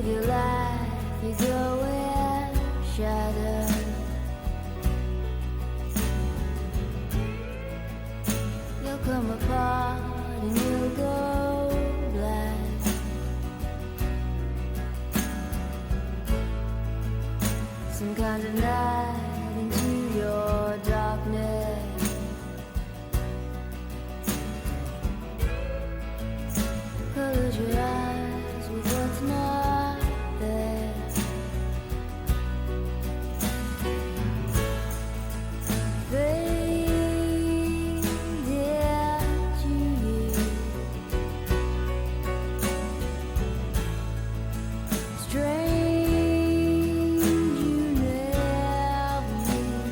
live your life, you go in shadow. some kind of night into your darkness. Close your eyes with what's not there. Fade into you. Strange you never knew.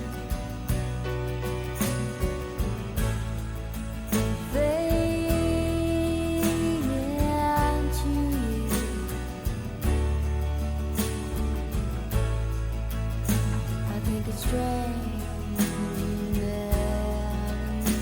Fade into you. I think it's strange you never knew.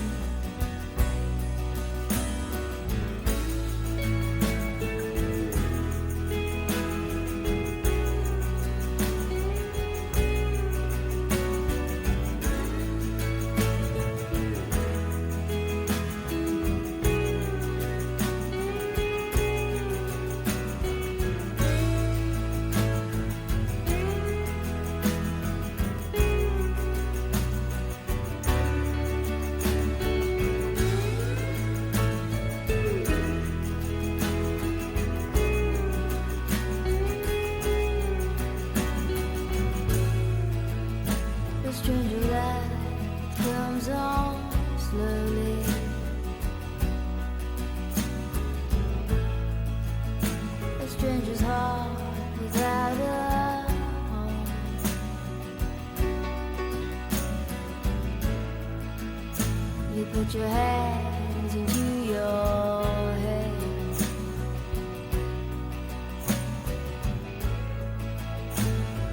The stranger light comes on slowly. A stranger's heart without a home. You put your hands into your head.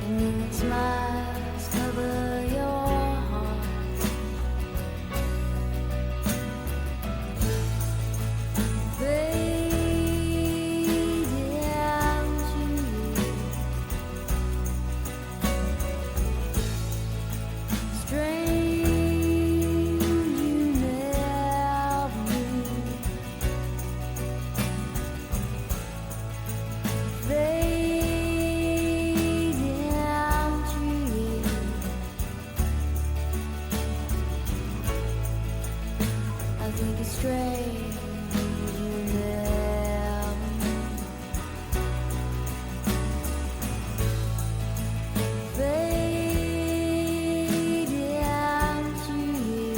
And then it smiles cover your heart. Fade into you. Strange you never knew. Fade into you. I think it's strange you never knew. Fade into you.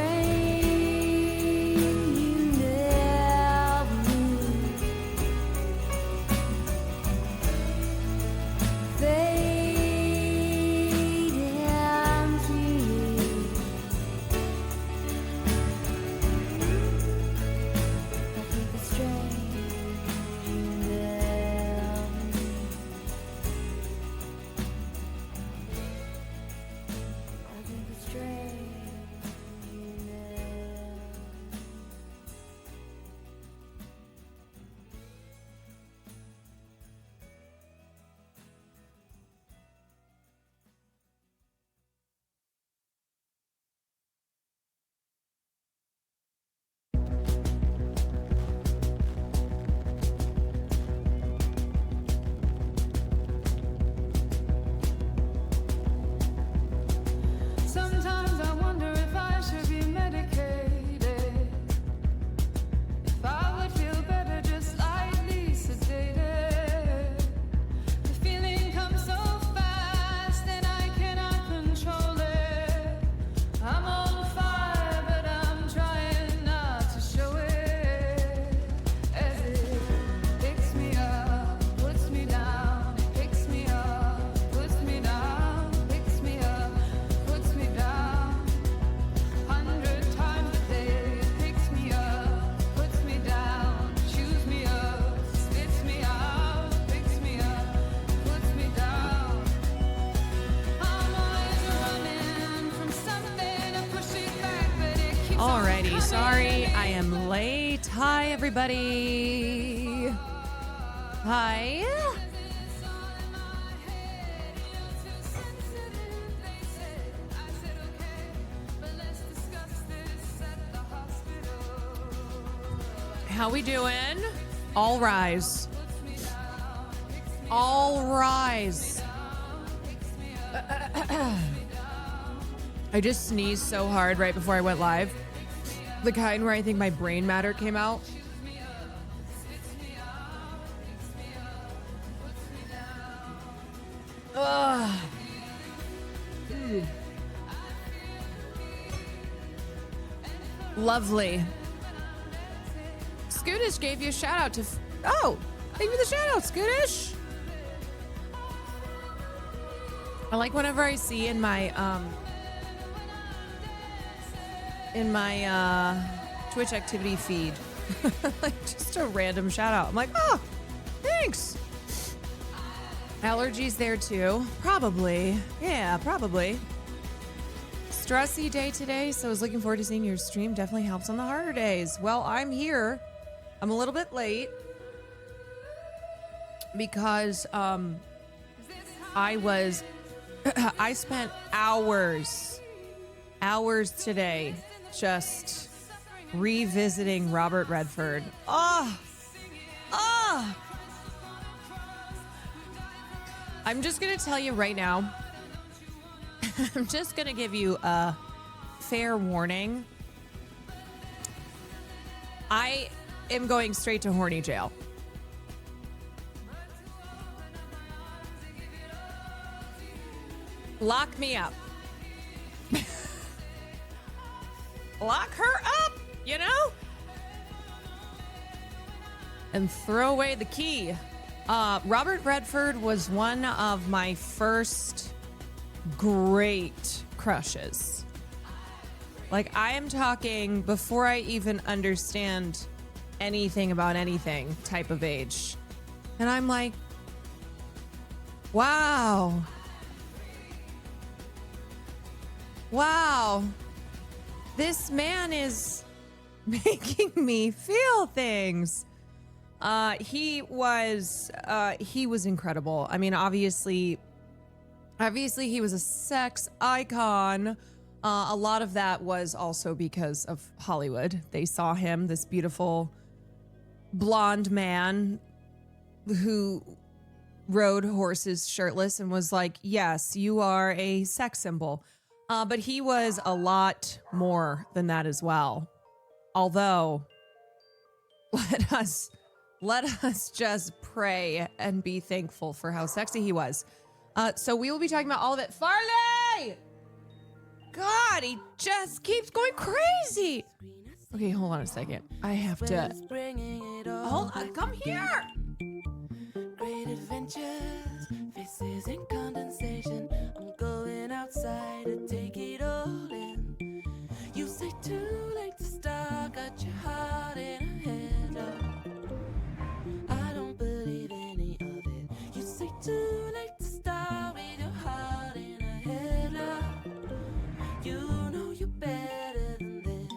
Strange you never knew. Fade into you. I think it's strange you never knew. I think it's strange you never knew. Sometimes I wonder if I should be medicated. If I would feel better just lightly sedated. The feeling comes so fast and I cannot control it. I'm on fire but I'm trying not to show it. As it picks me up, puts me down, it picks me up, puts me down, picks me up, puts me down. 100 times a day, it picks me up, puts me down, chews me up, spits me out, picks me up, puts me down. I'm always running from something to push it back, but it keeps on Alrighty, coming. sorry, I am late. Hi, everybody. Hi. How we doing? All rise. All rise. I just sneezed so hard right before I went live. The kind where I think my brain matter came out. Ugh. Lovely. Scootish gave you a shout out to. Oh, thank you for the shout out, Scootish. I like whenever I see in my Twitch activity feed, like just a random shout out. I'm like, oh, thanks. Allergies there too? Probably. Yeah, probably. Stressy day today, so I was looking forward to seeing your stream. Definitely helps on the harder days. Well, I'm here. I'm a little bit late because I spent hours today just revisiting Robert Redford. I'm just going to tell you right now, I'm just going to give you a fair warning. I am going straight to horny jail. Lock me up. Lock her up, you know? And throw away the key. Robert Redford was one of my first great crushes. Like, I am talking before I even understand anything about anything type of age. And I'm like, wow. Wow. This man is making me feel things. He was incredible. I mean, obviously he was a sex icon. A lot of that was also because of Hollywood. They saw him, this beautiful blonde man who rode horses shirtless and was like, yes, you are a sex symbol. But he was a lot more than that as well. Although, let us just pray and be thankful for how sexy he was. So we will be talking about all of it. Farley! God, he just keeps going crazy. Okay, hold on a second. I have to... Hold on, come here! Great adventures, faces in condensation. I'm going outside to take it all in. You say too late to start, got your heart in a headlock. I don't believe any of it. You say too late to start with your heart in a headlock. You know you're better than this.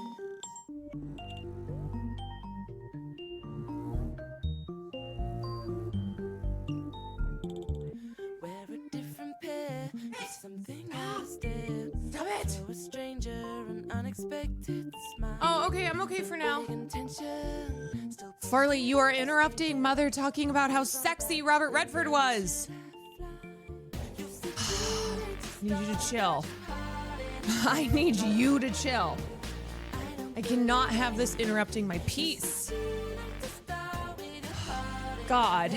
We're a different pair. It's something out of step. Stop it! So a stranger, an unexpected smile. Oh, okay, I'm okay for now. Big intention, still Farley, you are interrupting Mother talking about how sexy Robert Redford was. I need you to chill. I need you to chill. I cannot have this interrupting my peace. God.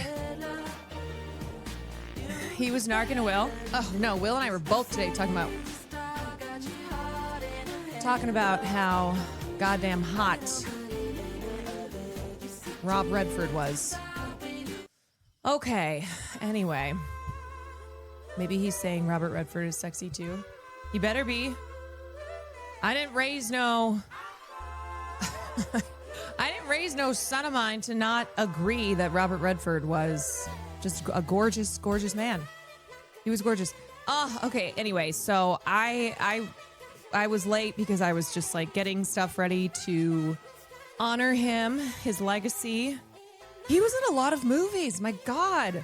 He was narking to Will. Oh, no, Will and I were both today talking about how goddamn hot Rob Redford was. Okay, anyway. Maybe he's saying Robert Redford is sexy too. He better be. I didn't raise no son of mine to not agree that Robert Redford was just a gorgeous, gorgeous man. He was gorgeous. Oh, okay. Anyway, so I was late because I was just like getting stuff ready to honor him, his legacy. He was in a lot of movies. My God.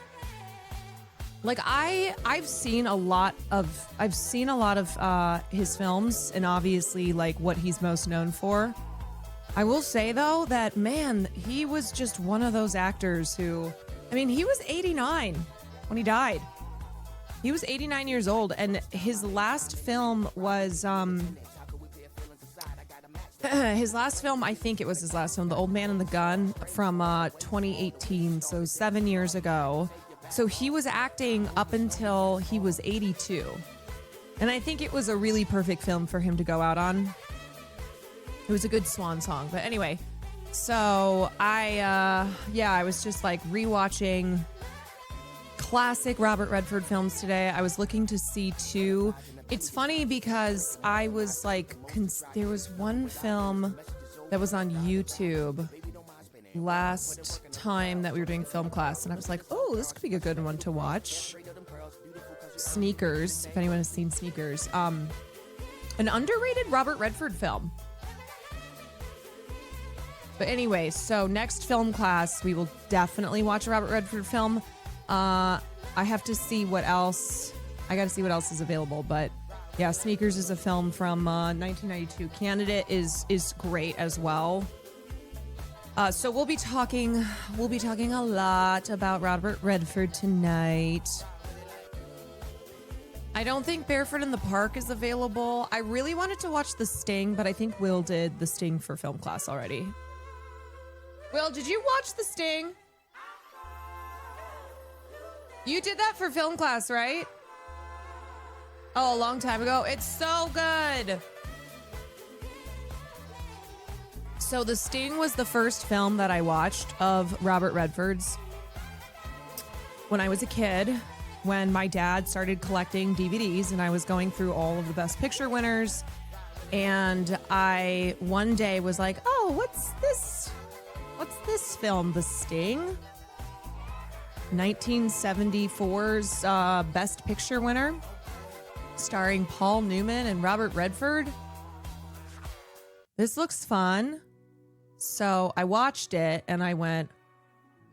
Like I've seen a lot of his films, and obviously like what he's most known for. I will say though that man, he was just one of those actors who, I mean, he was 89. when he died. He was 89 years old, and his last film was his last film, I think it was his last film, The Old Man and the Gun from 2018, so 7 years ago. So he was acting up until he was 82. And I think it was a really perfect film for him to go out on. It was a good swan song. But anyway, so I was just like rewatching classic Robert Redford films today. I was looking to see two. It's funny because I was like, there was one film that was on YouTube last time that we were doing film class, and I was like, oh, this could be a good one to watch. Sneakers, if anyone has seen Sneakers. An underrated Robert Redford film. But anyway, so next film class, we will definitely watch a Robert Redford film. I have to see what else. I got to see what else is available. But yeah, Sneakers is a film from 1992. Candidate is great as well. So we'll be talking a lot about Robert Redford tonight. I don't think Barefoot in the Park is available. I really wanted to watch The Sting, but I think Will did The Sting for film class already. Will, did you watch The Sting? You did that for film class, right? Oh, a long time ago. It's so good. So The Sting was the first film that I watched of Robert Redford's when I was a kid, when my dad started collecting DVDs and I was going through all of the Best Picture winners. And I one day was like, oh, what's this film, The Sting? 1974's Best Picture winner, starring Paul Newman and Robert Redford. This looks fun. So I watched it and I went,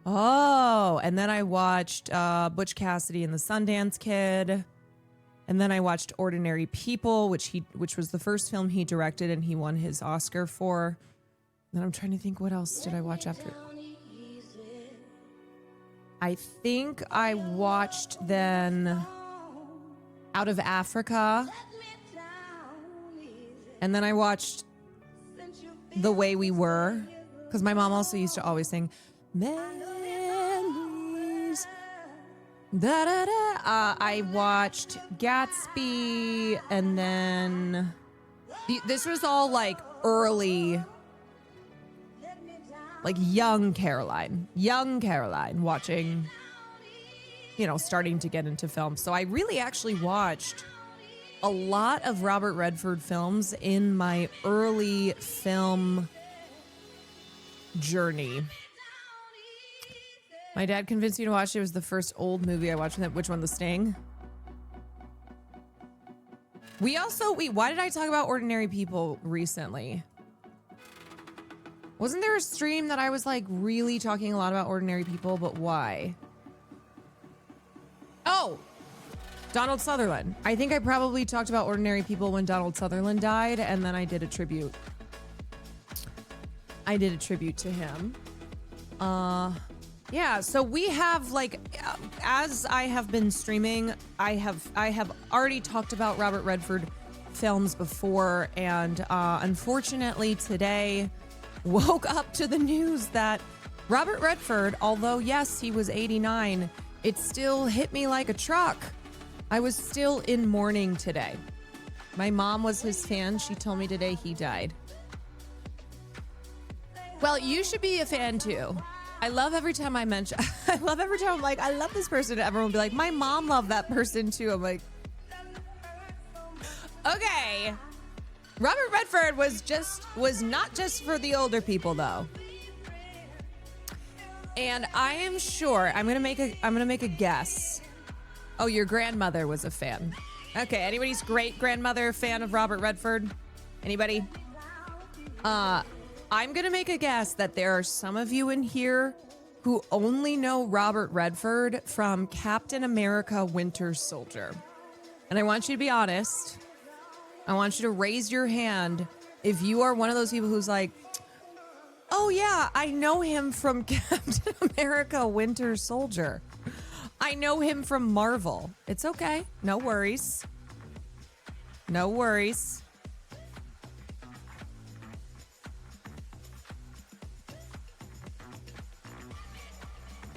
oh, and then I watched Butch Cassidy and the Sundance Kid. And then I watched Ordinary People, which was the first film he directed and he won his Oscar for. And I'm trying to think, what else did I watch after? I think I watched then Out of Africa. And then I watched The Way We Were, because my mom also used to always sing Memories. Da, da, da. I watched Gatsby, and then this was all like early, like young Caroline watching, starting to get into film. So I really actually watched a lot of Robert Redford films in my early film journey. My dad convinced me to watch it. It was the first old movie I watched. Which one? The Sting? Why did I talk about Ordinary People recently? Wasn't there a stream that I was like really talking a lot about Ordinary People, but why? Oh, Donald Sutherland. I think I probably talked about Ordinary People when Donald Sutherland died, and then I did a tribute. To him. Yeah, so we have as I have been streaming, I have already talked about Robert Redford films before, and unfortunately today woke up to the news that Robert Redford, although yes, he was 89, it still hit me like a truck. I was still in mourning today. My mom was his fan. She told me today he died. Well, you should be a fan too. I love every time I'm like, I love this person. Everyone will be like, my mom loved that person too. I'm like, okay. Robert Redford was not just for the older people though. And I am sure I'm gonna make a guess. Oh, your grandmother was a fan. Okay, anybody's great grandmother fan of Robert Redford? Anybody? I'm gonna make a guess that there are some of you in here who only know Robert Redford from Captain America: Winter Soldier. And I want you to be honest. I want you to raise your hand if you are one of those people who's like, oh yeah, I know him from Captain America: Winter Soldier. I know him from Marvel. It's okay. No worries. No worries.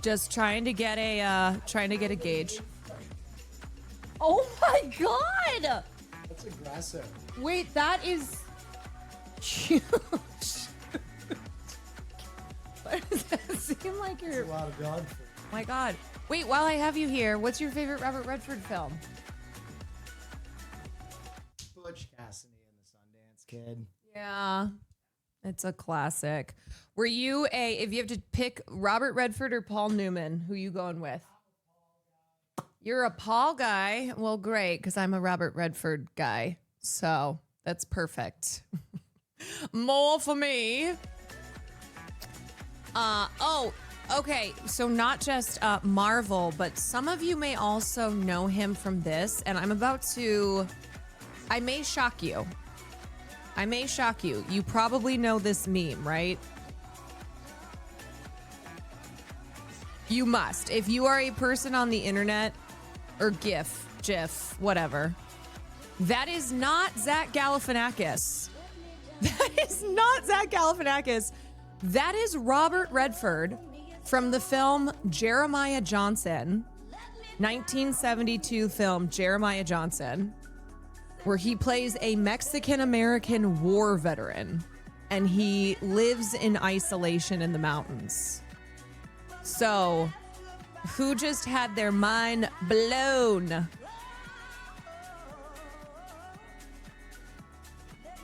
Just trying to get a gauge. Oh my god! That's aggressive. Wait, that is huge. Why does that seem like you're? A lot of dog food. My god. Wait, while I have you here, what's your favorite Robert Redford film? Butch Cassidy and the Sundance Kid. Yeah. It's a classic. Were you if you have to pick Robert Redford or Paul Newman, who you going with? You're a Paul guy. Well, great, because I'm a Robert Redford guy. So that's perfect. More for me. Oh, okay. So not just Marvel, but some of you may also know him from this, and I may shock you. I may shock you. You probably know this meme, right? You must. If you are a person on the internet or GIF, whatever, that is not Zach Galifianakis. That is not Zach Galifianakis. That is Robert Redford from the film Jeremiah Johnson, 1972 film Jeremiah Johnson, where he plays a Mexican-American war veteran, and he lives in isolation in the mountains. So, who just had their mind blown?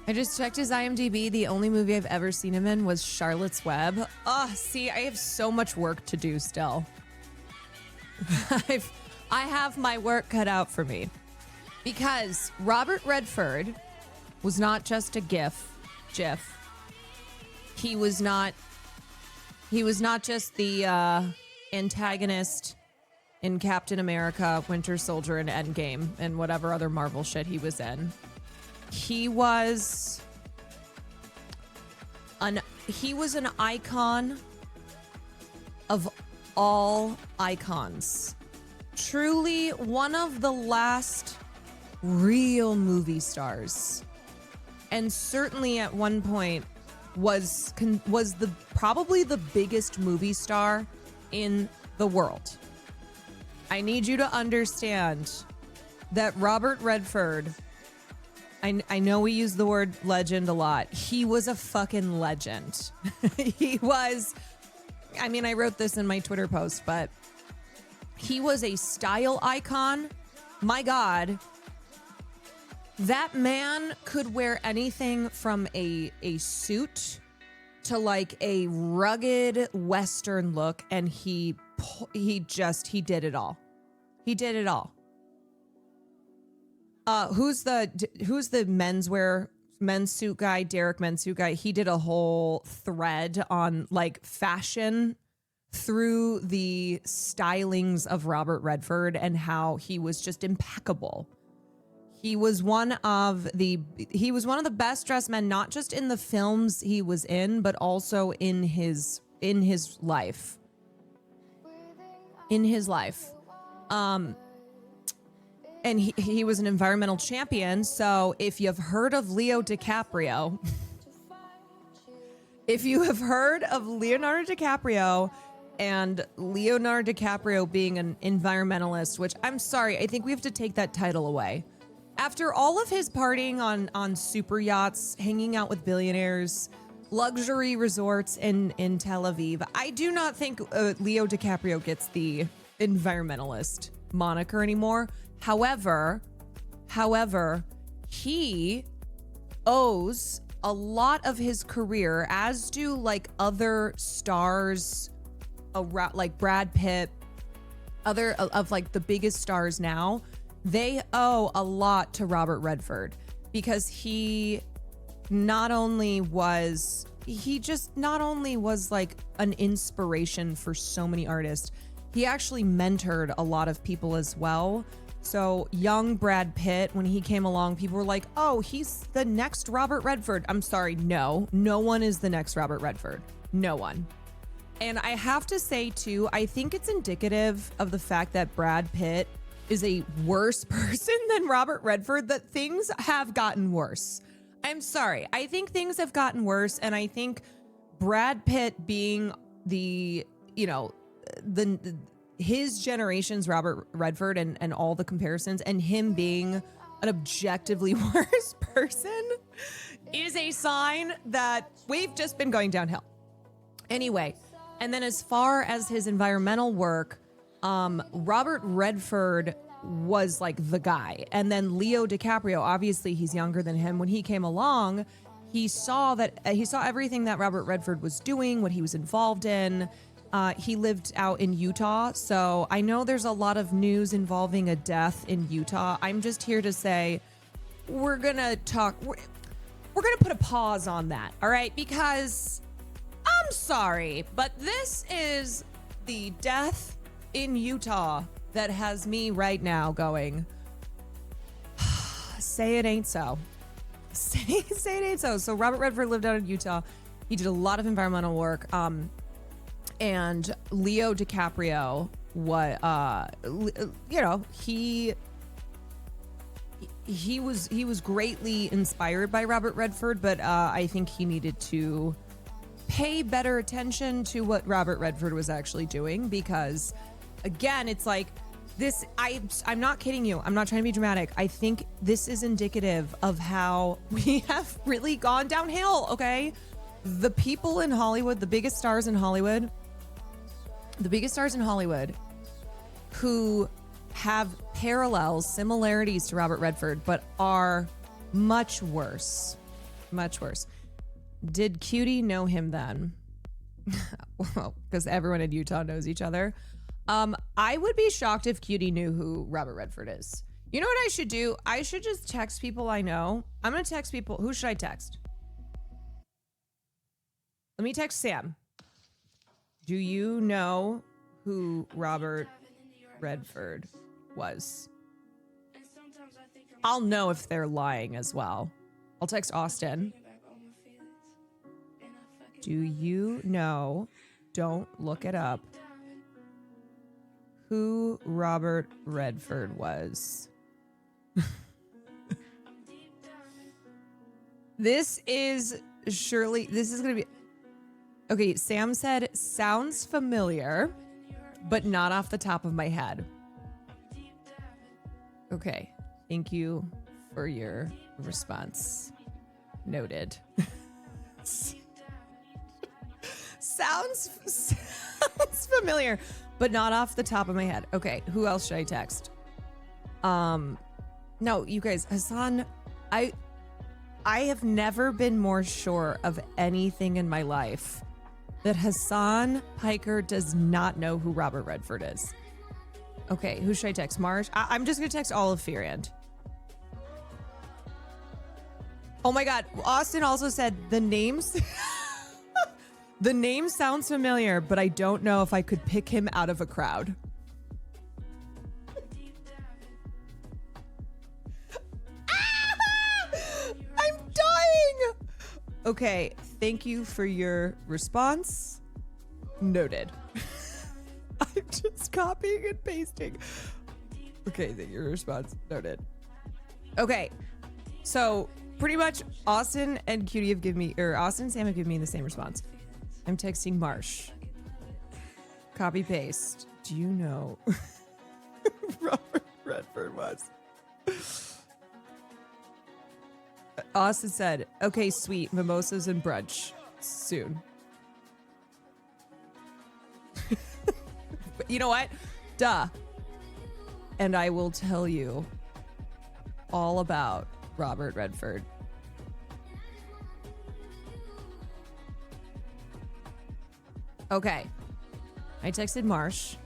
I just checked his IMDb. The only movie I've ever seen him in was Charlotte's Web. See, I have so much work to do still. I have my work cut out for me. Because Robert Redford was not just a GIF. He was not just the antagonist in Captain America, Winter Soldier, and Endgame, and whatever other Marvel shit he was in. He was an icon of all icons. Truly one of the last real movie stars, and certainly at one point was probably the biggest movie star in the world. I need you to understand that Robert Redford, I know we use the word legend a lot. He was a fucking legend. He was, I wrote this in my Twitter post, but he was a style icon. My God. That man could wear anything from a suit to like a rugged Western look, and he did it all. He did it all. Who's the men's suit guy? Derek men's suit guy. He did a whole thread on like fashion through the stylings of Robert Redford and how he was just impeccable. He was one of the best dressed men, not just in the films he was in, but also in his life. In his life. And he was an environmental champion. So if you've heard of Leo DiCaprio, if you have heard of Leonardo DiCaprio and Leonardo DiCaprio being an environmentalist, which I'm sorry, I think we have to take that title away. After all of his partying on super yachts, hanging out with billionaires, luxury resorts in Tel Aviv, I do not think Leo DiCaprio gets the environmentalist moniker anymore. However, he owes a lot of his career, as do like other stars around, like Brad Pitt, other of like the biggest stars now. They owe a lot to Robert Redford because he not only was like an inspiration for so many artists, he actually mentored a lot of people as well. So young Brad Pitt, when he came along, people were like, oh, he's the next Robert Redford. I'm sorry, no one is the next Robert Redford. No one. And I have to say, too, I think it's indicative of the fact that Brad Pitt is a worse person than Robert Redford, that things have gotten worse. I'm sorry. I think things have gotten worse. And I think Brad Pitt being his generation's Robert Redford and all the comparisons, and him being an objectively worse person is a sign that we've just been going downhill. Anyway, and then as far as his environmental work, Robert Redford was like the guy. And then Leo DiCaprio, obviously he's younger than him. When he came along, he saw everything that Robert Redford was doing, what he was involved in. He lived out in Utah, so I know there's a lot of news involving a death in Utah. I'm just here to say we're gonna put a pause on that, all right? Because I'm sorry, but this is the death in Utah that has me right now going, say it ain't so. Say it ain't so. So Robert Redford lived out in Utah. He did a lot of environmental work. And Leo DiCaprio, he was greatly inspired by Robert Redford, but I think he needed to pay better attention to what Robert Redford was actually doing, because again, it's like this. I'm not kidding you. I'm not trying to be dramatic. I think this is indicative of how we have really gone downhill. Okay, the people in Hollywood, the biggest stars in Hollywood, who have similarities to Robert Redford, but are much worse. Did Cutie know him then? Well, because everyone in Utah knows each other. I would be shocked if Cutie knew who Robert Redford is. You know what I should do? I should just text people I know. I'm going to text people. Who should I text? Let me text Sam. Do you know who Robert Redford was? I'll know if they're lying as well. I'll text Austin. Do you know, don't look it up, who Robert Redford was? This is going to be... Okay, Sam said, sounds familiar, but not off the top of my head. Okay, thank you for your response. Noted. Sounds familiar, but not off the top of my head. Okay, who else should I text? No, you guys, Hassan, I have never been more sure of anything in my life that Hassan Piker does not know who Robert Redford is. Okay, who should I text? Marsh? I'm just going to text all of Fearand. Oh my God. Austin also said the names... The name sounds familiar, but I don't know if I could pick him out of a crowd. I'm dying! Okay, thank you for your response. Noted. I'm just copying and pasting. Okay, thank you for your response. Noted. Okay, so pretty much Austin and Cutie have given me, or Austin and Sam have given me the same response. I'm texting Marsh. Copy paste. Do you know Robert Redford was? Austin said, okay, sweet. Mimosas and brunch soon. You know what? Duh. And I will tell you all about Robert Redford. Okay. I texted Marsh.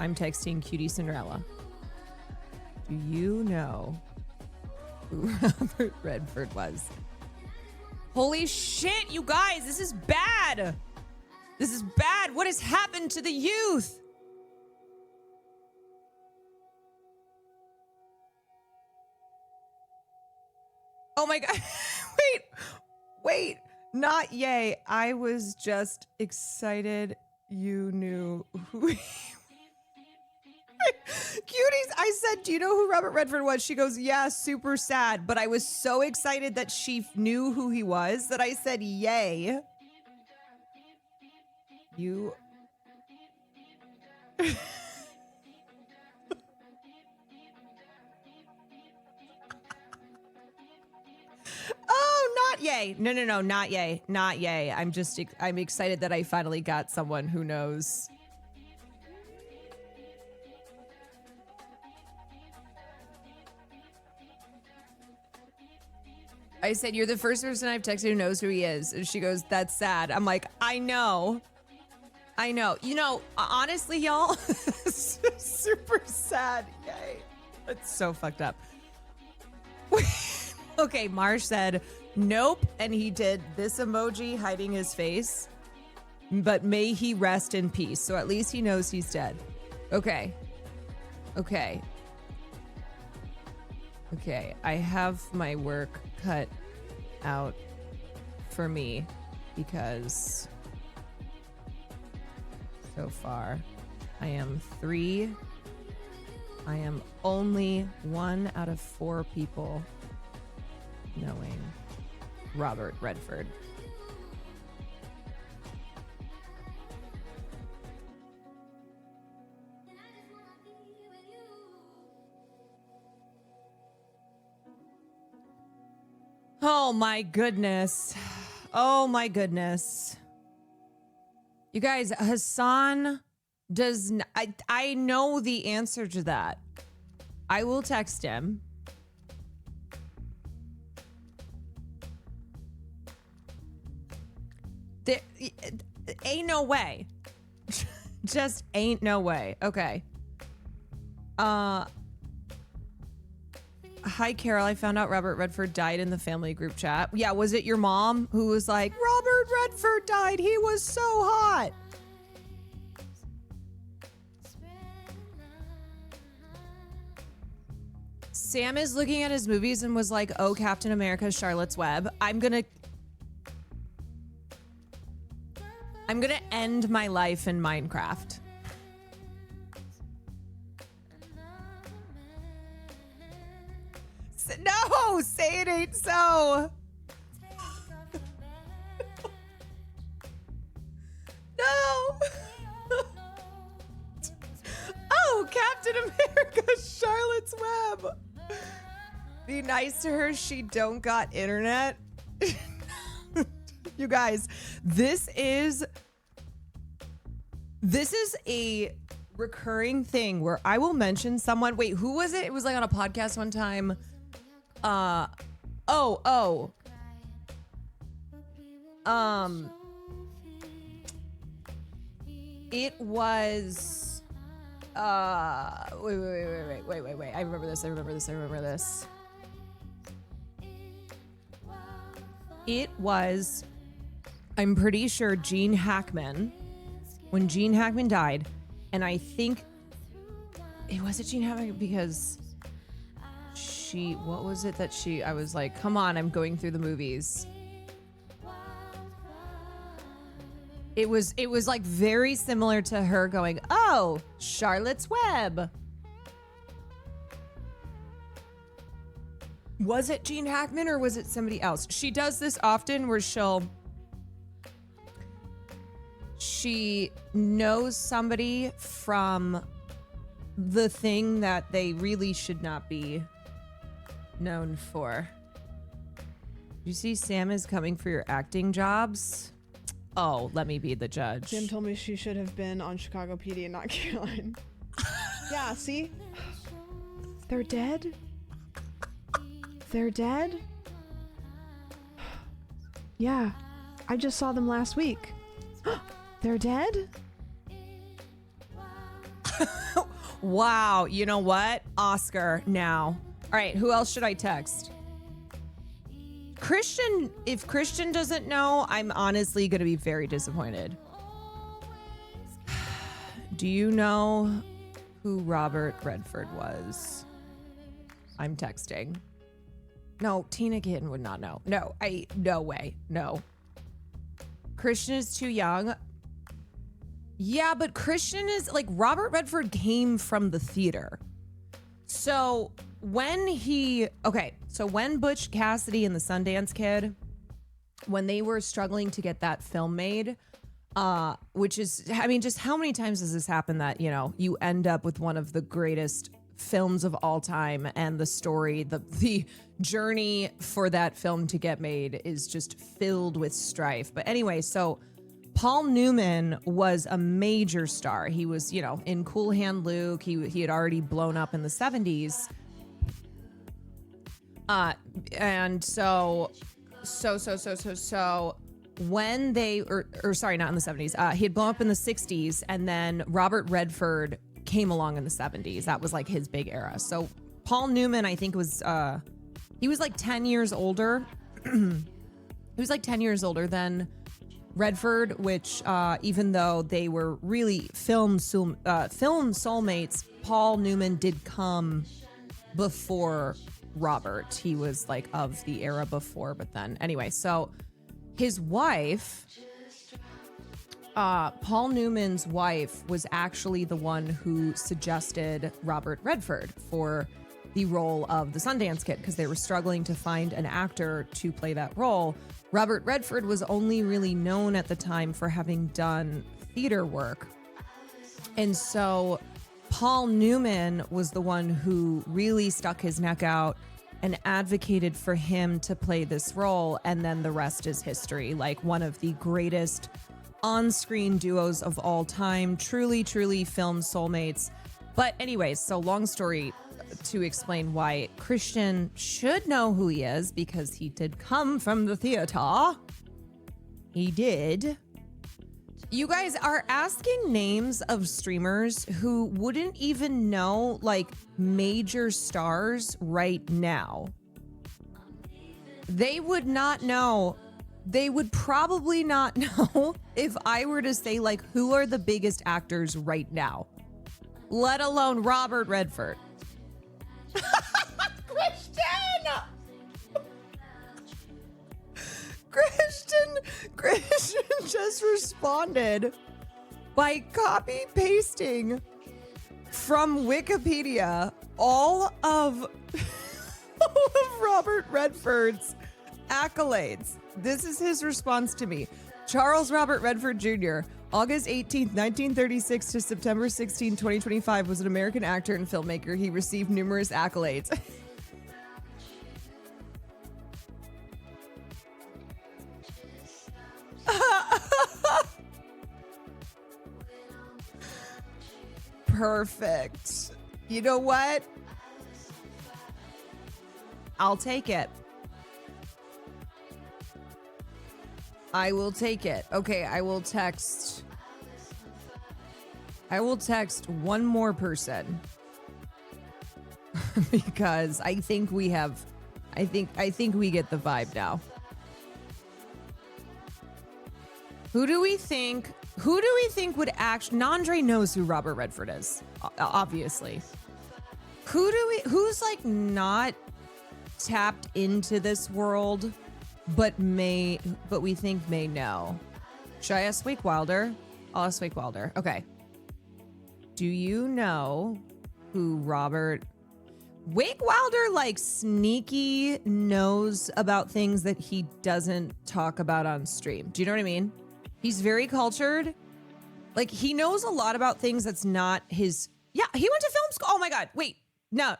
I'm texting Cutie Cinderella. Do you know who Robert Redford was? Holy shit, you guys, this is bad. This is bad. What has happened to the youth? Oh my God. Wait. Not yay. I was just excited you knew who he Cuties, I said, do you know who Robert Redford was? She goes, yeah, super sad. But I was so excited that she knew who he was that I said, yay. You. Oh, not yay. No, not yay. Not yay. I'm excited that I finally got someone who knows. I said, you're the first person I've texted who knows who he is. And she goes, that's sad. I'm like, I know. You know, honestly, y'all, super sad. Yay. It's so fucked up. Okay, Marsh said, nope. And he did this emoji hiding his face. But may he rest in peace. So at least he knows he's dead. Okay. I have my work cut out for me because so far I am only 1 out of 4 people knowing Robert Redford. Oh my goodness. Oh my goodness. You guys, Hassan does I know the answer to that. I will text him. There ain't no way. Just ain't no way. Okay. Hi, Carol. I found out Robert Redford died in the family group chat. Yeah, was it your mom who was like, Robert Redford died? He was so hot. Sam is looking at his movies and was like, oh, Captain America, Charlotte's Web. I'm gonna end my life in Minecraft. No, say it ain't so. No. Oh, Captain America, Charlotte's Web. Be nice to her. She don't got internet. You guys, this is a recurring thing where I will mention someone. Wait, who was it? It was like on a podcast one time. It was wait. I remember this. It was, I'm pretty sure, Gene Hackman. When Gene Hackman died, and I think it was Gene Hackman because I was like, come on, I'm going through the movies. It was like very similar to her going, oh, Charlotte's Web. Was it Gene Hackman or was it somebody else? She does this often where she knows somebody from the thing that they really should not be known for. You see, Sam is coming for your acting jobs. Oh, let me be the judge. Jim told me she should have been on Chicago PD and not Caroline. Yeah, see? They're dead? They're dead? Yeah, I just saw them last week. They're dead? Wow, you know what? Oscar now. All right, who else should I text? Christian, if Christian doesn't know, I'm honestly going to be very disappointed. Do you know who Robert Redford was? I'm texting. No, Tina Kitten would not know. No way. No. Christian is too young. Yeah, but Christian is like Robert Redford came from the theater. So when Butch Cassidy and the Sundance Kid, when they were struggling to get that film made, which is, I mean, just how many times does this happen that, you know, you end up with one of the greatest films of all time and the story, the journey for that film to get made is just filled with strife. But anyway, so Paul Newman was a major star. He was, you know, in Cool Hand Luke. He had already blown up in the 70s. And so when they, or sorry, not in the 70s, he had blown up in the 60s, and then Robert Redford came along in the 70s. That was like his big era. So Paul Newman, I think, was, he was like 10 years older. He was like 10 years older than Redford, which even though they were really film soulmates, Paul Newman did come before Robert. He was like of the era before, but then anyway, so his wife, Paul Newman's wife, was actually the one who suggested Robert Redford for the role of the Sundance Kid because they were struggling to find an actor to play that role. Robert Redford was only really known at the time for having done theater work. And so Paul Newman was the one who really stuck his neck out and advocated for him to play this role. And then the rest is history. Like one of the greatest on-screen duos of all time. Truly, truly film soulmates. But anyways, so long story to explain why Christian should know who he is, because he did come from the theater. He did. You guys are asking names of streamers who wouldn't even know like major stars right now. They would not know. They would probably not know if I were to say like who are the biggest actors right now, let alone Robert Redford. Christian just responded by copy pasting from Wikipedia all of Robert Redford's accolades. This is his response to me. Charles Robert Redford Jr., August 18th, 1936 to September 16, 2025, was an American actor and filmmaker. He received numerous accolades. Perfect. You know what? I'll take it. I will take it. Okay, I will text one more person. Because I think we get the vibe now. Who do we think would actually... Nandre knows who Robert Redford is, obviously. Who's like not tapped into this world, but we think may know? Should I ask Wake Wilder? I'll ask Wake Wilder. Okay. Do you know who Wake Wilder, like, sneaky knows about things that he doesn't talk about on stream. Do you know what I mean? He's very cultured. Like, he knows a lot about things that's not his... Yeah, he went to film school. Oh, my God. Wait. No.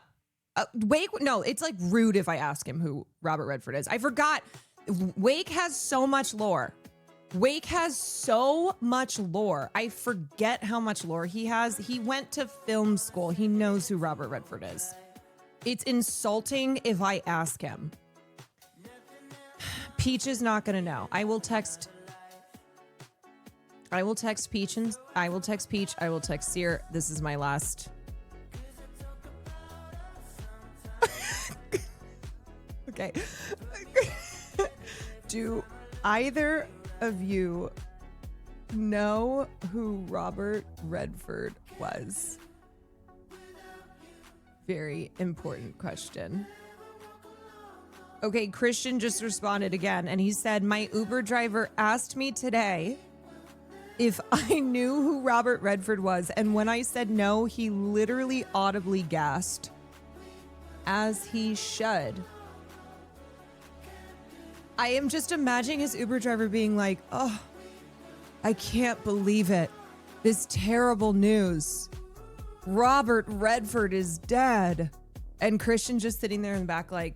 No, it's, like, rude if I ask him who Robert Redford is. I forgot. Wake has so much lore. I forget how much lore he has. He went to film school. He knows who Robert Redford is. It's insulting if I ask him. Peach is not going to know. I will text Peach and I will text Peach. I will text Seer. This is my last. Okay. Do either of you know who Robert Redford was? Very important question. Okay, Christian just responded again, and he said, my Uber driver asked me today if I knew who Robert Redford was. And when I said no, he literally audibly gasped, as he should. I am just imagining his Uber driver being like, oh, I can't believe it. This terrible news. Robert Redford is dead. And Christian just sitting there in the back like,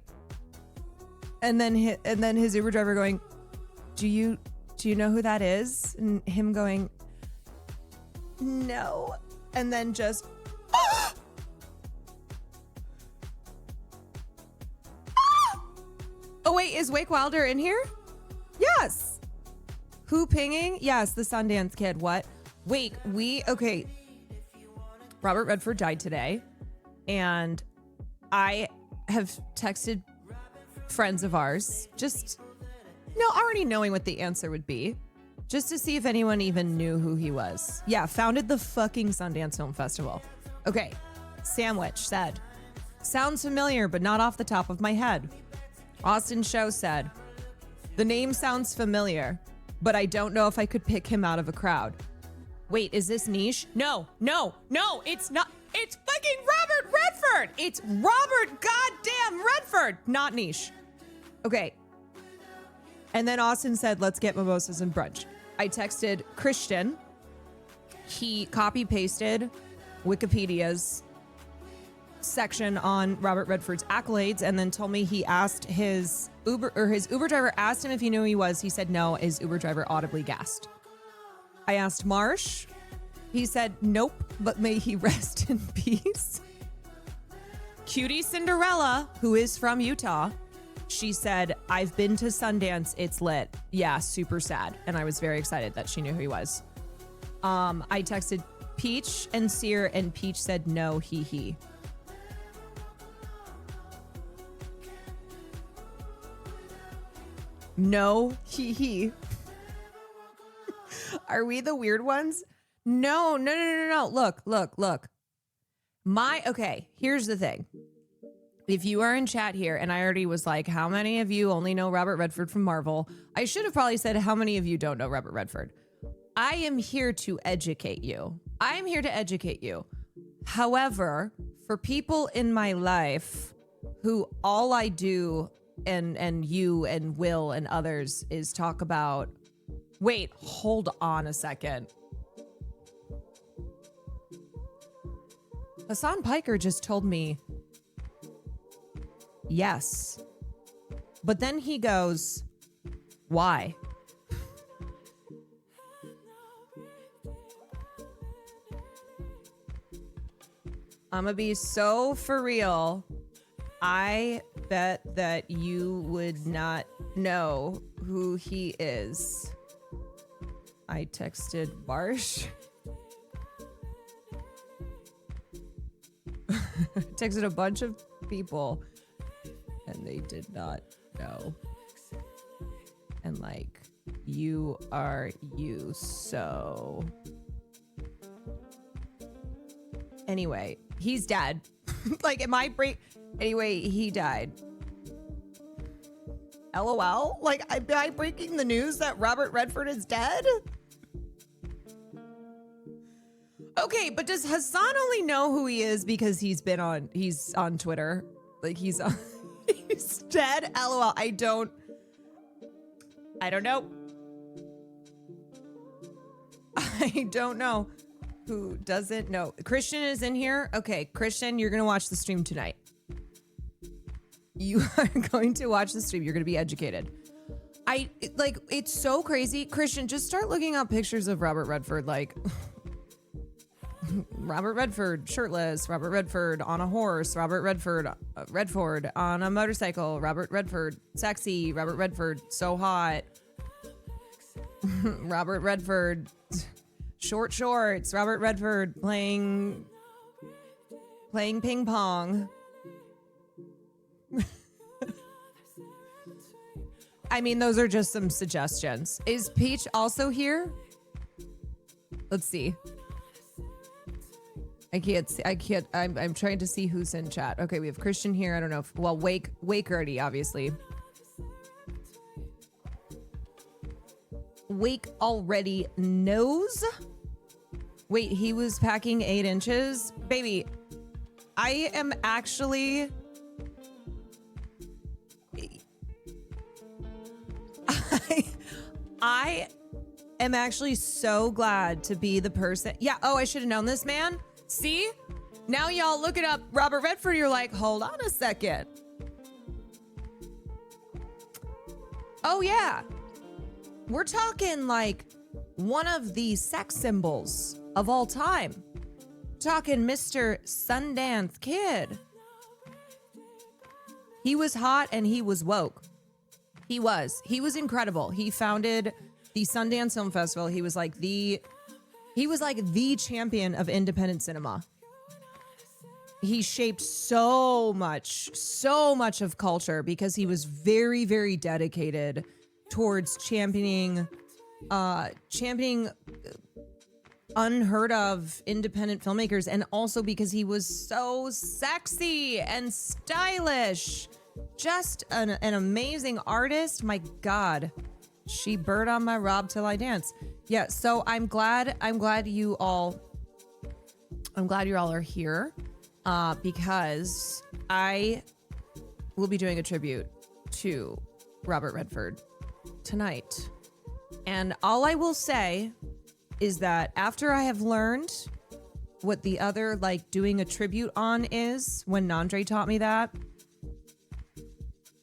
and then his Uber driver going, do you know who that is? And him going, no. And then just, oh! Oh wait, is Wake Wilder in here? Yes. Who pinging? Yes, the Sundance Kid. What? Wait, okay. Robert Redford died today, and I have texted friends of ours, just already knowing what the answer would be, just to see if anyone even knew who he was. Yeah, founded the fucking Sundance Film Festival. Okay, Sandwich said, sounds familiar, but not off the top of my head. Austin Show said, the name sounds familiar, but I don't know if I could pick him out of a crowd. Wait, is this niche? No, it's not. It's fucking Robert Redford. It's Robert goddamn Redford, not niche. Okay. And then Austin said, let's get mimosas and brunch. I texted Christian. He copy pasted Wikipedia's section on Robert Redford's accolades and then told me he asked his Uber driver asked him if he knew who he was. He said no. His Uber driver audibly gasped. I asked Marsh. He said nope, but may he rest in peace. Cutie Cinderella, who is from Utah, she said, I've been to Sundance. It's lit. Yeah, super sad. And I was very excited that she knew who he was. I texted Peach and Sear, and Peach said no, he. No, he. Are we the weird ones? No. Look. Okay, here's the thing. If you are in chat here, and I already was like, how many of you only know Robert Redford from Marvel? I should have probably said, how many of you don't know Robert Redford? I am here to educate you. However, for people in my life who all I do and you and Will and others is talk about, wait, hold on a second. Hassan Piker just told me yes. But then he goes, why? I'm gonna be so for real. I bet that you would not know who he is. I texted Marsh. Texted a bunch of people and they did not know. And like, you are you, so anyway, he's dead. Like, am I anyway, he died. LOL? Like, am I breaking the news that Robert Redford is dead? Okay, but does Hassan only know who he is because he's on Twitter? Like, he's dead? LOL. I don't know. I don't know. Who doesn't know? Christian is in here. Okay, Christian, you're gonna watch the stream tonight. You are going to watch the stream. You're gonna be educated. It's so crazy. Christian, just start looking up pictures of Robert Redford, like Robert Redford shirtless, Robert Redford on a horse, Robert Redford on a motorcycle, Robert Redford sexy, Robert Redford so hot, Robert Redford short shorts, Robert Redford playing ping pong. I mean, those are just some suggestions. Is Peach also here? Let's see. I can't. I'm trying to see who's in chat. Okay, we have Christian here. I don't know if, well, Wake already, obviously. Wake already knows. Wait, he was packing 8 inches? Baby, I am actually... I am actually so glad to be the person. Yeah, oh, I should have known this, man. See? Now y'all looking up Robert Redford, you're like, hold on a second. Oh, yeah. We're talking like one of the sex symbols of all time. Talking Mr. Sundance Kid. He was hot and he was woke. He was incredible. He founded the Sundance Film Festival. He was like the champion of independent cinema. He shaped so much of culture because he was very, very dedicated towards championing unheard of independent filmmakers, and also because he was so sexy and stylish. Just an amazing artist. My God, she bird on my Rob till I dance. Yeah, so I'm glad you all are here because I will be doing a tribute to Robert Redford tonight. And all I will say is that after I have learned what the other like doing a tribute on is, when Nandre taught me that,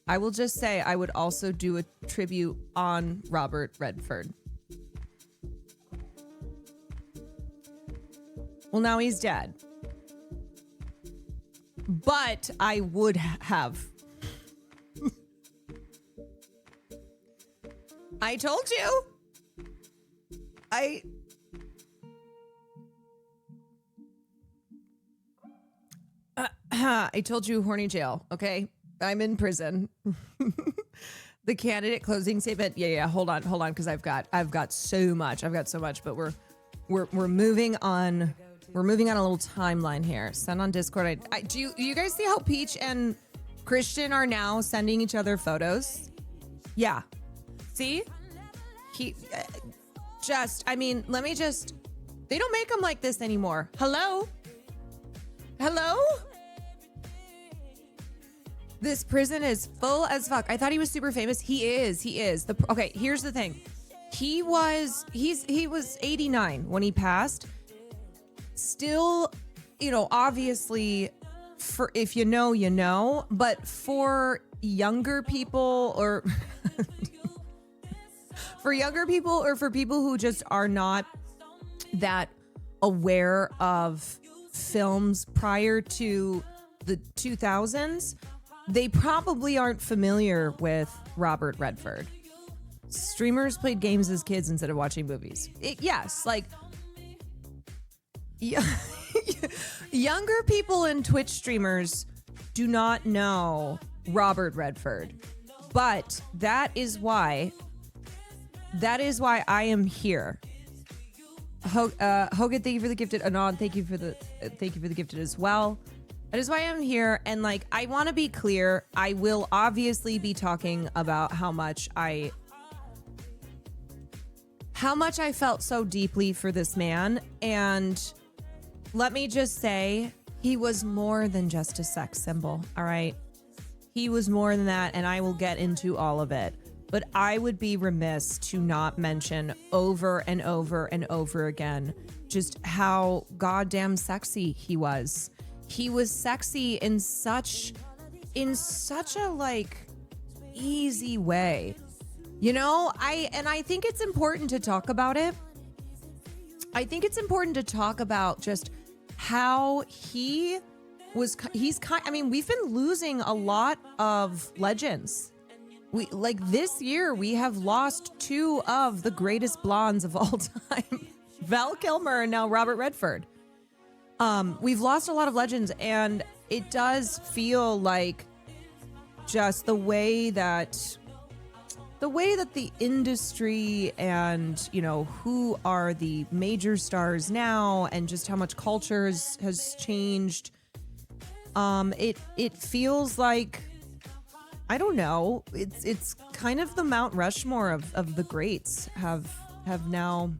I will just say I would also do a tribute on Robert Redford. Well, now he's dead. But I would have. I told you. I told you, horny jail, okay? I'm in prison. The candidate closing statement. Yeah. Hold on, because I've got so much. But we're moving on. We're moving on a little timeline here. Send on Discord. Do you guys see how Peach and Christian are now sending each other photos? Yeah. See? Let me just. They don't make them like this anymore. Hello? This prison is full as fuck. I thought he was super famous. He is. Okay, here's the thing. He was 89 when he passed. Still, obviously, for if you know, you know, but for younger people or for people who just are not that aware of films prior to the 2000s, they probably aren't familiar with Robert Redford. Streamers played games as kids instead of watching movies. Younger people and Twitch streamers do not know Robert Redford. But that is why I am here. Hogan, thank you for the gifted. Anand, thank you for the gifted as well. That is why I'm here. And I want to be clear. I will obviously be talking about how much I felt so deeply for this man. And let me just say, he was more than just a sex symbol. All right. He was more than that. And I will get into all of it. But I would be remiss to not mention over and over and over again just how goddamn sexy he was. He was sexy in such a easy way. I think it's important to talk about it. I think it's important to talk about just how we've been losing a lot of legends. This year we have lost 2 of the greatest blondes of all time. Val Kilmer and now Robert Redford. We've lost a lot of legends, and it does feel like just the way that the industry and, who are the major stars now and just how much culture has changed. It feels like, I don't know, it's kind of the Mount Rushmore of the greats have have now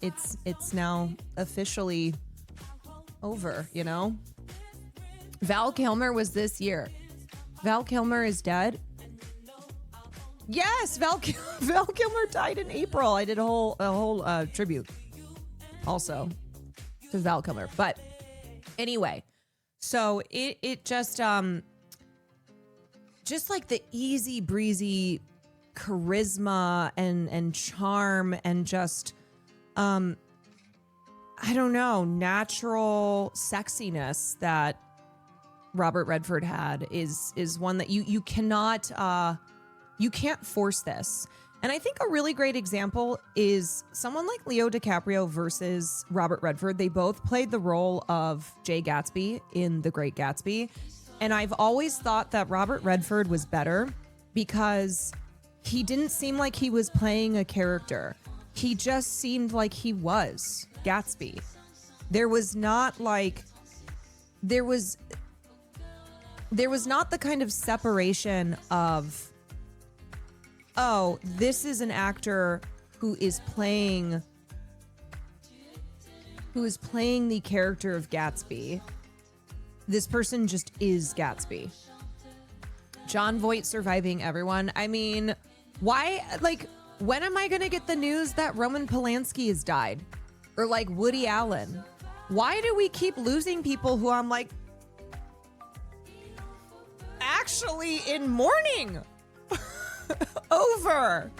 it's now officially over, you know? Val Kilmer was this year. Val Kilmer is dead. Yes, Val Kilmer died in April. I did a whole tribute also to Val Kilmer. But anyway, so it just like the easy breezy charisma and charm and just I don't know, natural sexiness that Robert Redford had is one that you cannot you can't force this. And I think a really great example is someone like Leo DiCaprio versus Robert Redford. They both played the role of Jay Gatsby in The Great Gatsby. And I've always thought that Robert Redford was better because he didn't seem like he was playing a character. He just seemed like he was Gatsby. There was not like, there was not the kind of separation of, oh, this is an actor who is playing the character of Gatsby. This person just is Gatsby. Jon Voight surviving everyone. I mean, why, like, when am I going to get the news that Roman Polanski has died? Or like Woody Allen? Why do we keep losing people who I'm like, actually in mourning over?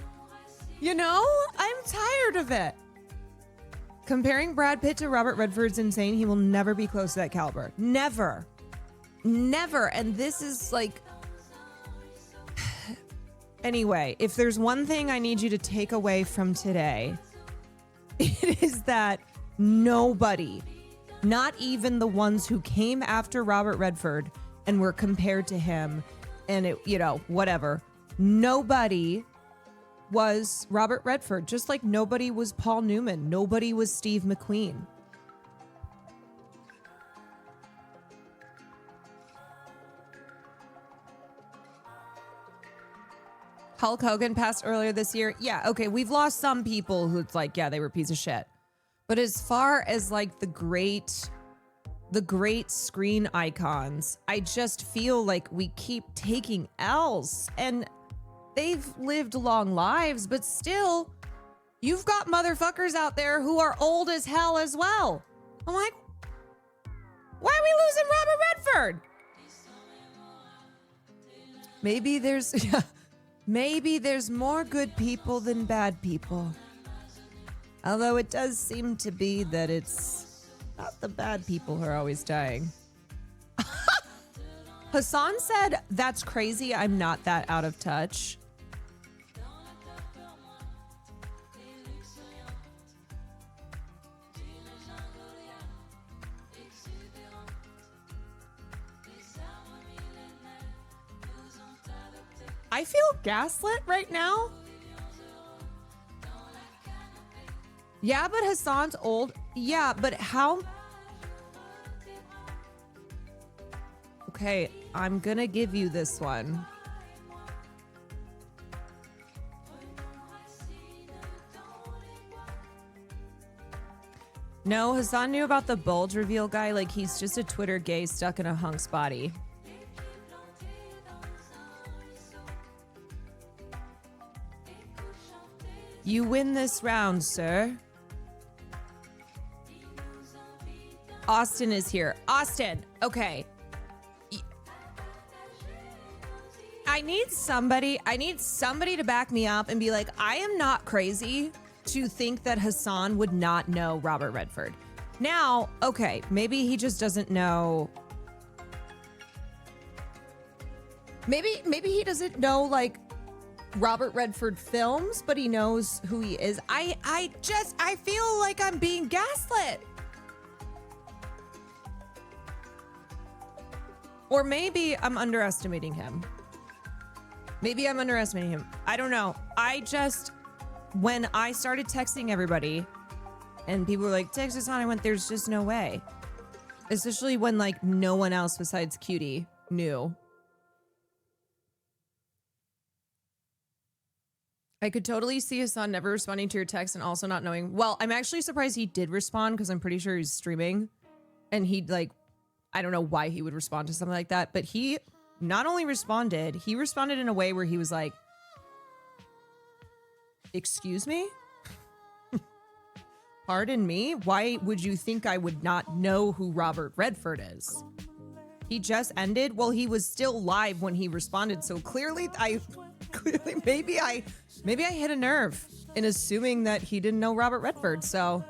You know, I'm tired of it. Comparing Brad Pitt to Robert Redford's insane. He will never be close to that caliber. Never. Never. And this is like... Anyway, if there's one thing I need you to take away from today, it is that nobody, not even the ones who came after Robert Redford and were compared to him and it, you know, whatever, nobody was Robert Redford, just like nobody was Paul Newman. Nobody was Steve McQueen. Hulk Hogan passed earlier this year. Yeah, okay, we've lost some people who it's like, yeah, they were a piece of shit. But as far as like the great screen icons, I just feel like we keep taking L's, and they've lived long lives, but still, you've got motherfuckers out there who are old as hell as well. I'm like, why are we losing Robert Redford? Maybe there's more good people than bad people. Although it does seem to be that it's not the bad people who are always dying. Hassan said, that's crazy. I'm not that out of touch. I feel gaslit right now. Yeah, but Hassan's old. Yeah, but how? Okay, I'm gonna give you this one. No, Hassan knew about the bulge reveal guy. Like, he's just a Twitter gay stuck in a hunk's body. You win this round, sir. Austin is here. Austin, okay. I need somebody to back me up and be like, I am not crazy to think that Hassan would not know Robert Redford. Now, okay, maybe he just doesn't know. Maybe he doesn't know like Robert Redford films, but he knows who he is. I feel like I'm being gaslit. Or maybe I'm underestimating him. I don't know. When I started texting everybody and people were like, text us on, I went, there's just no way. Especially when like no one else besides Cutie knew. I could totally see his son never responding to your text and also not knowing. Well, I'm actually surprised he did respond because I'm pretty sure he's streaming and he'd like, I don't know why he would respond to something like that, but he not only responded, he responded in a way where he was like, excuse me? Pardon me? Why would you think I would not know who Robert Redford is? He just ended. Well, he was still live when he responded. So clearly maybe I hit a nerve in assuming that he didn't know Robert Redford. So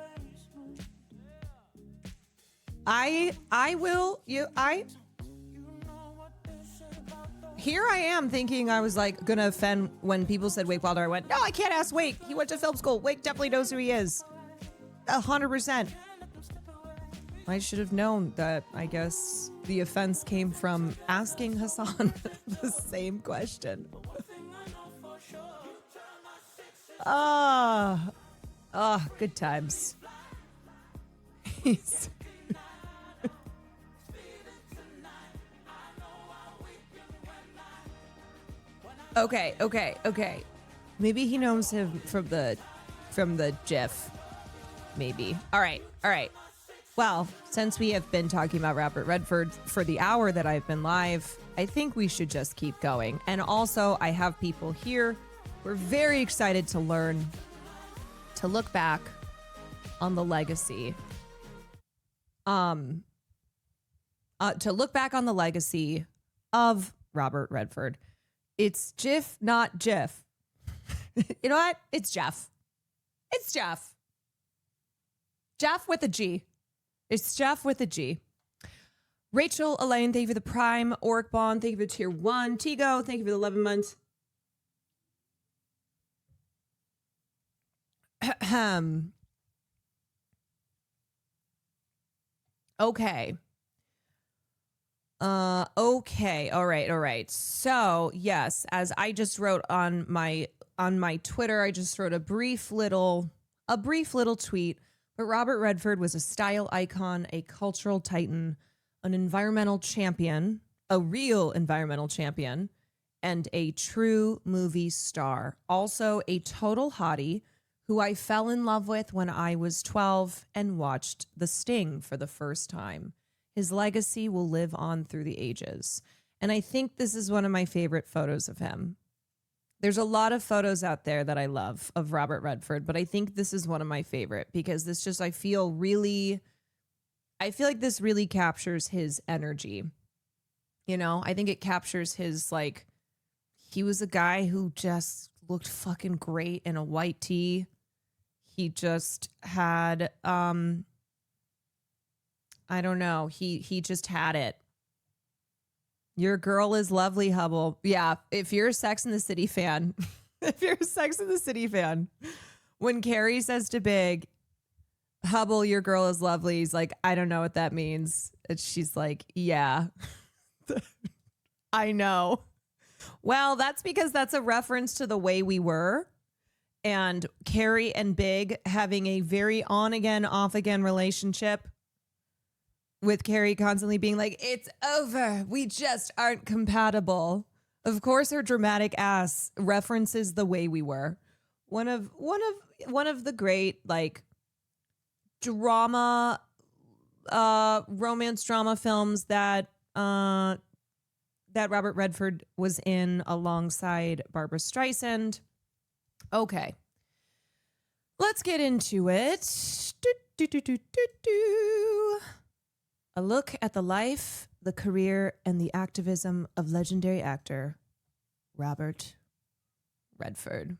here I am thinking I was like gonna offend when people said Wake Wilder. I went, no, I can't ask Wake. He went to film school. Wake definitely knows who he is. 100%. I should have known that. I guess the offense came from asking Hassan the same question. Good times. Okay. Maybe he knows him from the GIF. Maybe. All right. Well, since we have been talking about Robert Redford for the hour that I've been live, I think we should just keep going. And also, I have people here. We're very excited to learn, to look back on the legacy. To look back on the legacy of Robert Redford. It's Jiff, not Jiff. You know what? It's Jeff. It's Jeff. Jeff with a G. It's Jeff with a G. Rachel, Elaine, thank you for the Prime. Oric Bond, thank you for the Tier 1. Tigo, thank you for the 11 months. Okay. Okay. All right. So, yes, as I just wrote on my Twitter, I just wrote a brief little tweet. But Robert Redford was a style icon, a cultural titan, an environmental champion, a real environmental champion, and a true movie star. Also a total hottie who I fell in love with when I was 12 and watched The Sting for the first time. His legacy will live on through the ages. And I think this is one of my favorite photos of him. There's a lot of photos out there that I love of Robert Redford, but I think this is one of my favorite because this just, I feel like this really captures his energy. You know, I think it captures his, like, he was a guy who just looked fucking great in a white tee. He just had, I don't know. He just had it. Your girl is lovely, Hubble. Yeah, if you're a Sex and the City fan, when Carrie says to Big, Hubble, your girl is lovely, he's like, I don't know what that means. And she's like, yeah, I know. Well, that's because that's a reference to The Way We Were. And Carrie and Big having a very on-again, off-again relationship. With Carrie constantly being like, it's over. We just aren't compatible. Of course, her dramatic ass references The Way We Were. One of the great, like, drama, romance drama films that Robert Redford was in alongside Barbra Streisand. Okay. Let's get into it. A look at the life, the career, and the activism of legendary actor Robert Redford.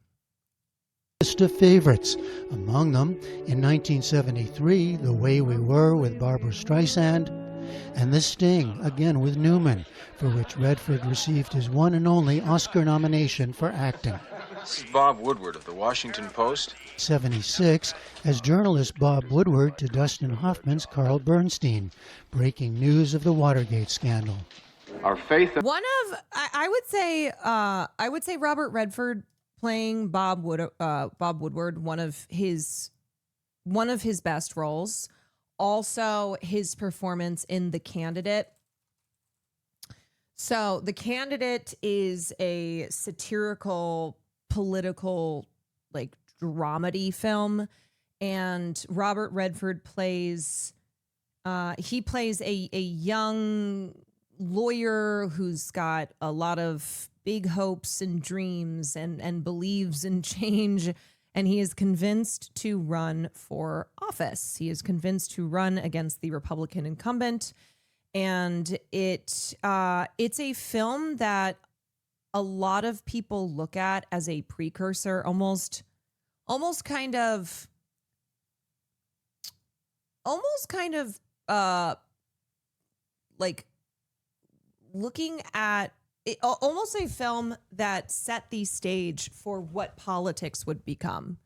List of favorites. Among them, in 1973, The Way We Were with Barbra Streisand, and The Sting, again with Newman, for which Redford received his one and only Oscar nomination for acting. This is Bob Woodward of the Washington Post. 76, as journalist Bob Woodward to Dustin Hoffman's Carl Bernstein, breaking news of the Watergate scandal. Our faith. I would say Robert Redford playing Bob Woodward, one of his best roles. Also, his performance in The Candidate. So, The Candidate is a satirical political, like, dramedy film. And Robert Redford plays a young lawyer who's got a lot of big hopes and dreams and believes in change. And he is convinced to run for office. He is convinced to run against the Republican incumbent. And it's a film that a lot of people look at as a precursor, almost kind of like looking at it, almost a film that set the stage for what politics would become.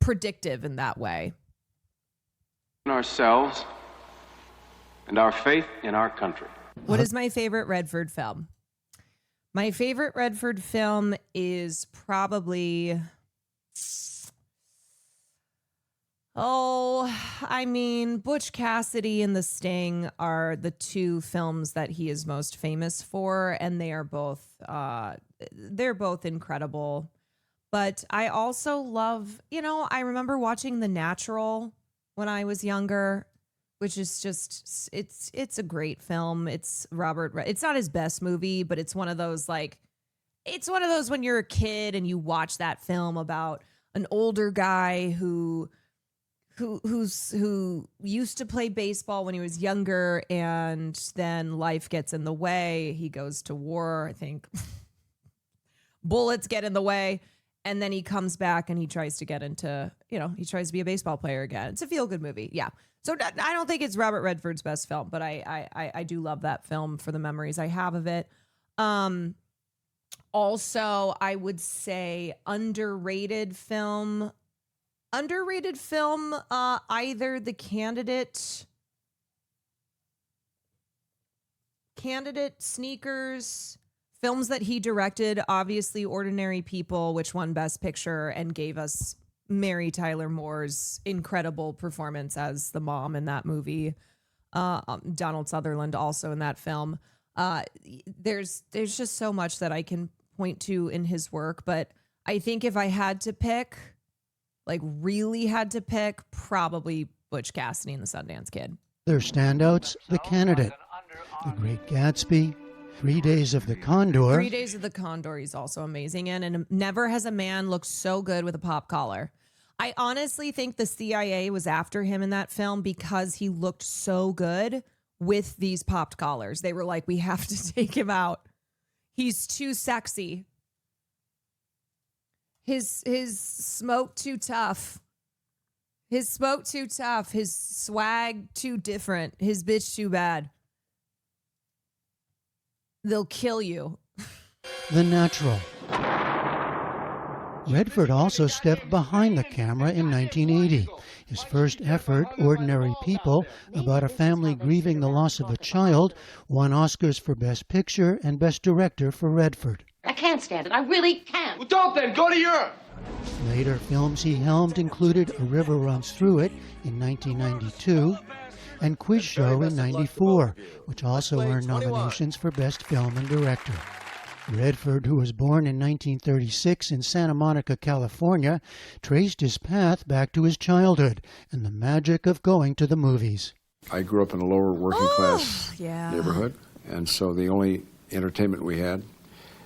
Predictive in that way. In ourselves and our faith in our country. What is my favorite Redford film? My favorite Redford film is probably... Butch Cassidy and The Sting are the two films that he is most famous for, and they are both they're both incredible. But I also love, I remember watching The Natural when I was younger, which is just it's a great film. It's it's not his best movie, but it's one of those when you're a kid and you watch that film about an older guy who used to play baseball when he was younger, and then life gets in the way. He goes to war, I think. Bullets get in the way, and then he comes back and he tries to get into, he tries to be a baseball player again. It's a feel-good movie, yeah. So I don't think it's Robert Redford's best film, but I do love that film for the memories I have of it. Also, I would say underrated film, either The Candidate, Sneakers, films that he directed, obviously Ordinary People, which won Best Picture and gave us Mary Tyler Moore's incredible performance as the mom in that movie. Donald Sutherland also in that film. There's just so much that I can point to in his work, but I think if I had to pick, really had to pick, probably Butch Cassidy and the Sundance Kid. Their standouts, The Candidate, The Great Gatsby, 3 Days of the Condor. 3 Days of the Condor he's also amazing in, and never has a man looked so good with a pop collar. I honestly think the CIA was after him in that film because he looked so good with these popped collars. They were like, we have to take him out. He's too sexy. His smoke too tough. His smoke too tough. His swag too different. His bitch too bad. They'll kill you. The Natural. Redford also stepped behind the camera in 1980. His first effort, Ordinary People, about a family grieving the loss of a child, won Oscars for Best Picture and Best Director for Redford. I can't stand it. I really can't. Well, don't then. Go to Europe. Later films he helmed included A River Runs Through It in 1992 and Quiz Show in 94, which also earned nominations for Best Film and Director. Redford, who was born in 1936 in Santa Monica, California, traced his path back to his childhood and the magic of going to the movies. I grew up in a lower working class neighborhood, and so the only entertainment we had,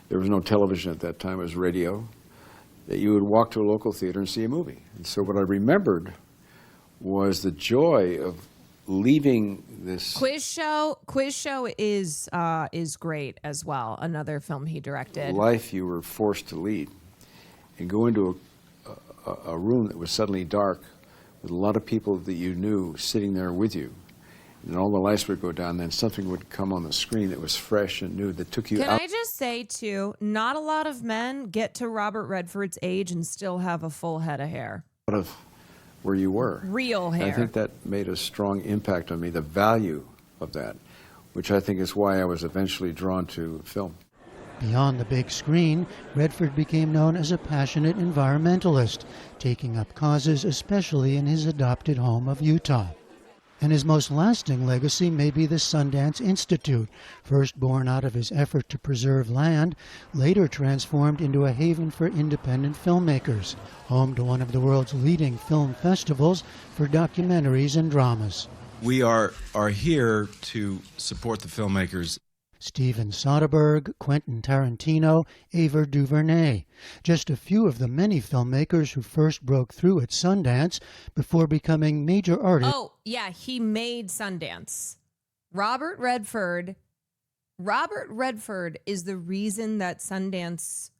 there was no television at that time, it was radio, that you would walk to a local theater and see a movie. And so what I remembered was the joy of leaving this Quiz Show is great as well. Another film he directed. Life you were forced to lead, and go into a room that was suddenly dark with a lot of people that you knew sitting there with you, and all the lights would go down. Then something would come on the screen that was fresh and new that took you out. Can I just say too, not a lot of men get to Robert Redford's age and still have a full head of hair. Out of where you were. Real hair. And I think that made a strong impact on me, the value of that, which I think is why I was eventually drawn to film. Beyond the big screen, Redford became known as a passionate environmentalist, taking up causes especially in his adopted home of Utah. And his most lasting legacy may be the Sundance Institute, first born out of his effort to preserve land, later transformed into a haven for independent filmmakers, home to one of the world's leading film festivals for documentaries and dramas. We are here to support the filmmakers. Steven Soderbergh, Quentin Tarantino, Ava DuVernay, just a few of the many filmmakers who first broke through at Sundance before becoming major artists. Oh, yeah, he made Sundance. Robert Redford is the reason that Sundance,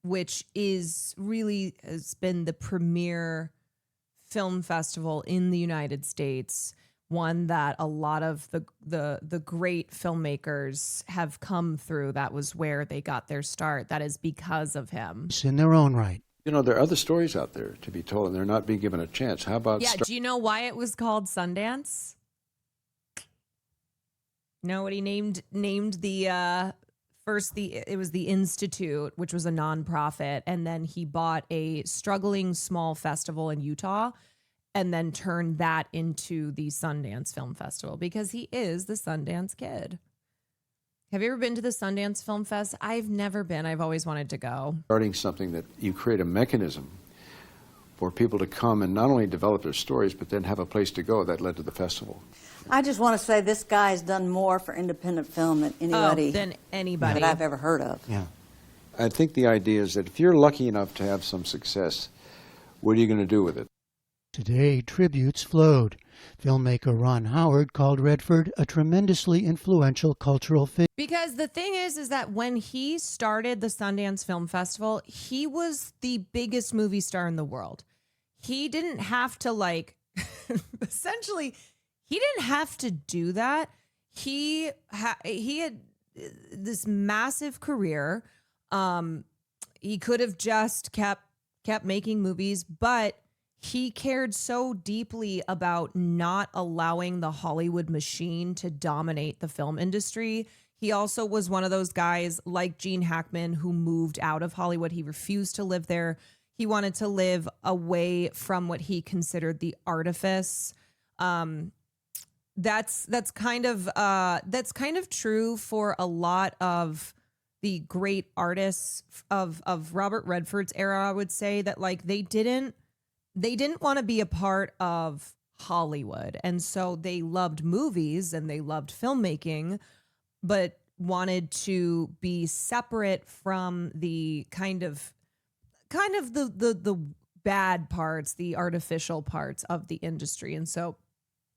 which is really has been the premier film festival in the United States, one that a lot of the great filmmakers have come through. That was where they got their start. That is because of him. In their own right. You know, there are other stories out there to be told, and they're not being given a chance. How about... Yeah, do you know why it was called Sundance? No, what he named the it was the Institute, which was a nonprofit, and then he bought a struggling small festival in Utah and then turned that into the Sundance Film Festival because he is the Sundance Kid. Have you ever been to the Sundance Film Fest? I've never been. I've always wanted to go. Starting something that you create a mechanism for people to come and not only develop their stories, but then have a place to go. That led to the festival. I just want to say this guy has done more for independent film than anybody that I've ever heard of. Yeah. I think the idea is that if you're lucky enough to have some success, what are you going to do with it? Today, tributes flowed. Filmmaker Ron Howard called Redford a tremendously influential cultural figure. Because the thing is that when he started the Sundance Film Festival, he was the biggest movie star in the world. He didn't have to essentially, he didn't have to do that. He had this massive career. He could have just kept making movies, but he cared so deeply about not allowing the Hollywood machine to dominate the film industry. He also was one of those guys like Gene Hackman who moved out of Hollywood. He refused to live there. He wanted to live away from what he considered the artifice. That's kind of true for a lot of the great artists of Robert Redford's era. I would say that they didn't want to be a part of Hollywood. And so they loved movies and they loved filmmaking, but wanted to be separate from the kind of the bad parts, the artificial parts of the industry. And so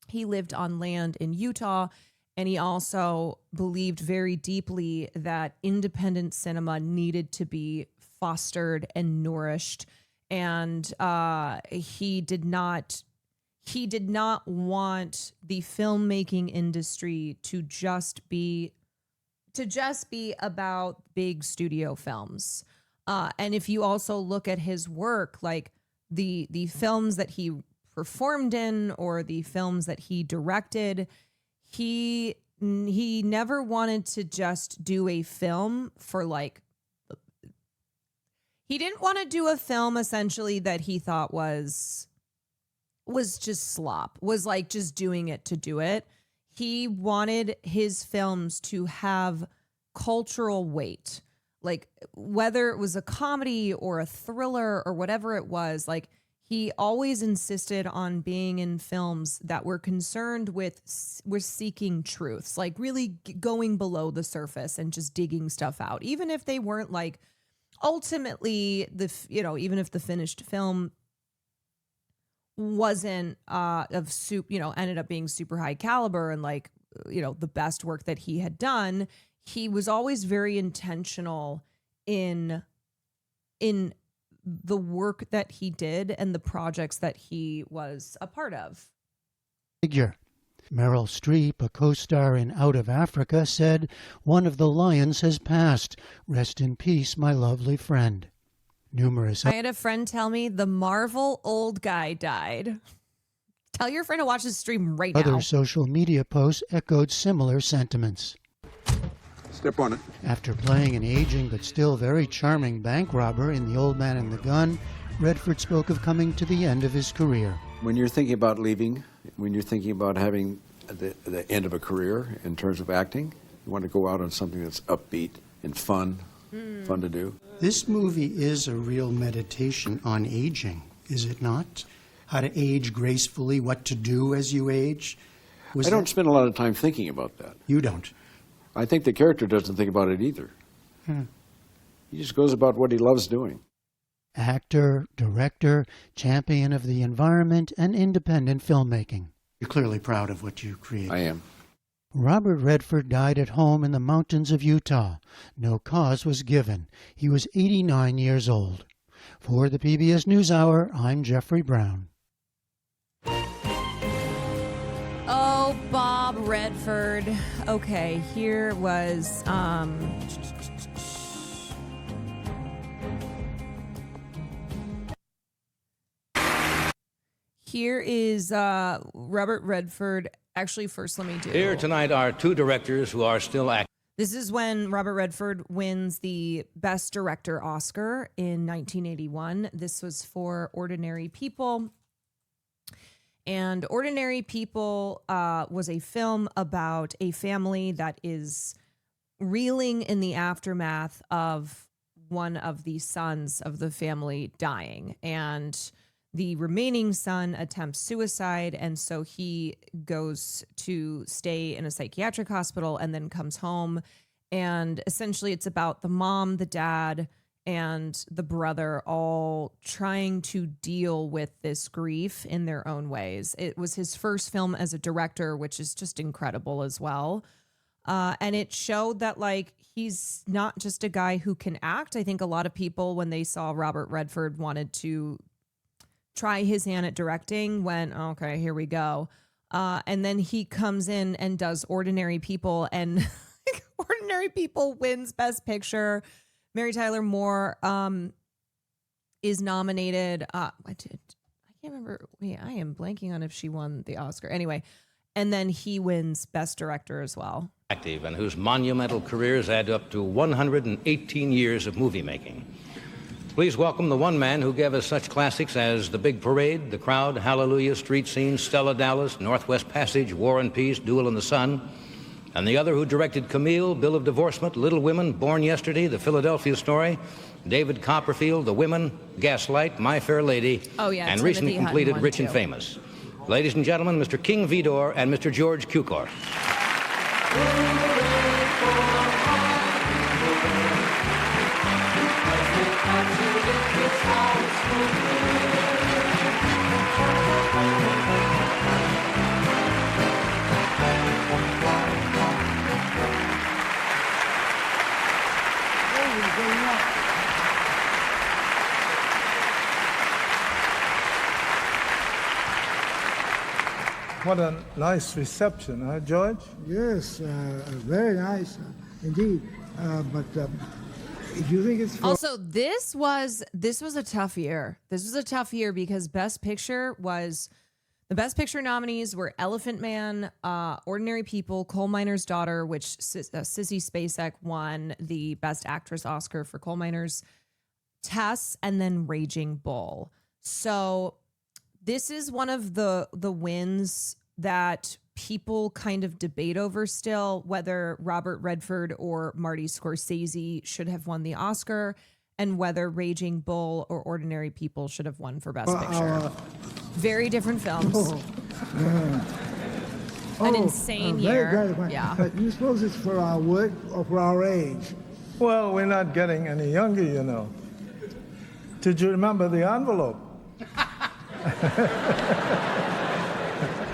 he lived on land in Utah, and he also believed very deeply that independent cinema needed to be fostered and nourished. And he did not want the filmmaking industry to just be about big studio films. And if you also look at his work, like the films that he performed in or the films that he directed, he never wanted to just do a film for he didn't want to do a film essentially that he thought was just slop, was just doing it to do it. He wanted his films to have cultural weight, whether it was a comedy or a thriller or whatever it was. He always insisted on being in films that were concerned with seeking truths, really going below the surface and just digging stuff out, even if they weren't ultimately even if the finished film wasn't ended up being super high caliber and the best work that he had done, he was always very intentional in the work that he did and the projects that he was a part of. Figure. Meryl Streep, a co-star in Out of Africa, said, "One of the lions has passed. Rest in peace, my lovely friend." Numerous. I had a friend tell me the Marvel old guy died. Tell your friend to watch this stream right now. Other social media posts echoed similar sentiments. Step on it. After playing an aging but still very charming bank robber in The Old Man and the Gun, Redford spoke of coming to the end of his career. When you're thinking about leaving, when you're thinking about having the end of a career in terms of acting, you want to go out on something that's upbeat and fun to do. This movie is a real meditation on aging, is it not? How to age gracefully, what to do as you age. I don't spend a lot of time thinking about that. You don't? I think the character doesn't think about it either. He just goes about what he loves doing. Actor, director, champion of the environment, and independent filmmaking. You're clearly proud of what you created. I am. Robert Redford died at home in the mountains of Utah. No cause was given. He was 89 years old. For the PBS NewsHour, I'm Jeffrey Brown. Oh, Bob Redford. Okay, here was here is Robert Redford. Actually, first let me do. Here tonight are two directors who are still active. This is when Robert Redford wins the Best Director Oscar in 1981. This was for Ordinary People. And Ordinary People was a film about a family that is reeling in the aftermath of one of the sons of the family dying. And the remaining son attempts suicide, and so he goes to stay in a psychiatric hospital and then comes home. And essentially it's about the mom, the dad, and the brother all trying to deal with this grief in their own ways. It was his first film as a director, which is just incredible as well. And it showed that, like, he's not just a guy who can act. I think a lot of people, when they saw Robert Redford, wanted to try his hand at directing, went, okay, here we go. And then he comes in and does Ordinary People, and Ordinary People wins Best Picture. Mary Tyler Moore is nominated. I can't remember. Wait, I am blanking on if she won the Oscar. Anyway, and then he wins Best Director as well. Active and whose monumental careers add up to 118 years of movie making. Please welcome the one man who gave us such classics as The Big Parade, The Crowd, Hallelujah, Street Scene, Stella Dallas, Northwest Passage, War and Peace, Duel in the Sun, and the other who directed Camille, Bill of Divorcement, Little Women, Born Yesterday, The Philadelphia Story, David Copperfield, The Women, Gaslight, My Fair Lady, and recently completed Rich and Famous. Ladies and gentlemen, Mr. King Vidor and Mr. George Cukor. What a nice reception, huh, George? Yes, very nice indeed. But if you think it's Also, this was a tough year. This was a tough year because Best Picture was the Best Picture nominees were Elephant Man, Ordinary People, Coal Miner's Daughter, which Sissy Spacek won the Best Actress Oscar for Coal Miners, Tess, and then Raging Bull. So this is one of the wins that people kind of debate over still, whether Robert Redford or Marty Scorsese should have won the Oscar, and whether Raging Bull or Ordinary People should have won for Best Picture. Very different films. An insane year. Yeah. But you suppose it's for our work or for our age? Well, we're not getting any younger, you know. Did you remember the envelope?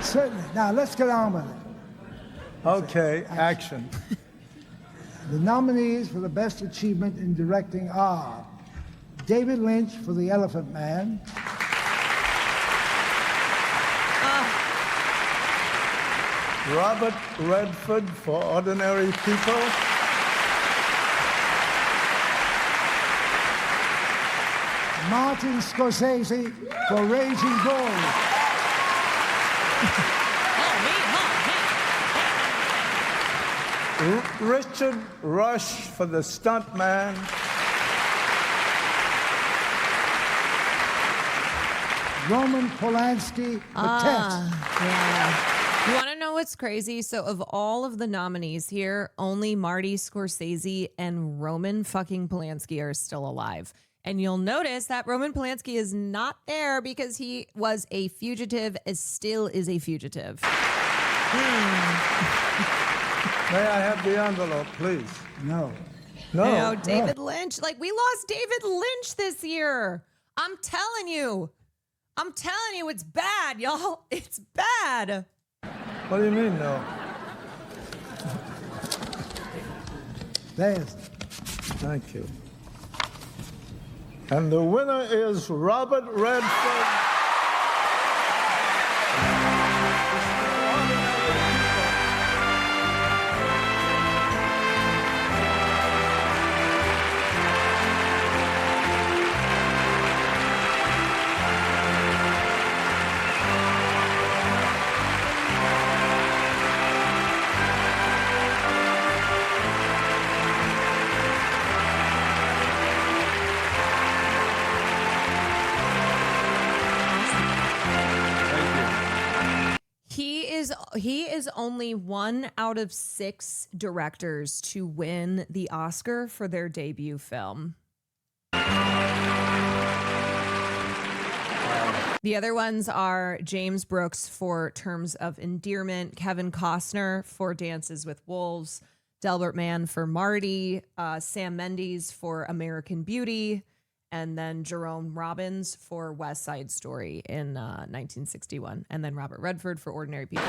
Certainly. Now, let's get on with it. Okay, action. The nominees for the Best Achievement in Directing are David Lynch for The Elephant Man, Robert Redford for Ordinary People, Martin Scorsese for Raging Bull. Richard Rush for The Stuntman, Roman Polanski for Test. Yeah. You want to know what's crazy? So of all of the nominees here, only Marty Scorsese and Roman fucking Polanski are still alive. And you'll notice that Roman Polanski is not there because he was a fugitive, as still is a fugitive. May I have the envelope, please? No. No. David Lynch. Like, we lost David Lynch this year. I'm telling you, it's bad, y'all. It's bad. What do you mean, no? There's. Thank you. And the winner is Robert Redford. He is only 1 out of 6 directors to win the Oscar for their debut film. The other ones are James Brooks for Terms of Endearment, Kevin Costner for Dances with Wolves, Delbert Mann for Marty, Sam Mendes for American Beauty, and then Jerome Robbins for West Side Story in 1961, and then Robert Redford for Ordinary People.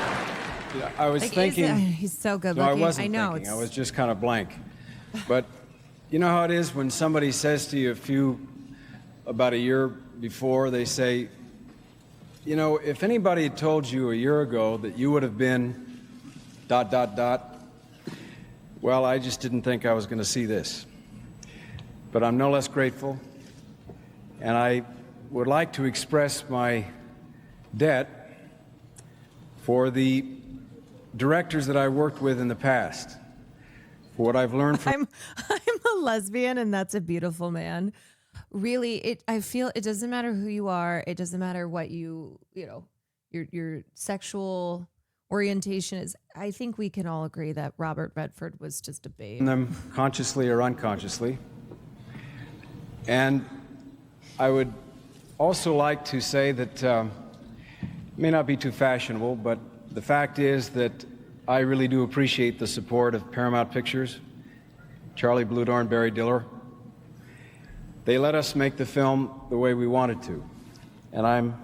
Yeah, I was thinking. He's so good No, looking. I wasn't know. thinking. I was just kind of blank. But you know how it is when somebody says to you about a year before, they say, you know, if anybody had told you a year ago that you would have been ... well, I just didn't think I was going to see this. But I'm no less grateful. And I would like to express my debt for the directors that I worked with in the past, for what I've learned from... I'm a lesbian, and that's a beautiful man. Really, I feel it doesn't matter who you are. It doesn't matter what your sexual orientation is. I think we can all agree that Robert Redford was just a babe. Them consciously or unconsciously. And I would also like to say that it may not be too fashionable, but the fact is that I really do appreciate the support of Paramount Pictures, Charlie Bludorn, Barry Diller. They let us make the film the way we wanted to, and I'm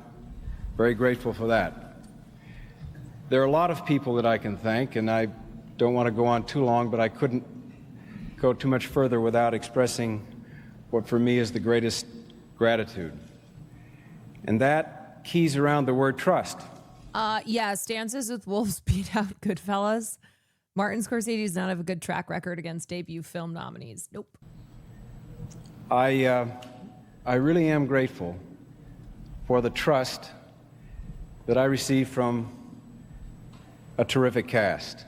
very grateful for that. There are a lot of people that I can thank, and I don't want to go on too long, but I couldn't go too much further without expressing what for me is the greatest gratitude. And that keys around the word trust. Yes, Dances with Wolves beat out Goodfellas. Martin Scorsese does not have a good track record against debut film nominees. Nope. I really am grateful for the trust that I received from a terrific cast.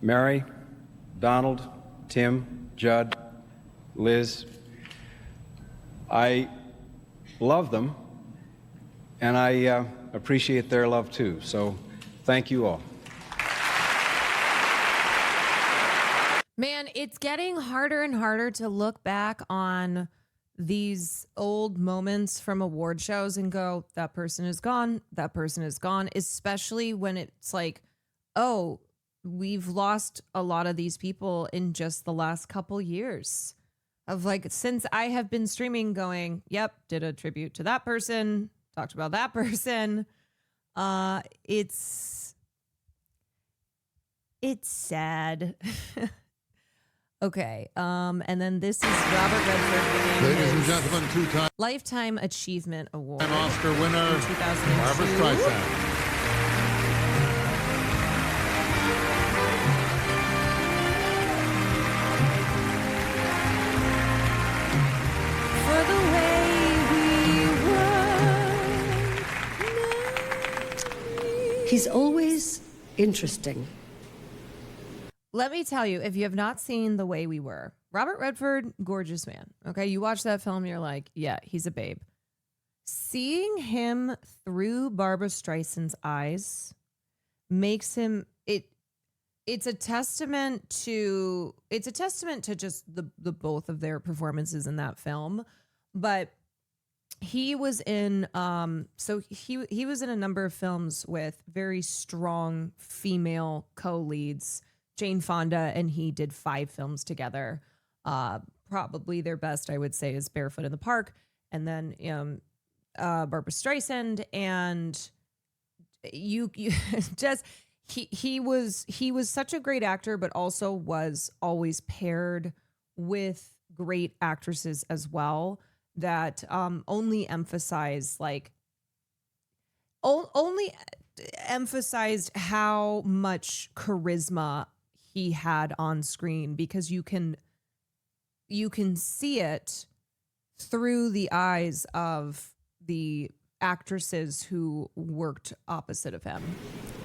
Mary, Donald, Tim, Judd, Liz. I love them, and I appreciate their love too. So thank you all. Man, it's getting harder and harder to look back on these old moments from award shows and go, that person is gone, that person is gone, especially when it's like, oh, we've lost a lot of these people in just the last couple years. Of like, since I have been streaming going, yep, did a tribute to that person, talked about that person. It's sad. Okay. And then this is Robert Redford. Ladies and gentlemen, two-time Lifetime Achievement Award. Oscar winner, 2002. Barbra Streisand. He's always interesting. Let me tell you, if you have not seen The Way We Were, Robert Redford, gorgeous man. Okay, you watch that film, you're like, yeah, he's a babe. seeing him through Barbra Streisand's eyes makes him it's a testament to just the both of their performances in that film. But he was in he was in a number of films with very strong female co-leads. Jane Fonda and he did 5 films together. Probably their best, I would say, is Barefoot in the Park, and then Barbra Streisand, and you just he was such a great actor, but also was always paired with great actresses as well that only emphasized how much charisma he had on screen, because you can see it through the eyes of the actresses who worked opposite of him.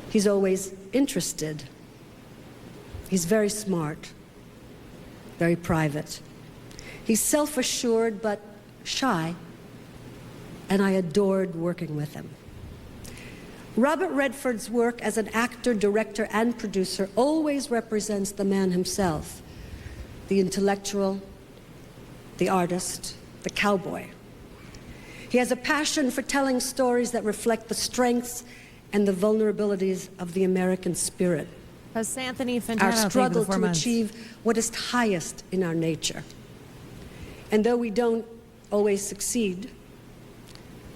He's always interested. He's very smart, very private. He's self-assured but shy, and I adored working with him. Robert Redford's work as an actor, director, and producer always represents the man himself, the intellectual, the artist, the cowboy. He has a passion for telling stories that reflect the strengths and the vulnerabilities of the American spirit. Anthony Fantano, our struggle to achieve what is highest in our nature. And though we don't always succeed,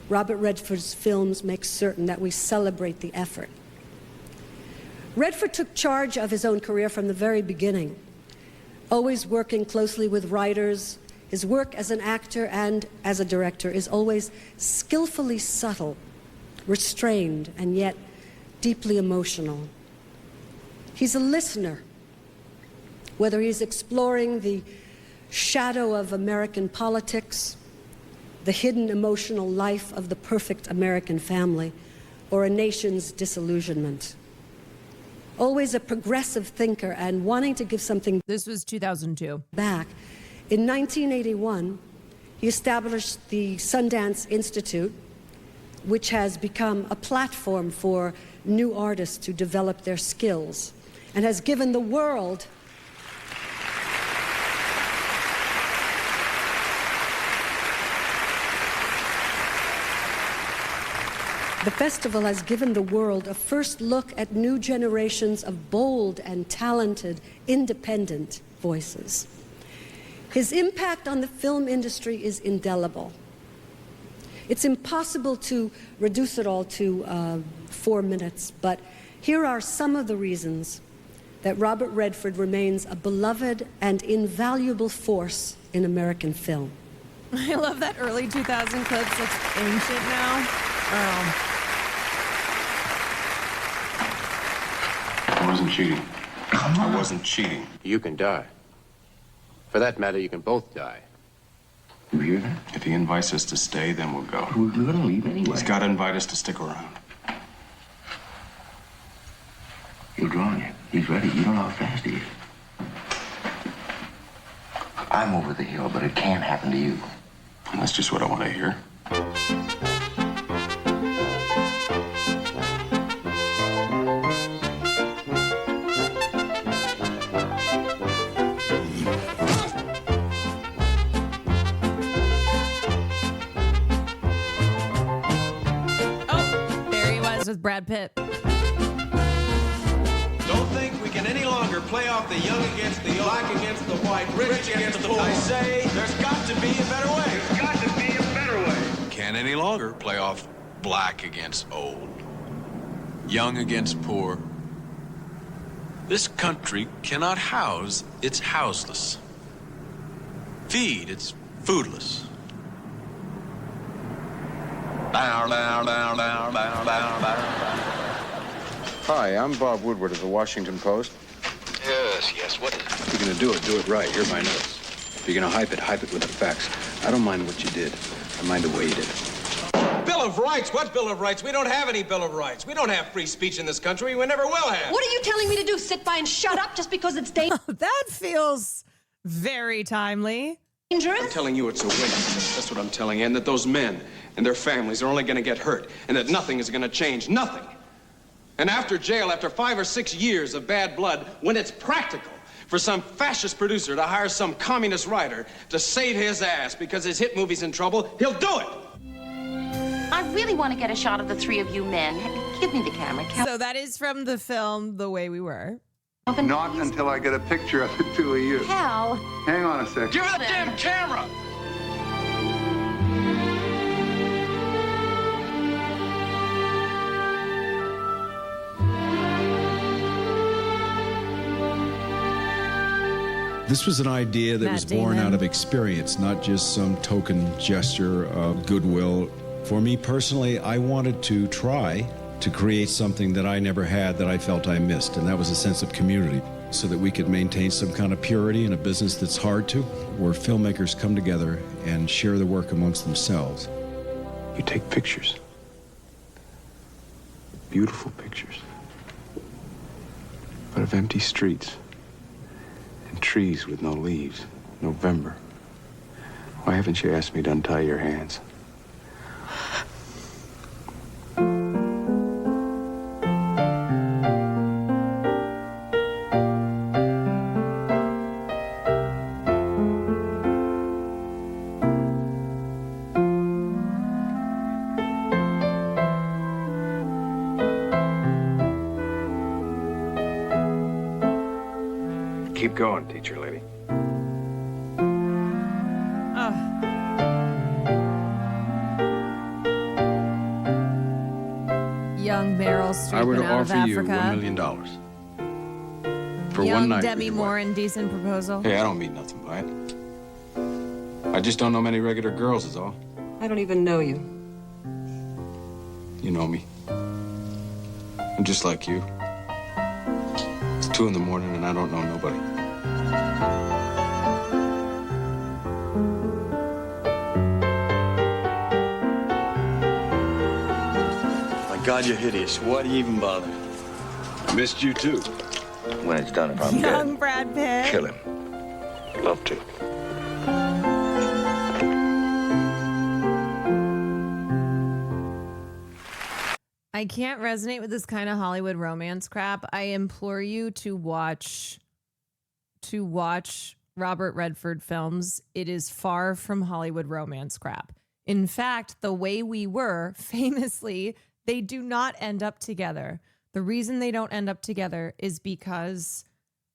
Robert Redford's films make certain that we celebrate the effort. Redford took charge of his own career from the very beginning, always working closely with writers. His work as an actor and as a director is always skillfully subtle, restrained, and yet deeply emotional. He's a listener, whether he's exploring the shadow of American politics, the hidden emotional life of the perfect American family, or a nation's disillusionment. Always a progressive thinker and wanting to give something. This was 2002. Back. In 1981, he established the Sundance Institute, which has become a platform for new artists to develop their skills, and has given the world the festival has given the world a first look at new generations of bold and talented, independent voices. His impact on the film industry is indelible. It's impossible to reduce it all to 4 minutes, but here are some of the reasons that Robert Redford remains a beloved and invaluable force in American film. I love that early 2000 clips. It's ancient now. I wasn't cheating. I wasn't cheating. You can die. For that matter, you can both die. You hear that? If he invites us to stay, then we'll go. We're gonna leave anyway. He's gotta invite us to stick around. You're drawing it. He's ready. You don't know how fast he is. I'm over the hill, but it can't happen to you. And that's just what I want to hear. With Brad Pitt. Don't think we can any longer play off the young against the old, black against the white, rich against the poor. I say there's got to be a better way. There's got to be a better way. Can't any longer play off black against old, young against poor. This country cannot house its houseless, feed its foodless. Hi, I'm Bob Woodward of the Washington Post. Yes, what is it? If you're gonna do it right. Here's my notes. If you're gonna hype it with the facts. I don't mind what you did. I mind the way you did it. Bill of Rights? What Bill of Rights? We don't have any Bill of Rights. We don't have free speech in this country. We never will have. What are you telling me to do? Sit by and shut up just because it's dangerous? That feels very timely. I'm telling you it's a waste. That's what I'm telling you. And that those men and their families are only going to get hurt. And that nothing is going to change. Nothing. And after jail, after 5 or 6 years of bad blood, when it's practical for some fascist producer to hire some communist writer to save his ass because his hit movie's in trouble, he'll do it. I really want to get a shot of the three of you men. Give me the camera. So that is from the film The Way We Were. Not until I get a picture of the two of you. Hal. Hang on a second. Give her the damn camera! This was an idea that Matt was born Damon. out of experience, not just some token gesture of goodwill. For me personally, I wanted to try to create something that I never had that I felt I missed, and that was a sense of community, so that we could maintain some kind of purity in a business that's hard to, where filmmakers come together and share the work amongst themselves. You take pictures. Beautiful pictures. But of empty streets. And trees with no leaves. November. Why haven't you asked me to untie your hands? Keep going, teacher lady. Young Meryl Streep I were to out of offer you $1 Africa. million for Young one night. Demi with your Moore wife. in Decent Proposal. Hey, I don't mean nothing by it. I just don't know many regular girls, is all. I don't even know you. You know me. I'm just like you. It's 2 in the morning and I don't know nobody. My God, you're hideous. Why do you even bother? I missed you too. When it's done, if I'm Young Brad Pitt. kill him. Love to. I can't resonate with this kind of Hollywood romance crap. I implore you to watch Robert Redford films. It is far from Hollywood romance crap. In fact, The Way We Were, famously, they do not end up together. The reason they don't end up together is because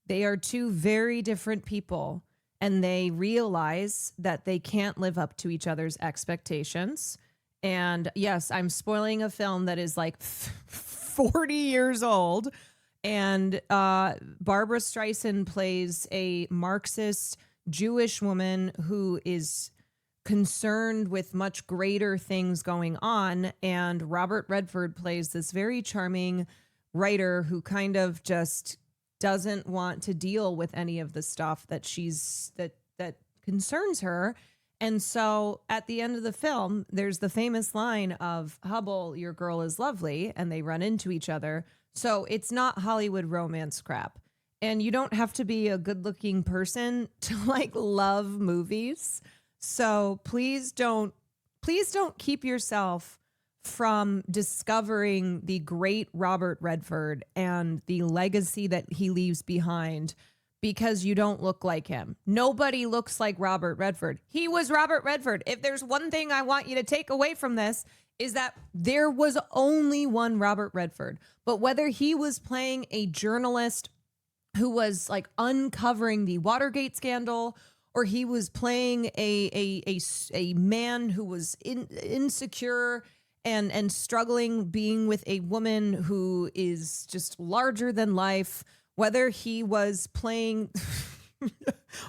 they are two very different people and they realize that they can't live up to each other's expectations. And yes, I'm spoiling a film that is like 40 years old. And Barbara Streisand plays a Marxist Jewish woman who is concerned with much greater things going on. And Robert Redford plays this very charming writer who kind of just doesn't want to deal with any of the stuff that that concerns her. And so at the end of the film, there's the famous line of Hubble, your girl is lovely, and they run into each other. So it's not Hollywood romance crap. And you don't have to be a good-looking person to like love movies. So please don't keep yourself from discovering the great Robert Redford and the legacy that he leaves behind because you don't look like him. Nobody looks like Robert Redford. He was Robert Redford. If there's one thing I want you to take away from this is that there was only one Robert Redford. But whether he was playing a journalist who was like uncovering the Watergate scandal, or he was playing a man who was insecure and struggling being with a woman who is just larger than life, whether he was playing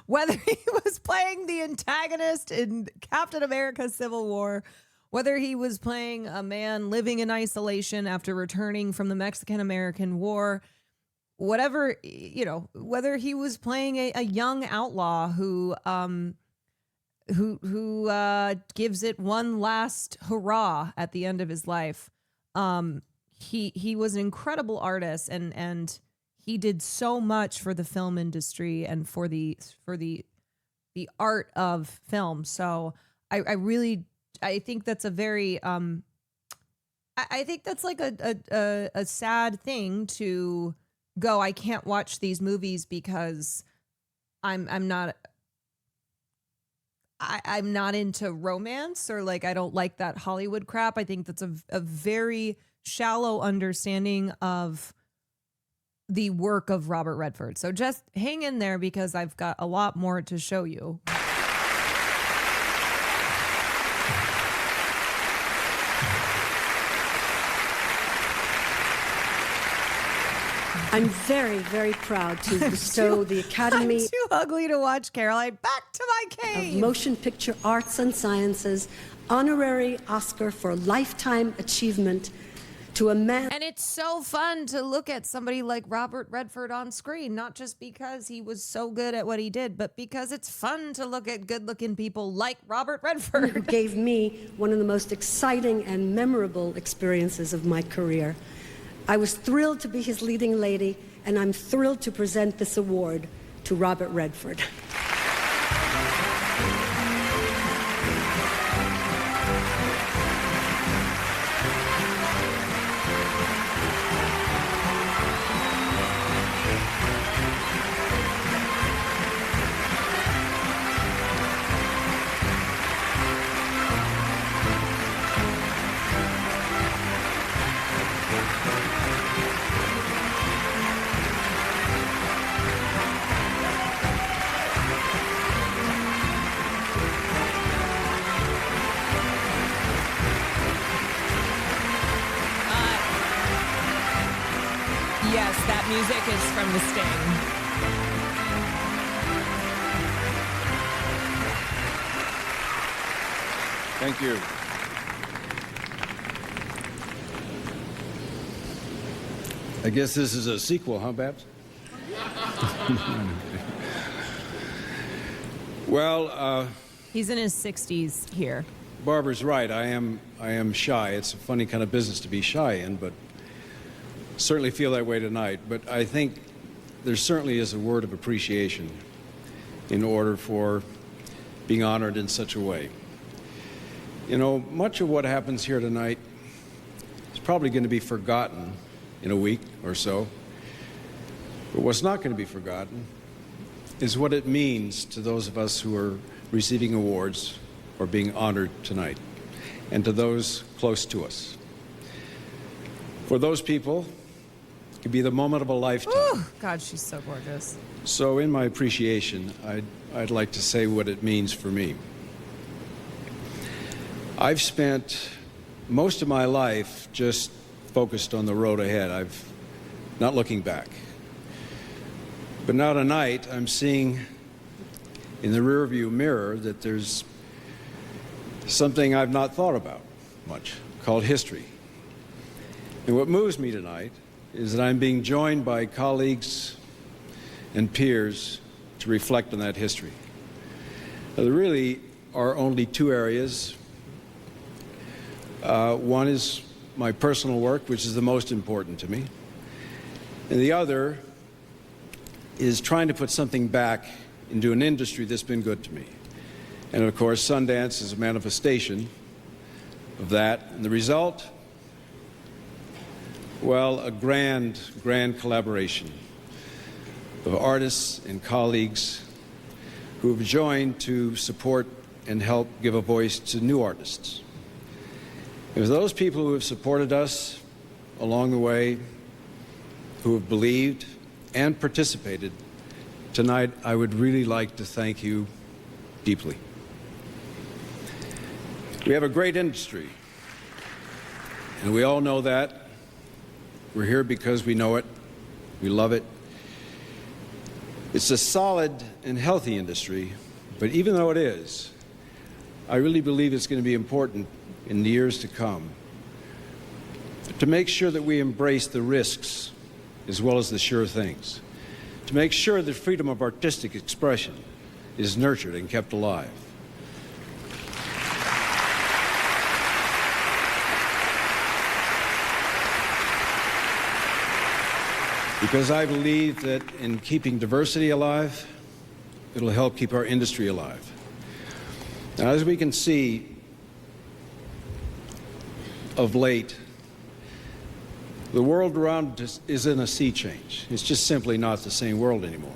the antagonist in Captain America Civil War, whether he was playing a man living in isolation after returning from the Mexican-American War, whatever, whether he was playing a young outlaw who gives it one last hurrah at the end of his life. He was an incredible artist and he did so much for the film industry and for the the art of film. So I think that's a very I think that's like a sad thing to go, I can't watch these movies because I'm not into romance, or like I don't like that Hollywood crap. I think that's a very shallow understanding of the work of Robert Redford. So just hang in there because I've got a lot more to show you. I'm very, very proud to bestow the Academy I'm too ugly to watch, Caroline. Back to my cave. of Motion Picture Arts and Sciences honorary Oscar for lifetime achievement to a man. And it's so fun to look at somebody like Robert Redford on screen, not just because he was so good at what he did, but because it's fun to look at good-looking people like Robert Redford. Who gave me one of the most exciting and memorable experiences of my career. I was thrilled to be his leading lady, and I'm thrilled to present this award to Robert Redford. Yes, that music is from The Sting. Thank you. I guess this is a sequel, huh, Babs? Well, He's in his 60s here. Barbara's right. I am shy. It's a funny kind of business to be shy in, but certainly feel that way tonight. But I think there certainly is a word of appreciation in order for being honored in such a way. You know, much of what happens here tonight is probably going to be forgotten in a week or so. But what's not going to be forgotten is what it means to those of us who are receiving awards or being honored tonight, and to those close to us. For those people, it could be the moment of a lifetime. Ooh, God, she's so gorgeous. So in my appreciation, I'd like to say what it means for me. I've spent most of my life just focused on the road ahead. I've not looking back. But now tonight, I'm seeing in the rearview mirror that there's something I've not thought about much, called history. And what moves me tonight is that I'm being joined by colleagues and peers to reflect on that history. Now, there really are only two areas. One is my personal work, which is the most important to me. And the other is trying to put something back into an industry that's been good to me. And of course, Sundance is a manifestation of that. And the result? Well, a grand, grand collaboration of artists and colleagues who have joined to support and help give a voice to new artists. It was those people who have supported us along the way, who have believed and participated. Tonight, I would really like to thank you deeply. We have a great industry, and we all know that. We're here because we know it, we love it. It's a solid and healthy industry, but even though it is, I really believe it's going to be important in the years to come to make sure that we embrace the risks as well as the sure things, to make sure that freedom of artistic expression is nurtured and kept alive. Because I believe that in keeping diversity alive, It'll help keep our industry alive. Now, as we can see of late, the world around us is in a sea change. It's just simply not the same world anymore.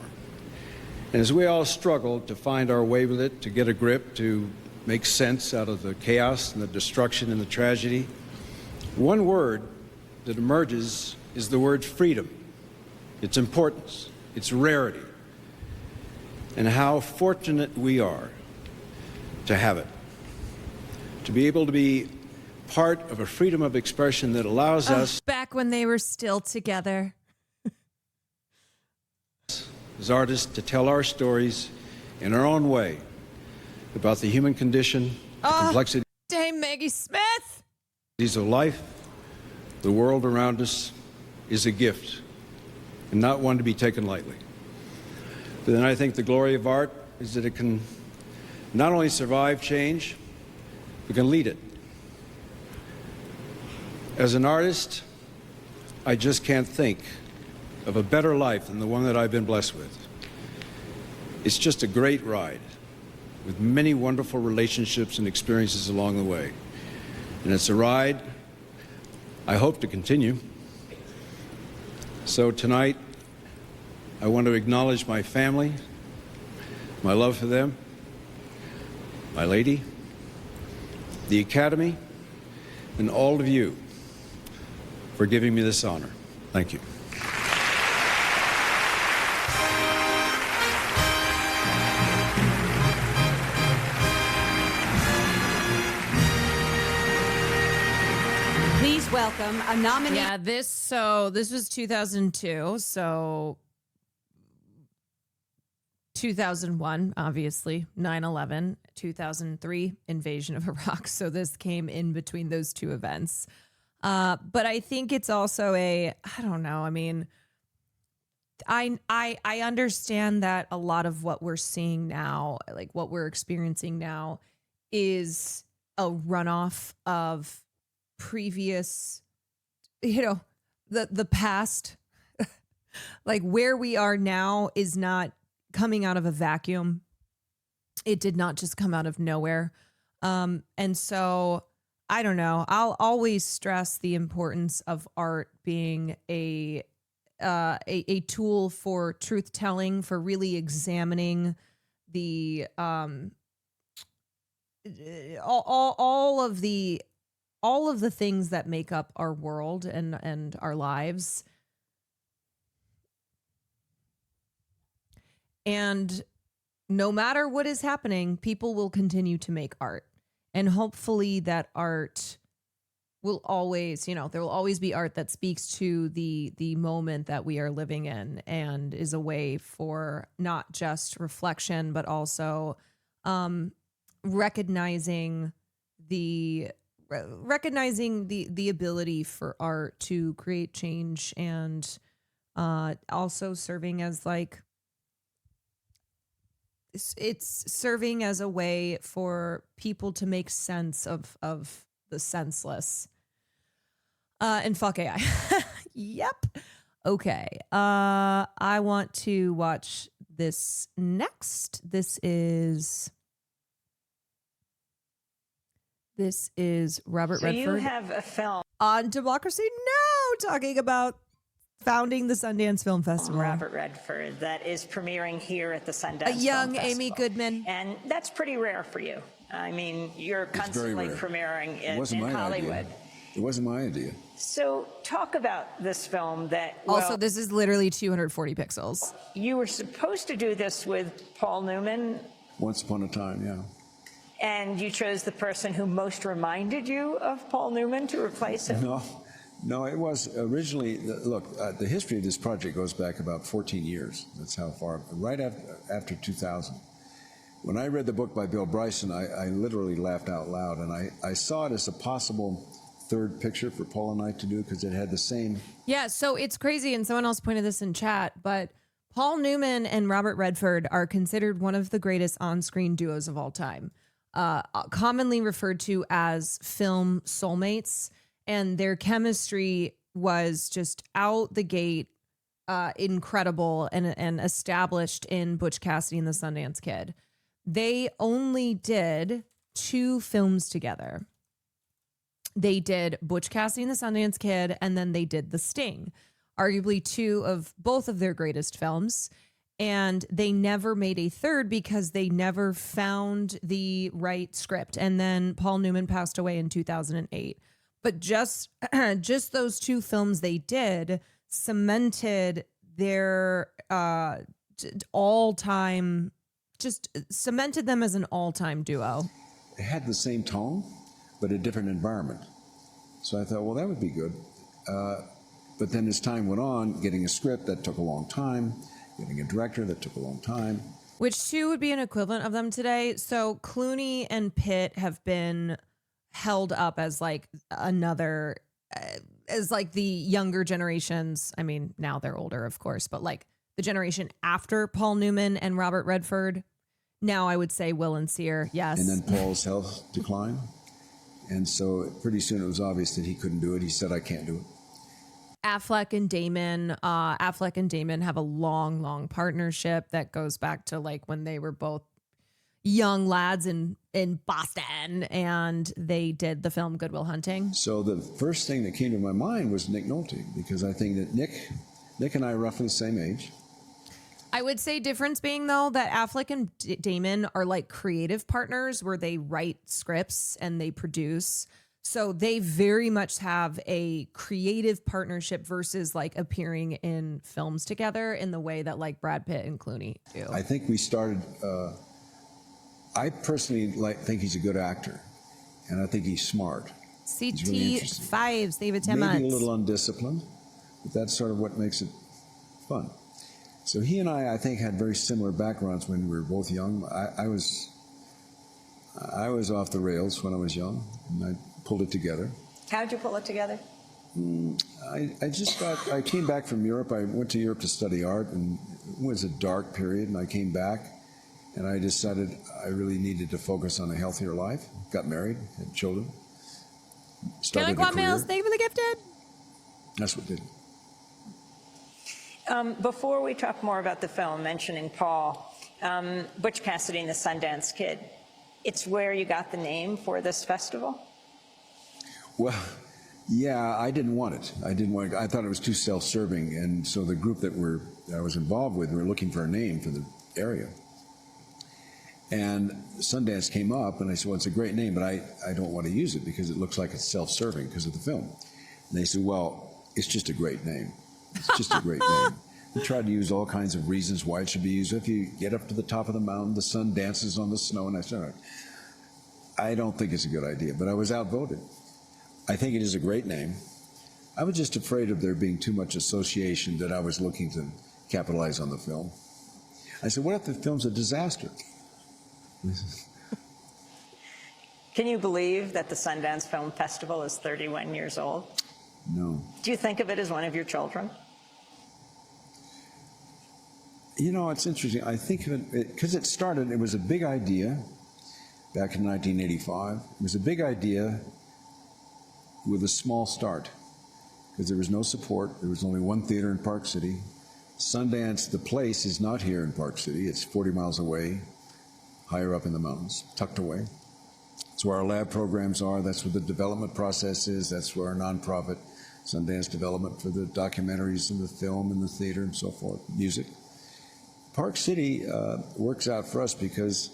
And as we all struggle to find our way with it, to get a grip, to make sense out of the chaos and the destruction and the tragedy, one word that emerges is the word freedom, its importance, its rarity, and how fortunate we are to have it, to be able to be part of a freedom of expression that allows us, back when they were still together, as artists, to tell our stories in our own way about the human condition, the complexity Dame Maggie Smith. of life. The world around us is a gift and not one to be taken lightly. But then I think the glory of art is that it can not only survive change, but can lead it. As an artist, I just can't think of a better life than the one that I've been blessed with. It's just a great ride with many wonderful relationships and experiences along the way. And it's a ride I hope to continue. So tonight, I want to acknowledge my family, my love for them, my lady, the Academy, and all of you for giving me this honor. Thank you. Please welcome a nominee. Yeah, this was 2002, so 2001, obviously, 9/11, 2003, invasion of Iraq. So this came in between those two events. But I think it's also I don't know. I mean, I understand that a lot of what we're seeing now, like what we're experiencing now, is a runoff of previous, the past. Like where we are now is not coming out of a vacuum. It did not just come out of nowhere. And so I don't know. I'll always stress the importance of art being a tool for truth telling, for really examining the all of the things that make up our world and our lives. And no matter what is happening, people will continue to make art. And hopefully that art will always, there will always be art that speaks to the moment that we are living in and is a way for not just reflection, but also recognizing the ability for art to create change and also serving as it's serving as a way for people to make sense of the senseless. And fuck AI. Yep. Okay. I want to watch this next. This is Robert Redford. You have a film on Democracy Now! Talking about founding the Sundance Film Festival. Robert Redford that is premiering here at the Sundance A young Film Amy Festival. Goodman. And that's pretty rare for you. I mean, you're constantly premiering in Hollywood. It wasn't my idea. So talk about this film that... Also, this is literally 240 pixels. You were supposed to do this with Paul Newman. Once upon a time, yeah. And you chose the person who most reminded you of Paul Newman to replace him? No, it was originally, the history of this project goes back about 14 years. That's how far, right after 2000. When I read the book by Bill Bryson, I literally laughed out loud, and I saw it as a possible third picture for Paul and I to do because it had the same... Yeah, so it's crazy, and someone else pointed this in chat, but Paul Newman and Robert Redford are considered one of the greatest on-screen duos of all time, commonly referred to as film soulmates. And their chemistry was just out the gate, incredible and established in Butch Cassidy and the Sundance Kid. They only did 2 films together. They did Butch Cassidy and the Sundance Kid, and then they did The Sting, arguably 2 of both of their greatest films. And they never made a third because they never found the right script. And then Paul Newman passed away in 2008. But just those 2 films they did cemented their all-time, just cemented them as an all-time duo. It had the same tone, but a different environment. So I thought, well, that would be good. But then as time went on, getting a script, that took a long time. Getting a director, that took a long time. Which 2 would be an equivalent of them today? So Clooney and Pitt have been held up as like another, as like the younger generations. I mean, now they're older, of course, but like the generation after Paul Newman and Robert Redford. Now I would say Will and Cyr, yes. And then Paul's health declined. And so pretty soon it was obvious that he couldn't do it. He said, I can't do it. Affleck and Damon have a long partnership that goes back to like when they were both young lads in Boston, and they did the film Good Will Hunting. So the first thing that came to my mind was Nick Nolte, because I think that Nick and I are roughly the same age. I would say difference being, though, that Affleck and Damon are like creative partners where they write scripts and they produce. So they very much have a creative partnership versus like appearing in films together in the way that like Brad Pitt and Clooney do. I think we started, I personally think he's a good actor, and I think he's smart. He's really CT5's David Timmons. Maybe a little undisciplined, but that's sort of what makes it fun. So he and I think, had very similar backgrounds when we were both young. I was off the rails when I was young, and I pulled it together. How'd you pull it together? I came back from Europe. I went to Europe to study art, and it was a dark period, and I came back, and I decided I really needed to focus on a healthier life. Got married, had children, started a career. Stay for the Gifted. That's what did it. Before we talk more about the film, mentioning Paul, Butch Cassidy and the Sundance Kid, it's where you got the name for this festival? Well, yeah, I didn't want it. I thought it was too self-serving, and so the group that I was involved with, we were looking for a name for the area. And Sundance came up, and I said, well, it's a great name, but I don't want to use it because it looks like it's self-serving because of the film. And they said, well, it's just a great name. It's just a great name. We tried to use all kinds of reasons why it should be used. If you get up to the top of the mountain, the sun dances on the snow, and I said, all right, I don't think it's a good idea, but I was outvoted. I think it is a great name. I was just afraid of there being too much association that I was looking to capitalize on the film. I said, what if the film's a disaster? Can you believe that the Sundance Film Festival is 31 years old? No. Do you think of it as one of your children? You know, it's interesting. I think of it, because it started, it was a big idea back in 1985. It was a big idea with a small start, because there was no support. There was only one theater in Park City. Sundance, the place, is not here in Park City. It's 40 miles away, higher up in the mountains, tucked away. That's where our lab programs are. That's where the development process is. That's where our nonprofit Sundance Development for the documentaries and the film and the theater and so forth, music. Park City works out for us because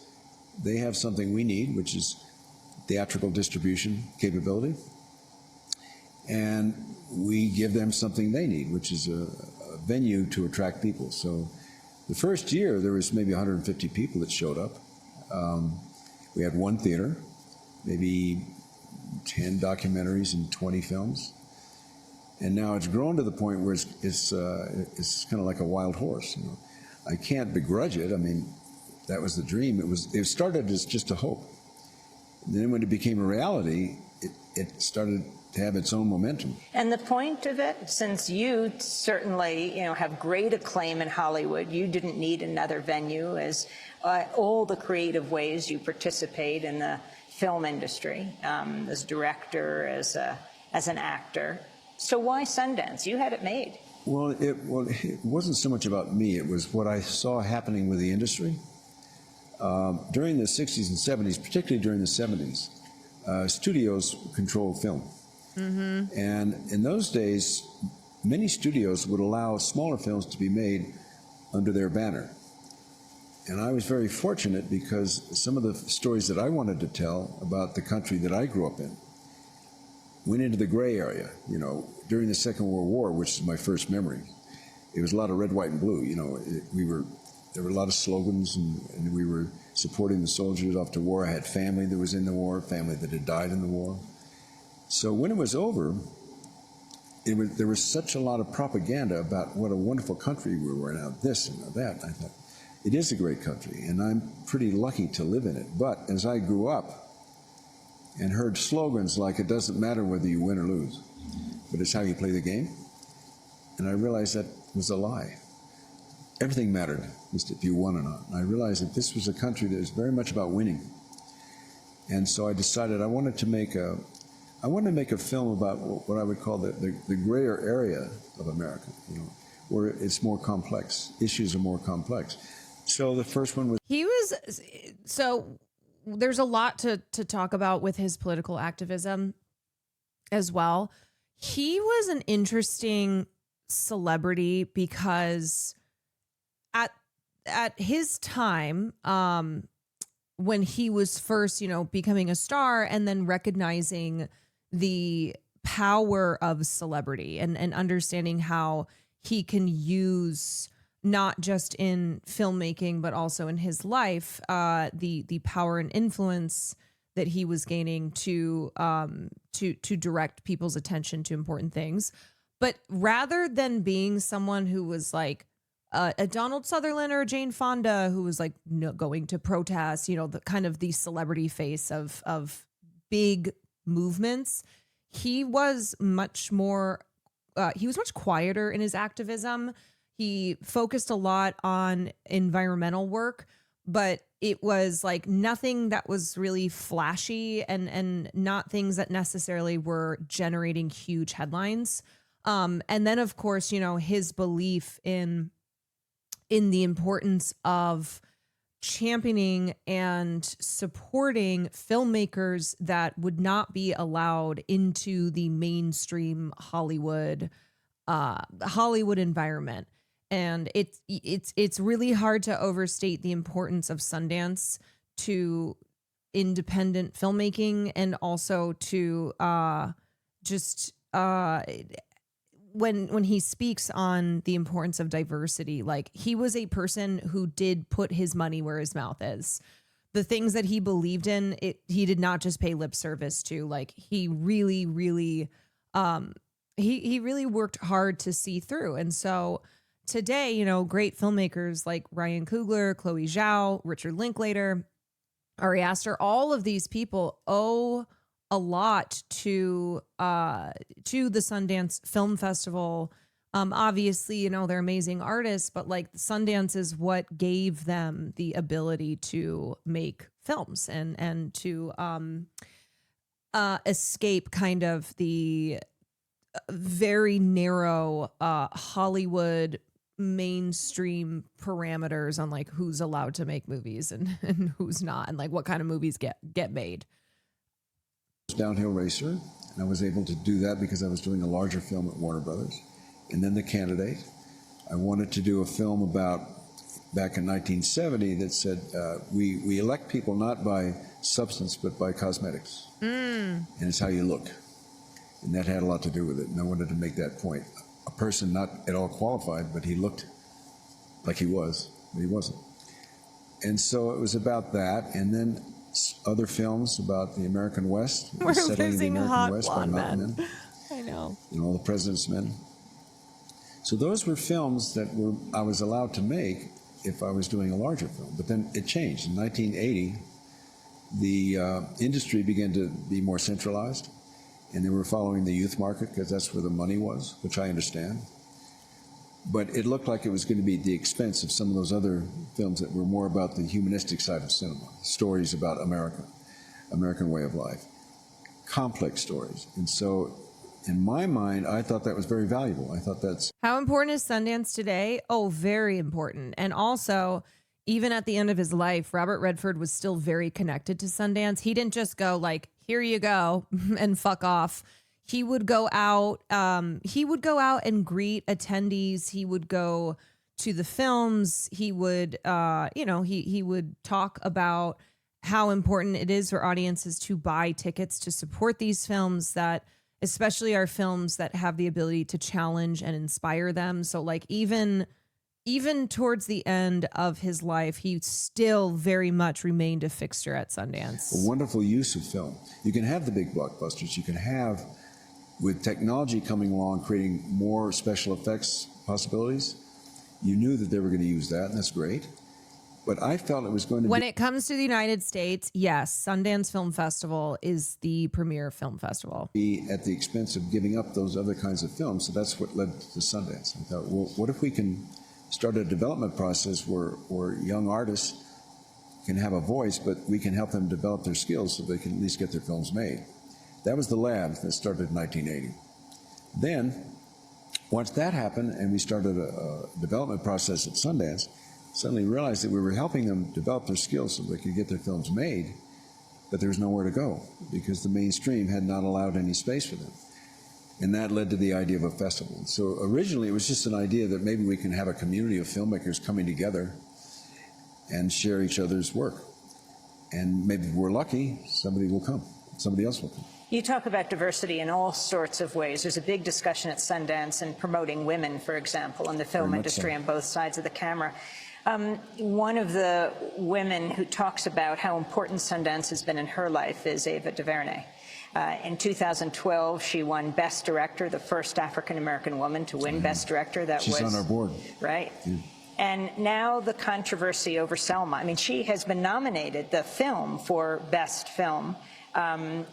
they have something we need, which is theatrical distribution capability. And we give them something they need, which is a venue to attract people. So the first year, there was maybe 150 people that showed up. We had one theater, maybe 10 documentaries and 20 films. And now it's grown to the point where it's kind of like a wild horse. You know? I can't begrudge it. I mean, that was the dream. It started as just a hope. And then when it became a reality, it started to have its own momentum. And the point of it, since you certainly, have great acclaim in Hollywood, you didn't need another venue, as all the creative ways you participate in the film industry, as director, as an actor. So why Sundance? You had it made. Well, it wasn't so much about me. It was what I saw happening with the industry. During the 60s and 70s, particularly during the 70s, studios controlled film. Mm-hmm. And in those days, many studios would allow smaller films to be made under their banner. And I was very fortunate because some of the stories that I wanted to tell about the country that I grew up in went into the gray area, you know, during the Second World War, which is my first memory. It was a lot of red, white, and blue, you know. There were a lot of slogans, and we were supporting the soldiers off to war. I had family that was in the war, family that had died in the war. So when it was over, there was such a lot of propaganda about what a wonderful country we were now, this and that. And I thought, it is a great country, and I'm pretty lucky to live in it. But as I grew up and heard slogans like, it doesn't matter whether you win or lose, but it's how you play the game, and I realized that was a lie. Everything mattered, just if you won or not. And I realized that this was a country that was very much about winning. And so I decided I wanted to make a film about what I would call the grayer area of America, you know, where it's more complex. Issues are more complex. So the first one was... So there's a lot to talk about with his political activism as well. He was an interesting celebrity because at his time, when he was first, you know, becoming a star and then recognizing the power of celebrity and understanding how he can use, not just in filmmaking, but also in his life, the power and influence that he was gaining to direct people's attention to important things. But rather than being someone who was like a Donald Sutherland or a Jane Fonda, who was like going to protest, you know, the kind of the celebrity face of big movements, he was much more, he was much quieter in his activism. He focused a lot on environmental work, but it was like nothing that was really flashy and not things that necessarily were generating huge headlines. And then, of course, you know, his belief in the importance of championing and supporting filmmakers that would not be allowed into the mainstream Hollywood environment. And it's really hard to overstate the importance of Sundance to independent filmmaking, and also to when he speaks on the importance of diversity, like, he was a person who did put his money where his mouth is. The things that he believed in, he did not just pay lip service to. Like, he really, really, he really worked hard to see through. And so today, you know, great filmmakers like Ryan Coogler, Chloe Zhao, Richard Linklater, Ari Aster, all of these people owe a lot to the Sundance Film Festival. Obviously, you know, they're amazing artists, but like, Sundance is what gave them the ability to make films and to escape kind of the very narrow Hollywood mainstream parameters on like who's allowed to make movies and who's not, and like what kind of movies get made. Downhill Racer, and I was able to do that because I was doing a larger film at Warner Brothers. And then The Candidate. I wanted to do a film about, back in 1970, that said we elect people not by substance but by cosmetics. And it's how you look. And that had a lot to do with it, and I wanted to make that point. A person not at all qualified, but he looked like he was, but he wasn't. And so it was about that, and then other films about the American West. We're Settling the losing American hot West by blonde Mountain men. Men. I know. You know, All the President's Men. So those were films that I was allowed to make if I was doing a larger film. But then it changed. In 1980, the industry began to be more centralized, and they were following the youth market because that's where the money was, which I understand. But it looked like it was going to be at the expense of some of those other films that were more about the humanistic side of cinema, stories about America, American way of life, complex stories. And so in my mind, I thought that was very valuable. I thought that's... How important is Sundance today? Oh, very important. And also, even at the end of his life, Robert Redford was still very connected to Sundance. He didn't just go like, here you go, and fuck off. He would go out. He would go out and greet attendees. He would go to the films. He would, he would talk about how important it is for audiences to buy tickets to support these films, that especially are films that have the ability to challenge and inspire them. So like even towards the end of his life, he still very much remained a fixture at Sundance. A wonderful use of film. You can have the big blockbusters. You can have, with technology coming along, creating more special effects possibilities. You knew that they were going to use that, and that's great. But I felt it was going to When it comes to the United States, yes, Sundance Film Festival is the premier film festival. Be at the expense of giving up those other kinds of films. So that's what led to Sundance. I thought, well, what if we can start a development process where young artists can have a voice, but we can help them develop their skills so they can at least get their films made. That was the lab that started in 1980. Then, once that happened and we started a development process at Sundance, suddenly realized that we were helping them develop their skills so they could get their films made, but there was nowhere to go because the mainstream had not allowed any space for them. And that led to the idea of a festival. So originally it was just an idea that maybe we can have a community of filmmakers coming together and share each other's work. And maybe if we're lucky, somebody will come, somebody else will come. You talk about diversity in all sorts of ways. There's a big discussion at Sundance in promoting women, for example, in the film industry on both sides of the camera. One of the women who talks about how important Sundance has been in her life is Ava DuVernay. In 2012, she won Best Director, the first African-American woman to win Best Director. She's on our board. Right. Yeah. And now the controversy over Selma. I mean, she has been nominated, the film, for Best Film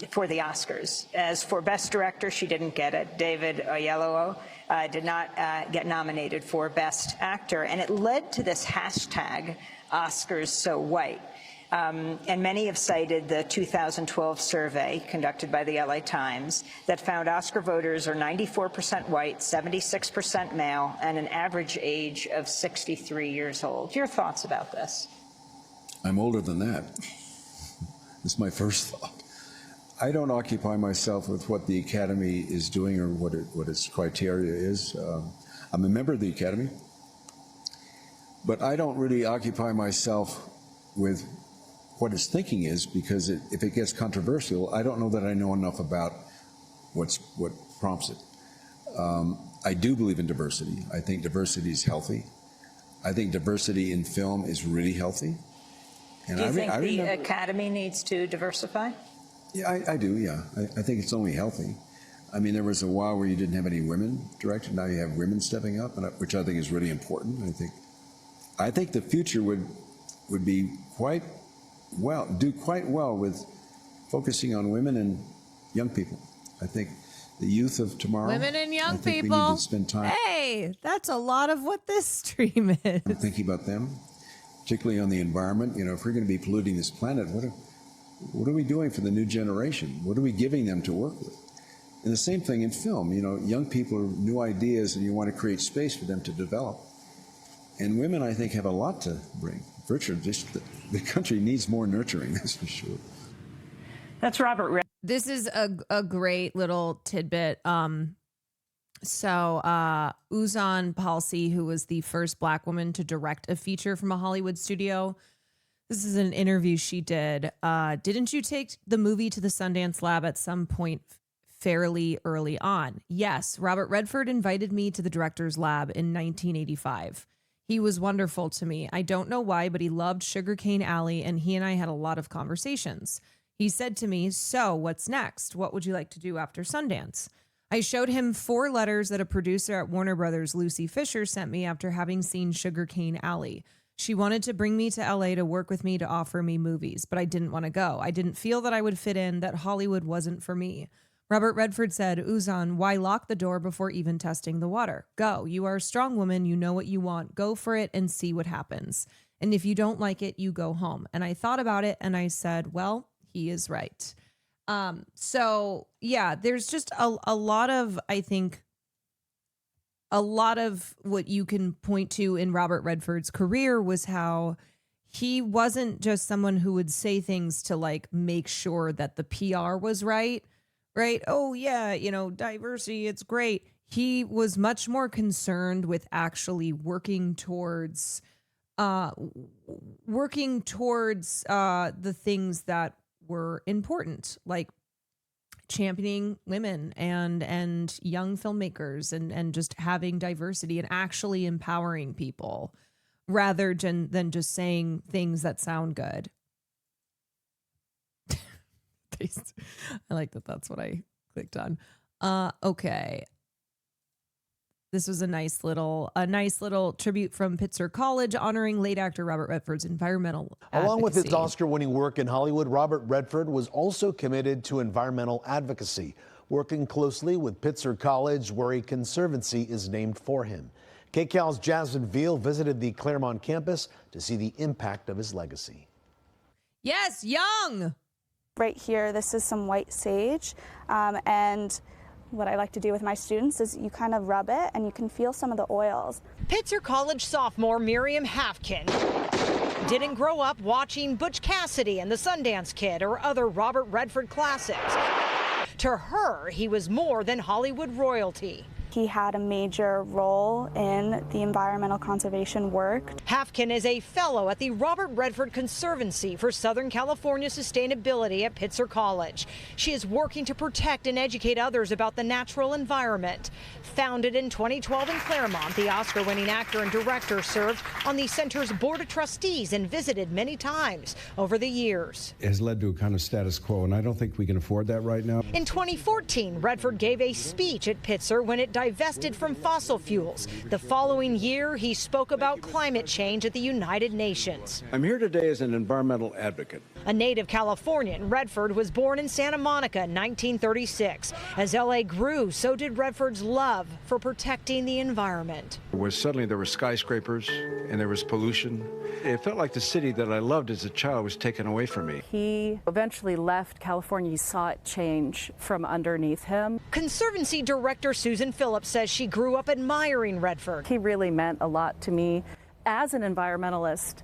for the Oscars. As for Best Director, she didn't get it. David Oyelowo did not get nominated for Best Actor. And it led to this hashtag, Oscars So White. And many have cited the 2012 survey conducted by the LA Times that found Oscar voters are 94% white, 76% male, and an average age of 63 years old. Your thoughts about this? I'm older than that. This is my first thought. I don't occupy myself with what the Academy is doing or what its criteria is. I'm a member of the Academy, but I don't really occupy myself with what its thinking is, because if it gets controversial, I don't know that I know enough about what prompts it. I do believe in diversity. I think diversity is healthy. I think diversity in film is really healthy. And do you think the Academy needs to diversify? Yeah, I do, yeah. I think it's only healthy. I mean, there was a while where you didn't have any women directed. Now you have women stepping up, which I think is really important. I think the future would be do quite well with focusing on women and young people. I think the youth of tomorrow. Women and young people. We need to spend time. Hey, that's a lot of what this stream is. I'm thinking about them, particularly on the environment. You know, if we're going to be polluting this planet, what are we doing for the new generation? What are we giving them to work with? And the same thing in film. You know, young people are new ideas, and you want to create space for them to develop. And women, I think, have a lot to bring. Richard, the country needs more nurturing, that's for sure. That's Robert. This is a great little tidbit. Uzan Palsi, who was the first Black woman to direct a feature from a Hollywood studio. This is an interview she did. Didn't you take the movie to the Sundance Lab at some point fairly early on? Yes, Robert Redford invited me to the director's lab in 1985. He was wonderful to me. I don't know why, but he loved Sugarcane Alley, and he and I had a lot of conversations. He said to me, "So, what's next? What would you like to do after Sundance?" I showed him 4 letters that a producer at Warner Brothers, Lucy Fisher, sent me after having seen Sugarcane Alley. She wanted to bring me to LA to work with me to offer me movies, but I didn't want to go. I didn't feel that I would fit in, that Hollywood wasn't for me. Robert Redford said, "Uzan, why lock the door before even testing the water? Go. You are a strong woman. You know what you want. Go for it and see what happens. And if you don't like it, you go home." And I thought about it and I said, well, he is right. So yeah, there's just a lot of, I think, a lot of what you can point to in Robert Redford's career was how he wasn't just someone who would say things to like make sure that the PR was right? Oh yeah, diversity, it's great. He was much more concerned with actually working towards the things that were important, like championing women and young filmmakers and just having diversity and actually empowering people rather than just saying things that sound good. I like that. That's what I clicked on. Okay. This was a nice little tribute from Pitzer College honoring late actor Robert Redford's environmental advocacy. Along with his Oscar-winning work in Hollywood, Robert Redford was also committed to environmental advocacy, working closely with Pitzer College, where a conservancy is named for him. KCAL's Jasmine Veal visited the Claremont campus to see the impact of his legacy. Yes, young. Right here, this is some white sage, and what I like to do with my students is you kind of rub it and you can feel some of the oils. Pitzer College sophomore Miriam Hafkin didn't grow up watching Butch Cassidy and the Sundance Kid or other Robert Redford classics. To her, he was more than Hollywood royalty. He had a major role in the environmental conservation work. Hafkin is a fellow at the Robert Redford Conservancy for Southern California Sustainability at Pitzer College. She is working to protect and educate others about the natural environment. Founded in 2012 in Claremont, the Oscar-winning actor and director served on the center's board of trustees and visited many times over the years. It has led to a kind of status quo, and I don't think we can afford that right now. In 2014, Redford gave a speech at Pitzer when it divested from fossil fuels. The following year, he spoke about climate change at the United Nations. I'm here today as an environmental advocate. A native Californian, Redford was born in Santa Monica in 1936. As L.A. grew, so did Redford's love for protecting the environment. Suddenly there were skyscrapers and there was pollution. It felt like the city that I loved as a child was taken away from me. He eventually left California. He saw it change from underneath him. Conservancy Director Susan Phillips says she grew up admiring Redford. He really meant a lot to me as an environmentalist.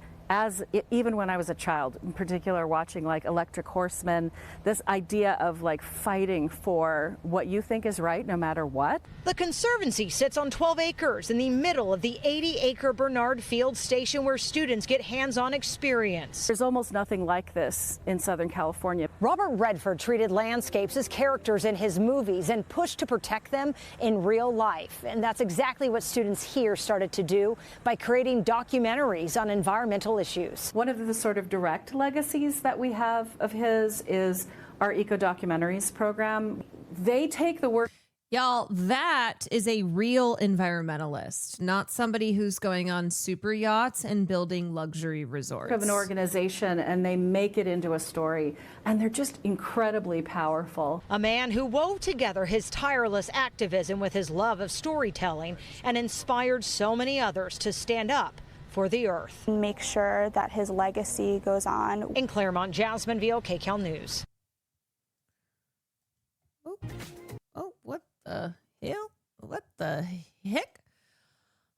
Even when I was a child, in particular watching like Electric Horseman, this idea of like fighting for what you think is right no matter what. The Conservancy sits on 12 acres in the middle of the 80-acre Bernard Field Station where students get hands-on experience. There's almost nothing like this in Southern California. Robert Redford treated landscapes as characters in his movies and pushed to protect them in real life. And that's exactly what students here started to do by creating documentaries on environmental issues. One of the sort of direct legacies that we have of his is our Eco Documentaries program. They take the work. Y'all, that is a real environmentalist, not somebody who's going on super yachts and building luxury resorts. Of an organization, and they make it into a story, and they're just incredibly powerful. A man who wove together his tireless activism with his love of storytelling and inspired so many others to stand up for the earth. Make sure that his legacy goes on. In Claremont, Jasmine Veal, KCAL News. Oh, what the hell? What the heck?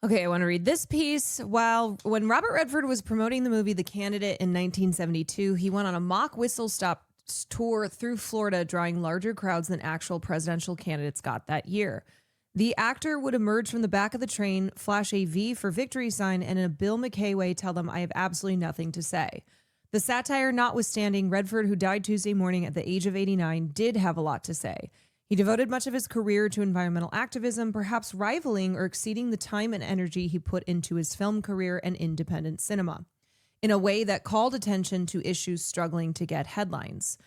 Okay, I want to read this piece. When Robert Redford was promoting the movie The Candidate in 1972, he went on a mock whistle stop tour through Florida, drawing larger crowds than actual presidential candidates got that year. The actor would emerge from the back of the train, flash a V for victory sign, and in a Bill McKay way tell them, "I have absolutely nothing to say." The satire notwithstanding, Redford, who died Tuesday morning at the age of 89, did have a lot to say. He devoted much of his career to environmental activism, perhaps rivaling or exceeding the time and energy he put into his film career and independent cinema, in a way that called attention to issues struggling to get headlines.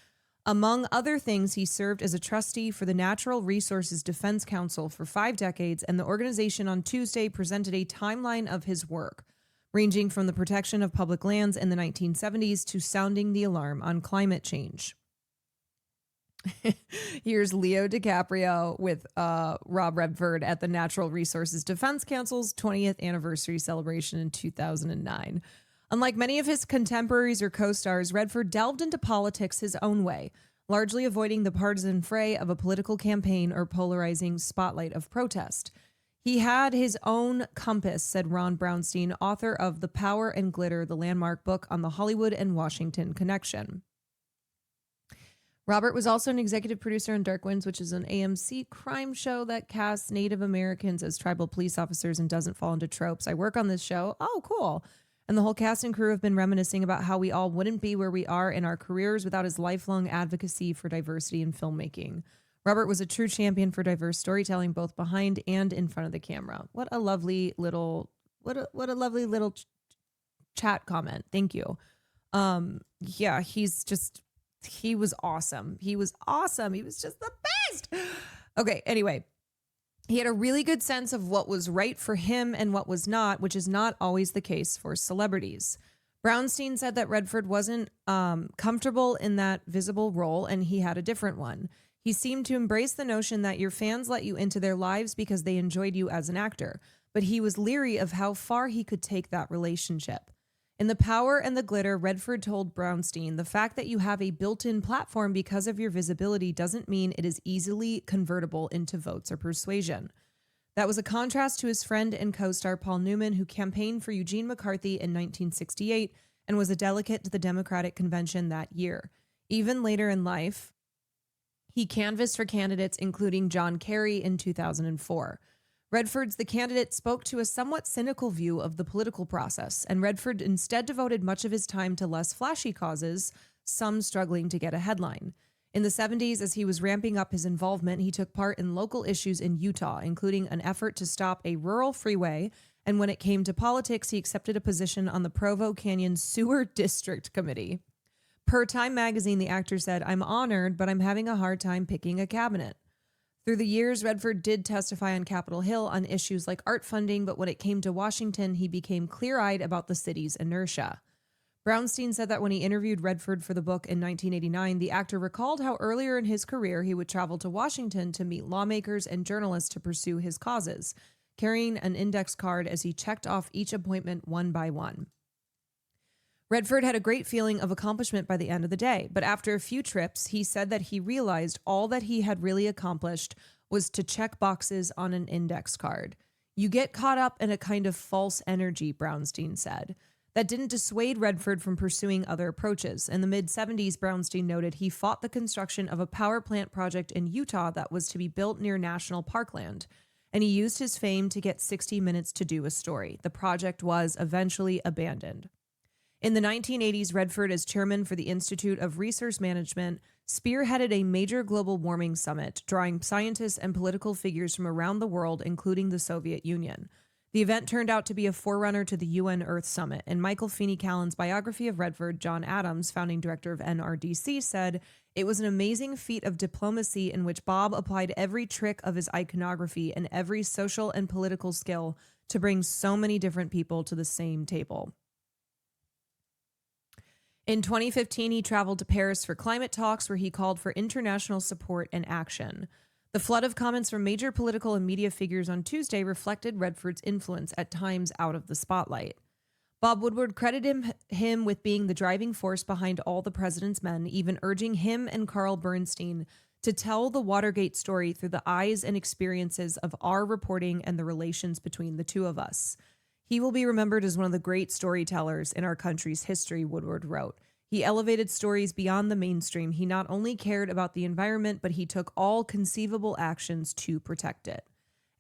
Among other things, he served as a trustee for the Natural Resources Defense Council for 5 decades, and the organization on Tuesday presented a timeline of his work, ranging from the protection of public lands in the 1970s to sounding the alarm on climate change. Here's Leo DiCaprio with Rob Redford at the Natural Resources Defense Council's 20th anniversary celebration in 2009. Unlike many of his contemporaries or co-stars, Redford delved into politics his own way, largely avoiding the partisan fray of a political campaign or polarizing spotlight of protest. He had his own compass, said Ron Brownstein, author of The Power and Glitter, the landmark book on the Hollywood and Washington connection. Robert was also an executive producer on Dark Winds, which is an AMC crime show that casts Native Americans as tribal police officers and doesn't fall into tropes. I work on this show. Oh, cool. And the whole cast and crew have been reminiscing about how we all wouldn't be where we are in our careers without his lifelong advocacy for diversity in filmmaking. Robert was a true champion for diverse storytelling, both behind and in front of the camera. What a lovely little, chat comment. Thank you. Yeah, he was awesome. He was awesome. He was just the best. Okay, anyway, he had a really good sense of what was right for him and what was not, which is not always the case for celebrities. Brownstein said that Redford wasn't comfortable in that visible role, and he had a different one. He seemed to embrace the notion that your fans let you into their lives because they enjoyed you as an actor, but he was leery of how far he could take that relationship. In The Power and the Glitter, Redford told Brownstein, the fact that you have a built-in platform because of your visibility doesn't mean it is easily convertible into votes or persuasion. That was a contrast to his friend and co-star Paul Newman, who campaigned for Eugene McCarthy in 1968 and was a delegate to the Democratic Convention that year. Even later in life, he canvassed for candidates, including John Kerry in 2004. Redford's The Candidate spoke to a somewhat cynical view of the political process, and Redford instead devoted much of his time to less flashy causes, some struggling to get a headline. In the 70s, as he was ramping up his involvement, he took part in local issues in Utah, including an effort to stop a rural freeway, and when it came to politics, he accepted a position on the Provo Canyon Sewer District Committee. Per Time magazine, the actor said, "I'm honored, but I'm having a hard time picking a cabinet." Through the years, Redford did testify on Capitol Hill on issues like art funding, but when it came to Washington, he became clear-eyed about the city's inertia. Brownstein said that when he interviewed Redford for the book in 1989, the actor recalled how earlier in his career he would travel to Washington to meet lawmakers and journalists to pursue his causes, carrying an index card as he checked off each appointment one by one. Redford had a great feeling of accomplishment by the end of the day, but after a few trips, he said that he realized all that he had really accomplished was to check boxes on an index card. You get caught up in a kind of false energy, Brownstein said. That didn't dissuade Redford from pursuing other approaches. In the mid-70s, Brownstein noted he fought the construction of a power plant project in Utah that was to be built near national parkland, and he used his fame to get 60 Minutes to do a story. The project was eventually abandoned. In the 1980s, Redford, as chairman for the Institute of Resource Management, spearheaded a major global warming summit, drawing scientists and political figures from around the world, including the Soviet Union. The event turned out to be a forerunner to the UN Earth Summit, and Michael Feeney Callan's biography of Redford, John Adams, founding director of NRDC, said, "It was an amazing feat of diplomacy in which Bob applied every trick of his iconography and every social and political skill to bring so many different people to the same table." In 2015, he traveled to Paris for climate talks where he called for international support and action. The flood of comments from major political and media figures on Tuesday reflected Redford's influence, at times out of the spotlight. Bob Woodward credited him with being the driving force behind All the President's Men, even urging him and Carl Bernstein to tell the Watergate story through the eyes and experiences of our reporting and the relations between the two of us. He will be remembered as one of the great storytellers in our country's history, Woodward wrote. He elevated stories beyond the mainstream. He not only cared about the environment, but he took all conceivable actions to protect it.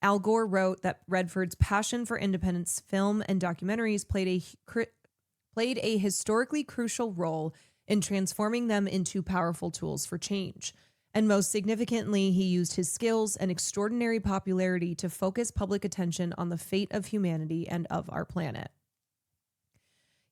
Al Gore wrote that Redford's passion for independence film and documentaries played a historically crucial role in transforming them into powerful tools for change. And most significantly, he used his skills and extraordinary popularity to focus public attention on the fate of humanity and of our planet.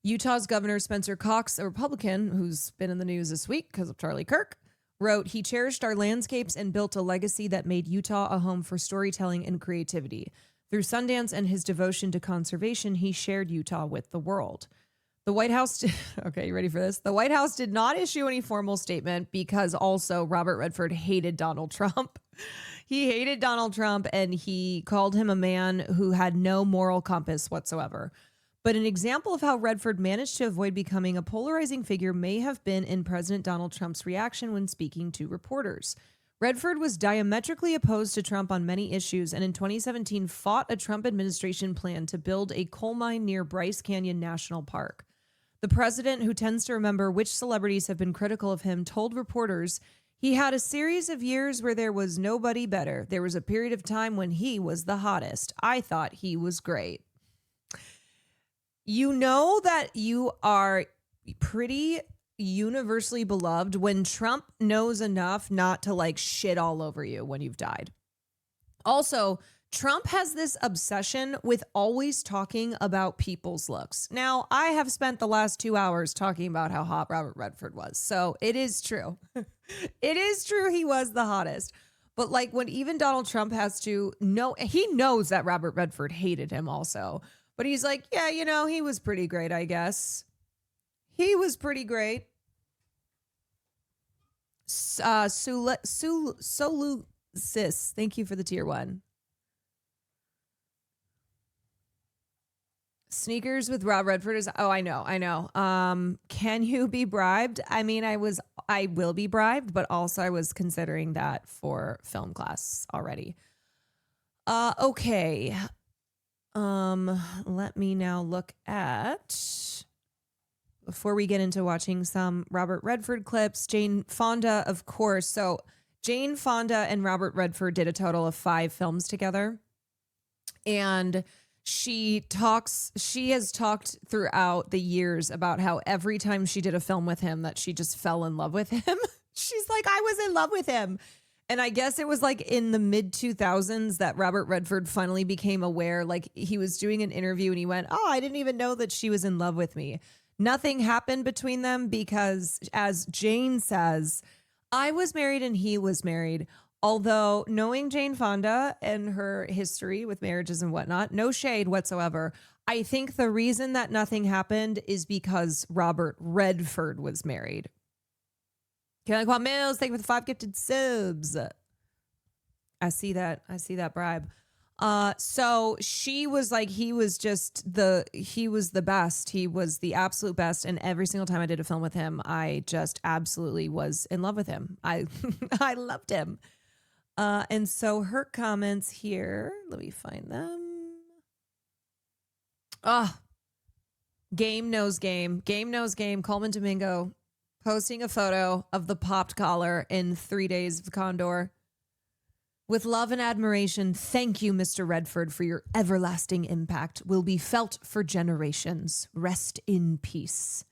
Utah's Governor Spencer Cox, a Republican who's been in the news this week because of Charlie Kirk, wrote, "He cherished our landscapes and built a legacy that made Utah a home for storytelling and creativity. Through Sundance and his devotion to conservation, he shared Utah with the world." The White House, okay, you ready for this? The White House did not issue any formal statement because also Robert Redford hated Donald Trump. He hated Donald Trump and he called him a man who had no moral compass whatsoever. But an example of how Redford managed to avoid becoming a polarizing figure may have been in President Donald Trump's reaction when speaking to reporters. Redford was diametrically opposed to Trump on many issues, and in 2017 fought a Trump administration plan to build a coal mine near Bryce Canyon National Park. The president, who tends to remember which celebrities have been critical of him, told reporters he had a series of years where there was nobody better. There was a period of time when he was the hottest. I thought he was great. You know that you are pretty universally beloved when Trump knows enough not to like shit all over you when you've died. Also, Trump has this obsession with always talking about people's looks. Now, I have spent the last 2 hours talking about how hot Robert Redford was. So it is true. It is true he was the hottest. But like when even Donald Trump has to know, he knows that Robert Redford hated him also. But he's like, yeah, you know, he was pretty great, I guess. He was pretty great. Solusis, thank you for the tier 1. Sneakers with Rob Redford is, oh, I know. Can you be bribed? I mean, I will be bribed, but also I was considering that for film class already. Okay. Let me now look at, before we get into watching some Robert Redford clips, Jane Fonda, of course. So Jane Fonda and Robert Redford did a total of 5 films together. And she has talked throughout the years about how every time she did a film with him that she just fell in love with him. She's like, I was in love with him. And I guess it was like in the mid 2000s that Robert Redford finally became aware, like he was doing an interview and he went, oh, I didn't even know that she was in love with me. Nothing happened between them because, as Jane says, I was married and he was married. Although knowing Jane Fonda and her history with marriages and whatnot, no shade whatsoever. I think the reason that nothing happened is because Robert Redford was married. Kelly Quan Mills, thank you for the 5 gifted subs. I see that bribe. So she was like, he was the best. He was the absolute best. And every single time I did a film with him, I just absolutely was in love with him. I loved him. And so her comments here, let me find them. Game knows game. Coleman Domingo posting a photo of the popped collar in 3 Days of Condor. With love and admiration, thank you, Mr. Redford, for your everlasting impact. Will be felt for generations. Rest in peace.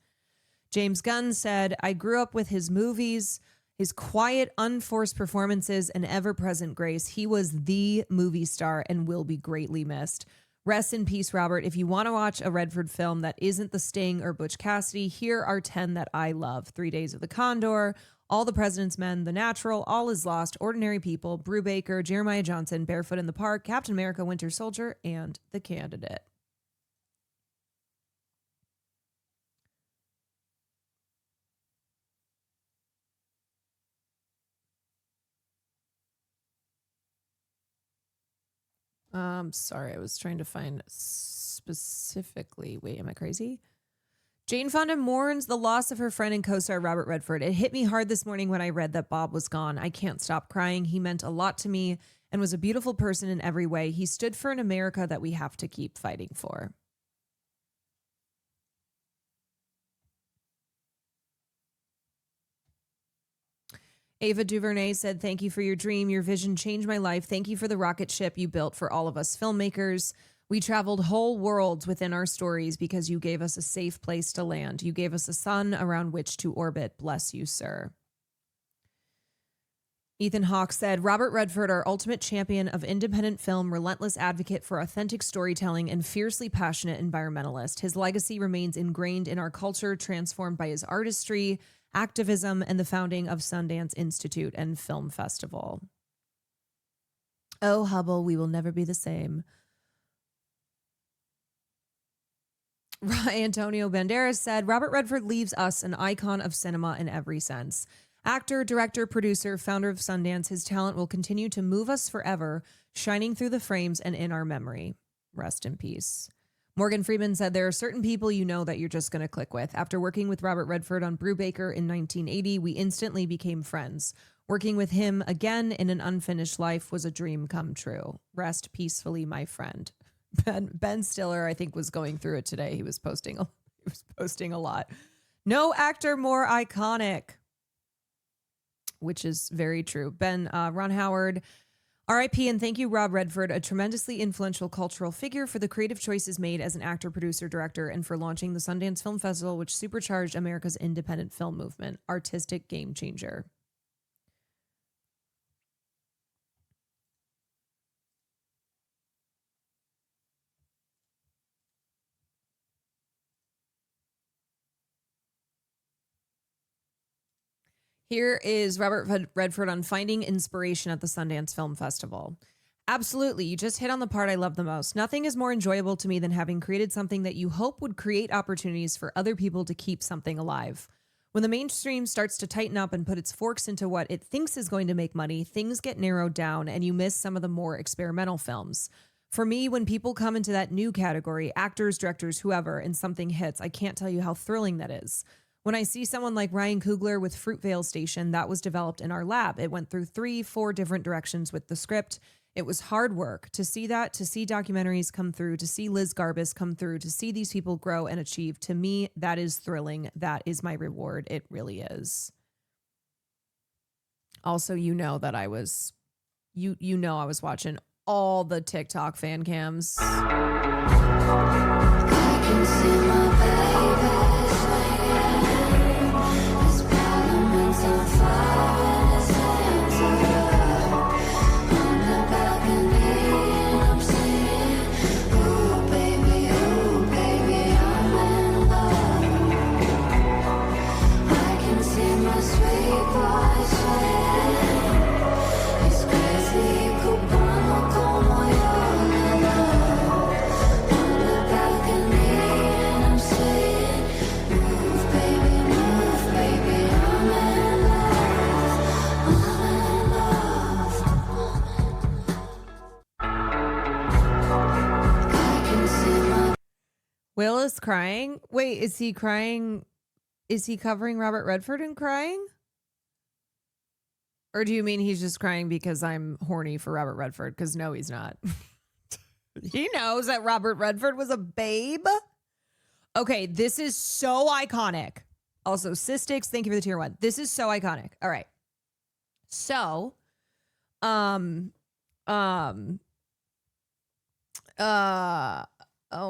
James Gunn said, I grew up with his movies, his quiet, unforced performances, and ever-present grace. He was the movie star and will be greatly missed. Rest in peace, Robert. If you want to watch a Redford film that isn't The Sting or Butch Cassidy, here are 10 that I love. 3 Days of the Condor, All the President's Men, The Natural, All Is Lost, Ordinary People, Brubaker, Jeremiah Johnson, Barefoot in the Park, Captain America, Winter Soldier, and The Candidate. Sorry, I was trying to find specifically. Wait, am I crazy? Jane Fonda mourns the loss of her friend and co-star Robert Redford. It hit me hard this morning when I read that Bob was gone. I can't stop crying. He meant a lot to me and was a beautiful person in every way. He stood for an America that we have to keep fighting for. Ava DuVernay said, thank you for your dream. Your vision changed my life. Thank you for the rocket ship you built for all of us filmmakers. We traveled whole worlds within our stories because you gave us a safe place to land. You gave us a sun around which to orbit. Bless you, sir. Ethan Hawke said, Robert Redford, our ultimate champion of independent film, relentless advocate for authentic storytelling, and fiercely passionate environmentalist. His legacy remains ingrained in our culture, transformed by his artistry, activism, and the founding of Sundance Institute and Film Festival. Oh, Hubble, we will never be the same. Antonio Banderas said, Robert Redford leaves us an icon of cinema in every sense. Actor, director, producer, founder of Sundance, his talent will continue to move us forever, shining through the frames and in our memory. Rest in peace. Morgan Freeman said, there are certain people you know that you're just going to click with. After working with Robert Redford on Brubaker in 1980, we instantly became friends. Working with him again in An Unfinished Life was a dream come true. Rest peacefully, my friend. Ben Stiller, I think, was going through it today. He was posting a lot. No actor more iconic, which is very true. Ron Howard, RIP, and thank you, Rob Redford, a tremendously influential cultural figure for the creative choices made as an actor, producer, director, and for launching the Sundance Film Festival, which supercharged America's independent film movement. Artistic game changer. Here is Robert Redford on finding inspiration at the Sundance Film Festival. Absolutely. You just hit on the part I love the most. Nothing is more enjoyable to me than having created something that you hope would create opportunities for other people to keep something alive. When the mainstream starts to tighten up and put its forks into what it thinks is going to make money, things get narrowed down and you miss some of the more experimental films. For me, when people come into that new category, actors, directors, whoever, and something hits, I can't tell you how thrilling that is. When I see someone like Ryan Coogler with Fruitvale Station, that was developed in our lab. It went through 3-4 different directions with the script. It was hard work to see that, to see documentaries come through, to see Liz Garbus come through, to see these people grow and achieve. To me, that is thrilling. That is my reward. It really is. Also, you know that I was watching all the TikTok fan cams. I can see my baby. Will is crying. Wait, is he crying? Is he covering Robert Redford and crying? Or do you mean he's just crying because I'm horny for Robert Redford? Because no, he's not. He knows that Robert Redford was a babe. Okay, this is so iconic. Also, Cystix, thank you for the tier 1. This is so iconic. All right. So, oh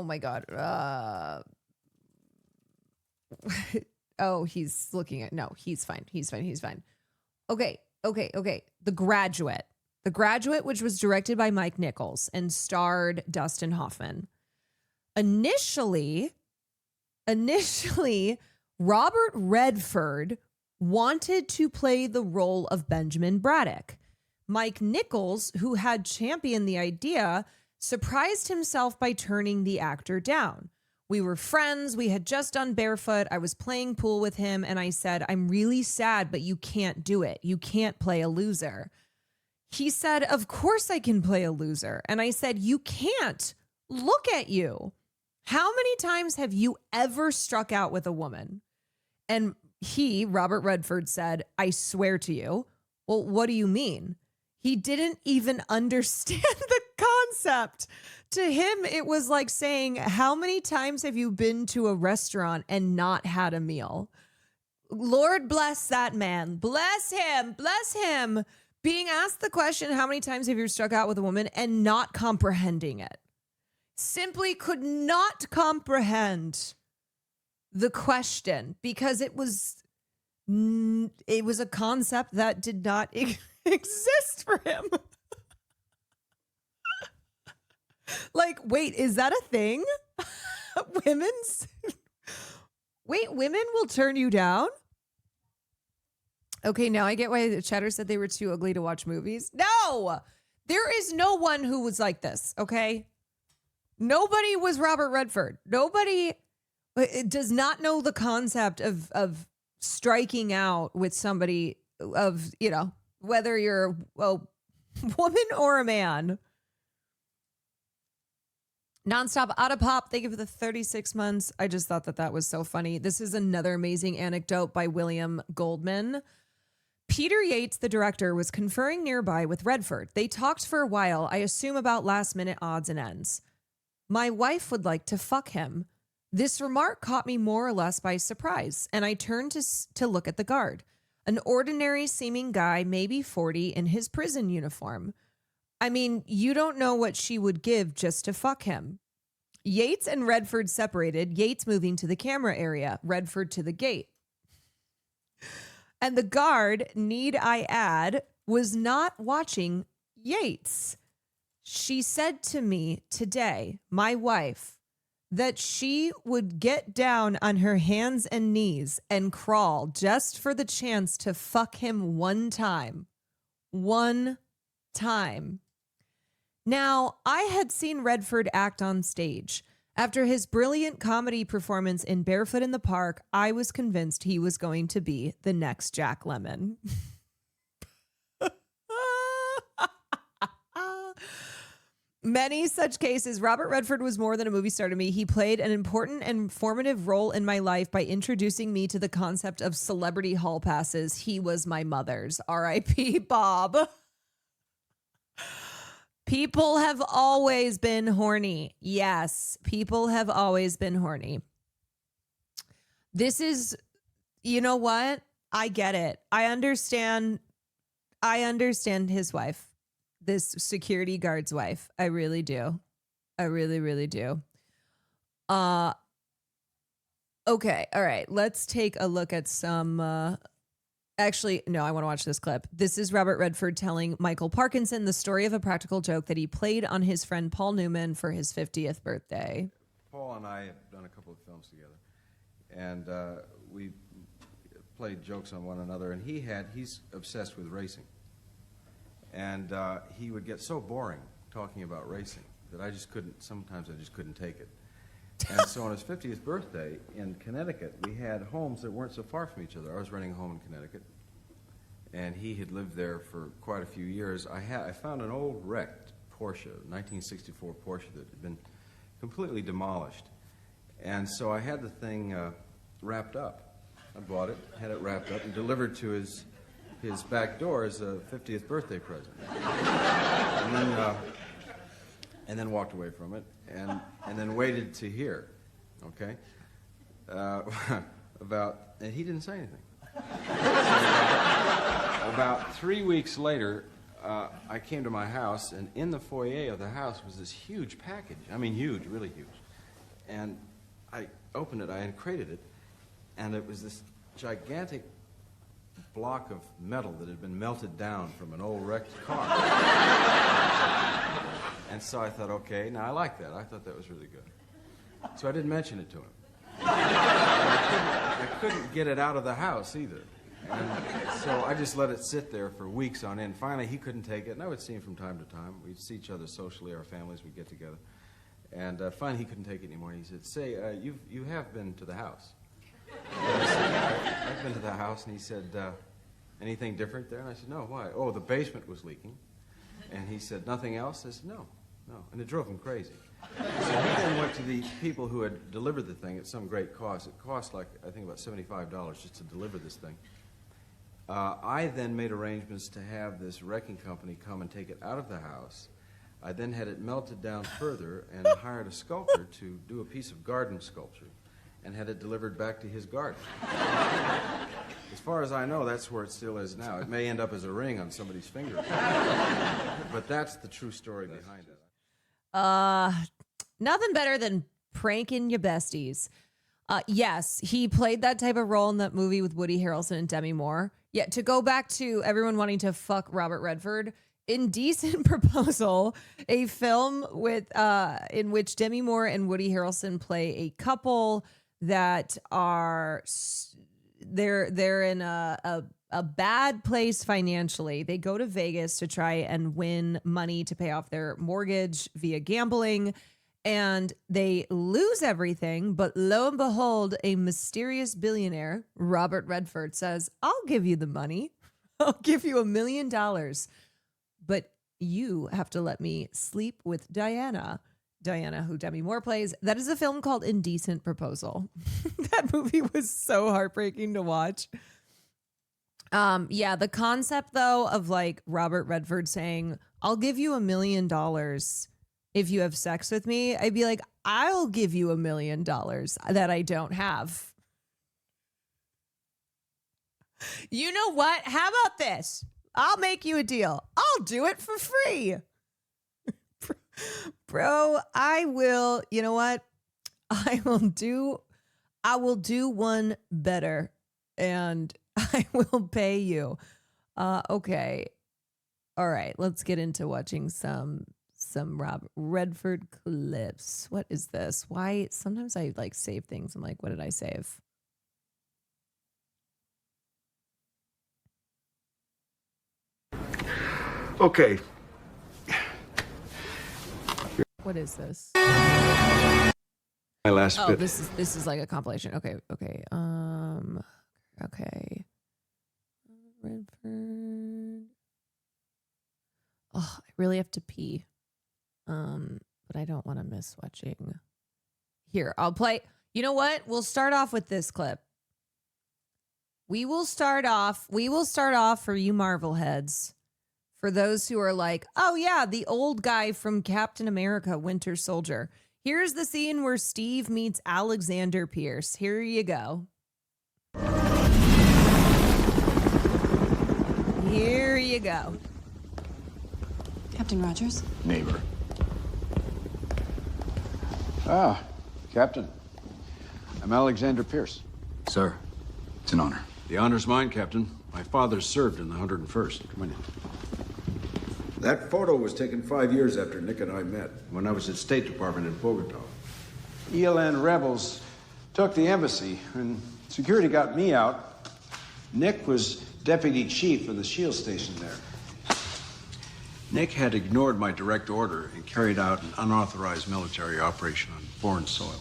my God. Oh, he's looking at, no, he's fine. He's fine. Okay. The Graduate, which was directed by Mike Nichols and starred Dustin Hoffman. Initially, Robert Redford wanted to play the role of Benjamin Braddock. Mike Nichols, who had championed the idea, surprised himself by turning the actor down. We were friends. We had just done Barefoot. I was playing pool with him, and I said, I'm really sad, but you can't do it. You can't play a loser. He said, of course I can play a loser. And I said, you can't. Look at you. How many times have you ever struck out with a woman? And Robert Redford, said, I swear to you. Well, what do you mean? He didn't even understand the concept. To him, it was like saying, how many times have you been to a restaurant and not had a meal? Lord bless that man. Bless him. Being asked the question, how many times have you struck out with a woman, and not comprehending it. Simply could not comprehend the question because it was a concept that did not exist for him. Like, wait, is that a thing? Women will turn you down? Okay, now I get why the chatter said they were too ugly to watch movies. No! There is no one who was like this, okay? Nobody was Robert Redford. Nobody does not know the concept of striking out with somebody of, whether you're a woman or a man. Nonstop Out of Pop, thank you for the 36 months. I just thought that was so funny. This is another amazing anecdote by William Goldman. Peter Yates, the director, was conferring nearby with Redford. They talked for a while, I assume about last-minute odds and ends. My wife would like to fuck him. This remark caught me more or less by surprise, and I turned to look at the guard. An ordinary-seeming guy, maybe 40, in his prison uniform. I mean, you don't know what she would give just to fuck him. Yates and Redford separated, Yates moving to the camera area, Redford to the gate. And the guard, need I add, was not watching Yates. She said to me today, my wife, that she would get down on her hands and knees and crawl just for the chance to fuck him one time. One time. Now, I had seen Redford act on stage. After his brilliant comedy performance in Barefoot in the Park, I was convinced he was going to be the next Jack Lemmon. Many such cases, Robert Redford was more than a movie star to me. He played an important and formative role in my life by introducing me to the concept of celebrity hall passes. He was my mother's. R.I.P. Bob. People have always been horny. Yes, people have always been horny. This is, you know what? I get it. I understand his wife, this security guard's wife. I really do. I really, really do. Okay. All right. Let's take a look at some, actually, no, I want to watch this clip. This is Robert Redford telling Michael Parkinson the story of a practical joke that he played on his friend Paul Newman for his 50th birthday. Paul and I have done a couple of films together, and we played jokes on one another, and he's obsessed with racing. And he would get so boring talking about racing that sometimes I just couldn't take it. And so on his 50th birthday in Connecticut, we had homes that weren't so far from each other. I was renting a home in Connecticut, and he had lived there for quite a few years. I found an old wrecked Porsche, 1964 Porsche that had been completely demolished. And so I had the thing wrapped up. I bought it, had it wrapped up, and delivered to his back door as a 50th birthday present. And then walked away from it, and then waited to hear, okay, and he didn't say anything. About 3 weeks later, I came to my house, and in the foyer of the house was this huge package. I mean, huge, really huge. And I opened it, I uncrated it, and it was this gigantic block of metal that had been melted down from an old wrecked car. And so I thought, okay, now I like that. I thought that was really good. So I didn't mention it to him. I couldn't get it out of the house either. And so I just let it sit there for weeks on end. Finally, he couldn't take it, and I would see him from time to time. We'd see each other socially, our families would get together. And finally, he couldn't take it anymore. He said, say, you have been to the house. And I said, I've been to the house, and he said, anything different there? And I said, no, why? Oh, the basement was leaking. And he said, nothing else? I said, no. And it drove him crazy. So he then went to the people who had delivered the thing at some great cost. It cost I think about $75 just to deliver this thing. I then made arrangements to have this wrecking company come and take it out of the house. I then had it melted down further and hired a sculptor to do a piece of garden sculpture and had it delivered back to his garden. As far as I know, that's where it still is now. It may end up as a ring on somebody's finger. But that's the true story behind it. Nothing better than pranking your besties. Yes, he played that type of role in that movie with Woody Harrelson and Demi Moore. Yeah, to go back to everyone wanting to fuck Robert Redford, Indecent Proposal, a film with in which Demi Moore and Woody Harrelson play a couple that are they're in a bad place financially. They go to Vegas to try and win money to pay off their mortgage via gambling, and they lose everything. But lo and behold, a mysterious billionaire, Robert Redford, says, I'll give you the money. I'll give you $1 million. But you have to let me sleep with Diana. Diana, who Demi Moore plays. That is a film called Indecent Proposal. That movie was so heartbreaking to watch. Yeah, the concept though of like Robert Redford saying, "I'll give you $1 million if you have sex with me," I'd be like, I'll give you $1 million that I don't have. You know what? How about this? I'll make you a deal. I'll do it for free. Bro, I will, you know what? I will do one better and I will pay you. Okay. All right, let's get into watching some Rob Redford clips. What is this? Why sometimes I like save things. I'm like, what did I save? Okay. What is this? My last Oh, bit. this is like a compilation. Okay. Okay. Redford. Oh, I really have to pee. But I don't want to miss watching. Here, I'll play. You know what? We'll start off with this clip. We will start off for you Marvel heads. For those who are like, oh yeah, the old guy from Captain America, Winter Soldier. Here's the scene where Steve meets Alexander Pierce. Here you go. Here you go. Captain Rogers? Neighbor. Ah, Captain. I'm Alexander Pierce. Sir, it's an honor. The honor's mine, Captain. My father served in the 101st. Come on in. That photo was taken 5 years after Nick and I met, when I was at State Department in Bogota. ELN rebels took the embassy, and security got me out. Nick was deputy chief of the SHIELD station there. Nick had ignored my direct order and carried out an unauthorized military operation on foreign soil.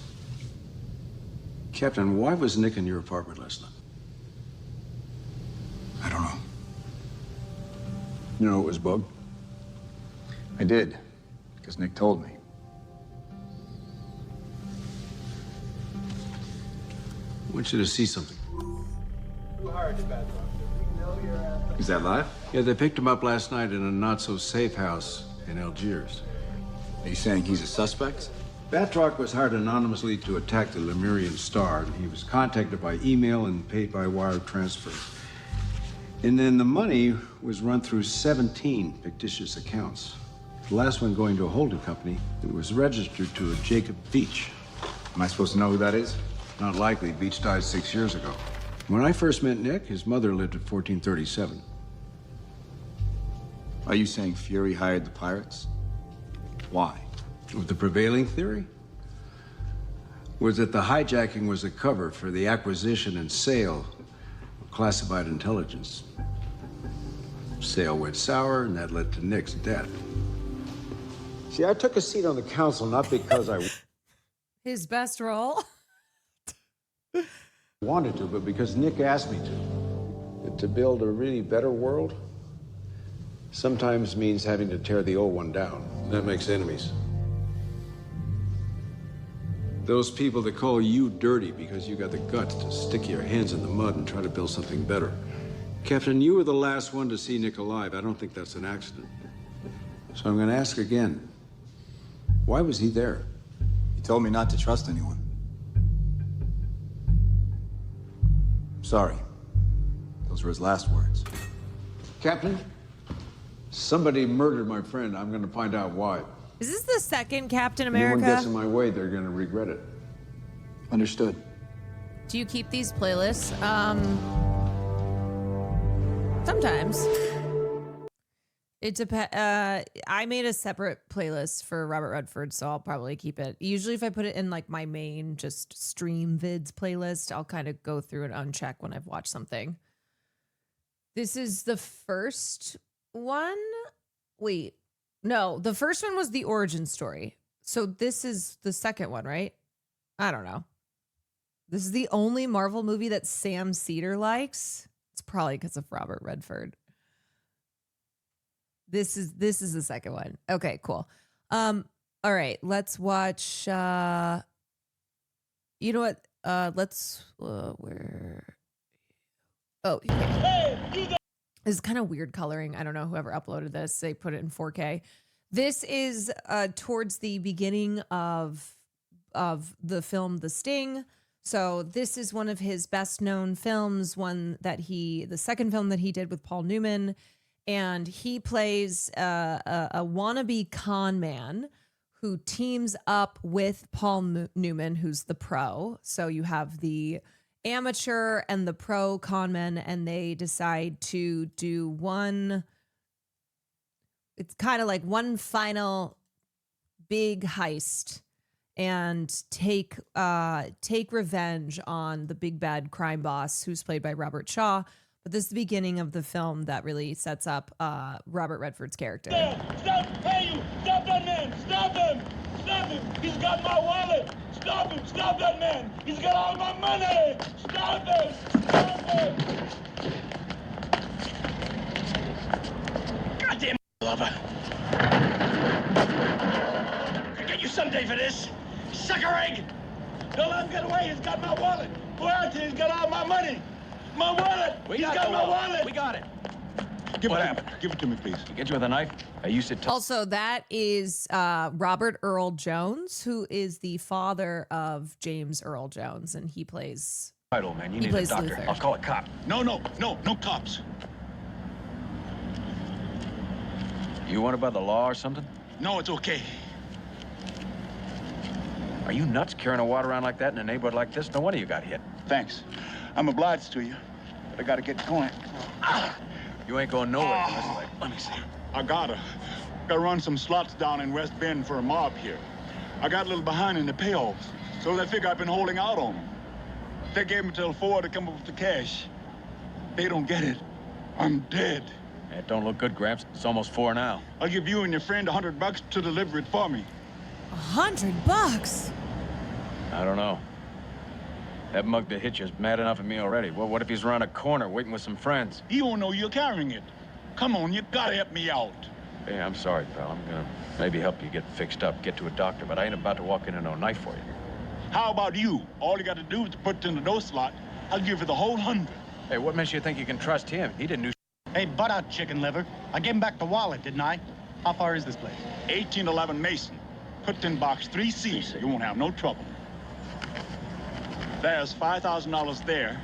Captain, why was Nick in your apartment last night? I don't know. You know it was bugged? I did, because Nick told me. I want you to see something. Is that live? Yeah, they picked him up last night in a not-so-safe house in Algiers. Are you saying he's a suspect? Batroc was hired anonymously to attack the Lemurian Star, and he was contacted by email and paid by wire transfer. And then the money was run through 17 fictitious accounts. The last one going to a holding company that was registered to a Jacob Beach. Am I supposed to know who that is? Not likely. Beach died 6 years ago. When I first met Nick, his mother lived at 1437. Are you saying Fury hired the pirates? Why? With the prevailing theory was that the hijacking was a cover for the acquisition and sale of classified intelligence. Sale went sour, and that led to Nick's death. See, I took a seat on the council not because I His best role. wanted to, but because Nick asked me to. That to build a really better world sometimes means having to tear the old one down. That makes enemies. Those people that call you dirty because you got the guts to stick your hands in the mud and try to build something better. Captain, you were the last one to see Nick alive. I don't think that's an accident. So I'm going to ask again. Why was he there? He told me not to trust anyone. Sorry. Those were his last words. Captain, somebody murdered my friend. I'm going to find out why. Is this the second Captain If anyone America? gets in my way, they're going to regret it. Understood. Do you keep these playlists? Sometimes. It depends. I made a separate playlist for Robert Redford, so I'll probably keep it. Usually if I put it in like my main just stream vids playlist, I'll kind of go through and uncheck when I've watched something. This is the first one. Wait, no, the first one was the origin story. So this is the second one, right? I don't know. This is the only Marvel movie that Sam Cedar likes. It's probably because of Robert Redford. This is the second one. Okay, cool. All right, let's watch. You know what? Let's. Where? Oh, this is kind of weird coloring. I don't know whoever uploaded this. They put it in 4K. This is towards the beginning of the film The Sting. So this is one of his best known films, the second film that he did with Paul Newman. And he plays a wannabe con man who teams up with Paul Newman, who's the pro. So you have the amateur and the pro con men, and they decide to do it's kind of like one final big heist and take revenge on the big bad crime boss, who's played by Robert Shaw. But this is the beginning of the film that really sets up Robert Redford's character. Stop! Hey, you! Stop that man! Stop him! Stop him! He's got my wallet! Stop him! Stop that man! He's got all my money! Stop him! Stop him! Goddamn lover! I'll get you someday for this! Sucker egg! Don't let him get away! He's got my wallet! He's got all my money! My wallet! He's got my wallet! We got it. What happened? Give it to me, please. Get you with a knife? I used to Also, that is Robert Earl Jones, who is the father of James Earl Jones, and he plays. Title, man. You he need a plays doctor. Luther. I'll call a cop. No cops. You wanted by the law or something? No, it's okay. Are you nuts carrying a water around like that in a neighborhood like this? No wonder you got hit. Thanks. I'm obliged to you, but I gotta get going. You ain't going nowhere from this leg. Let me see. I gotta run some slots down in West Bend for a mob here. I got a little behind in the payoffs, so they figure I've been holding out on them. They gave me till 4 to come up with the cash. They don't get it. I'm dead. It don't look good, Gramps. It's almost 4 now. I'll give you and your friend $100 to deliver it for me. $100? I don't know. That mug that hit you is mad enough at me already. Well, what if he's around a corner waiting with some friends? He won't know you're carrying it. Come on, you gotta help me out. Hey, I'm sorry, pal. I'm gonna maybe help you get fixed up, get to a doctor, but I ain't about to walk in and no knife for you. How about you? All you gotta do is put it in the dough slot. I'll give you the whole 100. Hey, what makes you think you can trust him? He didn't do. Hey, butt out, chicken liver. I gave him back the wallet, didn't I? How far is this place? 1811 Mason. Put it in box 3C. You won't have no trouble. There's $5,000 there.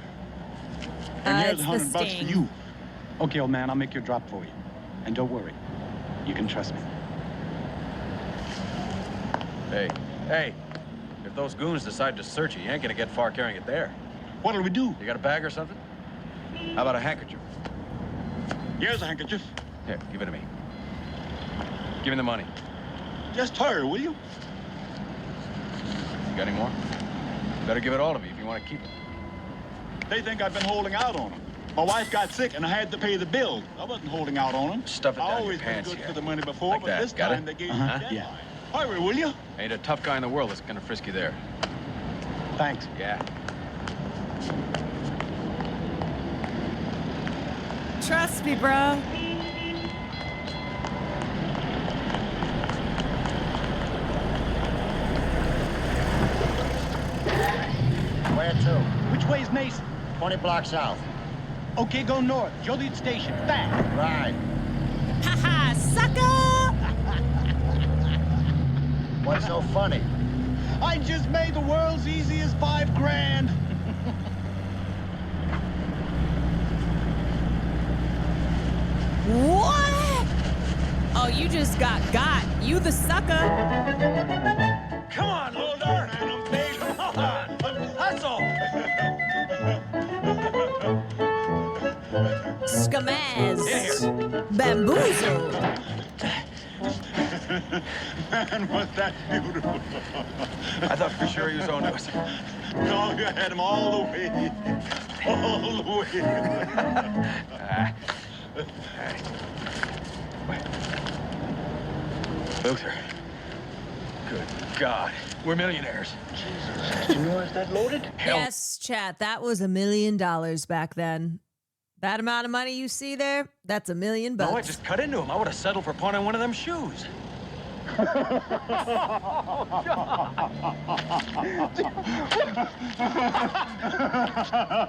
And here's $100 for you. Okay, old man, I'll make your drop for you. And don't worry. You can trust me. Hey, if those goons decide to search you, you ain't gonna get far carrying it there. What'll we do? You got a bag or something? How about a handkerchief? Here's a handkerchief. Here, give it to me. Give me the money. Just hurry, will you? You got any more? Better give it all to me if you want to keep it. They think I've been holding out on them. My wife got sick and I had to pay the bill. I wasn't holding out on them. Stuff it down I your always been pants good here. for the money before, Like but that. this Got time it? they gave me a deadline. Hurry, will you? Ain't a tough guy in the world that's gonna frisk you there. Thanks. Yeah. Trust me, bro. Where to? Which way's Mason? 20 blocks south. Okay, go north. Joliet Station. Fast. Right. Haha, sucker! What's so funny? I just made the world's easiest $5 grand. What? Oh, you just got. You the sucker. Come on, hold on, man. I'm paid. Hold on. Hustle. Scamaz. Bamboozled. Man, was that beautiful. I thought for sure he was on to us. No, you had him all the way. All the way. Luther. Good God. We're millionaires. Jesus. Do you realize that loaded? Yes, chat. That was $1 million back then. That amount of money you see there, that's $1 million. No, I just cut into him. I would have settled for pawning one of them shoes.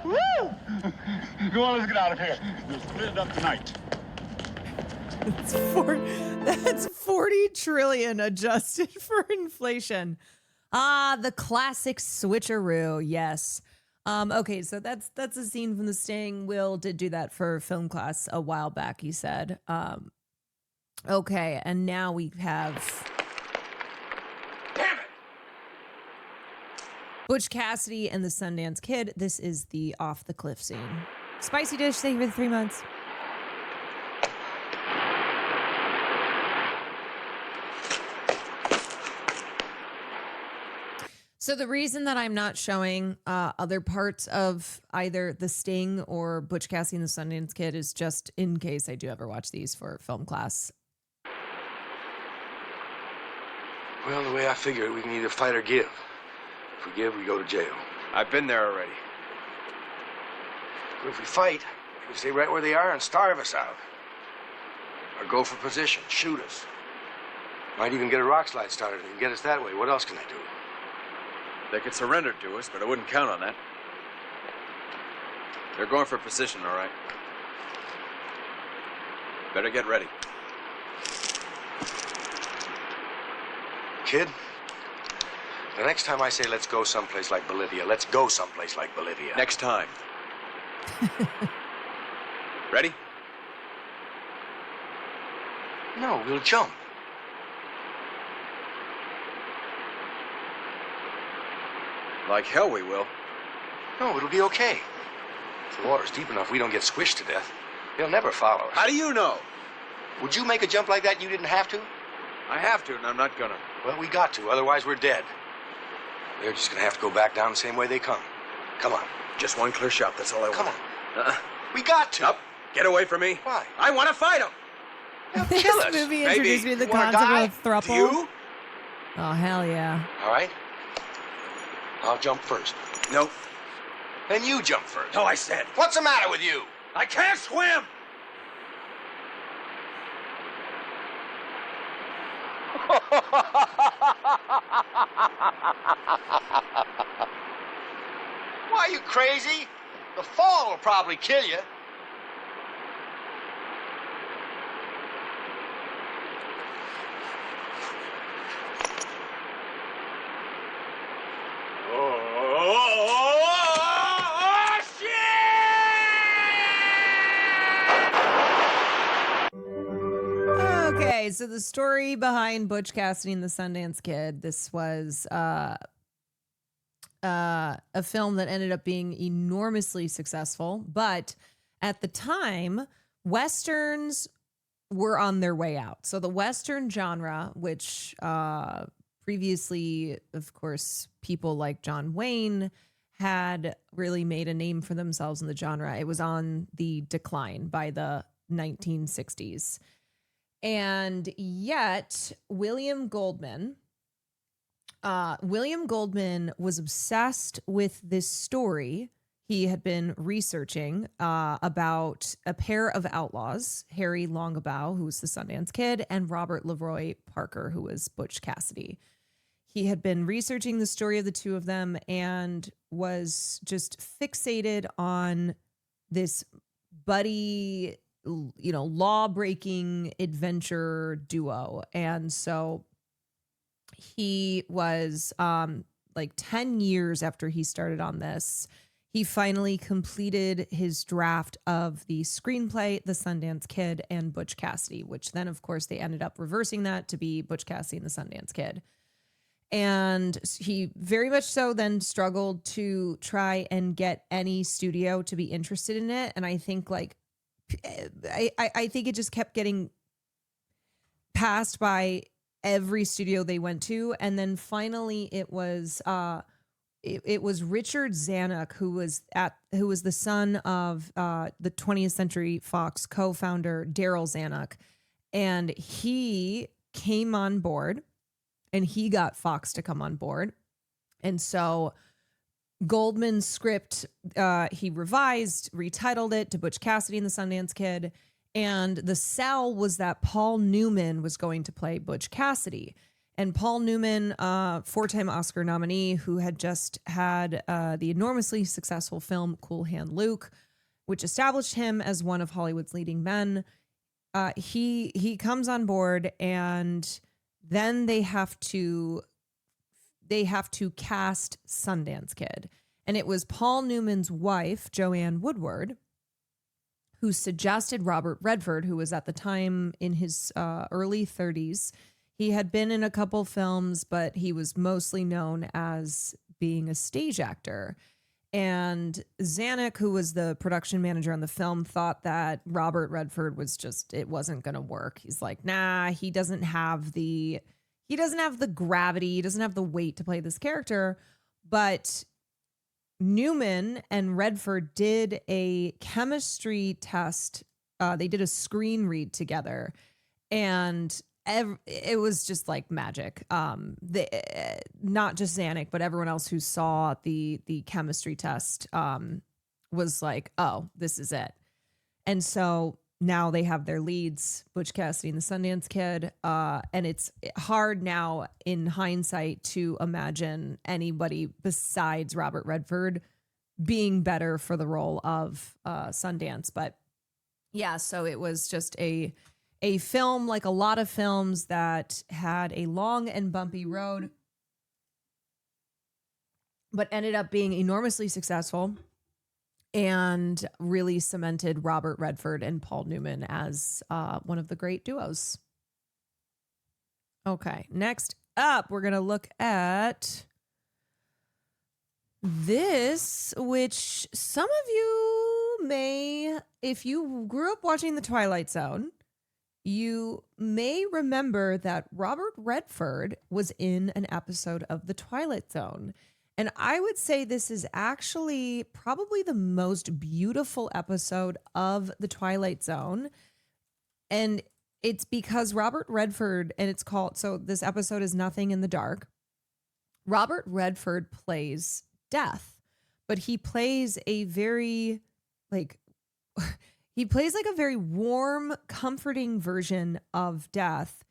Woo! Go on, let's get out of here. We'll split it up tonight. That's 40 trillion adjusted for inflation. The classic switcheroo. Yes. Okay, so that's a scene from The Sting. Will did do that for film class a while back, he said. Okay, and now we have Butch Cassidy and the Sundance Kid. This is the off the cliff scene. Spicy Dish, thank you for the 3 months. So the reason that I'm not showing other parts of either The Sting or Butch Cassidy and the Sundance Kid is just in case I do ever watch these for film class. Well, the way I figure it, we can either fight or give. If we give, we go to jail. I've been there already. But if we fight, we stay right where they are and starve us out. Or go for position, shoot us. Might even get a rock slide started and get us that way. What else can they do? They could surrender to us, but I wouldn't count on that. They're going for position, all right. Better get ready. Kid, the next time I say let's go someplace like Bolivia, let's go someplace like Bolivia. Next time. Ready? No, we'll jump. Like hell we will. No, it'll be okay. If the water's deep enough, we don't get squished to death. They'll never follow us. How do you know? Would you make a jump like that you didn't have to? I have to, and I'm not gonna. Well, we got to, otherwise we're dead. They're just gonna have to go back down the same way they come. Come on. Just one clear shot, that's all I want. Come on. We got to. Nope. Get away from me. Why? I want to fight him. This kill us. movie Maybe. introduced me to the You wanna concept die? of throuple. Do you? Oh, hell yeah. All right. I'll jump first. Nope. Then you jump first. No, I said. What's the matter with you? I can't swim. Why, are you crazy? The fall will probably kill you. Okay, so the story behind Butch Cassidy and the Sundance Kid, this was a film that ended up being enormously successful, but at the time, Westerns were on their way out. So the Western genre, which previously, of course, people like John Wayne had really made a name for themselves in the genre. It was on the decline by the 1960s. And yet, William Goldman was obsessed with this story. He had been researching about a pair of outlaws, Harry Longabaugh, who was the Sundance Kid, and Robert Leroy Parker, who was Butch Cassidy. He had been researching the story of the two of them and was just fixated on this buddy, law-breaking adventure duo. And so he was 10 years after he started on this, he finally completed his draft of the screenplay, The Sundance Kid and Butch Cassidy, which then, of course, they ended up reversing that to be Butch Cassidy and the Sundance Kid. And he very much so then struggled to try and get any studio to be interested in it. And I think I think it just kept getting passed by every studio they went to. And then finally it was Richard Zanuck, who was the son of the 20th Century Fox co-founder Daryl Zanuck. And he came on board and he got Fox to come on board. And so Goldman's script, he revised, retitled it to Butch Cassidy and the Sundance Kid. And the sell was that Paul Newman was going to play Butch Cassidy. And Paul Newman, four-time Oscar nominee who had just had the enormously successful film Cool Hand Luke, which established him as one of Hollywood's leading men. He comes on board, and then they have to cast Sundance Kid. And it was Paul Newman's wife, Joanne Woodward, who suggested Robert Redford, who was at the time in his early 30s. He had been in a couple films, but he was mostly known as being a stage actor. And Zanuck, who was the production manager on the film, thought that Robert Redford it wasn't going to work. He's like, nah, he doesn't have the gravity, he doesn't have the weight to play this character. But Newman and Redford did a chemistry test. They did a screen read together, and it was just like magic. Not just Zanuck, but everyone else who saw the chemistry test was like, oh, this is it. And so now they have their leads, Butch Cassidy and the Sundance Kid. And it's hard now in hindsight to imagine anybody besides Robert Redford being better for the role of Sundance. But yeah, so it was just a film, like a lot of films, that had a long and bumpy road, but ended up being enormously successful and really cemented Robert Redford and Paul Newman as one of the great duos. Okay, next up, we're going to look at this, which some of you may, if you grew up watching The Twilight Zone, you may remember that Robert Redford was in an episode of The Twilight Zone. And I would say this is actually probably the most beautiful episode of The Twilight Zone. And it's because Robert Redford, and it's called, so this episode is Nothing in the Dark. Robert Redford plays Death, but he plays a very, he plays like a very warm, comforting version of Death.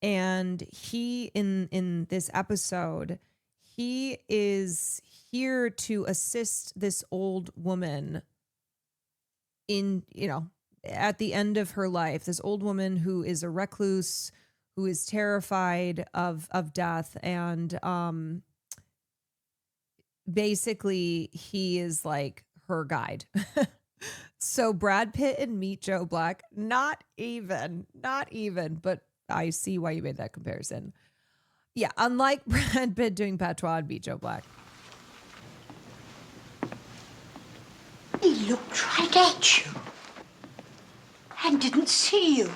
And he, in this episode, he is here to assist this old woman in, at the end of her life, this old woman who is a recluse, who is terrified of death. And basically he is like her guide. So Brad Pitt and Meet Joe Black, not even, but I see why you made that comparison. Yeah, unlike Brad Pitt doing Patois and Meet Joe Black. He looked right at you and didn't see you.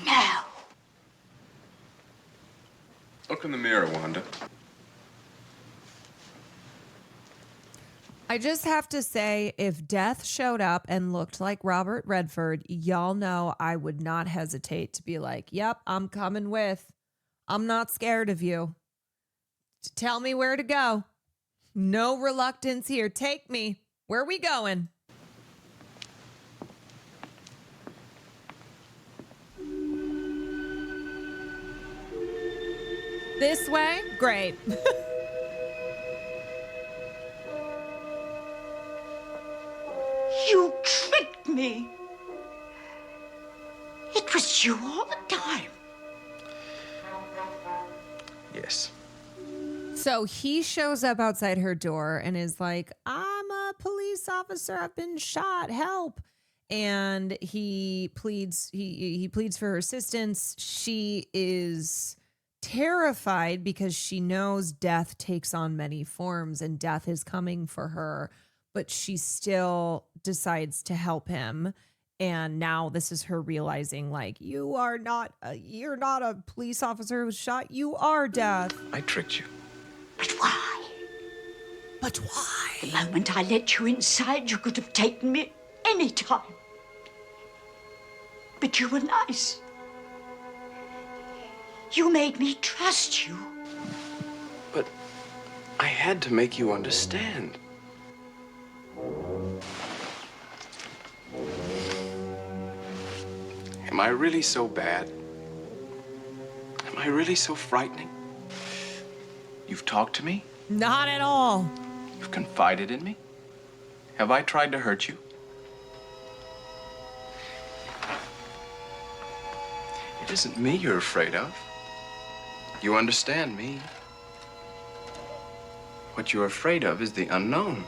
No. Look in the mirror, Wanda. I just have to say, if Death showed up and looked like Robert Redford, y'all know I would not hesitate to be like, yep, I'm coming with. I'm not scared of you. Tell me where to go. No reluctance here. Take me. Where are we going? This way? Great. You tricked me. It was you all the time. Yes. So he shows up outside her door and is like, I'm a police officer. I've been shot. Help. And he pleads for her assistance. She is terrified because she knows death takes on many forms and death is coming for her, but she still decides to help him. And now this is her realizing, like, you're not a police officer who was shot. You are Death. I tricked you. But why? The moment I let you inside, you could have taken me any time. But you were nice. You made me trust you. But I had to make you understand. Am I really so bad? Am I really so frightening? You've talked to me? Not at all. You've confided in me? Have I tried to hurt you? It isn't me you're afraid of. You understand me. What you're afraid of is the unknown.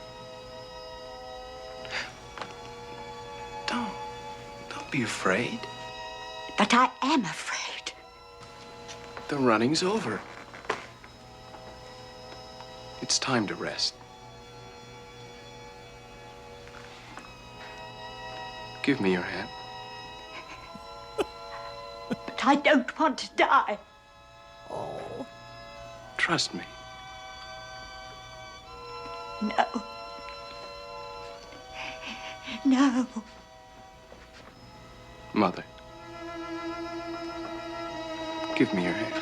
Don't be afraid. But I am afraid. The running's over. It's time to rest. Give me your hand. But I don't want to die. Oh. Trust me. No. No. Mother. Give me your hand.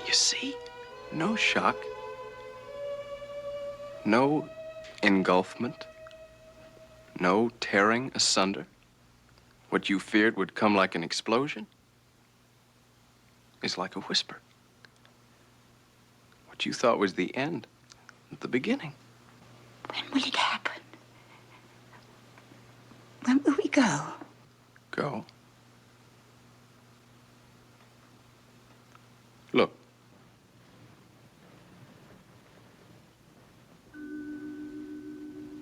You see? No shock. No engulfment. No tearing asunder. What you feared would come like an explosion is like a whisper. What you thought was the end, the beginning. When will it happen? When will we go? Go. Look.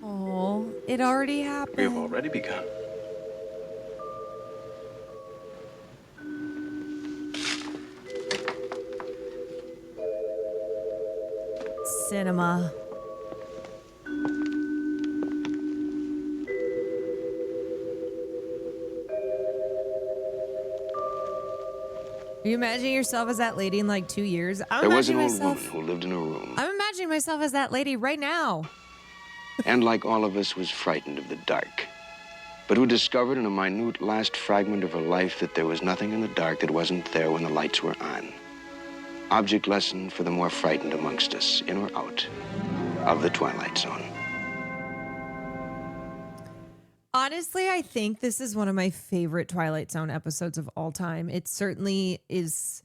Oh, it already happened. We have already begun. Cinema. Are you imagining yourself as that lady in like 2 years? There was an old woman who lived in a room, I'm imagining myself as that lady right now. and like all of us, was frightened of the dark, but who discovered in a minute last fragment of her life that there was nothing in the dark that wasn't there when the lights were on. Object lesson for the more frightened amongst us, in or out of the Twilight Zone. Honestly, I think this is one of my favorite Twilight Zone episodes of all time. It certainly is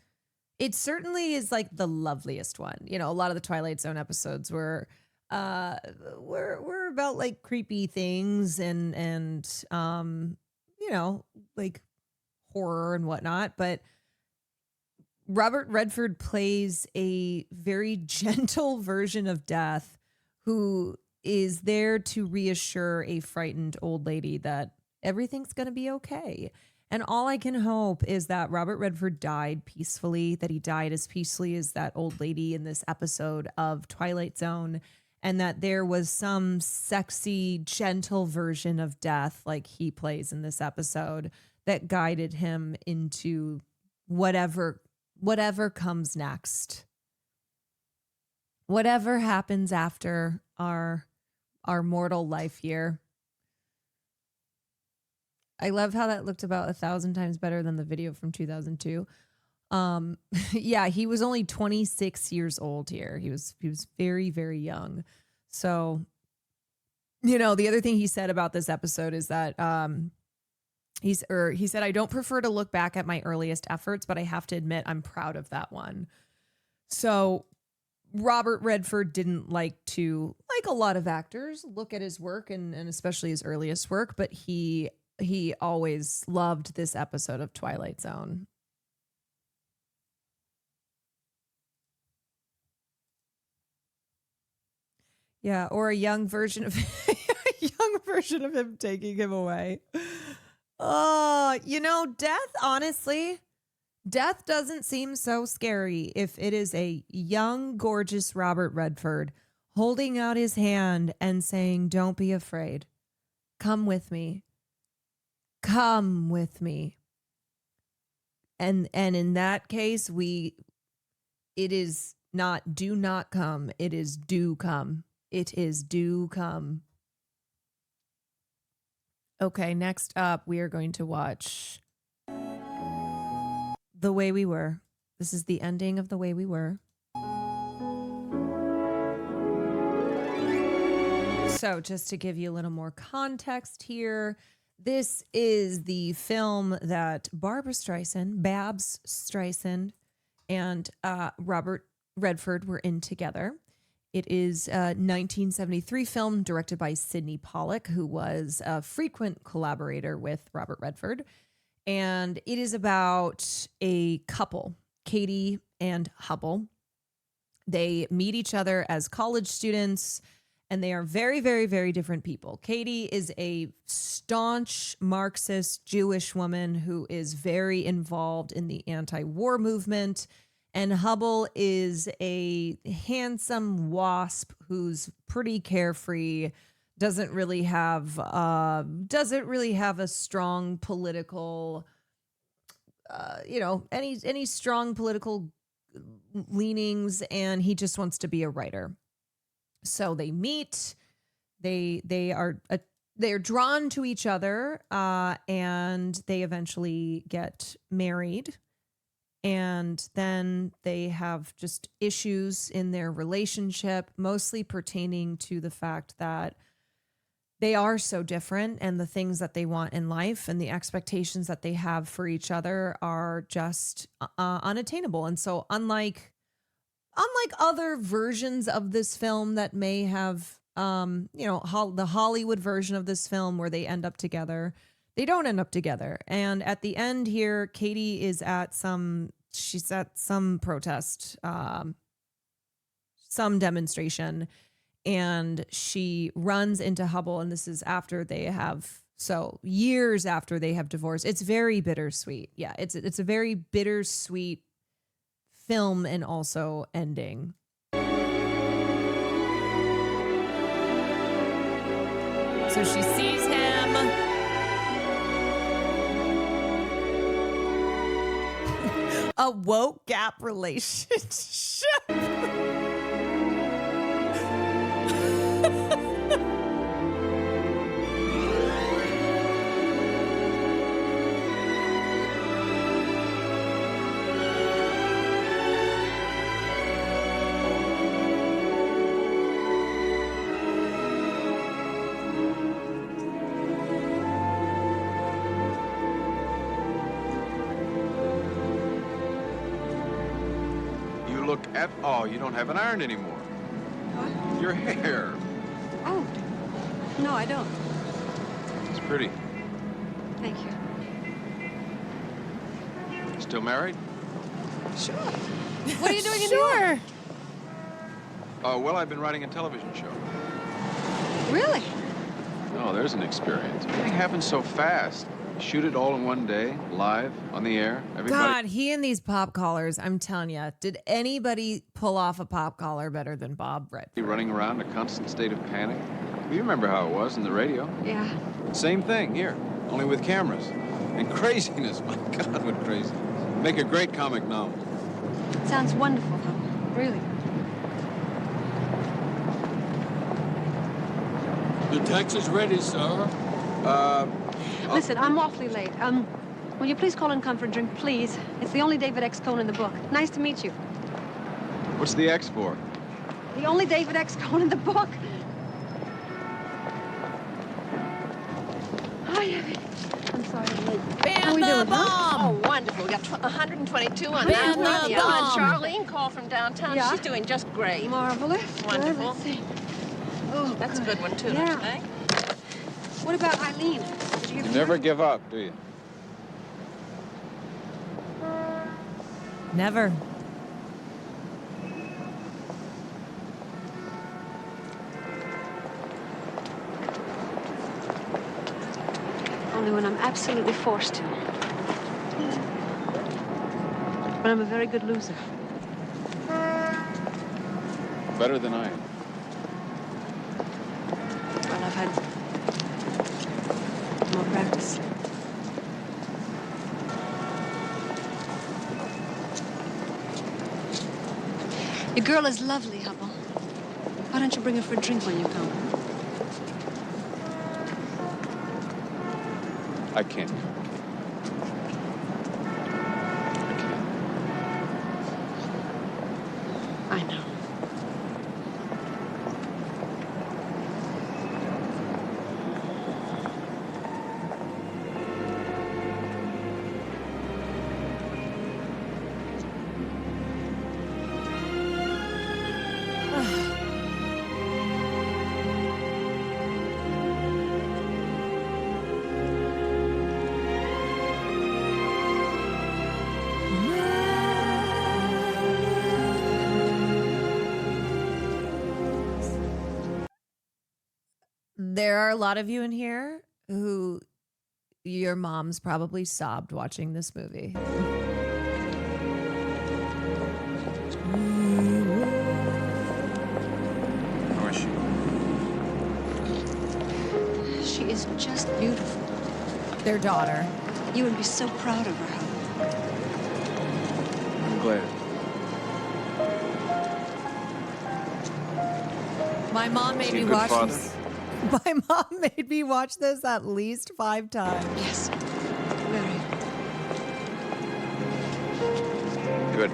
like the loveliest one. You know, a lot of the Twilight Zone episodes were about like creepy things and you know, like horror and whatnot, but Robert Redford plays a very gentle version of death who is there to reassure a frightened old lady that everything's going to be okay. And all I can hope is that Robert Redford died peacefully, that he died as peacefully as that old lady in this episode of Twilight Zone, and that there was some sexy, gentle version of death like he plays in this episode that guided him into whatever comes next. Whatever happens after our mortal life here. I love how that looked about 1,000 times better than the video from 2002. Yeah, he was only 26 years old here. He was very, very young. So, you know, the other thing he said about this episode is that he said, I don't prefer to look back at my earliest efforts, but I have to admit I'm proud of that one. So Robert Redford didn't like to, like a lot of actors, look at his work and especially his earliest work, but he always loved this episode of Twilight Zone. Yeah, or a young version of him taking him away. You know, death doesn't seem so scary if it is a young, gorgeous Robert Redford holding out his hand and saying, "Don't be afraid. Come with me. Come with me." And in that case, it is not do not come. It is do come. It is do come. Okay, next up, we are going to watch The Way We Were. This is the ending of The Way We Were. So, just to give you a little more context here, this is the film that Barbra Streisand, Babs Streisand, and Robert Redford were in together. It is a 1973 film directed by Sidney Pollack, who was a frequent collaborator with Robert Redford. And it is about a couple, Katie and Hubble. They meet each other as college students, and they are very, very, very different people. Katie is a staunch Marxist Jewish woman who is very involved in the anti-war movement. And Hubble is a handsome wasp who's pretty carefree, doesn't really have a strong political, any strong political leanings, and he just wants to be a writer. So they meet, they are drawn to each other, and they eventually get married. And then they have just issues in their relationship, mostly pertaining to the fact that they are so different, and the things that they want in life and the expectations that they have for each other are just unattainable. And so unlike other versions of this film that may have, the Hollywood version of this film where they end up together, they don't end up together. And at the end here, Katie is at some protest, some demonstration, and she runs into Hubble. And this is years after they have divorced. It's very bittersweet. Yeah, it's a very bittersweet film and also ending. So she sees him. A woke gap relationship. You don't have an iron anymore. What? Your hair. Oh. No, I don't. It's pretty. Thank you. Still married? Sure. What are you doing in New York? Well, I've been writing a television show. Really? Oh, there's an experience. Everything happens so fast. Shoot it all in one day, live, on the air. God, he and these pop collars, I'm telling you, did anybody pull off a pop collar better than Bob Redford? Running around in a constant state of panic. You remember how it was in the radio. Yeah. Same thing here, only with cameras. And craziness, my God, what craziness. Make a great comic novel. Sounds wonderful, huh? Really. The taxi's ready, sir. Listen, I'm awfully late. Will you please call and come for a drink, please? It's the only David X. Cohn in the book. Nice to meet you. What's the X for? The only David X. Cohn in the book. Hi, I'm sorry I'm late. How we doing, huh? Oh, wonderful. We got 122 on Ban that the one. bomb. And Charlene called from downtown. Yeah. She's doing just great. Marvelous. Wonderful. Good. Let's see. Oh, that's a good one, too, yeah. don't you think? What about Eileen? You never give up, do you? Never. Only when I'm absolutely forced to. But I'm a very good loser. Better than I am. Well, I've had more practice. Your girl is lovely, Hubble. Why don't you bring her for a drink when you come? I can't. I know. There are a lot of you in here who your moms probably sobbed watching this movie. How is she? She is just beautiful. Their daughter. You would be so proud of her. I'm glad. My mom made Is he me a good watch father? this. My mom made me watch this at least 5 times. Yes. Very. Good.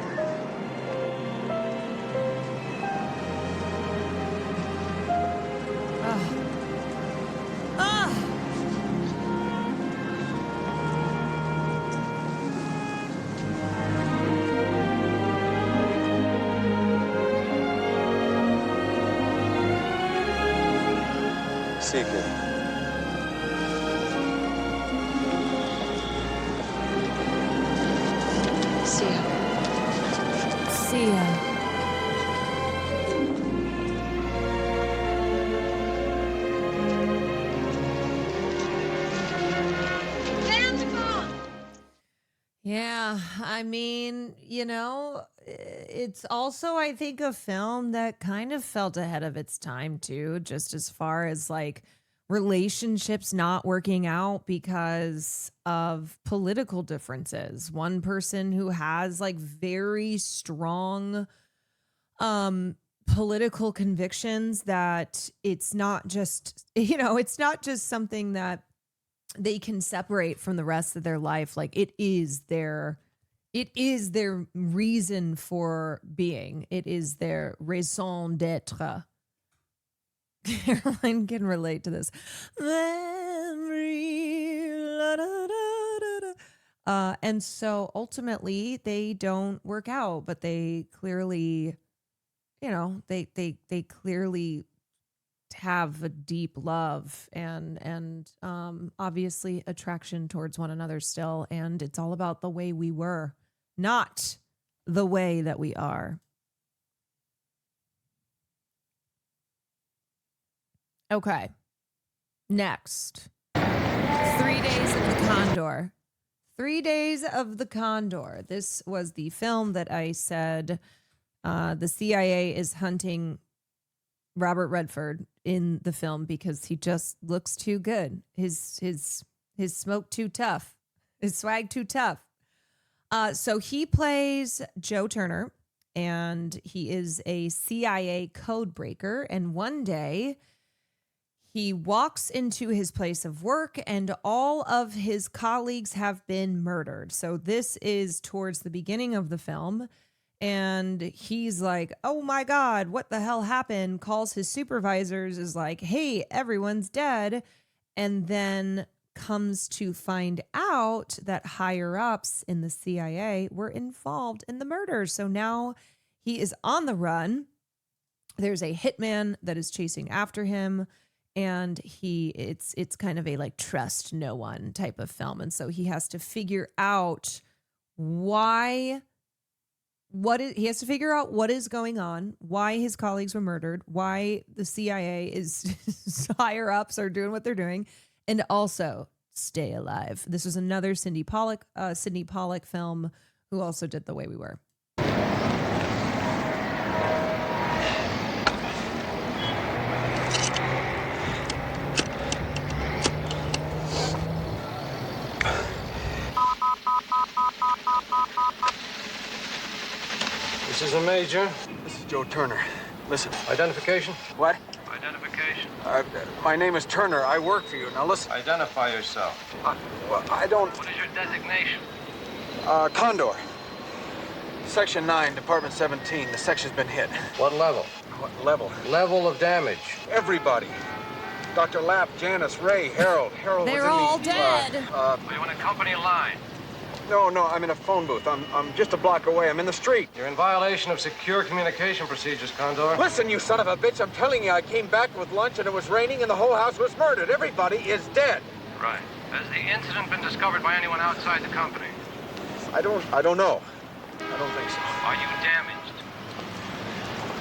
See you, kid. See ya. See ya. Yeah, I mean, you know, it's also, I think, a film that kind of felt ahead of its time, too, just as far as like relationships not working out because of political differences. One person who has like very strong political convictions that it's not just, you know, it's not just something that they can separate from the rest of their life. Like it is their reason for being. It is their raison d'être. Caroline can relate to this. And so ultimately they don't work out, but they clearly, you know, they clearly have a deep love and obviously attraction towards one another still. And it's all about the way we were, not the way that we are. Okay. Next. 3 Days of the Condor. 3 Days of the Condor. This was the film that I said the CIA is hunting Robert Redford in the film because he just looks too good. His smoke too tough. His swag too tough. So he plays Joe Turner, and he is a CIA code breaker. And one day he walks into his place of work and all of his colleagues have been murdered. So this is towards the beginning of the film. And he's like, oh my God, what the hell happened? Calls his supervisors, is like, hey, everyone's dead. And then comes to find out that higher ups in the CIA were involved in the murder. So now he is on the run. There's a hitman that is chasing after him. And it's kind of a like trust no one type of film. And so he has to figure out he has to figure out what is going on, why his colleagues were murdered, why the CIA is higher ups are doing what they're doing, and also stay alive. This was another Sidney Pollack film who also did The Way We Were. This is a major. This is Joe Turner. Listen, identification? What? Identification. My name is Turner. I work for you. Now listen. Identify yourself. I don't... What is your designation? Condor. Section 9, Department 17. The section's been hit. What level? What level? Level of damage. Everybody. Dr. Lapp, Janice, Ray, Harold. Harold They're was in all the, dead. Are you in a company line? No, I'm in a phone booth. I'm just a block away. I'm in the street. You're in violation of secure communication procedures, Condor. Listen, you son of a bitch. I'm telling you, I came back with lunch and it was raining and the whole house was murdered. Everybody is dead. Right. Has the incident been discovered by anyone outside the company? I don't know. I don't think so. Are you damaged?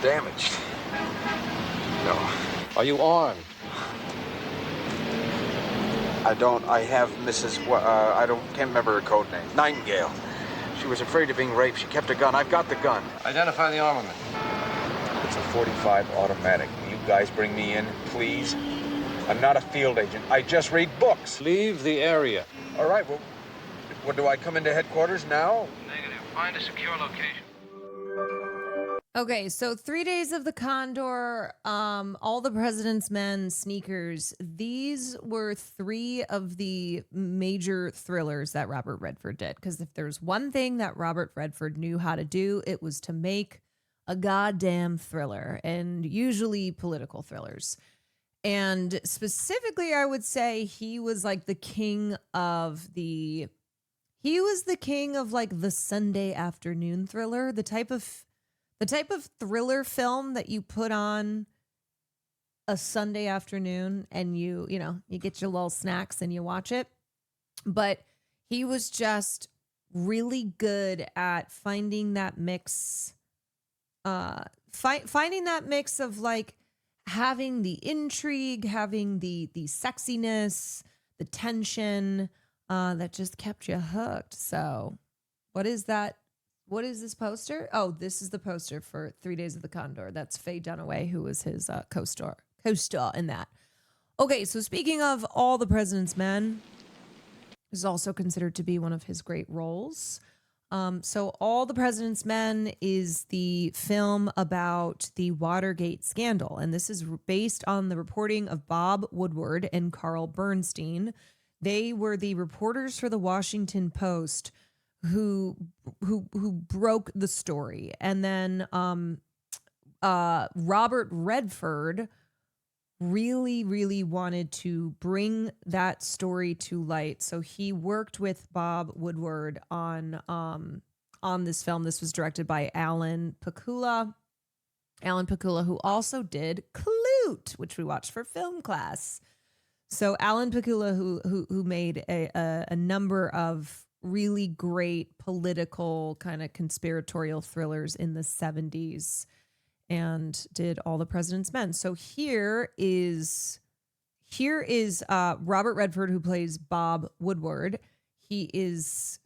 Damaged? No. Are you armed? I have Mrs. Can't remember her code name. Nightingale. She was afraid of being raped. She kept a gun. I've got the gun. Identify the armament. It's a .45 automatic. Will you guys bring me in, please? I'm not a field agent. I just read books. Leave the area. All right, well, what, do I come into headquarters now? Negative. Find a secure location. Okay, so 3 Days of the Condor, All the President's Men, Sneakers. These were three of the major thrillers that Robert Redford did. Because if there's one thing that Robert Redford knew how to do, it was to make a goddamn thriller, and usually political thrillers. And specifically, I would say he was like the king of the like the Sunday afternoon thriller, the type of thriller film that you put on a Sunday afternoon and you get your little snacks and you watch it. But he was just really good at finding that mix, finding that mix of like having the intrigue, having the sexiness, the tension, that just kept you hooked. So what is that? What is this poster? Oh, this is the poster for 3 Days of the Condor. That's Faye Dunaway, who was his co-star in that. Okay, so speaking of All the President's Men, is also considered to be one of his great roles. So All the President's Men is the film about the Watergate scandal, and this is based on the reporting of Bob Woodward and Carl Bernstein. They were the reporters for the Washington Post who broke the story. And then Robert Redford really wanted to bring that story to light. So he worked with Bob Woodward on this film. This was directed by Alan Pakula. Alan Pakula, who also did Klute, which we watched for film class. So Alan Pakula, who made a number of really great political kind of conspiratorial thrillers in the 70s and did All the President's Men. So here is Robert Redford, who plays Bob Woodward. He is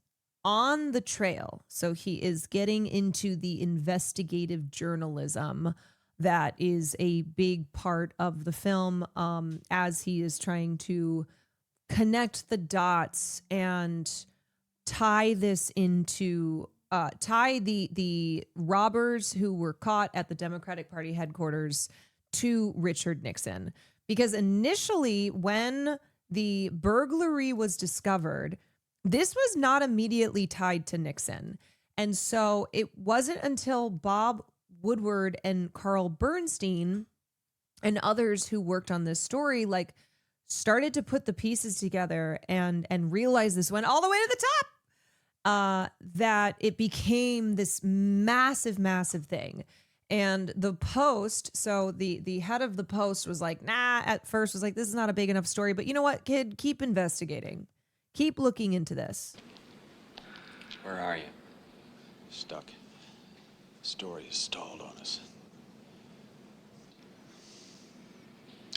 on the trail. So he is getting into the investigative journalism that is a big part of the film, as he is trying to connect the dots and tie this into tie the robbers who were caught at the Democratic Party headquarters to Richard Nixon. Because initially, when the burglary was discovered, this was not immediately tied to Nixon. And so it wasn't until Bob Woodward and Carl Bernstein and others who worked on this story started to put the pieces together and realize this went all the way to the top. That it became this massive thing. And the Post, so the head of the Post was like, at first was like, this is not a big enough story, but you know what, kid, keep investigating. Keep looking into this. Where are you? Stuck. The story is stalled on us.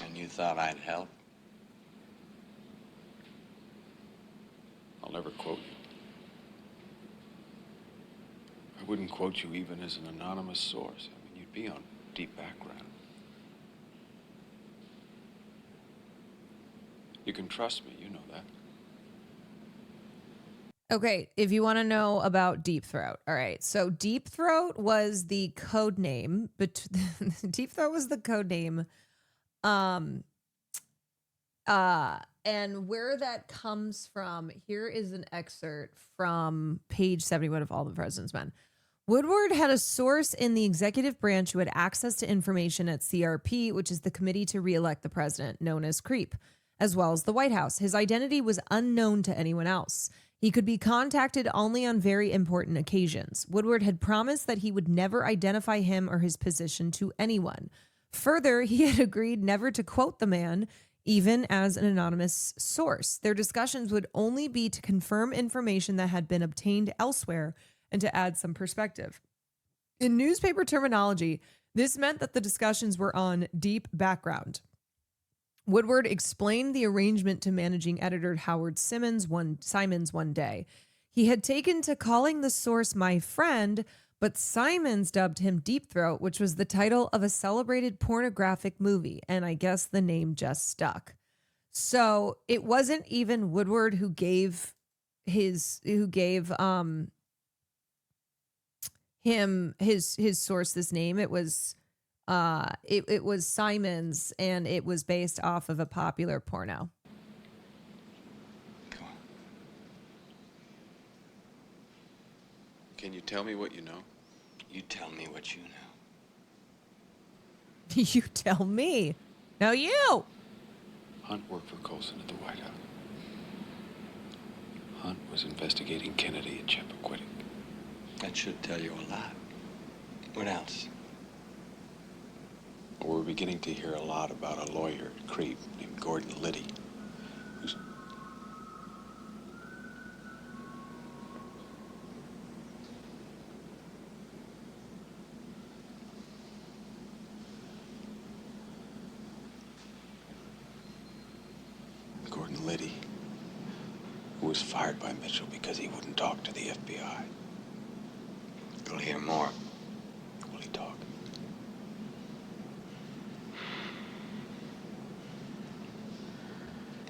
And you thought I'd help? I'll never quote you. I wouldn't quote you even as an anonymous source. I mean, you'd be on deep background. You can trust me, you know that. Okay, if you want to know about Deep Throat. All right, so Deep Throat was the code name, but Deep Throat was the code name And where that comes from, here is an excerpt from page 71 of All the President's Men. Woodward had a source in the executive branch who had access to information at CRP, which is the Committee to Re-elect the President, known as CREEP, as well as the White House. His identity was unknown to anyone else. He could be contacted only on very important occasions. Woodward had promised that he would never identify him or his position to anyone. Further, he had agreed never to quote the man, even as an anonymous source. Their discussions would only be to confirm information that had been obtained elsewhere and to add some perspective. In newspaper terminology, this meant that the discussions were on deep background. Woodward explained the arrangement to managing editor Howard Simons one day. He had taken to calling the source my friend, but Simons dubbed him Deep Throat, which was the title of a celebrated pornographic movie, and I guess the name just stuck. So it wasn't even Woodward who gave him his source this name. It was it was Simons, and it was based off of a popular porno. Can you tell me what you know? You tell me what you know. You tell me. No, you. Hunt worked for Colson at the White House. Hunt was investigating Kennedy and Chappaquiddick. That should tell you a lot. What else? We're beginning to hear a lot about a lawyer at CREEP named Gordon Liddy, who's... Gordon Liddy, who was fired by Mitchell because he wouldn't talk to the FBI. You'll hear more. Will he talk?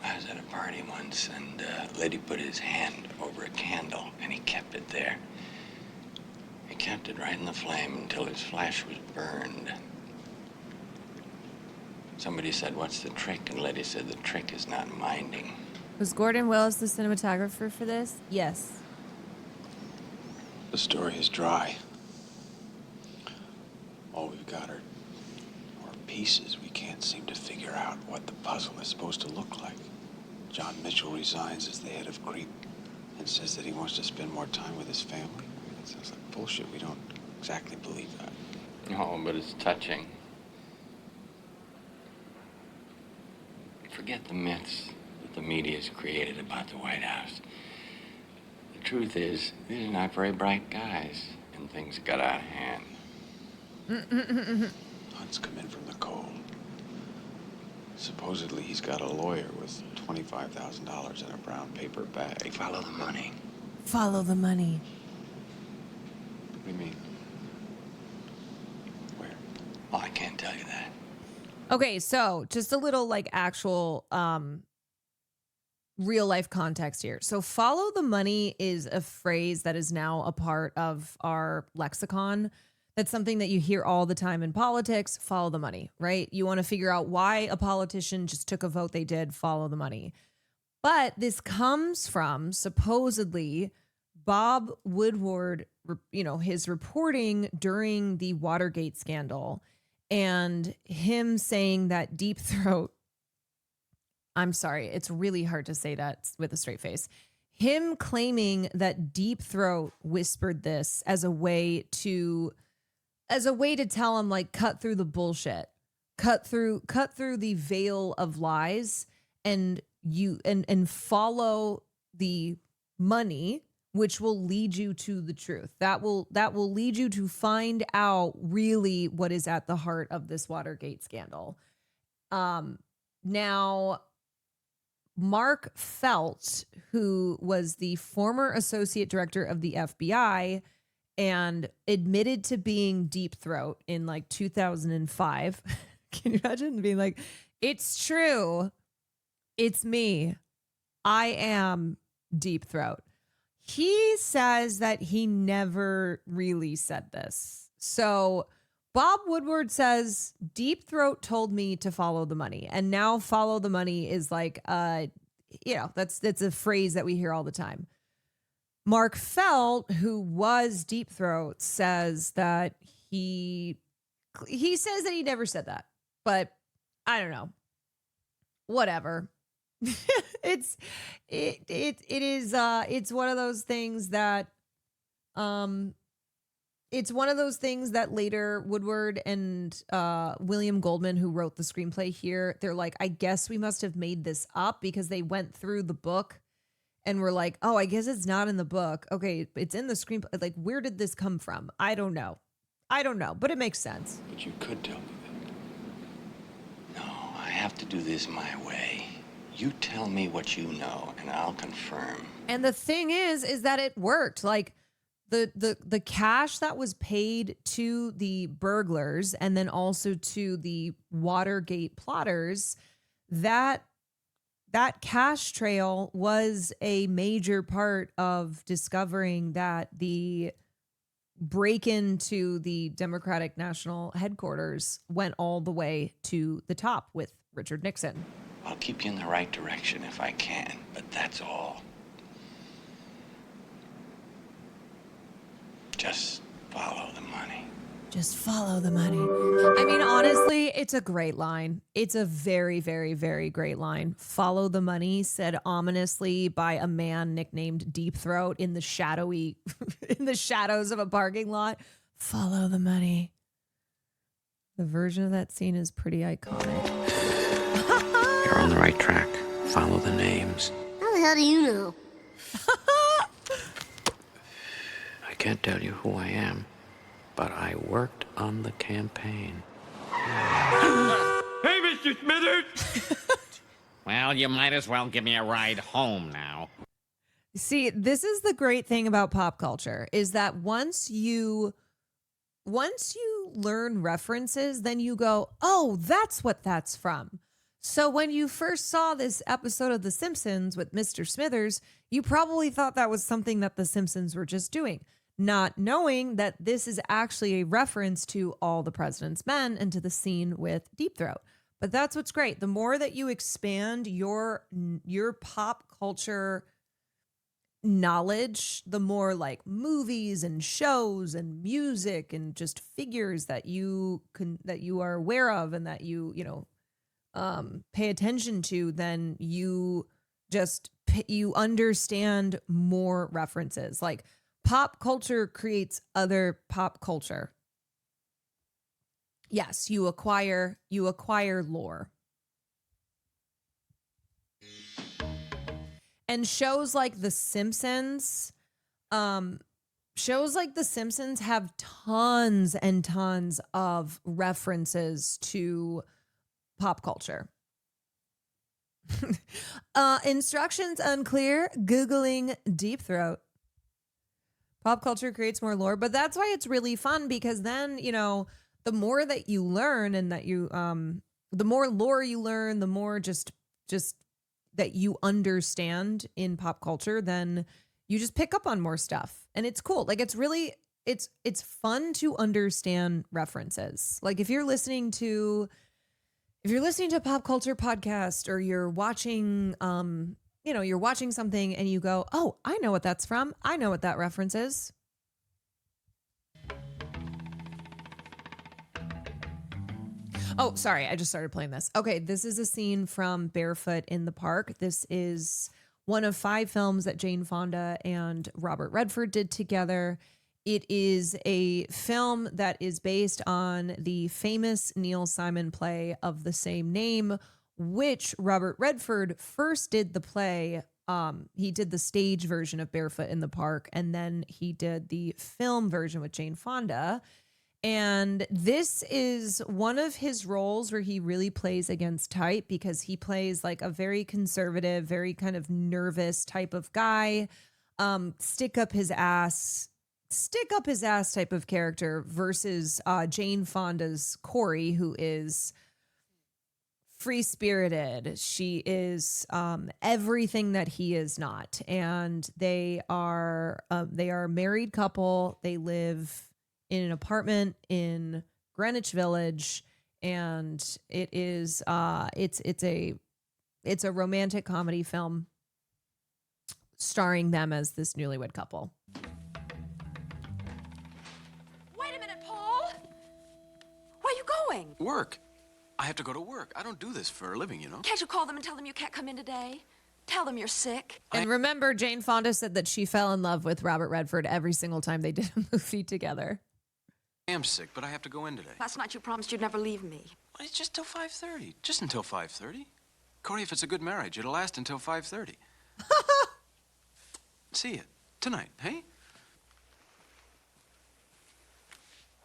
I was at a party once, and Liddy put his hand over a candle, and he kept it there. He kept it right in the flame until his flesh was burned. Somebody said, "What's the trick?" And Liddy said, "The trick is not minding." Was Gordon Willis the cinematographer for this? Yes. The story is dry. All we've got are pieces. We can't seem to figure out what the puzzle is supposed to look like. John Mitchell resigns as the head of CREEP and says that he wants to spend more time with his family. I mean, that sounds like bullshit. We don't exactly believe that. No, but it's touching. Forget the myths that the media's created about the White House. The truth is, these are not very bright guys, and things got out of hand. Hunt's come in from the cold. Supposedly he's got a lawyer with $25,000 in a brown paper bag. Follow the money. Follow the money. What do you mean? Where? Oh, I can't tell you that. Okay, so just a little like actual real life context here. So follow the money is a phrase that is now a part of our lexicon. That's something that you hear all the time in politics. Follow the money, right? You want to figure out why a politician just took a vote they did, follow the money. But this comes from supposedly Bob Woodward, you know, his reporting during the Watergate scandal and him saying that Deep Throat, I'm sorry, it's really hard to say that with a straight face. Him claiming that Deep Throat whispered this as a way to tell him, like, cut through the bullshit, cut through the veil of lies, and follow the money, which will lead you to the truth. That will lead you to find out really what is at the heart of this Watergate scandal. Now, Mark Felt, who was the former associate director of the FBI and admitted to being Deep Throat in like 2005. Can you imagine being like, it's true. It's me. I am Deep Throat. He says that he never really said this. So Bob Woodward says, Deep Throat told me to follow the money. And now follow the money is like, that's a phrase that we hear all the time. Mark Felt, who was Deep Throat, says that he says that he never said that, but I don't know. Whatever. It's one of those things that, it's one of those things that later Woodward and William Goldman, who wrote the screenplay here, they're like, I guess we must have made this up because they went through the book and were like, oh, I guess it's not in the book. Okay, it's in the screenplay. Like, where did this come from? I don't know, but it makes sense. But you could tell me that. No, I have to do this my way. You tell me what you know, and I'll confirm. And the thing is that it worked. Like, the cash that was paid to the burglars and then also to the Watergate plotters, that cash trail was a major part of discovering that the break into the Democratic National Headquarters went all the way to the top with Richard Nixon. I'll keep you in the right direction if I can, but that's all. Just follow the money. Just follow the money. I mean, honestly, it's a great line. It's a very, very, very great line. Follow the money, said ominously by a man nicknamed Deep Throat in the shadows of a parking lot. Follow the money. The version of that scene is pretty iconic. You're on the right track. Follow the names. How the hell do you know? I can't tell you who I am, but I worked on the campaign. Hey, Mr. Smithers! Well, you might as well give me a ride home now. See, this is the great thing about pop culture is that once you learn references, then you go, oh, that's what that's from. So when you first saw this episode of The Simpsons with Mr. Smithers, you probably thought that was something that The Simpsons were just doing, not knowing that this is actually a reference to All the President's Men and to the scene with Deep Throat. But that's what's great. The more that you expand your pop culture knowledge, the more like movies and shows and music and just figures that you are aware of and that you pay attention to, then you understand more references. Like, pop culture creates other pop culture. Yes, you acquire lore. And shows like The Simpsons, have tons and tons of references to pop culture. Instructions unclear. Googling Deep Throat. Pop culture creates more lore, but that's why it's really fun, because then, the more that you learn and that you, the more lore you learn, the more just that you understand in pop culture, then you just pick up on more stuff. And it's cool. Like, it's really, it's fun to understand references. Like, if you're listening to a pop culture podcast, or you're watching, you're watching something and you go, oh, I know what that's from. I know what that reference is. Oh, sorry. I just started playing this. Okay. This is a scene from Barefoot in the Park. This is one of 5 films that Jane Fonda and Robert Redford did together. It is a film that is based on the famous Neil Simon play of the same name, which Robert Redford first did the play. He did the stage version of Barefoot in the Park, and then he did the film version with Jane Fonda. And this is one of his roles where he really plays against type, because he plays like a very conservative, very kind of nervous type of guy, stick up his ass type of character, versus Jane Fonda's Corey, who is free-spirited. She is everything that he is not. And they are a married couple. They live in an apartment in Greenwich Village, and it is it's a romantic comedy film starring them as this newlywed couple. Wait a minute, Paul. Where are you going? Work. I have to go to work. I don't do this for a living, you know. Can't you call them and tell them you can't come in today? Tell them you're sick. And remember, Jane Fonda said that she fell in love with Robert Redford every single time they did a movie together. I am sick, but I have to go in today. Last night you promised you'd never leave me. It's just till 5:30. Just until 5:30. Corey, if it's a good marriage, it'll last until 5:30. See you tonight, hey?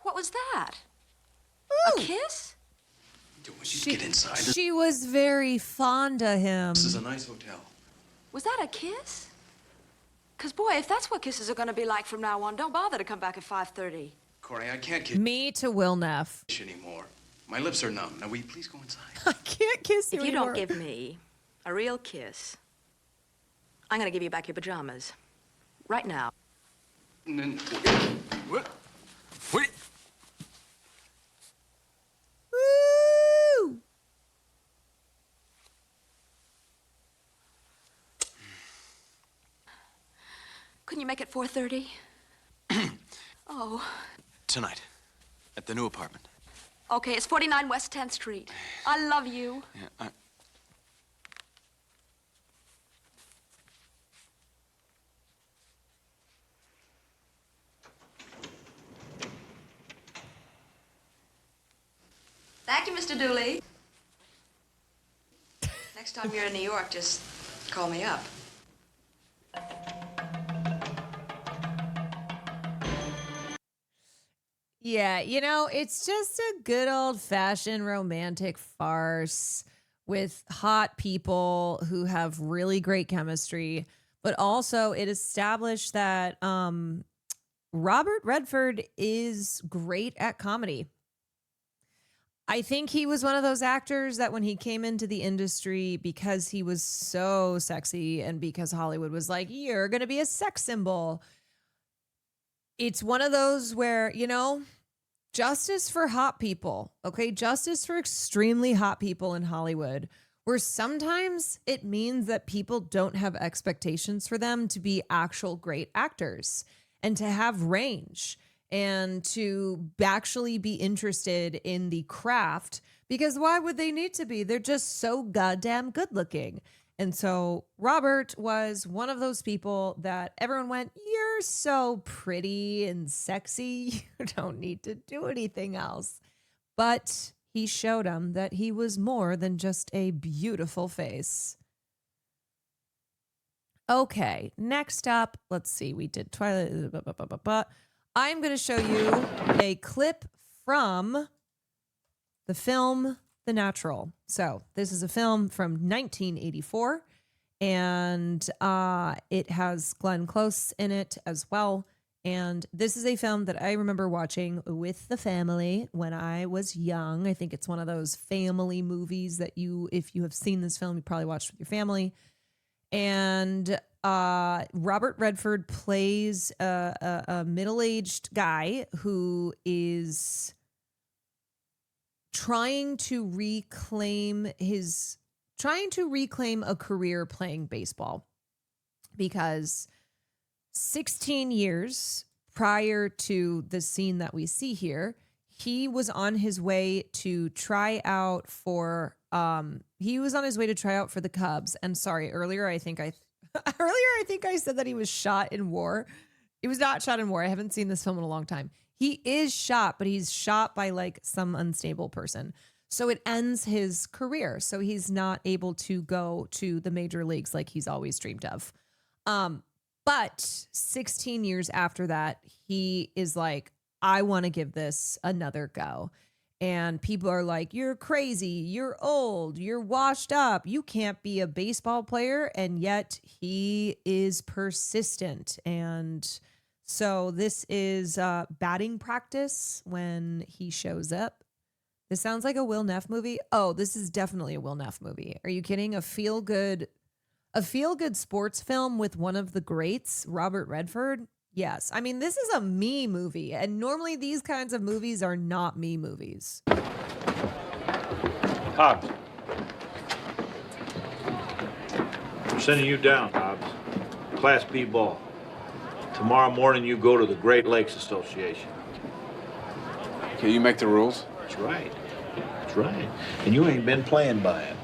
What was that? Ooh. A kiss? Get inside. She was very fond of him. This is a nice hotel. Was that a kiss? Because, boy, if that's what kisses are going to be like from now on, don't bother to come back at 5:30. Corey, I can't kiss Me to Will Neff. you anymore. My lips are numb. Now, will you please go inside? I can't kiss you If you anymore. don't give me a real kiss, I'm going to give you back your pajamas. Right now. And then, what? Wait. Woo! Couldn't you make it 4:30? Oh. Tonight, at the new apartment. Okay, it's 49 West 10th Street. I love you. Yeah, Thank you, Mr. Dooley. Next time you're in New York, just call me up. Yeah, you know, it's just a good old-fashioned romantic farce with hot people who have really great chemistry, but also it established that Robert Redford is great at comedy. I think he was one of those actors that when he came into the industry, because he was so sexy and because Hollywood was like, you're going to be a sex symbol, it's one of those where, you know, justice for hot people, okay? Justice for extremely hot people in Hollywood, where sometimes it means that people don't have expectations for them to be actual great actors and to have range and to actually be interested in the craft, because why would they need to be? They're just so goddamn good looking. And so Robert was one of those people that everyone went, you're so pretty and sexy. You don't need to do anything else. But he showed them that he was more than just a beautiful face. Okay, next up, let's see. We did Twilight. I'm going to show you a clip from the film The Natural. So this is a film from 1984, and it has Glenn Close in it as well. And this is a film that I remember watching with the family when I was young. I think it's one of those family movies that you, if you have seen this film, you probably watched with your family. And Robert Redford plays a middle-aged guy who is trying to reclaim a career playing baseball, because 16 years prior to the scene that we see here, he was on his way to try out for the Cubs. And sorry, earlier I think I said that he was shot in war. He was not shot in war. I haven't seen this film in a long time. He is shot, but he's shot by like some unstable person. So it ends his career. So he's not able to go to the major leagues like he's always dreamed of. But 16 years after that, he is like, I want to give this another go. And people are like, you're crazy, you're old, you're washed up, you can't be a baseball player. And yet he is persistent. And so this is batting practice when he shows up. This sounds like a Will Neff movie. Oh, this is definitely a Will Neff movie. Are you kidding? A feel-good sports film with one of the greats, Robert Redford. Yes. I mean, this is a me movie, and normally these kinds of movies are not me movies. Hobbs. I'm sending you down, Hobbs. Class B ball. Tomorrow morning you go to the Great Lakes Association. Okay, you make the rules? That's right. That's right. And you ain't been playing by him.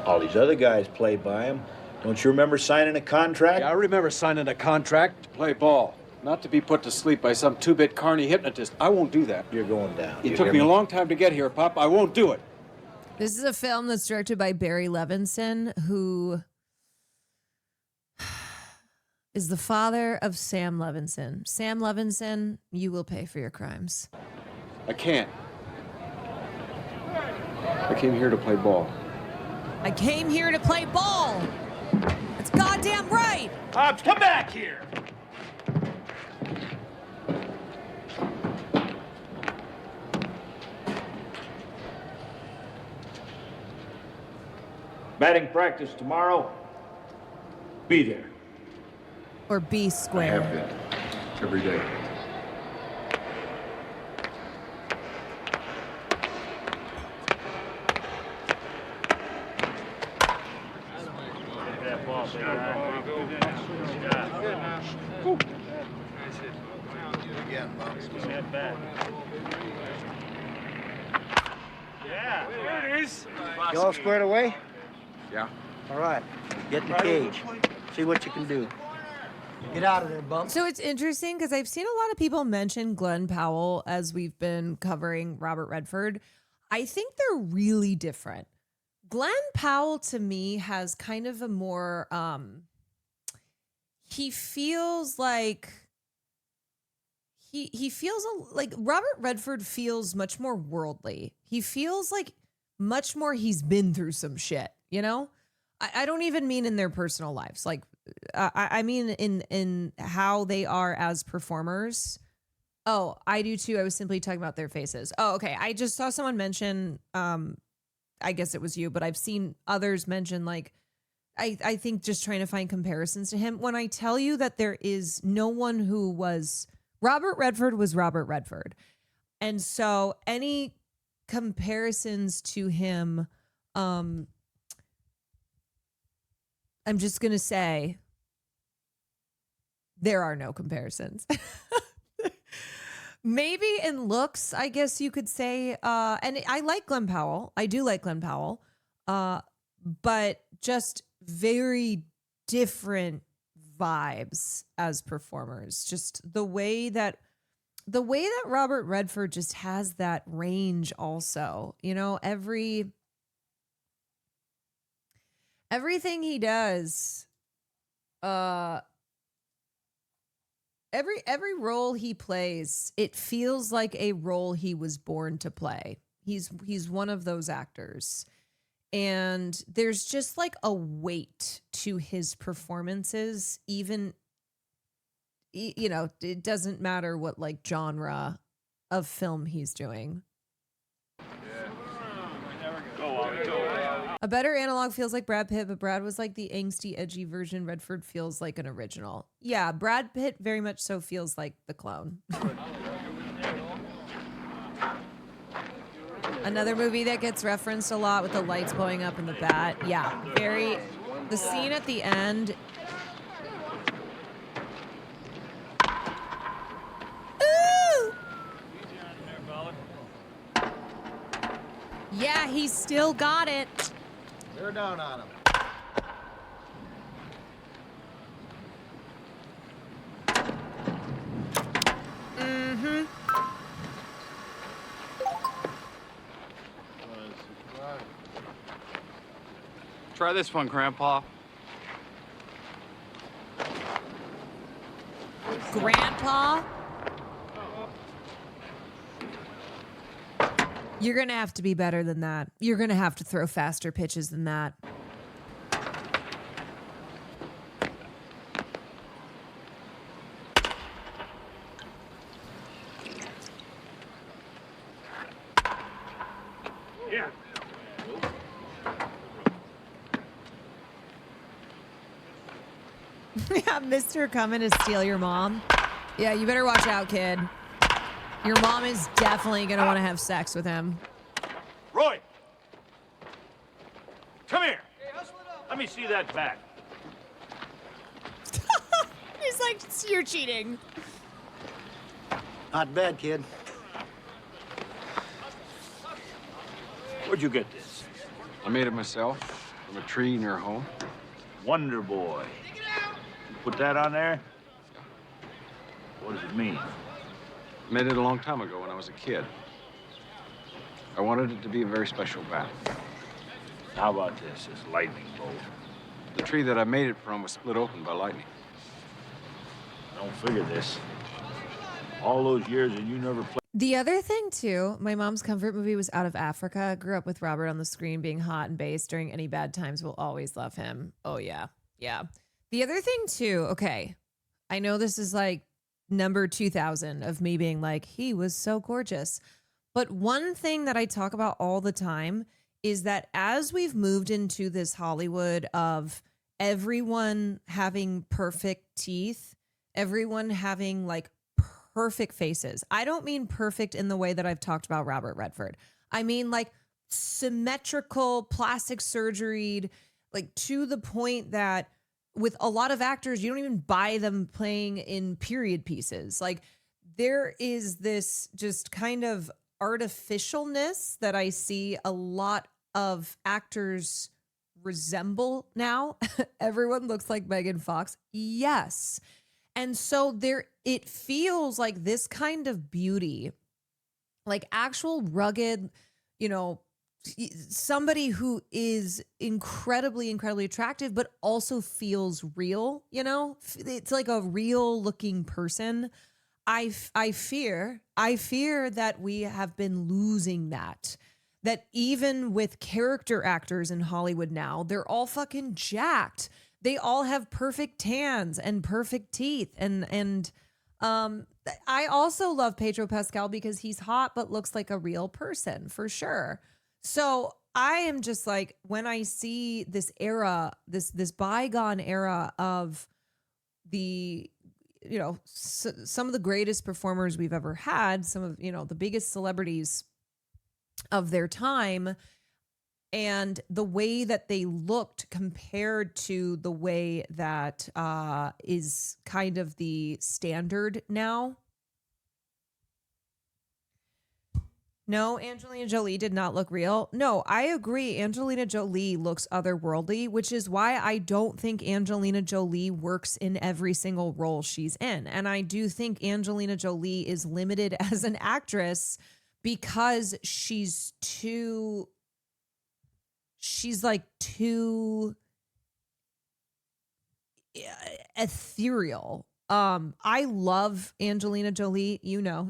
All these other guys play by him. Don't you remember signing a contract? Yeah, I remember signing a contract to play ball, not to be put to sleep by some two-bit carny hypnotist. I won't do that. You're going down. It took me a long time to get here, Pop. I won't do it. This is a film that's directed by Barry Levinson, who is the father of Sam Levinson. Sam Levinson, you will pay for your crimes. I can't. I came here to play ball. I came here to play ball. That's goddamn right. Hobbs, come back here. Batting practice tomorrow. Be there. Or B square. I have been. Every day. Yeah, there it is. You all squared away? Yeah. All right. Get in the cage. See what you can do. Get out of there, bump. So it's interesting because I've seen a lot of people mention Glenn Powell as we've been covering Robert Redford. I think they're really different. Glenn Powell to me has kind of a more he feels like he feels like Robert Redford feels much more worldly. He feels like much more he's been through some shit, you know? I don't even mean in their personal lives. Like I mean in how they are as performers. Oh, I do too. I was simply talking about their faces. Oh, okay. I just saw someone mention I guess it was you, but I've seen others mention like I think just trying to find comparisons to him. When I tell you that there is no one who was Robert Redford was Robert Redford. And so any comparisons to him, I'm just going to say there are no comparisons. Maybe in looks, I guess you could say, and I like Glenn Powell. I do like Glenn Powell, but just very different vibes as performers. Just the way that Robert Redford just has that range also, you know, everything he does, every role he plays, it feels like a role he was born to play. He's one of those actors. And there's just like a weight to his performances, even, you know, it doesn't matter what like genre of film he's doing. A better analog feels like Brad Pitt, but Brad was like the angsty, edgy version. Redford feels like an original. Yeah, Brad Pitt very much so feels like the clone. Another movie that gets referenced a lot with the lights blowing up in the bat. Yeah, the scene at the end. Ooh! Yeah, he's still got it. Bear down on him. Mm-hmm. Try this one, Grandpa. Grandpa? You're going to have to be better than that. You're going to have to throw faster pitches than that. Yeah. Yeah, Mr. Coming to steal your mom. Yeah, you better watch out, kid. Your mom is definitely going to want to have sex with him. Roy! Come here. Let me see that bat. He's like, you're cheating. Not bad, kid. Where'd you get this? I made it myself from a tree near home. Wonder Boy. You put that on there? What does it mean? I made it a long time ago when I was a kid. I wanted it to be a very special bat. How about this lightning bolt? The tree that I made it from was split open by lightning. I don't figure this. All those years and you never played. The other thing, too, my mom's comfort movie was Out of Africa. Grew up with Robert on the screen being hot and bass during any bad times. Will always love him. Oh, yeah. Yeah. The other thing, too, okay, I know this is like number 2000 of me being like, he was so gorgeous. But one thing that I talk about all the time is that as we've moved into this Hollywood of everyone having perfect teeth, everyone having like perfect faces. I don't mean perfect in the way that I've talked about Robert Redford. I mean like symmetrical, plastic surgery, like to the point that with a lot of actors, you don't even buy them playing in period pieces. Like there is this just kind of artificialness that I see a lot of actors resemble now. Everyone looks like Megan Fox. Yes. And so it feels like this kind of beauty, like actual rugged, somebody who is incredibly, incredibly attractive, but also feels real, it's like a real looking person. I fear that we have been losing that even with character actors in Hollywood now, they're all fucking jacked. They all have perfect tans and perfect teeth. And I also love Pedro Pascal because he's hot, but looks like a real person for sure. So I am just like, when I see this era, this bygone era of the, some of the greatest performers we've ever had, some of, the biggest celebrities of their time, and the way that they looked compared to the way that is kind of the standard now. No, Angelina Jolie did not look real. No, I agree. Angelina Jolie looks otherworldly, which is why I don't think Angelina Jolie works in every single role she's in. And I do think Angelina Jolie is limited as an actress because she's like too ethereal. I love Angelina Jolie.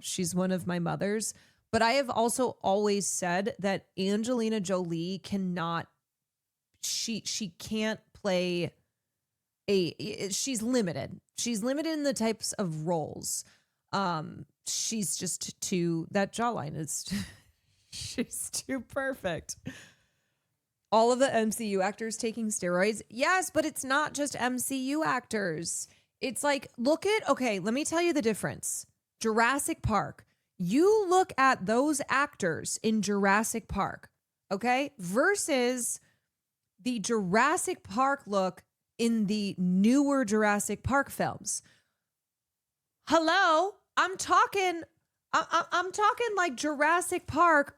She's one of my mothers. But I have also always said that Angelina Jolie she can't play she's limited. She's limited in the types of roles. She's just that jawline is, she's too perfect. All of the MCU actors taking steroids. Yes, but it's not just MCU actors. It's like, okay, let me tell you the difference. Jurassic Park. You look at those actors in Jurassic Park, okay, versus the Jurassic Park look in the newer Jurassic Park films. Hello, I'm talking like Jurassic Park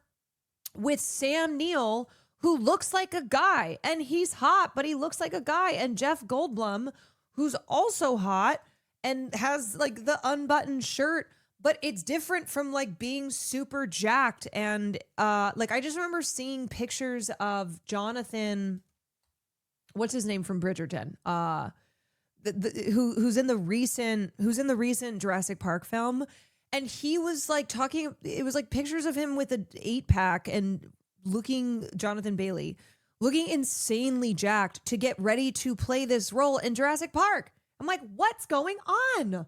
with Sam Neill, who looks like a guy, and he's hot, but he looks like a guy, and Jeff Goldblum, who's also hot and has like the unbuttoned shirt. But it's different from like being super jacked. And like I just remember seeing pictures of Jonathan, what's his name from Bridgerton? Who's in the recent Jurassic Park film. And he was like talking, it was like pictures of him with an 8-pack and Jonathan Bailey looking insanely jacked to get ready to play this role in Jurassic Park. I'm like, what's going on?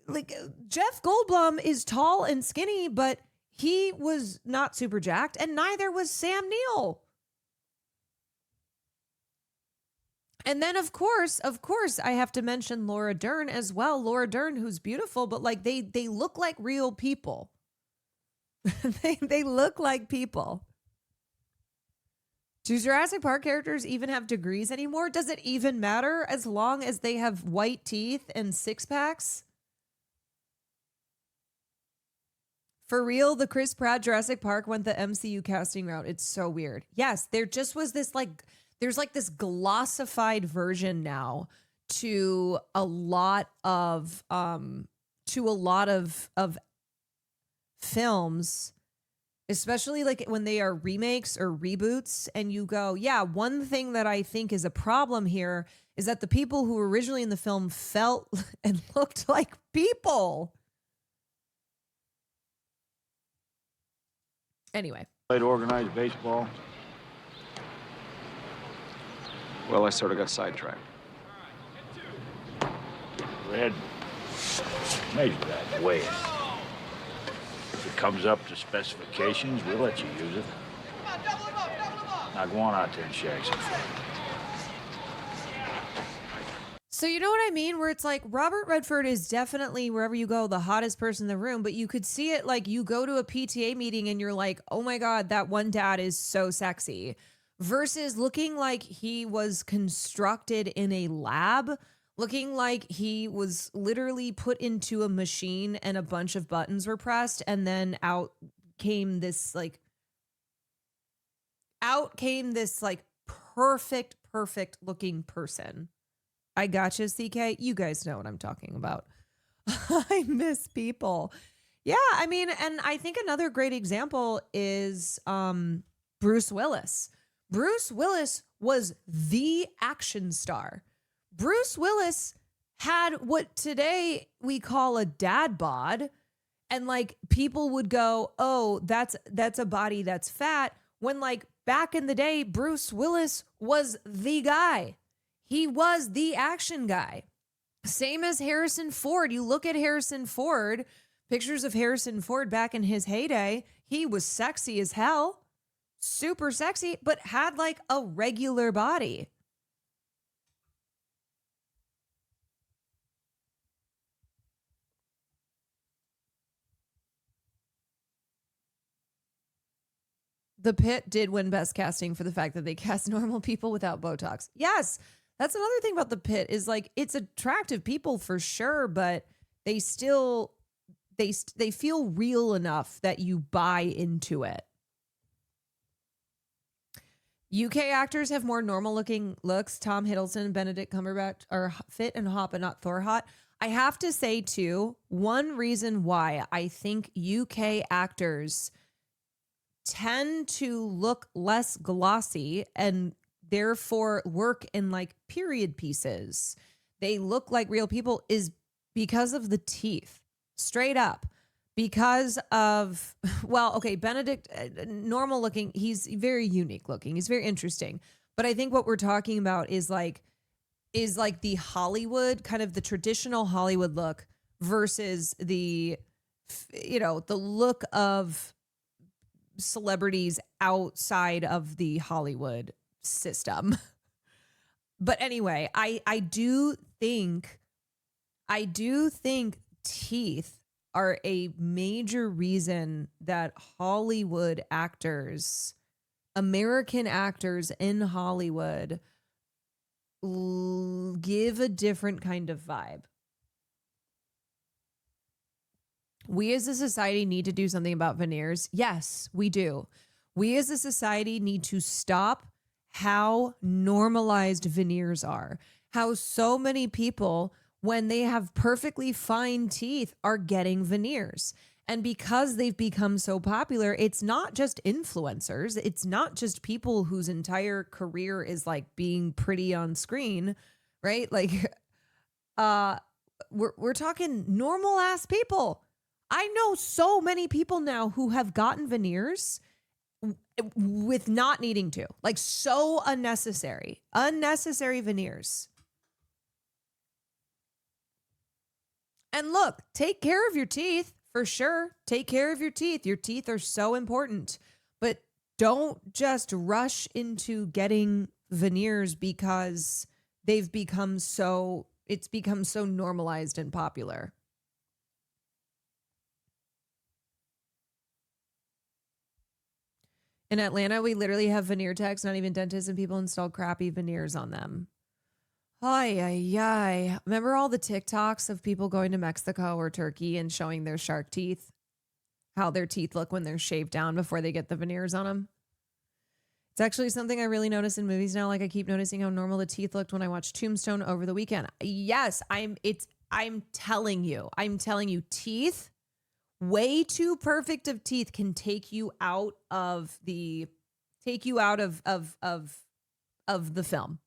Like Jeff Goldblum is tall and skinny, but he was not super jacked, and neither was Sam Neill. And then of course, I have to mention Laura Dern as well. Laura Dern, who's beautiful, but like they look like real people. they look like people. Do Jurassic Park characters even have degrees anymore? Does it even matter as long as they have white teeth and six packs? For real, the Chris Pratt Jurassic Park went the MCU casting route. It's so weird. Yes, there just was this like, there's like this glossified version now to a lot of films, especially like when they are remakes or reboots, and you go, yeah, one thing that I think is a problem here is that the people who were originally in the film felt and looked like people. Anyway. Played organized baseball. Well, I sort of got sidetracked. Red, measure that, weigh it. If it comes up to specifications, we'll let you use it. Now go on out there and shag some fun. So you know what I mean? Where it's like Robert Redford is definitely, wherever you go, the hottest person in the room, but you could see it like you go to a PTA meeting and you're like, oh my God, that one dad is so sexy. Versus looking like he was constructed in a lab, looking like he was literally put into a machine and a bunch of buttons were pressed, and then out came this like perfect looking person. I gotcha, CK. You guys know what I'm talking about. I miss people. Yeah, I mean, and I think another great example is Bruce Willis. Bruce Willis was the action star. Bruce Willis had what today we call a dad bod, and like people would go, "Oh, that's a body that's fat." When like back in the day, Bruce Willis was the guy. He was the action guy. Same as Harrison Ford. You look at Harrison Ford, pictures of Harrison Ford back in his heyday, he was sexy as hell, super sexy, but had like a regular body. The Pit did win Best Casting for the fact that they cast normal people without Botox. Yes. That's another thing about The Pit is like it's attractive people for sure, but they still they feel real enough that you buy into it. UK actors have more normal looking looks. Tom Hiddleston and Benedict Cumberbatch are fit and hot, but not Thor hot. I have to say too, one reason why I think UK actors tend to look less glossy and therefore work in like period pieces, they look like real people, is because of the teeth. Straight up. Because of, well, okay, Benedict, normal looking, he's very unique looking. He's very interesting. But I think what we're talking about is like the Hollywood, kind of the traditional Hollywood look versus the, the look of celebrities outside of the Hollywood system. But anyway, I do think teeth are a major reason that Hollywood actors, American actors in Hollywood, give a different kind of vibe. We as a society need to do something about veneers. Yes, we do. We as a society need to stop how normalized veneers are. How so many people, when they have perfectly fine teeth, are getting veneers. And because they've become so popular, it's not just influencers. It's not just people whose entire career is like being pretty on screen, right? Like, we're talking normal ass people. I know so many people now who have gotten veneers with not needing to, like so unnecessary veneers. And look, take care of your teeth for sure. Take care of your teeth. Your teeth are so important, but don't just rush into getting veneers because it's become so normalized and popular. In Atlanta, we literally have veneer techs, not even dentists, and people install crappy veneers on them. Ay, ay, ay. Remember all the TikToks of people going to Mexico or Turkey and showing their shark teeth? How their teeth look when they're shaved down before they get the veneers on them? It's actually something I really notice in movies now. Like I keep noticing how normal the teeth looked when I watched Tombstone over the weekend. Yes, I'm telling you, teeth, way too perfect of teeth can take you out of the film.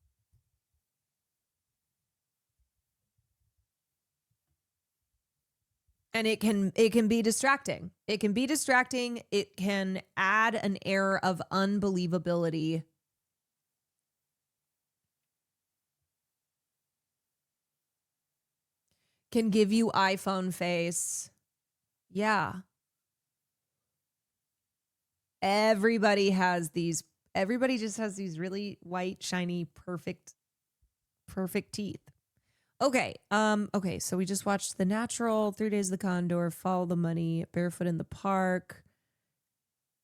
And it can be distracting. It can be distracting. It can add an air of unbelievability. Can give you iPhone face. Yeah. Everybody just has these really white, shiny, perfect teeth. Okay. Okay. So we just watched The Natural, 3 Days of the Condor, Follow the Money, Barefoot in the Park.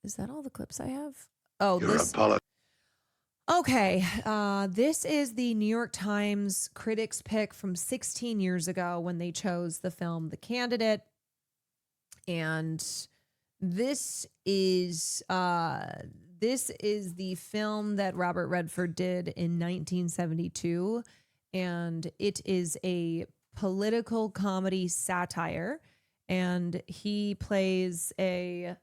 Is that all the clips I have? Oh, okay. This is the New York Times critics pick from 16 years ago when they chose the film The Candidate. And this is the film that Robert Redford did in 1972. And it is a political comedy satire, and he plays a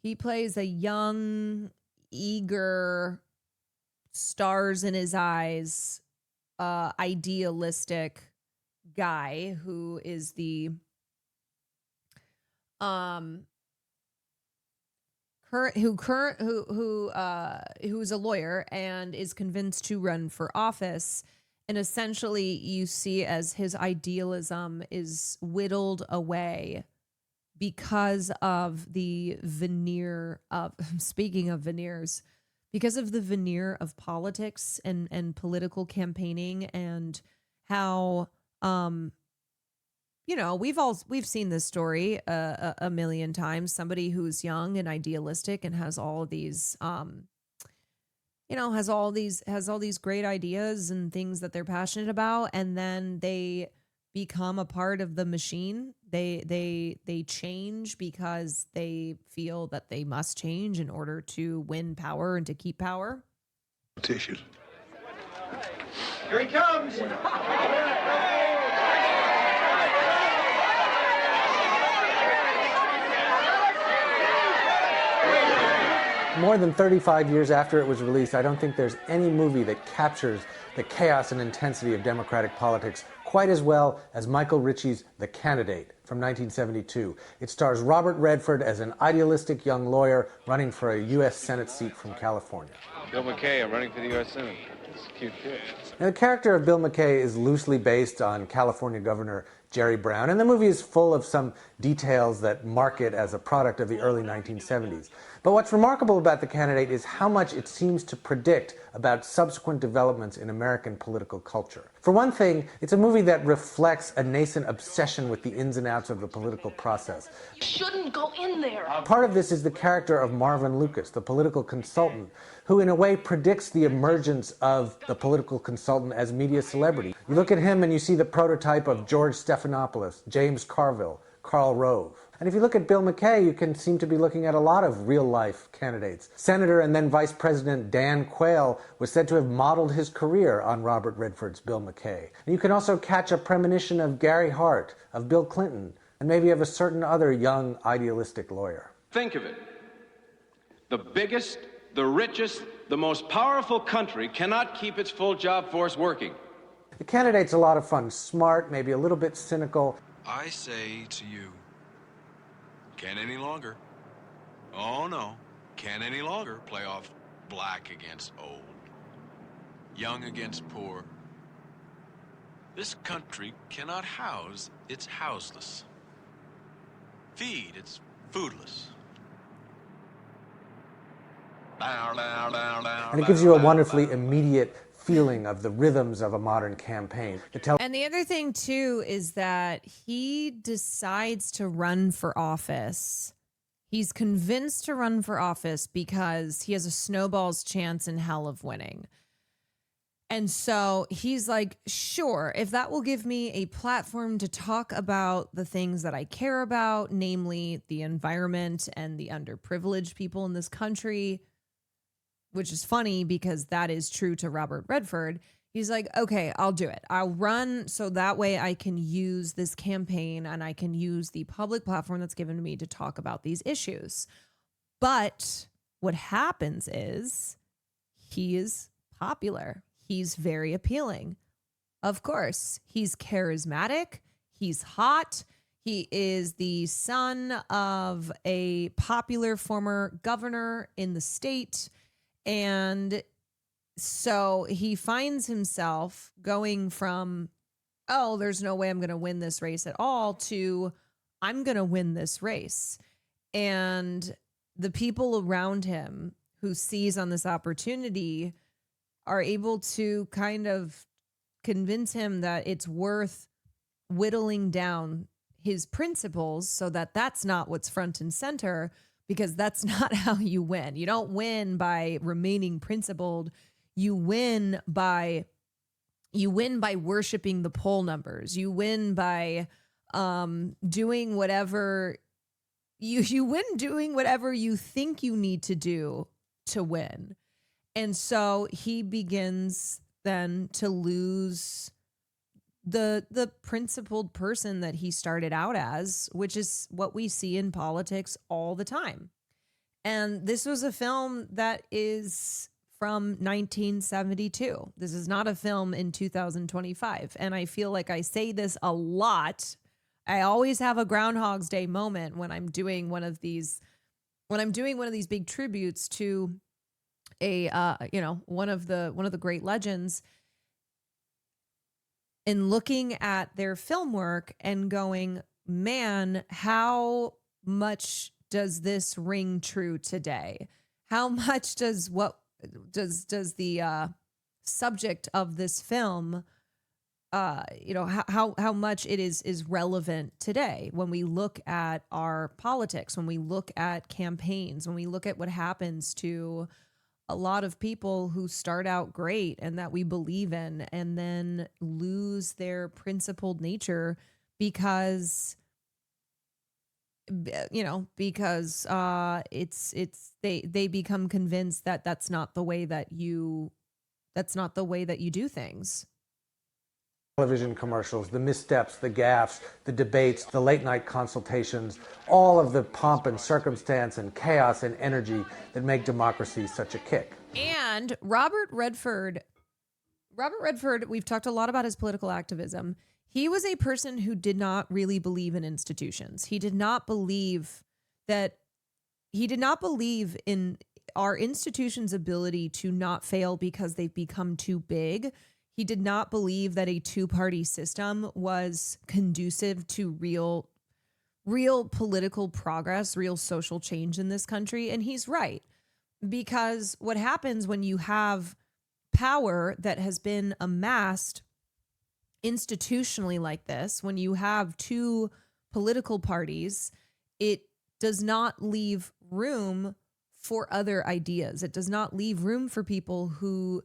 young, eager, stars in his eyes, idealistic guy who is who's a lawyer and is convinced to run for office. And essentially, you see as his idealism is whittled away because of the veneer of, speaking of veneers, because of the veneer of politics and political campaigning, and how, we've seen this story a million times. Somebody who's young and idealistic and has all of these, has all these great ideas and things that they're passionate about, and then they become a part of the machine. They change because they feel that they must change in order to win power and to keep power. Tissues. Here he comes. More than 35 years after it was released, I don't think there's any movie that captures the chaos and intensity of democratic politics quite as well as Michael Ritchie's The Candidate from 1972. It stars Robert Redford as an idealistic young lawyer running for a U.S. Senate seat from California. Bill McKay, I'm running for the U.S. Senate. It's a cute kid. Now, the character of Bill McKay is loosely based on California Governor Jerry Brown, and the movie is full of some details that mark it as a product of the early 1970s. But what's remarkable about The Candidate is how much it seems to predict about subsequent developments in American political culture. For one thing, it's a movie that reflects a nascent obsession with the ins and outs of the political process. You shouldn't go in there. Part of this is the character of Marvin Lucas, the political consultant, who in a way predicts the emergence of the political consultant as media celebrity. You look at him and you see the prototype of George Stephanopoulos, James Carville, Karl Rove. And if you look at Bill McKay, you can seem to be looking at a lot of real-life candidates. Senator and then Vice President Dan Quayle was said to have modeled his career on Robert Redford's Bill McKay. And you can also catch a premonition of Gary Hart, of Bill Clinton, and maybe of a certain other young, idealistic lawyer. Think of it. The biggest, the richest, the most powerful country cannot keep its full job force working. The Candidate's a lot of fun, smart, maybe a little bit cynical. I say to you, can't any longer. Oh no, can't any longer play off black against old, young against poor. This country cannot house its houseless, feed its foodless. And it gives you a wonderfully immediate feeling of the rhythms of a modern campaign. And the other thing, too, is that he decides to run for office. He's convinced to run for office because he has a snowball's chance in hell of winning. And so he's like, sure, if that will give me a platform to talk about the things that I care about, namely the environment and the underprivileged people in this country, which is funny because that is true to Robert Redford. He's like, okay, I'll do it. I'll run so that way I can use this campaign and I can use the public platform that's given to me to talk about these issues. But what happens is he is popular. He's very appealing. Of course, he's charismatic. He's hot. He is the son of a popular former governor in the state. And so he finds himself going from, oh, there's no way I'm going to win this race at all, to I'm going to win this race. And the people around him who seize on this opportunity are able to kind of convince him that it's worth whittling down his principles so that that's not what's front and center, because that's not how you win. You don't win by remaining principled. You win by worshiping the poll numbers. You win by doing whatever you think you need to do to win. And so he begins then to lose the principled person that he started out as, which is what we see in politics all the time. And this was a film that is from 1972. This is not a film in 2025. And I feel like I say this a lot. I always have a Groundhog's Day moment when I'm doing one of these big tributes to one of the great legends, in looking at their film work and going, man, how much does this ring true today? How much does the subject of this film, how much it is relevant today when we look at our politics, when we look at campaigns, when we look at what happens to a lot of people who start out great and that we believe in and then lose their principled nature because they become convinced that that's not the way that you do things. Television commercials, the missteps, the gaffes, the debates, the late night consultations, all of the pomp and circumstance and chaos and energy that make democracy such a kick. And Robert Redford, we've talked a lot about his political activism. He was a person who did not really believe in institutions. He did not believe in our institutions' ability to not fail because they've become too big. He did not believe that a two-party system was conducive to real political progress, real social change in this country. And he's right, because what happens when you have power that has been amassed institutionally like this, when you have two political parties, it does not leave room for other ideas. It does not leave room for people who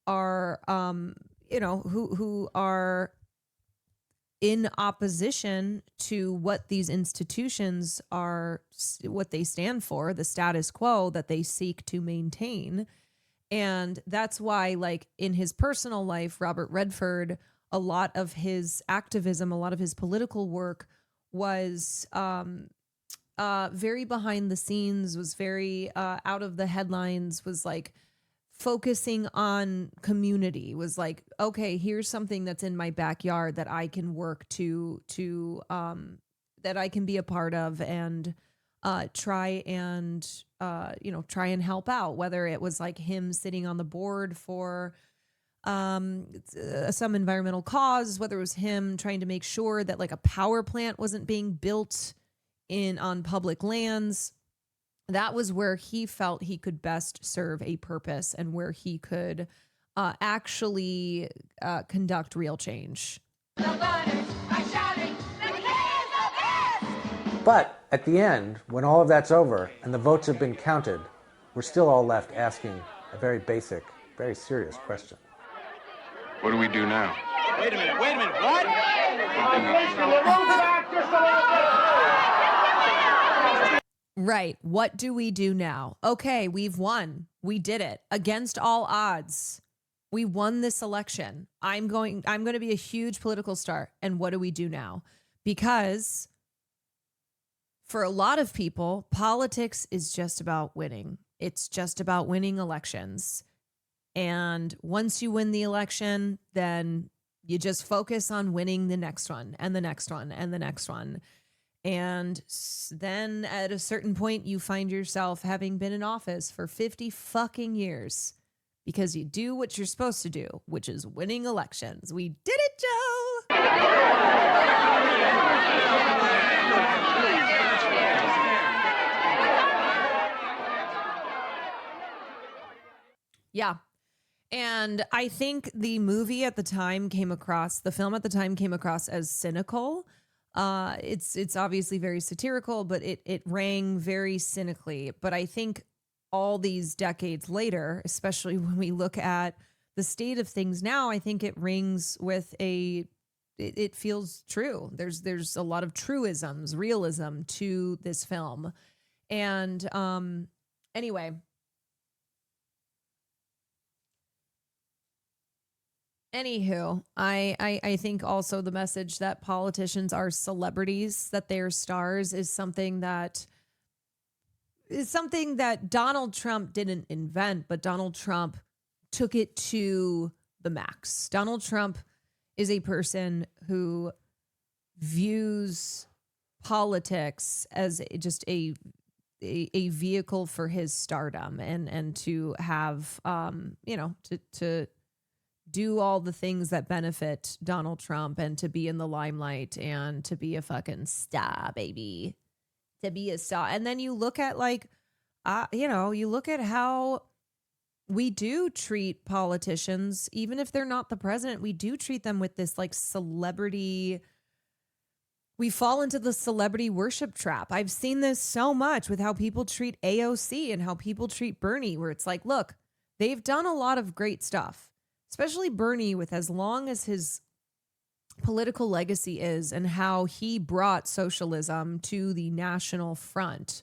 are who are in opposition to what these institutions are, what they stand for, the status quo that they seek to maintain. And that's why, like, in his personal life, Robert Redford, a lot of his activism, a lot of his political work was very behind the scenes, was very out of the headlines, was like focusing on community, was like, okay, here's something that's in my backyard that I can work to that I can be a part of and try and help out, whether it was like him sitting on the board for some environmental cause, whether it was him trying to make sure that like a power plant wasn't being built on public lands. That was where he felt he could best serve a purpose and where he could actually conduct real change. But at the end, when all of that's over and the votes have been counted, we're still all left asking a very basic, very serious question. What do we do now? Wait a minute, what? Right. What do we do now? Okay, we've won. We did it against all odds. We won this election. I'm going to be a huge political star. And what do we do now? Because for a lot of people, politics is just about winning. It's just about winning elections. And once you win the election, then you just focus on winning the next one and the next one and the next one. And then at a certain point, you find yourself having been in office for 50 fucking years because you do what you're supposed to do, which is winning elections. We did it, Joe. Yeah. And I think the movie at the time the film at the time came across as cynical. It's obviously very satirical, but it rang very cynically. But I think all these decades later, especially when we look at the state of things now, I think it rings with it feels true. There's a lot of truisms, realism to this film. And anyway. Anywho, I think also the message that politicians are celebrities, that they're stars, is something that Donald Trump didn't invent, but Donald Trump took it to the max. Donald Trump is a person who views politics as just a vehicle for his stardom and to have to do all the things that benefit Donald Trump and to be in the limelight and to be a fucking star, baby. To be a star. And then you look at you look at how we do treat politicians, even if they're not the president, we do treat them with this like celebrity. We fall into the celebrity worship trap. I've seen this so much with how people treat AOC and how people treat Bernie, where it's like, look, they've done a lot of great stuff. Especially Bernie, with as long as his political legacy is and how he brought socialism to the national front.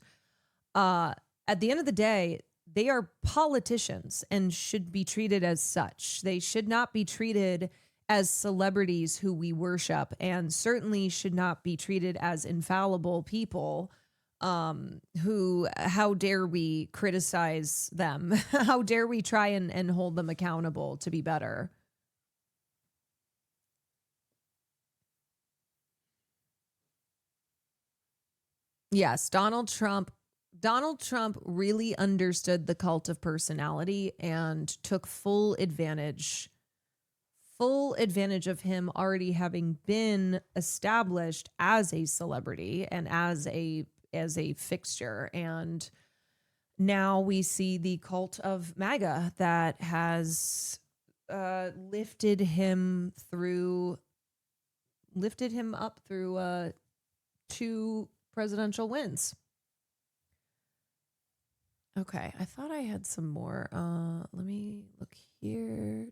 At the end of the day, they are politicians and should be treated as such. They should not be treated as celebrities who we worship, and certainly should not be treated as infallible people who, how dare we criticize them? How dare we try and hold them accountable to be better? Yes, Donald Trump really understood the cult of personality and took full advantage of him already having been established as a celebrity and as a fixture. And now we see the cult of MAGA that has lifted him up through 2 presidential wins. Okay, I thought I had some more. Let me look here.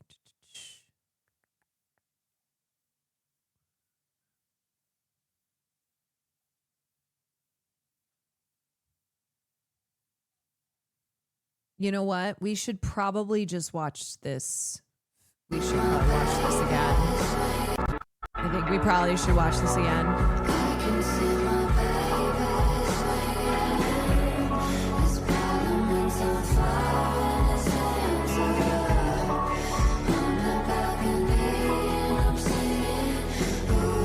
You know what? We should probably just watch this. We should probably watch this again. I think we probably should watch this again.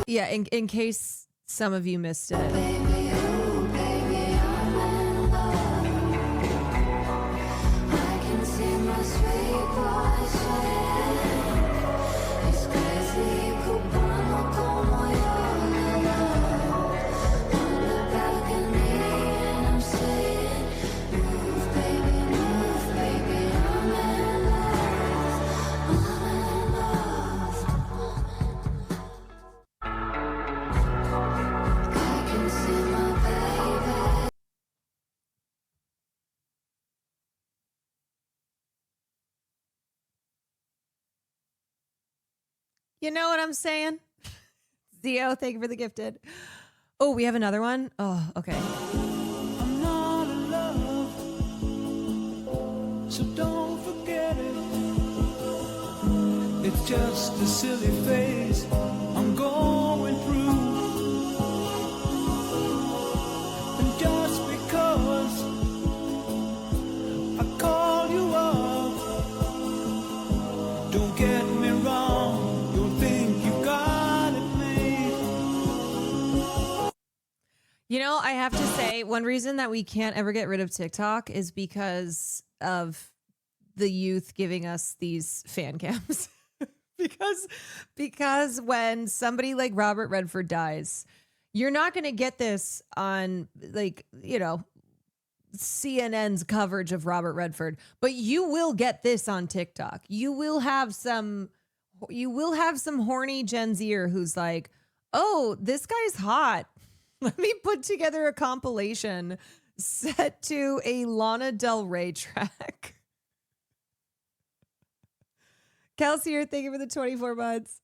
Yeah, in case some of you missed it. You know what I'm saying? Zio, thank you for the gifted. Oh, we have another one? Oh, okay. I'm not in love, so don't forget it. It's just a silly phase I'm going through. And just because I call you up, don't get me wrong, you'll think you got it made. You know, I have to say, one reason that we can't ever get rid of TikTok is because of the youth giving us these fan cams. because when somebody like Robert Redford dies, you're not going to get this on, like, you know, CNN's coverage of Robert Redford, but you will get this on TikTok. You will have some horny Gen Zer who's like, oh, this guy's hot. Let me put together a compilation set to a Lana Del Rey track. Kelsey here, thank you for the 24 months.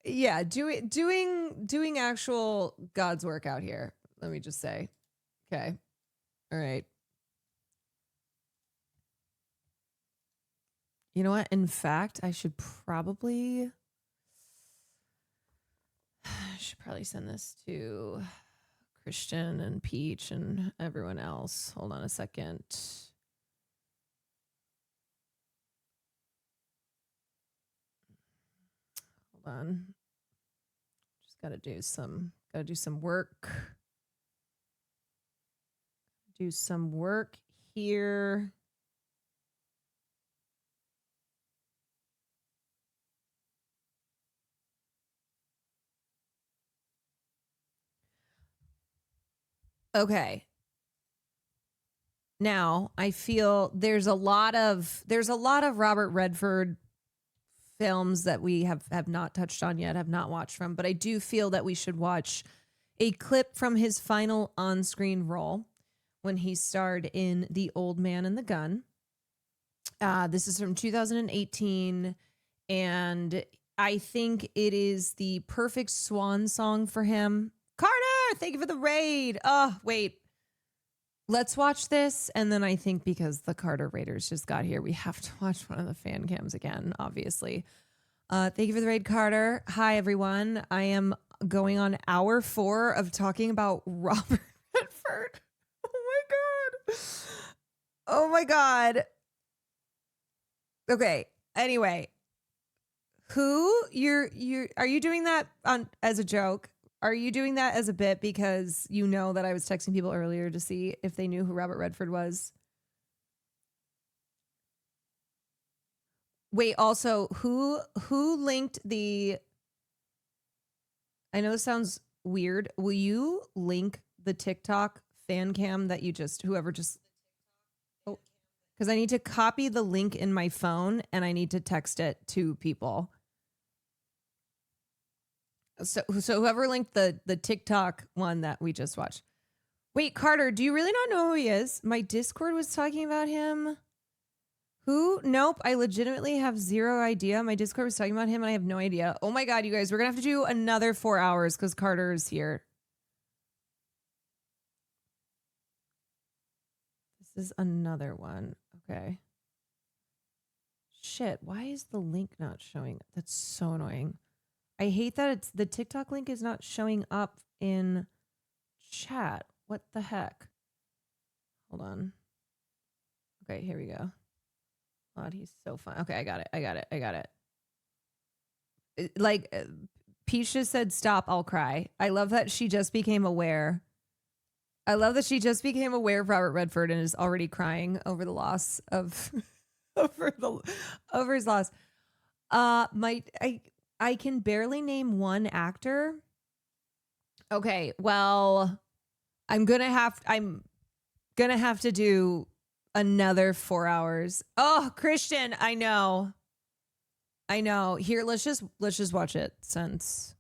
Yeah, doing actual God's work out here. Let me just say. Okay. All right. You know what? In fact, I should probably send this to Christian and Peach and everyone else. Hold on a second. Hold on. Just gotta do some work. Do some work here. Okay. Now, I feel there's a lot of Robert Redford films that we have not touched on yet, have not watched from, but I do feel that we should watch a clip from his final on-screen role when he starred in The Old Man and the Gun. This is from 2018, and I think it is the perfect swan song for him. Carter, thank you for the raid. Oh, wait. Let's watch this, and then I think because the Carter Raiders just got here, we have to watch one of the fan cams again, obviously. Thank you for the raid, Carter. Hi, everyone. I am going on hour 4 of talking about Robert Redford. Oh my God. Okay. Anyway, are you doing that as a joke? Are you doing that as a bit because you know that I was texting people earlier to see if they knew who Robert Redford was? Wait, also, who linked the... I know this sounds weird. Will you link the TikTok fan cam that you whoever just... Oh, because I need to copy the link in my phone and I need to text it to people. So whoever linked the TikTok one that we just watched. Wait, Carter, do you really not know who he is? My Discord was talking about him. Who? Nope. I legitimately have zero idea. My Discord was talking about him and I have no idea. Oh my God, you guys, we're going to have to do another 4 hours because Carter is here. This is another one. Okay. Shit, why is the link not showing? That's so annoying. I hate that the TikTok link is not showing up in chat. What the heck? Hold on. Okay, here we go. God, he's so fun. Okay, I got it. Like, Peach just said, stop, I'll cry. I love that she just became aware. I love that she just became aware of Robert Redford and is already crying over the loss of over his loss. I can barely name one actor. Okay, well, I'm gonna have to do another 4 hours. Oh, Christian, I know. Here, let's just watch it since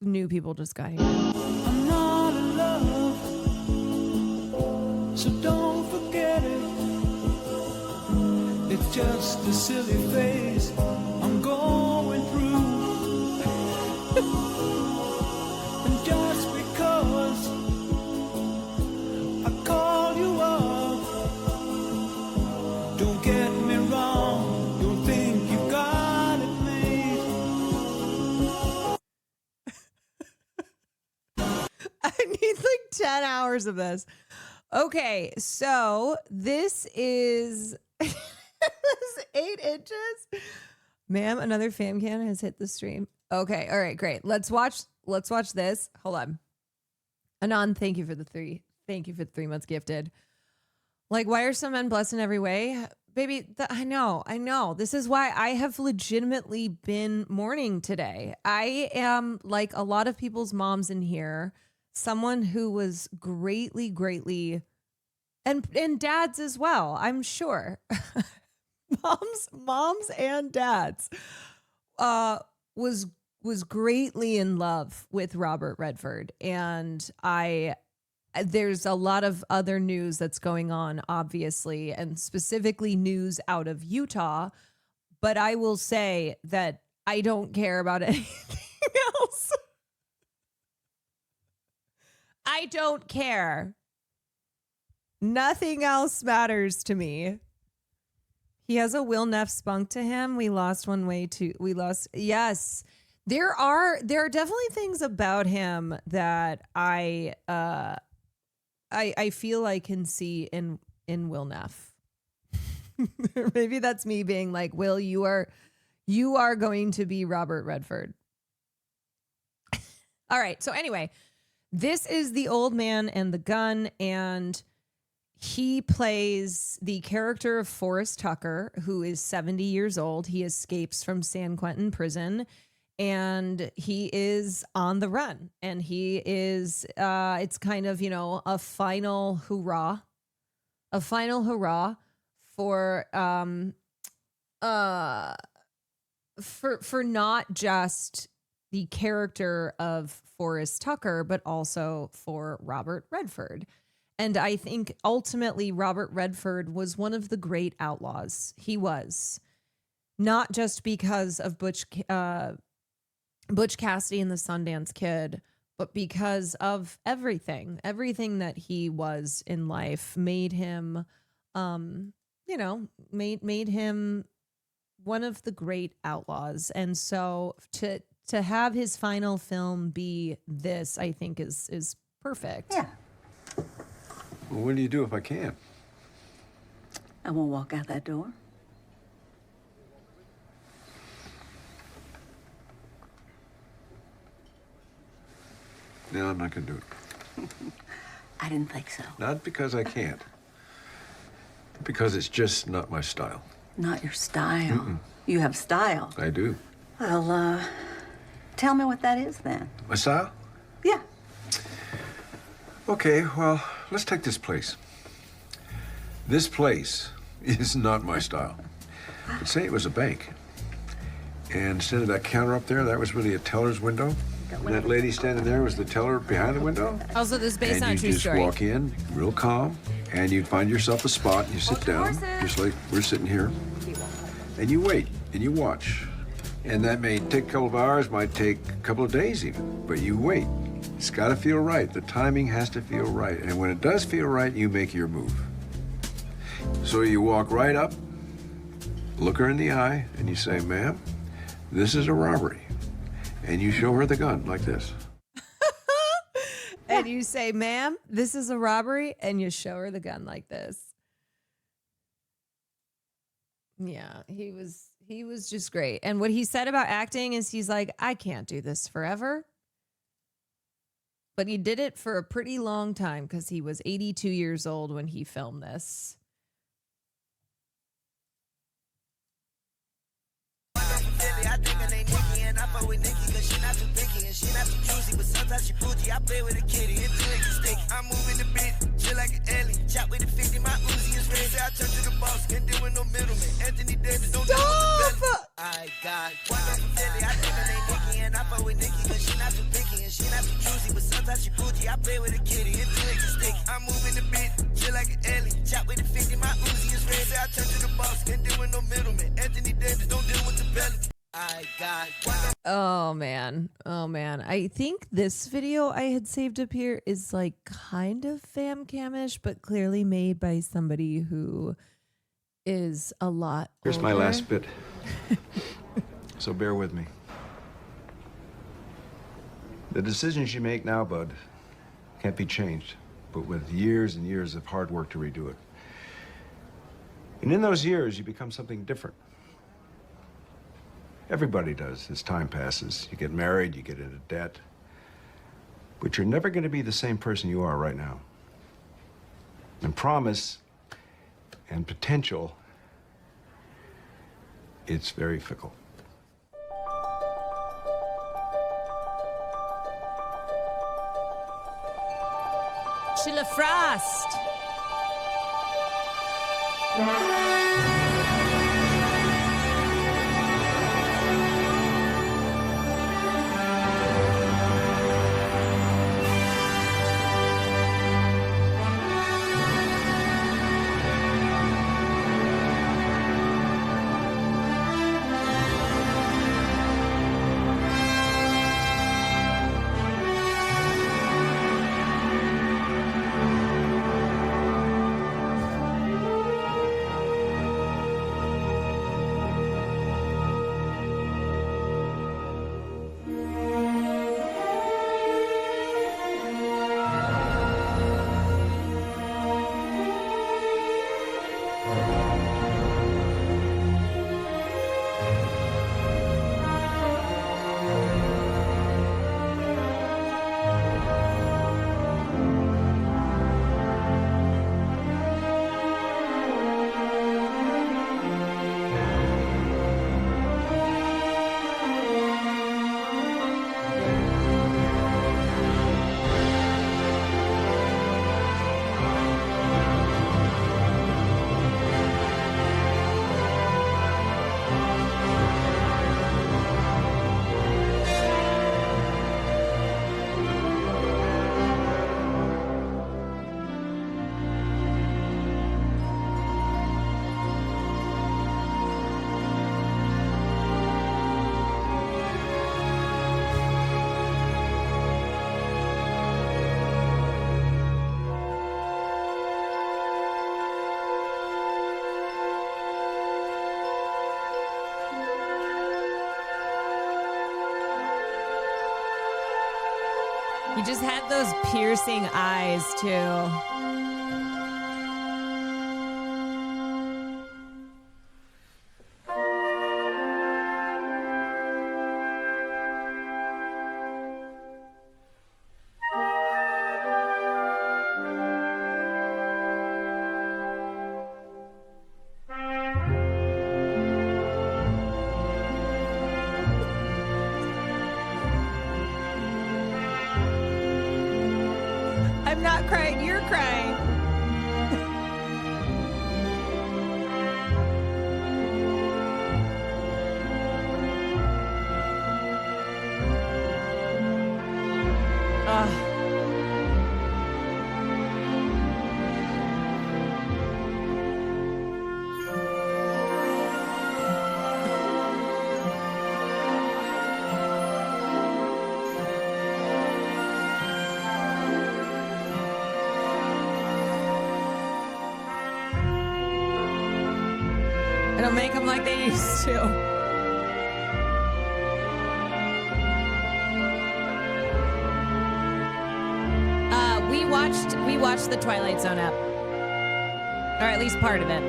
new people just got here. I'm not in love, so don't forget it. it's just a silly phase I'm going through. And just because I call you up, don't get me wrong, don't think you got it made. I need like 10 hours of this. Okay, so this is this is 8 inches. Ma'am, another fam can has hit the stream. Okay, all right, great. Let's watch this. Hold on. Anon, thank you for the 3 months gifted. Like, why are some men blessed in every way? Baby, I know. This is why I have legitimately been mourning today. I am, like a lot of people's moms in here, someone who was greatly, and dads as well, I'm sure. moms and dads, was greatly in love with Robert Redford. And there's a lot of other news that's going on, obviously, and specifically news out of Utah. But I will say that I don't care about anything else. I don't care. Nothing else matters to me. He has a Will Neff spunk to him. We lost one way too. Yes. There are definitely things about him that I feel I can see in Will Neff. Maybe that's me being like, Will, you are going to be Robert Redford. All right. So anyway, this is The Old Man and the Gun, and he plays the character of Forrest Tucker, who is 70 years old. He escapes from San Quentin prison, and he is on the run. And he is, it's kind of, a final hurrah for not just the character of Forrest Tucker, but also for Robert Redford. And I think ultimately Robert Redford was one of the great outlaws. He was, not just because of Butch Cassidy and the Sundance Kid, but because of everything that he was in life made him, made him one of the great outlaws. And so to have his final film be this, I think is perfect. Yeah. Well, what do you do if I can't? I won't walk out that door. No, I'm not going to do it. I didn't think so. Not because I can't. Because it's just not my style. Not your style. You have style. I do. Well, tell me what that is then. My style? Yeah. Okay, well, let's take this place. This place is not my style. But say it was a bank. And instead of that counter up there, that was really a teller's window. And that lady standing there was the teller behind the window. Also, this is based on a true story. And you just walk in, real calm, and you find yourself a spot, and you sit down, just like we're sitting here. And you wait, and you watch. And that may take a couple of hours, might take a couple of days even, but you wait. It's got to feel right. The timing has to feel right. And when it does feel right, you make your move. So you walk right up, look her in the eye, and you say, ma'am, this is a robbery. And you show her the gun like this. And you say, ma'am, this is a robbery, and you show her the gun like this. Yeah, he was just great. And what he said about acting is he's like, I can't do this forever. But he did it for a pretty long time because he was 82 years old when he filmed this. I'm moving the bit, chill like an alien. Chop with the 50, my Uzi is ready. I turn to the boss, can't deal with no middleman. Anthony Davis, don't deal with the belly. I got one from Philly, I think her name Nikki, and I fuck with Nikki, cause she not too picky, and she not too choosy, but sometimes she bougie. I play with a kitty, and twigs and stick. I'm moving the bit, chill like an alien. Chop with the 50, my Uzi is ready. I turn to the boss, can't deal with no Oh man. I think this video I had saved up here is like kind of fam camish, but clearly made by somebody who is a lot Here's my older. last bit. So bear with me. The decisions you make now, Bud, can't be changed, but with years and years of hard work to redo it. And in those years, you become something different. Everybody does as time passes. You get married, you get into debt. But you're never going to be the same person you are right now. And promise and potential, it's very fickle. Sheila Frost. He just had those piercing eyes, too. I'm not crying, you're crying. It'll make them like they used to. We watched the Twilight Zone app, or at least part of it.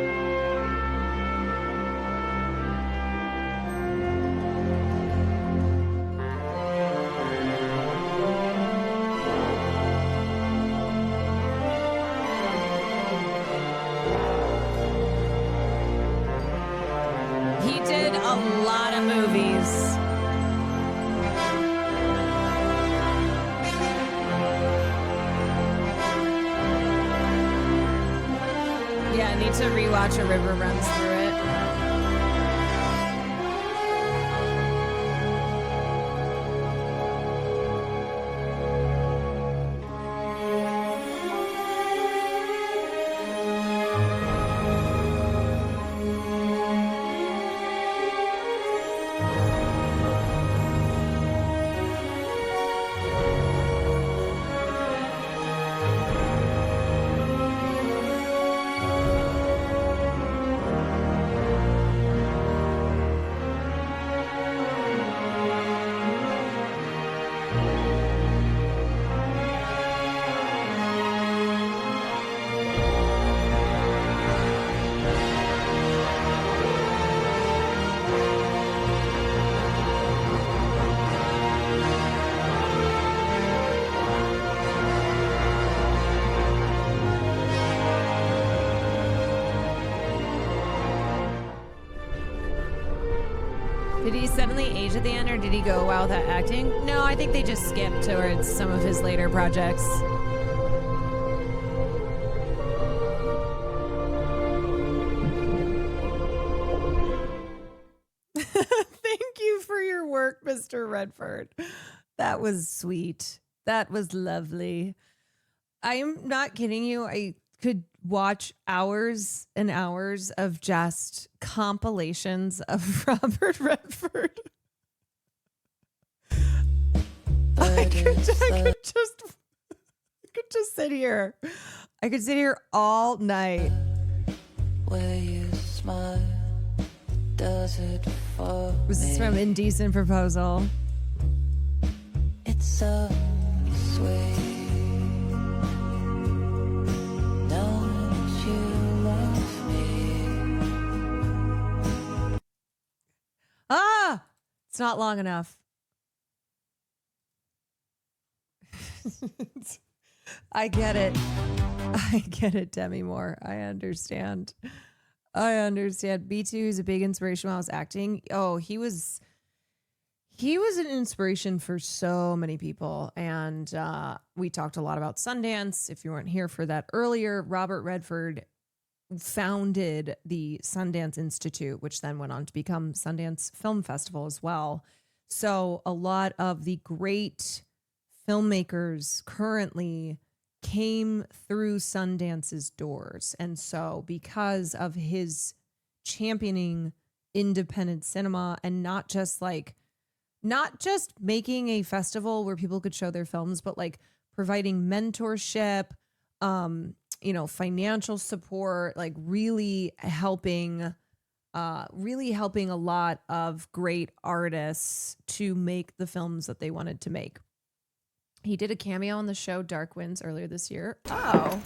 He did a lot of movies. Yeah, I need to rewatch A River Runs Through It. Did he suddenly age at the end, or did he go wow without acting? No, I think they just skipped towards some of his later projects. Thank you for your work, Mr. Redford. That was sweet. That was lovely. I'm not kidding you. I could watch hours and hours of just compilations of Robert Redford. I could just sit here. I could sit here all night. Where you smile, does it for Was this me? from Indecent Proposal? It's so sweet. Don't you love me? Ah! It's not long enough. I get it. I get it, Demi Moore. I understand. B2 is a big inspiration while I was acting. Oh, he was an inspiration for so many people. And we talked a lot about Sundance. If you weren't here for that earlier, Robert Redford founded the Sundance Institute, which then went on to become Sundance Film Festival as well. So a lot of the great filmmakers currently came through Sundance's doors. And so because of his championing independent cinema and not just making a festival where people could show their films, but like providing mentorship, financial support, like really helping a lot of great artists to make the films that they wanted to make. He did a cameo on the show Dark Winds earlier this year. Oh.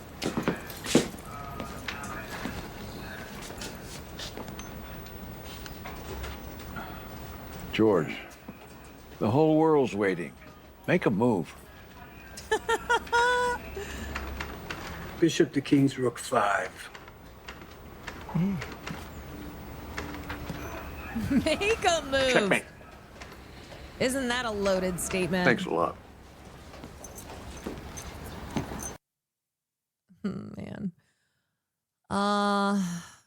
George, the whole world's waiting. Make a move. Bishop to King's Rook 5. Make a move. Checkmate. Isn't that a loaded statement? Thanks a lot. Man. All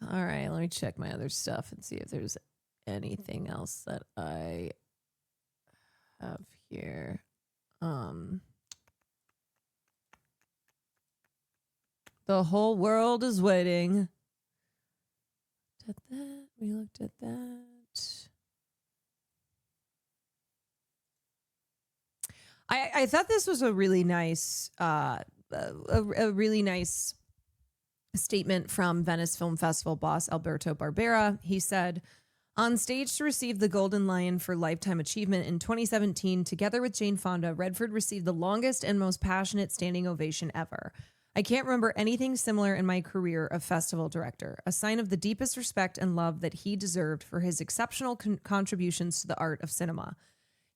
right, let me check my other stuff and see if there's anything else that I have here. The whole world is waiting. We looked at that. I thought this was a really nice a really nice statement from Venice Film Festival boss Alberto Barbera. He said, on stage to receive the Golden Lion for Lifetime Achievement in 2017, together with Jane Fonda, Redford received the longest and most passionate standing ovation ever. I can't remember anything similar in my career of festival director, a sign of the deepest respect and love that he deserved for his exceptional contributions to the art of cinema.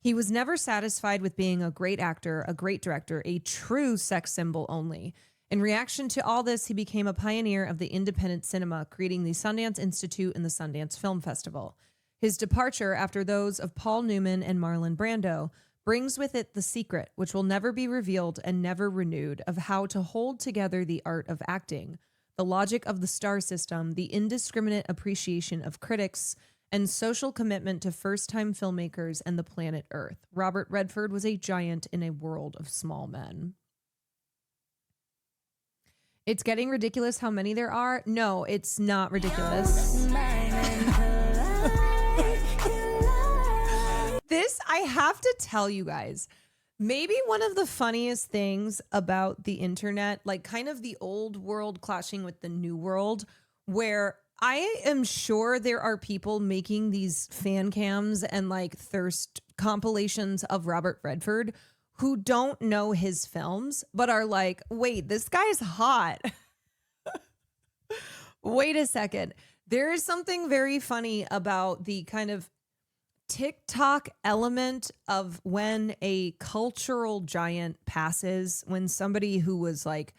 He was never satisfied with being a great actor, a great director, a true sex symbol only. In reaction to all this, he became a pioneer of the independent cinema, creating the Sundance Institute and the Sundance Film Festival. His departure, after those of Paul Newman and Marlon Brando, brings with it the secret, which will never be revealed and never renewed, of how to hold together the art of acting, the logic of the star system, the indiscriminate appreciation of critics, and social commitment to first-time filmmakers and the planet Earth. Robert Redford was a giant in a world of small men. It's getting ridiculous how many there are. No, it's not ridiculous. This, I have to tell you guys, maybe one of the funniest things about the internet, like kind of the old world clashing with the new world, where I am sure there are people making these fan cams and like thirst compilations of Robert Redford who don't know his films, but are like, wait, this guy's hot. Wait a second. There is something very funny about the kind of TikTok element of when a cultural giant passes, when somebody who was like,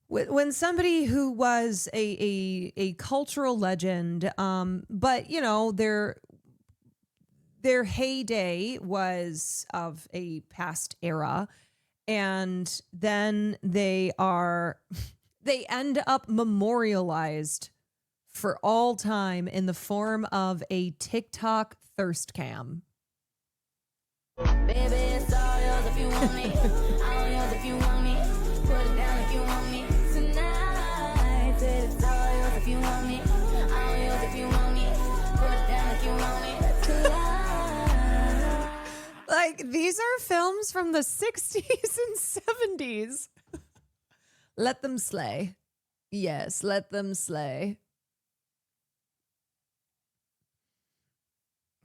when somebody who was a cultural legend, but you know, they're their heyday was of a past era, and then they end up memorialized for all time in the form of a TikTok thirst cam. Baby, it's all yours if you want me. All yours if you want me. Put it down if you want me tonight. It's all yours if you want me. All yours if you want me. Put it down if you want me tonight. Like, these are films from the 60s and 70s. Let them slay. Yes, let them slay.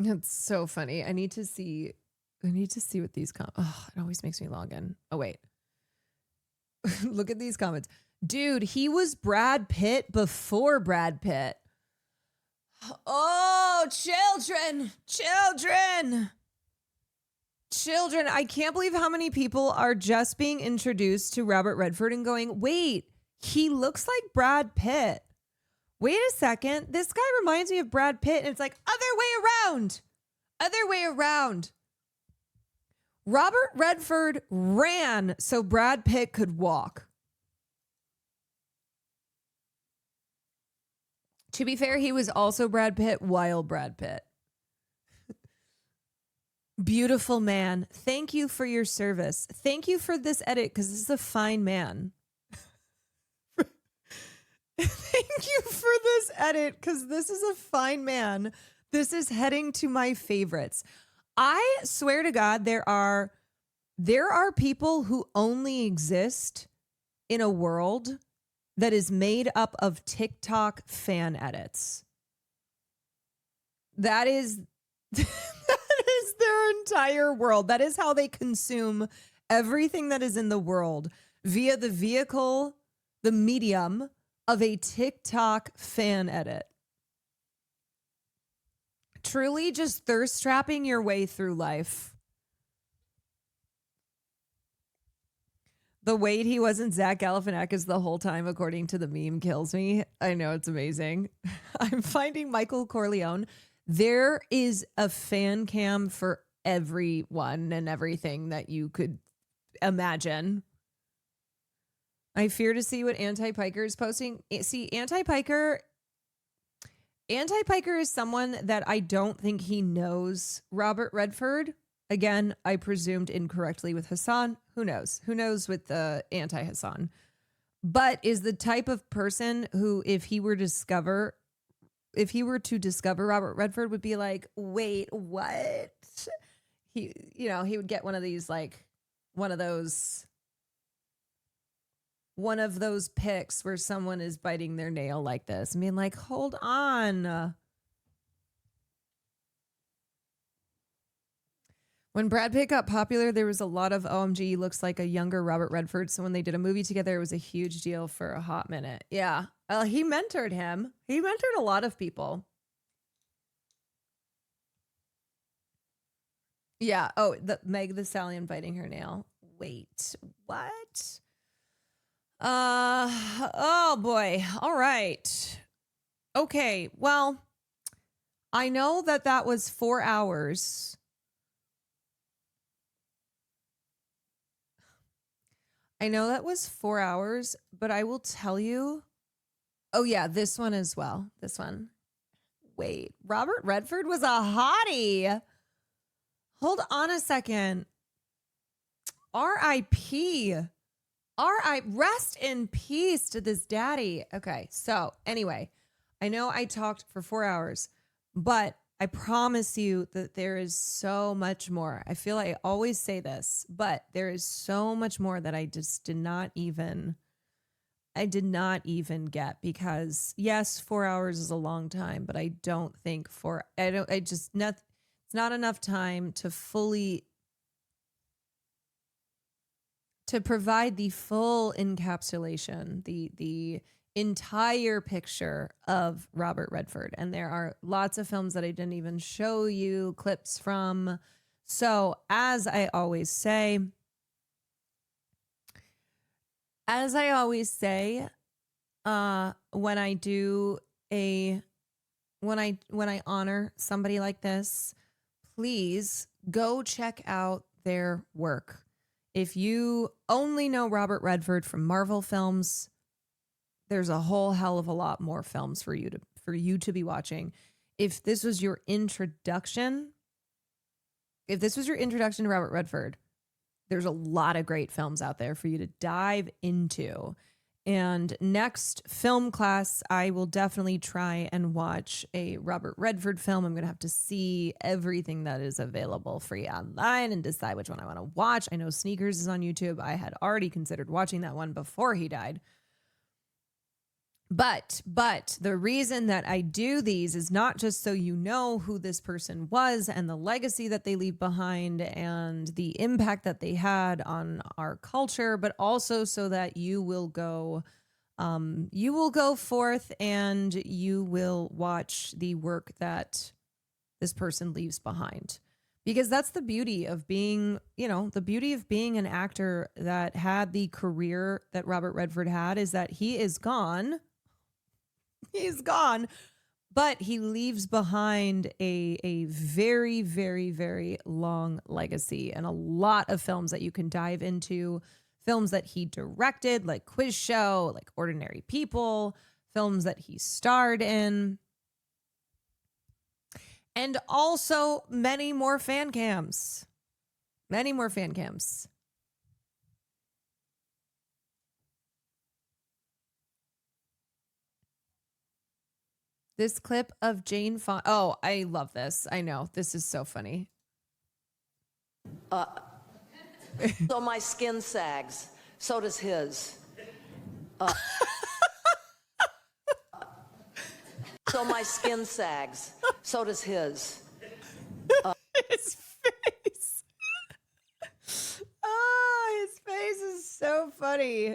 It's so funny. I need to see what these oh, it always makes me log in. Oh, wait. Look at these comments. Dude, he was Brad Pitt before Brad Pitt. Oh, children. I can't believe how many people are just being introduced to Robert Redford and going, wait, he looks like Brad Pitt. Wait a second. This guy reminds me of Brad Pitt. And it's like, other way around. Robert Redford ran so Brad Pitt could walk. To be fair, he was also Brad Pitt while Brad Pitt. Beautiful man. Thank you for your service. Thank you for this edit because this is a fine man. Thank you for this edit because this is a fine man. This is heading to my favorites. I swear to God, there are people who only exist in a world that is made up of TikTok fan edits. That is their entire world. That is how they consume everything that is in the world via the vehicle, the medium of a TikTok fan edit. Truly just thirst trapping your way through life. The weight he wasn't Zach Galifianakis the whole time, according to the meme, kills me. I know, it's amazing. I'm finding Michael Corleone. There is a fan cam for everyone and everything that you could imagine. I fear to see what Anti-Piker is posting. See, Anti-Piker is someone that I don't think he knows Robert Redford. Again, I presumed incorrectly with Hassan. Who knows? Who knows with the anti-Hassan? But is the type of person who, if he were to discover Robert Redford, would be like, wait, what? He would get one of these, like, one of those pics where someone is biting their nail like this and being like, hold on. When Brad Pitt got popular, there was a lot of OMG looks like a younger Robert Redford. So when they did a movie together, it was a huge deal for a hot minute. Yeah. He mentored him. He mentored a lot of people. Yeah. Oh, the Meg the Stallion biting her nail. Wait, what? Oh boy. All right. Okay. Well, I know that was 4 hours. I know that was 4 hours, but I will tell you. Oh yeah, this one as well. This one. Wait, Robert Redford was a hottie. Hold on a second. R.I.P. Rest in peace to this daddy. Okay, so anyway, I know I talked for 4 hours, but I promise you that there is so much more. I feel I always say this, but there is so much more that I just did not even get, because yes, 4 hours is a long time, but I don't think it's not enough time to provide the full encapsulation, the entire picture of Robert Redford. And there are lots of films that I didn't even show you clips from. So as I always say, when I honor somebody like this, please go check out their work. If you only know Robert Redford from Marvel films, there's a whole hell of a lot more films for you to be watching. If this was your introduction to Robert Redford, there's a lot of great films out there for you to dive into. And next film class, I will definitely try and watch a Robert Redford film. I'm going to have to see everything that is available free online and decide which one I want to watch. I know Sneakers is on YouTube. I had already considered watching that one before he died. But the reason that I do these is not just so you know who this person was and the legacy that they leave behind and the impact that they had on our culture, but also so that you will go forth and you will watch the work that this person leaves behind. Because that's the beauty of being, an actor that had the career that Robert Redford had, is that he is gone. He's gone, but he leaves behind a very, very, very long legacy and a lot of films that you can dive into, films that he directed, like Quiz Show, like Ordinary People, films that he starred in, and also many more fan cams. Many more fan cams. This clip of Jane Fonda. Oh, I love this. I know. This is so funny. So my skin sags. So does his. So my skin sags. So does his. His face. Oh, his face is so funny.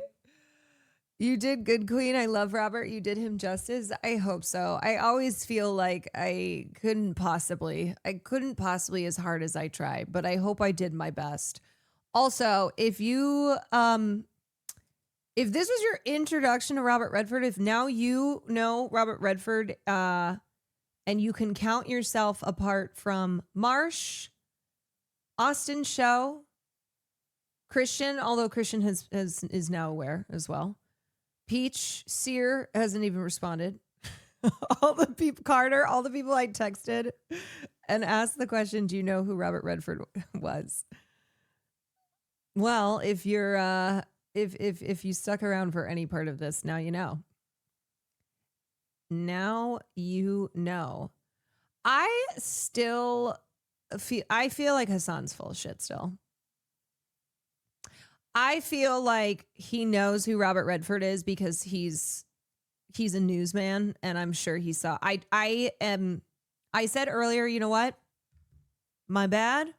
You did good, Queen. I love Robert. You did him justice. I hope so. I always feel like I couldn't possibly as hard as I tried, but I hope I did my best. Also, if you, if this was your introduction to Robert Redford, if now you know Robert Redford, and you can count yourself apart from Marsh, Austin Show, Christian, although Christian is now aware as well. Peach, Sear hasn't even responded. All the people, Carter, all the people I texted and asked the question, do you know who Robert Redford was? Well, if you're if you stuck around for any part of this, now you know. Now you know. I feel like Hassan's full of shit still. I feel like he knows who Robert Redford is because he's a newsman, and I'm sure he saw. I said earlier, you know what? My bad.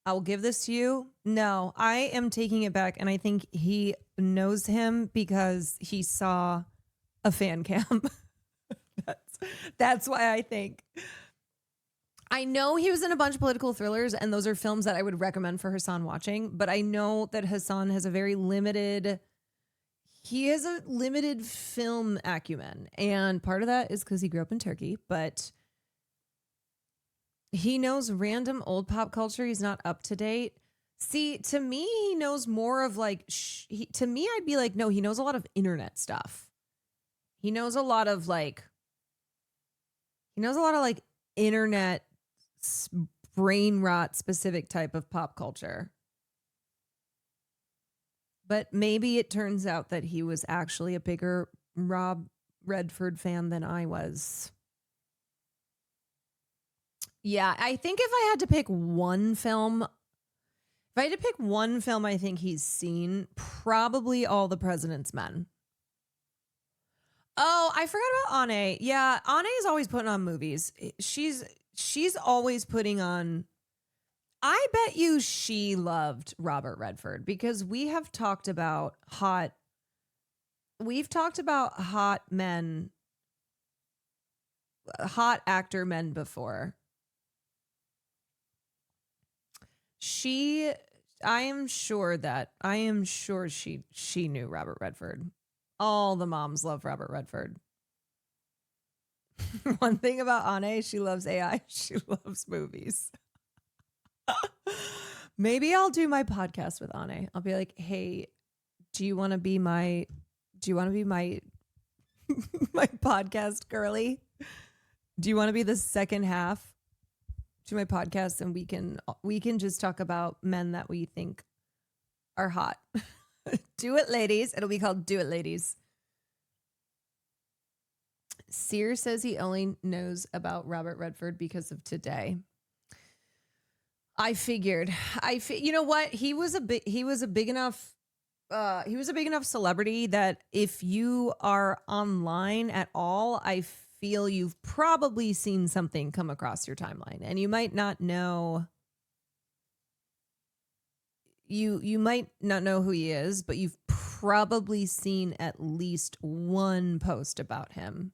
I will give this to you. No, I am taking it back, and I think he knows him because he saw a fan cam. That's why I think. I know he was in a bunch of political thrillers, and those are films that I would recommend for Hassan watching, but I know that Hassan has a limited film acumen, and part of that is because he grew up in Turkey, but he knows random old pop culture. He's not up to date. See, to me, he knows more of like, to me, I'd be like, no, he knows a lot of internet stuff. He knows a lot of like internet brain rot specific type of pop culture. But maybe it turns out that he was actually a bigger Rob Redford fan than I was. Yeah, I think if I had to pick one film, I think he's seen probably All the President's Men. Oh, I forgot about Ane. Yeah, Ane is always putting on movies. She's always putting on. I bet you she loved Robert Redford because we have talked about hot men, hot actor men before. I am sure she knew Robert Redford. All the moms love Robert Redford. One thing about Ane, she loves AI. She loves movies. Maybe I'll do my podcast with Ane. I'll be like, hey, do you want to be my my podcast girly? Do you want to be the second half to my podcast, and we can just talk about men that we think are hot. Do it, ladies. It'll be called Do It, Ladies. Sear says he only knows about Robert Redford because of Today. I figured. You know what? He was a big enough celebrity that if you are online at all, I feel you've probably seen something come across your timeline, and you might not know. You might not know who he is, but you've probably seen at least one post about him.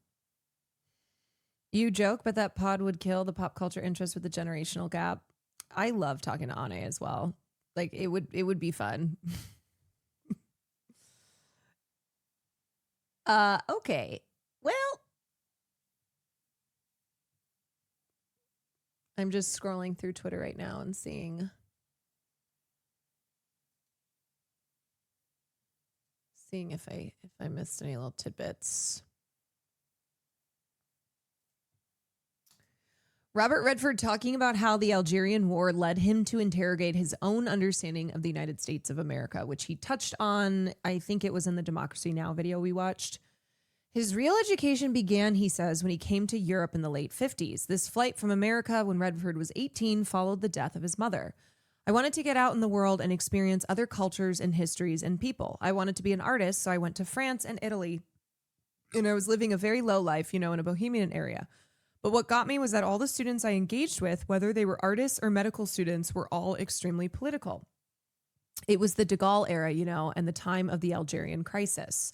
You joke, but that pod would kill the pop culture interest with the generational gap. I love talking to Ane as well. Like it would be fun. Okay. Well, I'm just scrolling through Twitter right now and seeing if I missed any little tidbits. Robert Redford talking about how the Algerian War led him to interrogate his own understanding of the United States of America, which he touched on, I think it was in the Democracy Now! Video we watched. His real education began, he says, when he came to Europe in the late 50s. This flight from America when Redford was 18 followed the death of his mother. I wanted to get out in the world and experience other cultures and histories and people. I wanted to be an artist, so I went to France and Italy. And I was living a very low life, in a bohemian area. But what got me was that all the students I engaged with, whether they were artists or medical students, were all extremely political. It was the de Gaulle era, and the time of the Algerian crisis.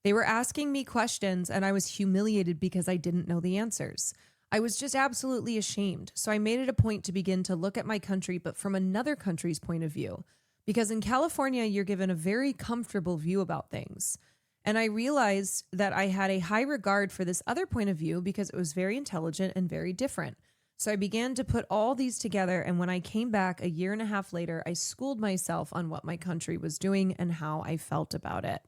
They were asking me questions, and I was humiliated because I didn't know the answers. I was just absolutely ashamed. So I made it a point to begin to look at my country, but from another country's point of view. Because in California, you're given a very comfortable view about things. And I realized that I had a high regard for this other point of view because it was very intelligent and very different. So I began to put all these together. And when I came back a year and a half later, I schooled myself on what my country was doing and how I felt about it.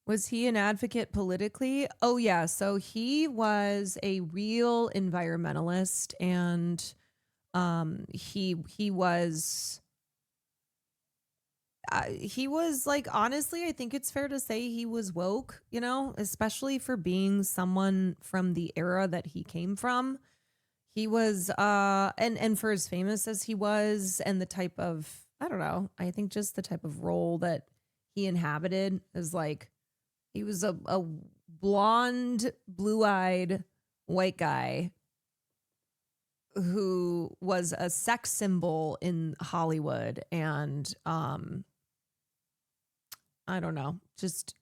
Was he an advocate politically? Oh, yeah. So he was a real environmentalist, and he was like, honestly, I think it's fair to say he was woke, especially for being someone from the era that he came from. He was, and for as famous as he was, and the type of, I don't know, I think just the type of role that he inhabited is like, he was a blonde, blue-eyed white guy who was a sex symbol in Hollywood, and I don't know, just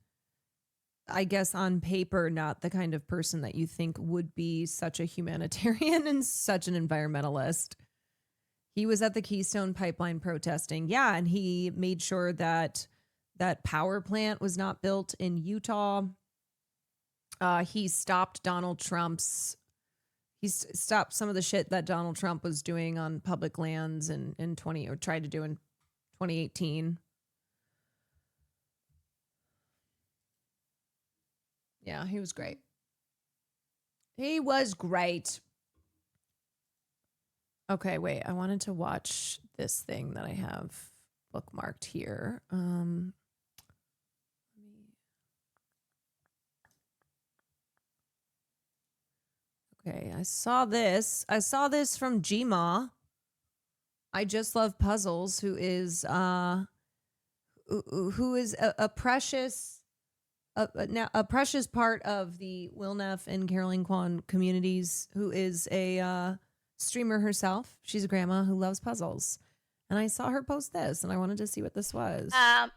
I guess on paper not the kind of person that you think would be such a humanitarian and such an environmentalist. He was at the Keystone Pipeline protesting, yeah, and he made sure that that power plant was not built in Utah. He stopped He stopped some of the shit that Donald Trump was doing on public lands tried to do in 2018. Yeah, he was great. He was great. Okay, wait. I wanted to watch this thing that I have bookmarked here. Okay, I saw this. I saw this from Gma. I Just Love Puzzles, who is a precious part of the Will Neff and Caroline Kwan communities, who is a streamer herself. She's a grandma who loves puzzles. And I saw her post this, and I wanted to see what this was.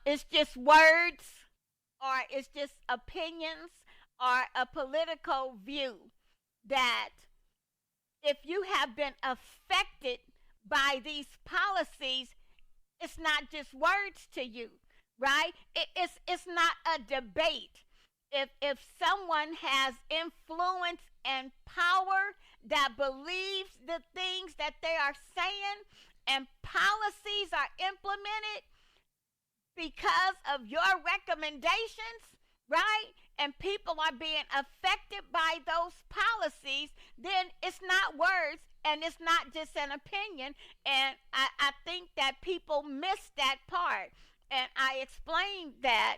It's just words, or it's just opinions, or a political view that if you have been affected by these policies, it's not just words to you, right? It's not a debate. if someone has influence and power that believes the things that they are saying and policies are implemented because of your recommendations, right? And people are being affected by those policies, then it's not words and it's not just an opinion. And I think that people miss that part. And I explained that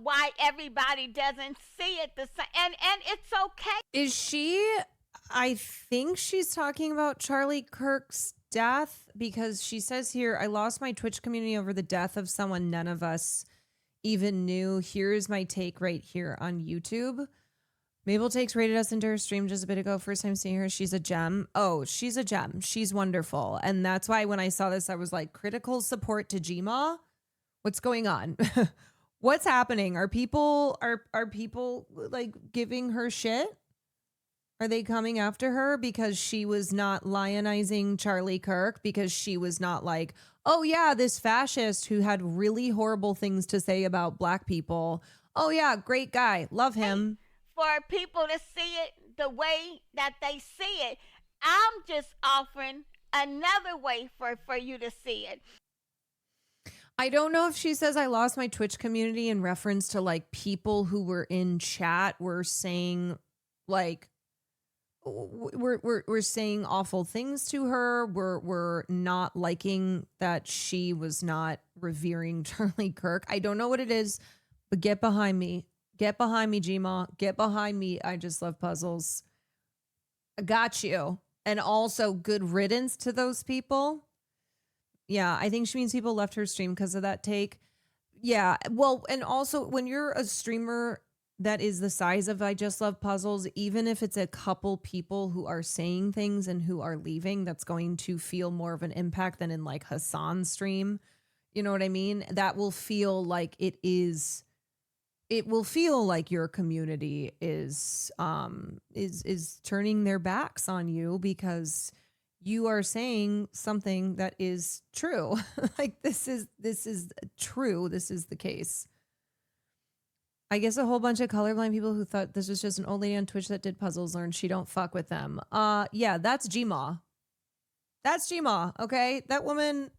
why everybody doesn't see it the same. And it's okay. Is she, I think she's talking about Charlie Kirk's death, because she says here, I lost my Twitch community over the death of someone none of us even knew. Here's my take right here on YouTube. Mabel Takes rated us into her stream just a bit ago. First time seeing her. She's a gem. Oh, she's a gem. She's wonderful. And that's why when I saw this, I was like, critical support to Gma? What's going on? What's happening? Are people like giving her shit? Are they coming after her because she was not lionizing Charlie Kirk? Because she was not like, oh yeah, this fascist who had really horrible things to say about black people. Oh yeah, great guy. Love him. For people to see it the way that they see it, I'm just offering another way for you to see it. I don't know if she says I lost my Twitch community in reference to like people who were in chat were saying like, we're saying awful things to her. We're not liking that she was not revering Charlie Kirk. I don't know what it is, but get behind me. Get behind me, Gma. Get behind me. I just love puzzles. I got you. And also good riddance to those people. Yeah, I think she means people left her stream because of that take. Yeah, well, and also when you're a streamer that is the size of I Just Love Puzzles, even if it's a couple people who are saying things and who are leaving, that's going to feel more of an impact than in like Hassan's stream. You know what I mean? That will feel like it will feel like your community is turning their backs on you because you are saying something that is true. Like this is true. This is the case. I guess a whole bunch of colorblind people who thought this was just an old lady on Twitch that did puzzles learned she don't fuck with them. Yeah, that's Gma. That's Gma, okay? That woman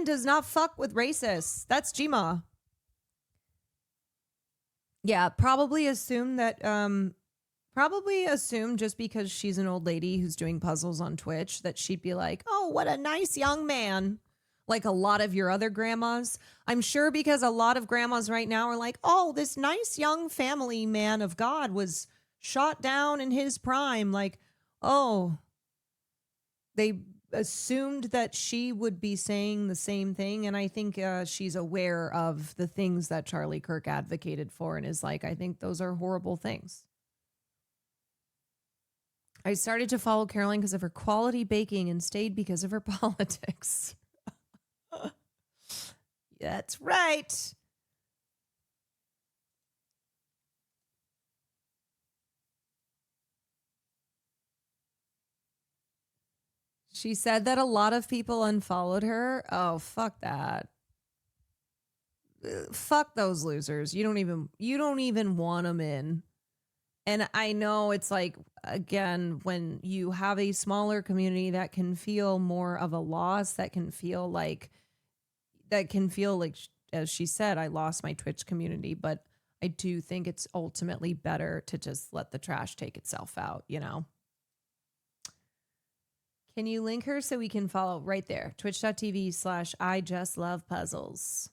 does not fuck with racists. That's Gma. Yeah, probably assume just because she's an old lady who's doing puzzles on Twitch that she'd be like, oh, what a nice young man. Like a lot of your other grandmas. I'm sure because a lot of grandmas right now are like, oh, this nice young family man of God was shot down in his prime. Like, oh, they assumed that she would be saying the same thing. And I think she's aware of the things that Charlie Kirk advocated for and is like, I think those are horrible things. I started to follow Caroline because of her quality baking and stayed because of her politics. That's right. She said that a lot of people unfollowed her. Oh, fuck that. Fuck those losers. You don't even want them in. And I know it's like, again, when you have a smaller community that can feel more of a loss, that can feel like, as she said, I lost my Twitch community, but I do think it's ultimately better to just let the trash take itself out, you know? Can you link her so we can follow right there? Twitch.tv/IJustLovePuzzles.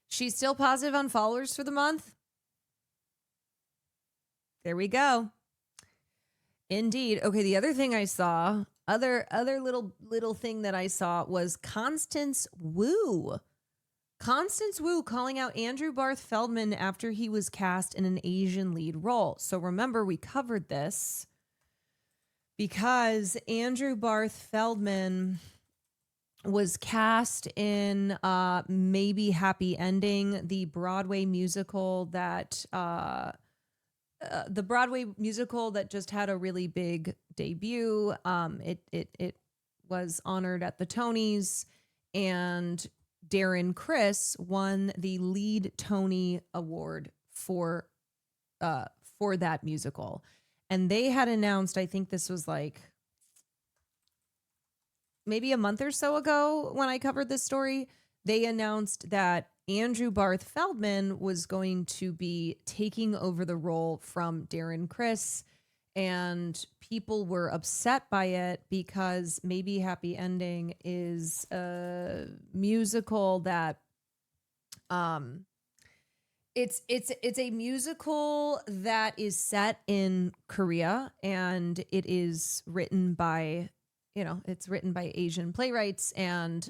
She's still positive on followers for the month. There we go. Indeed. Okay, the other thing I saw, other little thing that I saw was Constance Wu. Constance Wu calling out Andrew Barth Feldman after he was cast in an Asian lead role. So remember, we covered this because Andrew Barth Feldman was cast in Maybe Happy Ending, the Broadway musical that just had a really big debut. It was honored at the Tonys, and Darren Criss won the lead Tony Award for that musical. And they had announced, I think this was like maybe a month or so ago when I covered this story, they announced that Andrew Barth Feldman was going to be taking over the role from Darren Criss, and people were upset by it because Maybe Happy Ending is a musical that it's a musical that is set in Korea, and it is written by, it's written by Asian playwrights, and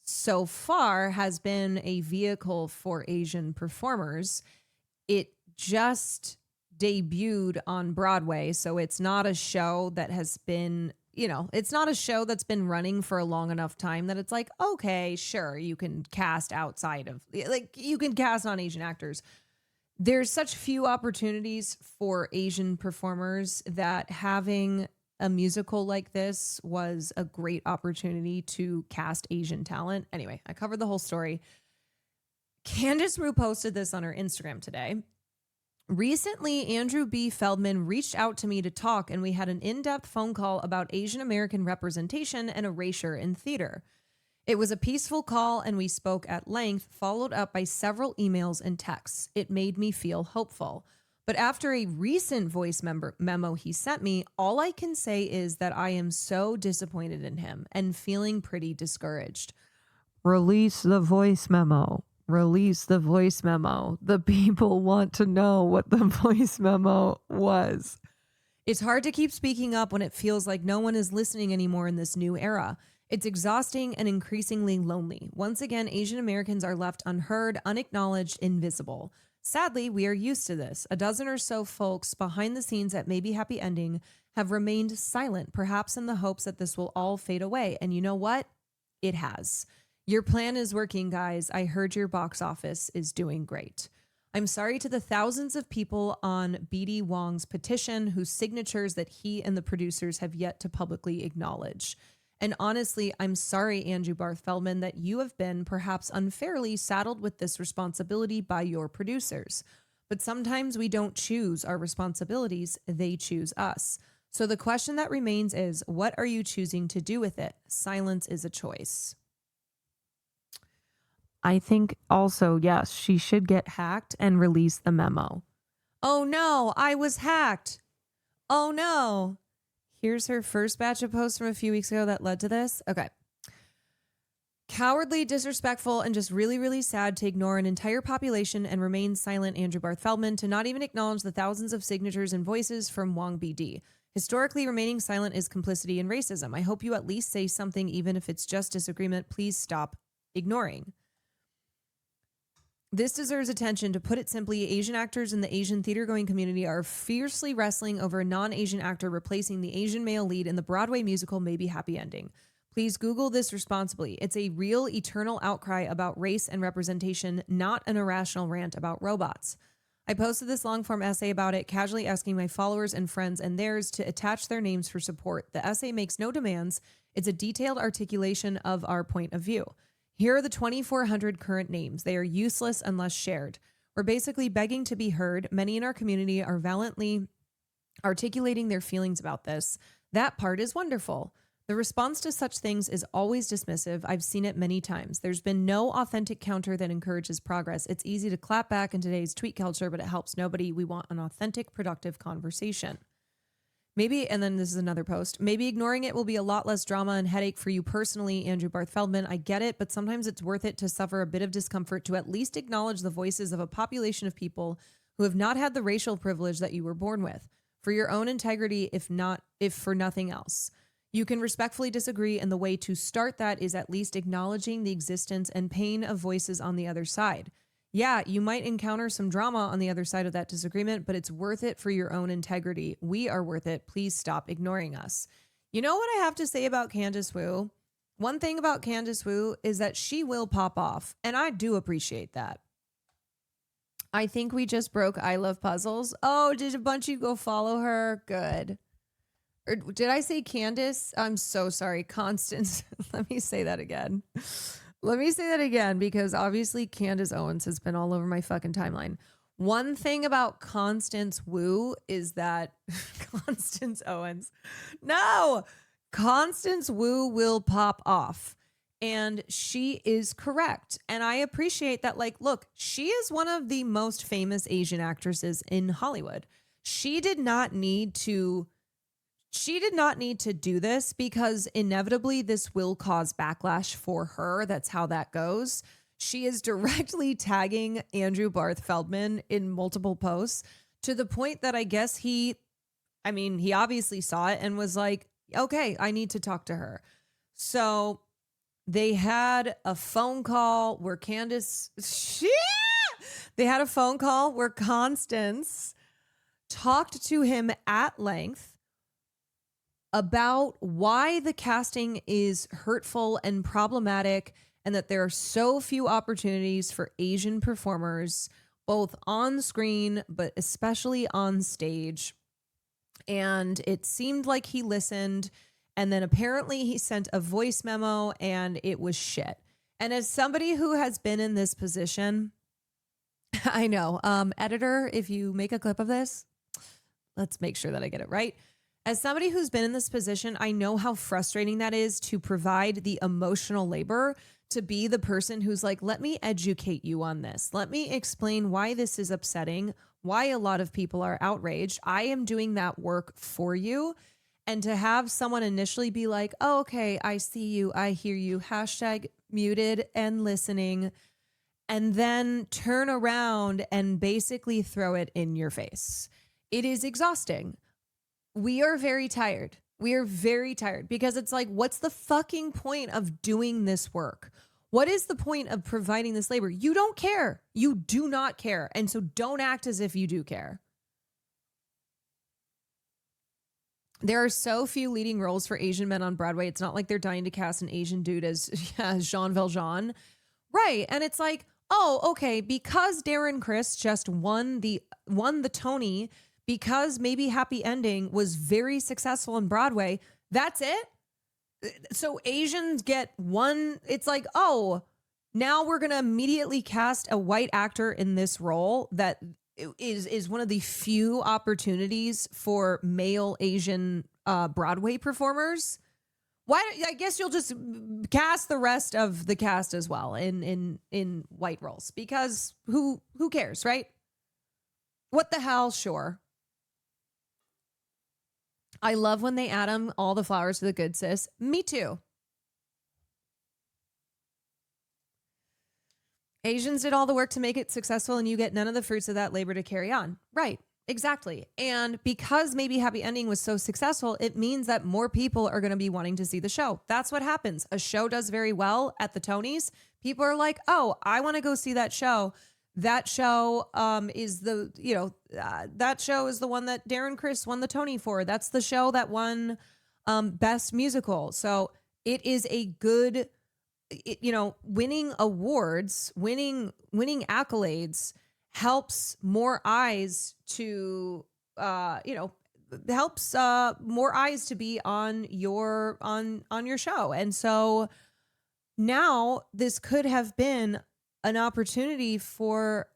so far has been a vehicle for Asian performers. It just debuted on Broadway, so it's not a show that has been, it's not a show that's been running for a long enough time that it's like, okay, sure, you can cast outside of, you can cast non-Asian actors. There's such few opportunities for Asian performers that having a musical like this was a great opportunity to cast Asian talent. Anyway, I covered the whole story. Candace Wu posted this on her Instagram today. Recently, Andrew B. Feldman reached out to me to talk, and we had an in-depth phone call about Asian American representation and erasure in theater. It was a peaceful call, and we spoke at length, followed up by several emails and texts. It made me feel hopeful. But after a recent voice memo he sent me, all I can say is that I am so disappointed in him and feeling pretty discouraged. Release the voice memo. Release the voice memo. The people want to know what the voice memo was. It's hard to keep speaking up when it feels like no one is listening anymore in this new era. It's exhausting and increasingly lonely. Once again, Asian Americans are left unheard, unacknowledged, invisible. Sadly, we are used to this. A dozen or so folks behind the scenes at Maybe Happy Ending have remained silent, perhaps in the hopes that this will all fade away. And you know what? It has. Your plan is working, guys. I heard your box office is doing great. I'm sorry to the thousands of people on B.D. Wong's petition whose signatures that he and the producers have yet to publicly acknowledge. And honestly, I'm sorry, Andrew Barth Feldman, that you have been perhaps unfairly saddled with this responsibility by your producers. But sometimes we don't choose our responsibilities, they choose us. So the question that remains is, what are you choosing to do with it? Silence is a choice. I think also, yes, she should get hacked and release the memo. Oh no, I was hacked. Oh no. Here's her first batch of posts from a few weeks ago that led to this. Okay. Cowardly, disrespectful, and just really, really sad to ignore an entire population and remain silent, Andrew Barth Feldman, to not even acknowledge the thousands of signatures and voices from Wong BD. Historically, remaining silent is complicity in racism. I hope you at least say something, even if it's just disagreement. Please stop ignoring. This deserves attention. To put it simply, Asian actors in the Asian theater-going community are fiercely wrestling over a non-Asian actor replacing the Asian male lead in the Broadway musical Maybe Happy Ending. Please Google this responsibly. It's a real, eternal outcry about race and representation, not an irrational rant about robots. I posted this long-form essay about it, casually asking my followers and friends and theirs to attach their names for support. The essay makes no demands. It's a detailed articulation of our point of view. Here are the 2,400 current names. They are useless unless shared. We're basically begging to be heard. Many in our community are valiantly articulating their feelings about this. That part is wonderful. The response to such things is always dismissive. I've seen it many times. There's been no authentic counter that encourages progress. It's easy to clap back in today's tweet culture, but it helps nobody. We want an authentic, productive conversation. Maybe, and then this is another post, maybe ignoring it will be a lot less drama and headache for you personally, Andrew Barth Feldman. I get it, but sometimes it's worth it to suffer a bit of discomfort to at least acknowledge the voices of a population of people who have not had the racial privilege that you were born with, for your own integrity, if for nothing else. You can respectfully disagree, and the way to start that is at least acknowledging the existence and pain of voices on the other side. Yeah, you might encounter some drama on the other side of that disagreement, but it's worth it for your own integrity. We are worth it. Please stop ignoring us. You know what I have to say about Candace Wu? One thing about Candace Wu is that she will pop off, and I do appreciate that. I think we just broke I Love Puzzles. Oh, did a bunch of you go follow her? Good. Or did I say Candace? I'm so sorry. Constance. Let me say that again. Let me say that again because obviously Candace Owens has been all over my fucking timeline. One thing about Constance Wu is that Constance Owens. No, Constance Wu will pop off. And she is correct. And I appreciate that. Like, look, she is one of the most famous Asian actresses in Hollywood. She did not need to do this because inevitably this will cause backlash for her. That's how that goes. She is directly tagging Andrew Barth Feldman in multiple posts to the point that I guess he obviously saw it and was like, okay, I need to talk to her. So they had a phone call where they had a phone call where Constance talked to him at length about why the casting is hurtful and problematic and that there are so few opportunities for Asian performers, both on screen, but especially on stage. And it seemed like he listened. And then apparently he sent a voice memo and it was shit. And as somebody who has been in this position, I know, editor, if you make a clip of this, let's make sure that I get it right. As somebody who's been in this position, I know how frustrating that is to provide the emotional labor to be the person who's like, let me educate you on this. Let me explain why this is upsetting, why a lot of people are outraged. I am doing that work for you. And to have someone initially be like, oh, okay, I see you, I hear you, hashtag muted and listening, and then turn around and basically throw it in your face. It is exhausting. We are very tired. We are very tired because it's like, what's the fucking point of doing this work? What is the point of providing this labor? You don't care. You do not care. And so don't act as if you do care. There are so few leading roles for Asian men on Broadway. It's not like they're dying to cast an Asian dude as Jean Valjean. Right. And it's like, oh, okay, because Darren Criss just won the Tony, because maybe Happy Ending was very successful on Broadway, that's it? So Asians get one, it's like, oh, now we're going to immediately cast a white actor in this role that is one of the few opportunities for male Asian Broadway performers. Why? I guess you'll just cast the rest of the cast as well in white roles because who cares, right? What the hell? Sure. I love when they add them all the flowers to the good sis. Me too. Asians did all the work to make it successful and you get none of the fruits of that labor to carry on. Right. Exactly. And because maybe Happy Ending was so successful, it means that more people are going to be wanting to see the show. That's what happens. A show does very well at the Tonys. People are like, oh, I want to go see that show. That show is the one that Darren Criss won the Tony for. That's the show that won Best Musical. So it is a good, winning awards, winning accolades helps more eyes to, helps more eyes to be on your show. And so now this could have been an opportunity for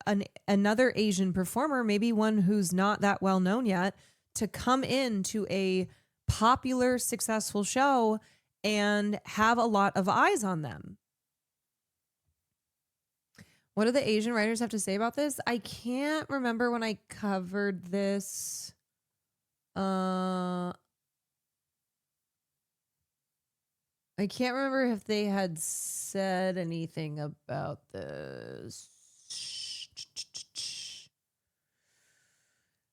another Asian performer, maybe one who's not that well known yet, to come into a popular, successful show and have a lot of eyes on them. What do the Asian writers have to say about this? I can't remember when I covered this. I can't remember if they had said anything about this.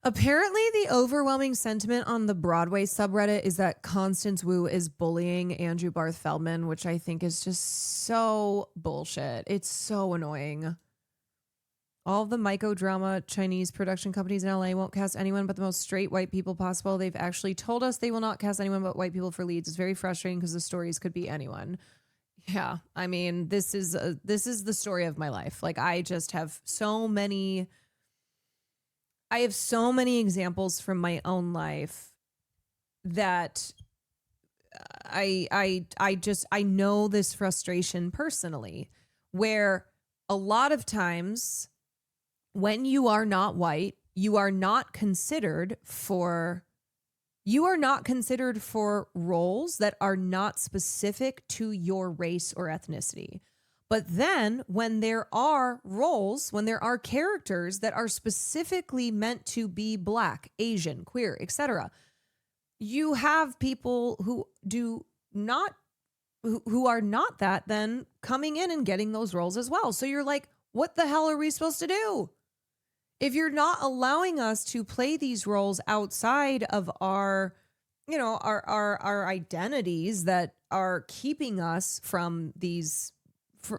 Apparently, the overwhelming sentiment on the Broadway subreddit is that Constance Wu is bullying Andrew Barth Feldman, which I think is just so bullshit. It's so annoying. All of the mycodrama Chinese production companies in LA won't cast anyone but the most straight white people possible. They've actually told us they will not cast anyone but white people for leads. It's very frustrating because the stories could be anyone. Yeah, I mean, this is the story of my life. Like, I just have so many examples from my own life that I know this frustration personally, where a lot of times when you are not white, you are not considered for roles that are not specific to your race or ethnicity. But then when there are roles, when there are characters that are specifically meant to be Black, Asian, queer, etc., you have people who are not that then coming in and getting those roles as well. So you're like, what the hell are we supposed to do? If you're not allowing us to play these roles outside of our identities that are keeping us from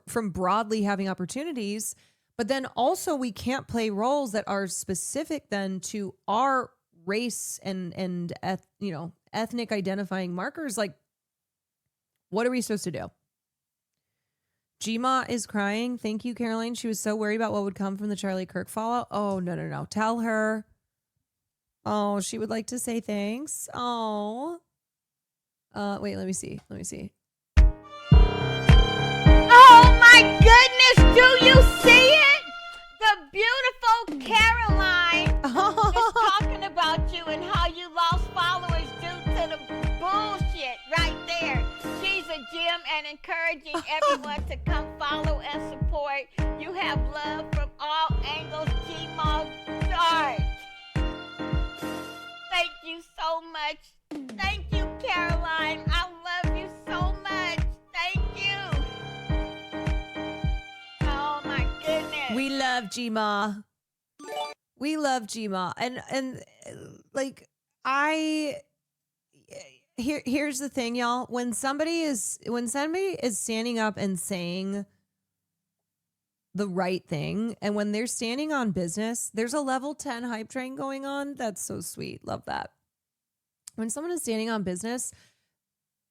from broadly having opportunities, but then also we can't play roles that are specific then to our race and ethnic identifying markers. Like, what are we supposed to do? Gma is crying. Thank you, Caroline. She was so worried about what would come from the Charlie Kirk fallout. Oh, no. Tell her. Oh, she would like to say thanks. Oh. Wait, let me see. Oh my goodness, do you see it? The beautiful Caroline is talking about you and how you lost followers due to the bullshit right there. She's a gem and encouraging everyone to come follow and support. You have love from all angles, Gma Dart. Thank you so much. Thank you, Caroline. I love you so much. Thank you. Oh my goodness. We love Gma. We love Gma. And like, here's the thing, y'all. When somebody is standing up and saying the right thing, and when they're standing on business, there's a level 10 hype train going on. That's so sweet. Love that. When someone is standing on business,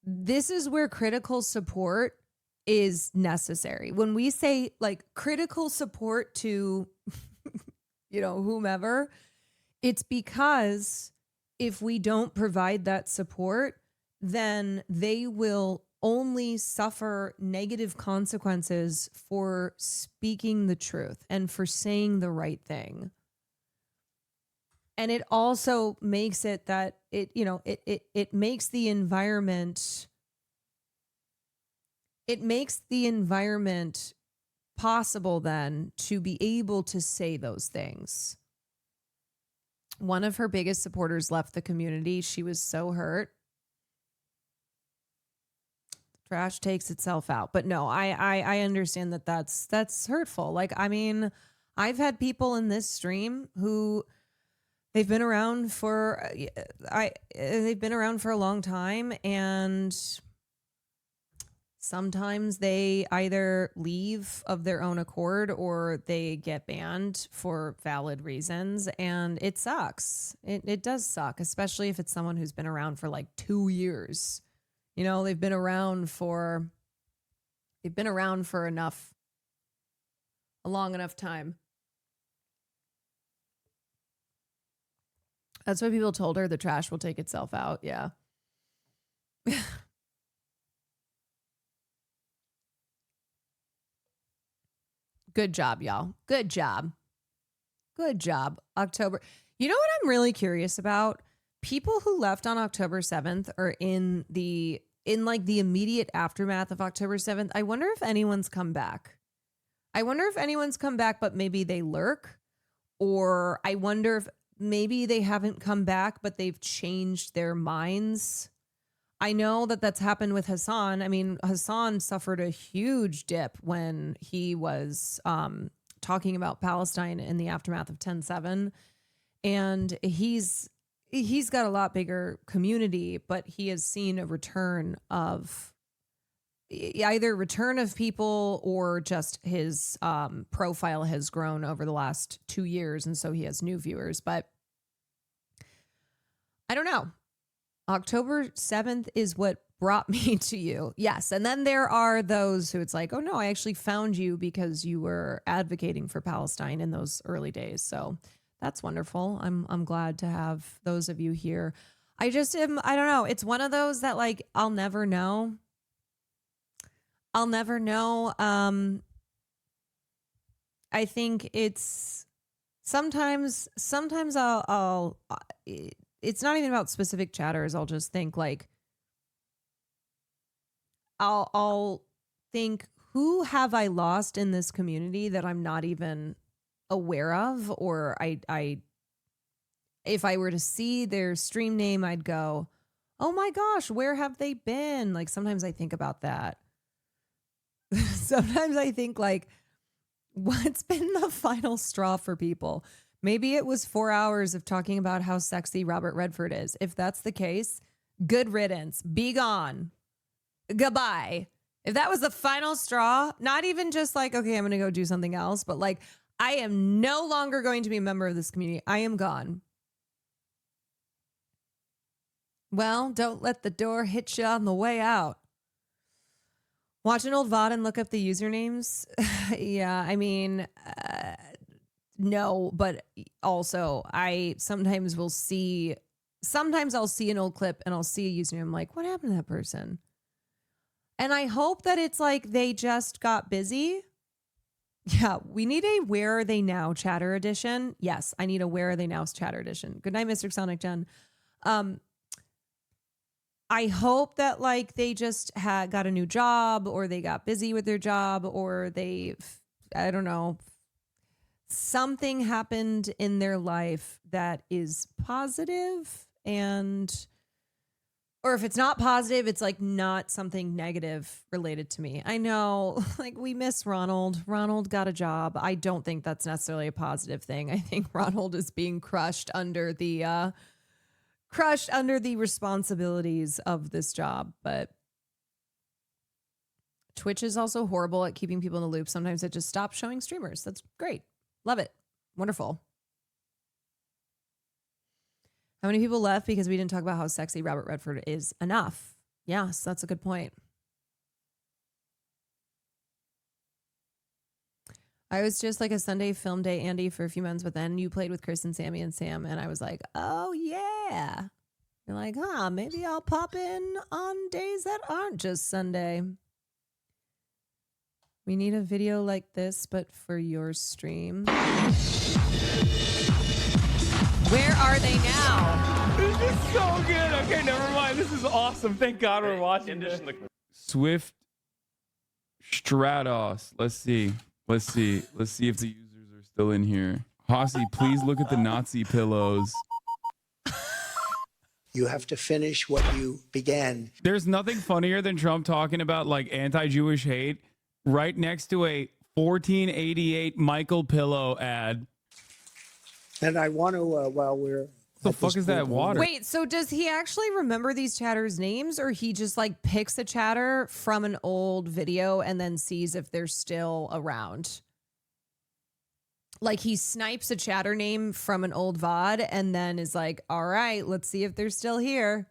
this is where critical support is necessary. When we say like critical support to, whomever, it's because if we don't provide that support, then they will only suffer negative consequences for speaking the truth and for saying the right thing. And it also makes it that it makes the environment possible then to be able to say those things. One of her biggest supporters left the community. She was so hurt. Trash takes itself out. But no, I understand that that's hurtful. Like, I mean, I've had people in this stream who they've been around for a long time, and sometimes they either leave of their own accord or they get banned for valid reasons, and it sucks. It does suck, especially if it's someone who's been around for like 2 years. They've been around for a long enough time. That's what people told her. The trash will take itself out. Yeah. Good job, y'all. Good job. October. You know what I'm really curious about? People who left on October 7th are in the immediate aftermath of October 7th. I wonder if anyone's come back. But maybe they lurk, or I wonder if maybe they haven't come back, but they've changed their minds. I know that that's happened with Hassan. I mean, Hassan suffered a huge dip when he was talking about Palestine in the aftermath of 10/7. And he's got a lot bigger community, but he has seen a return of people, or just his profile has grown over the last 2 years. And so he has new viewers, but I don't know. October 7th is what brought me to you. Yes. And then there are those who it's like, oh no, I actually found you because you were advocating for Palestine in those early days. So that's wonderful. I'm glad to have those of you here. I just am, I don't know. It's one of those that like I'll never know. I'll never know. I think it's sometimes I'll it's not even about specific chatters. I'll just think like I'll think, who have I lost in this community that I'm not even aware of, or I if I were to see their stream name, I'd go, oh my gosh, where have they been? Like sometimes I think about that. Sometimes I think like, what's been the final straw for people? Maybe it was 4 hours of talking about how sexy Robert Redford is. If that's the case, good riddance. Be gone. Goodbye. If that was the final straw, not even just like, okay, I'm going to go do something else, but like, I am no longer going to be a member of this community. I am gone. Well, don't let the door hit you on the way out. Watch an old VOD and look up the usernames. Yeah, I mean, no, but also I sometimes I'll see an old clip and I'll see a username. I'm like, what happened to that person? And I hope that it's like they just got busy. Yeah, we need a Where Are They Now chatter edition. Yes, I need a Where Are They Now chatter edition. Good night, Mr. Sonic Jen. I hope that like they just got a new job, or they got busy with their job, or I don't know, something happened in their life that is positive, or if it's not positive, it's like not something negative related to me. I know, like, we miss Ronald. Ronald got a job. I don't think that's necessarily a positive thing. I think Ronald is being crushed under the responsibilities of this job. But Twitch is also horrible at keeping people in the loop. Sometimes it just stops showing streamers. That's great. Love it. Wonderful. How many people left because we didn't talk about how sexy Robert Redford is enough? Yes, that's a good point. I was just like a Sunday film day Andy for a few months, but then you played with Chris and Sammy and Sam, and I was like, oh yeah. You're like, maybe I'll pop in on days that aren't just Sunday. We need a video like this, but for your stream. Where are they now? This is so good. Okay, never mind. This is awesome. Thank God we're watching this. Swift Stratos. Let's see if the users are still in here. Hossie, please look at the Nazi pillows. You have to finish what you began. There's nothing funnier than Trump talking about like anti-Jewish hate right next to a 1488 Michael pillow ad. And I want to, while we're... The fuck is that water? Wait, so does he actually remember these chatters' names, or he just like picks a chatter from an old video and then sees if they're still around? Like he snipes a chatter name from an old VOD and then is like, all right, let's see if they're still here.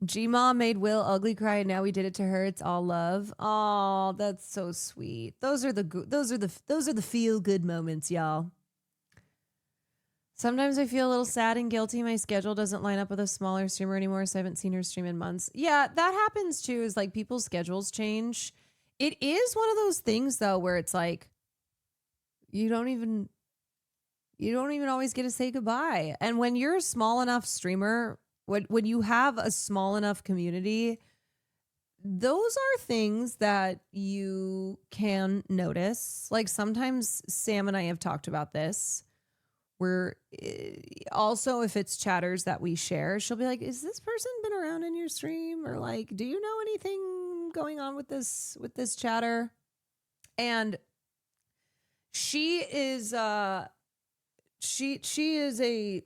G-Ma made Will ugly cry, and now we did it to her. It's all love. Oh, that's so sweet. Those are the feel good moments, y'all. Sometimes I feel a little sad and guilty. My schedule doesn't line up with a smaller streamer anymore, so I haven't seen her stream in months. Yeah, that happens too. Is like people's schedules change. It is one of those things though, where it's like you don't even always get to say goodbye. And when you're a small enough streamer, when you have a small enough community, those are things that you can notice. Like sometimes Sam and I have talked about this, where also if it's chatters that we share, she'll be like, is this person been around in your stream? Or like, do you know anything going on with this chatter? And she is she is a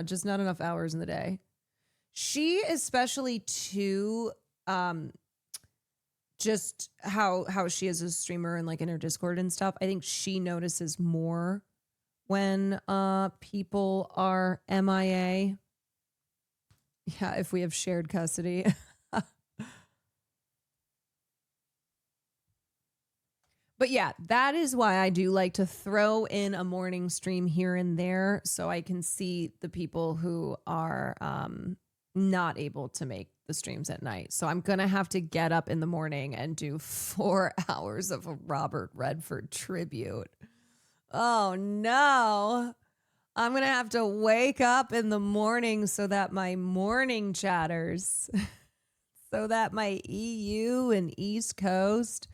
just not enough hours in the day. She especially too, just how she is a streamer and like in her Discord and stuff. I think she notices more when people are MIA. Yeah, if we have shared custody. But yeah, that is why I do like to throw in a morning stream here and there so I can see the people who are not able to make the streams at night. So I'm going to have to get up in the morning and do 4 hours of a Robert Redford tribute. Oh no. I'm going to have to wake up in the morning so that my morning chatters, so that my EU and East Coast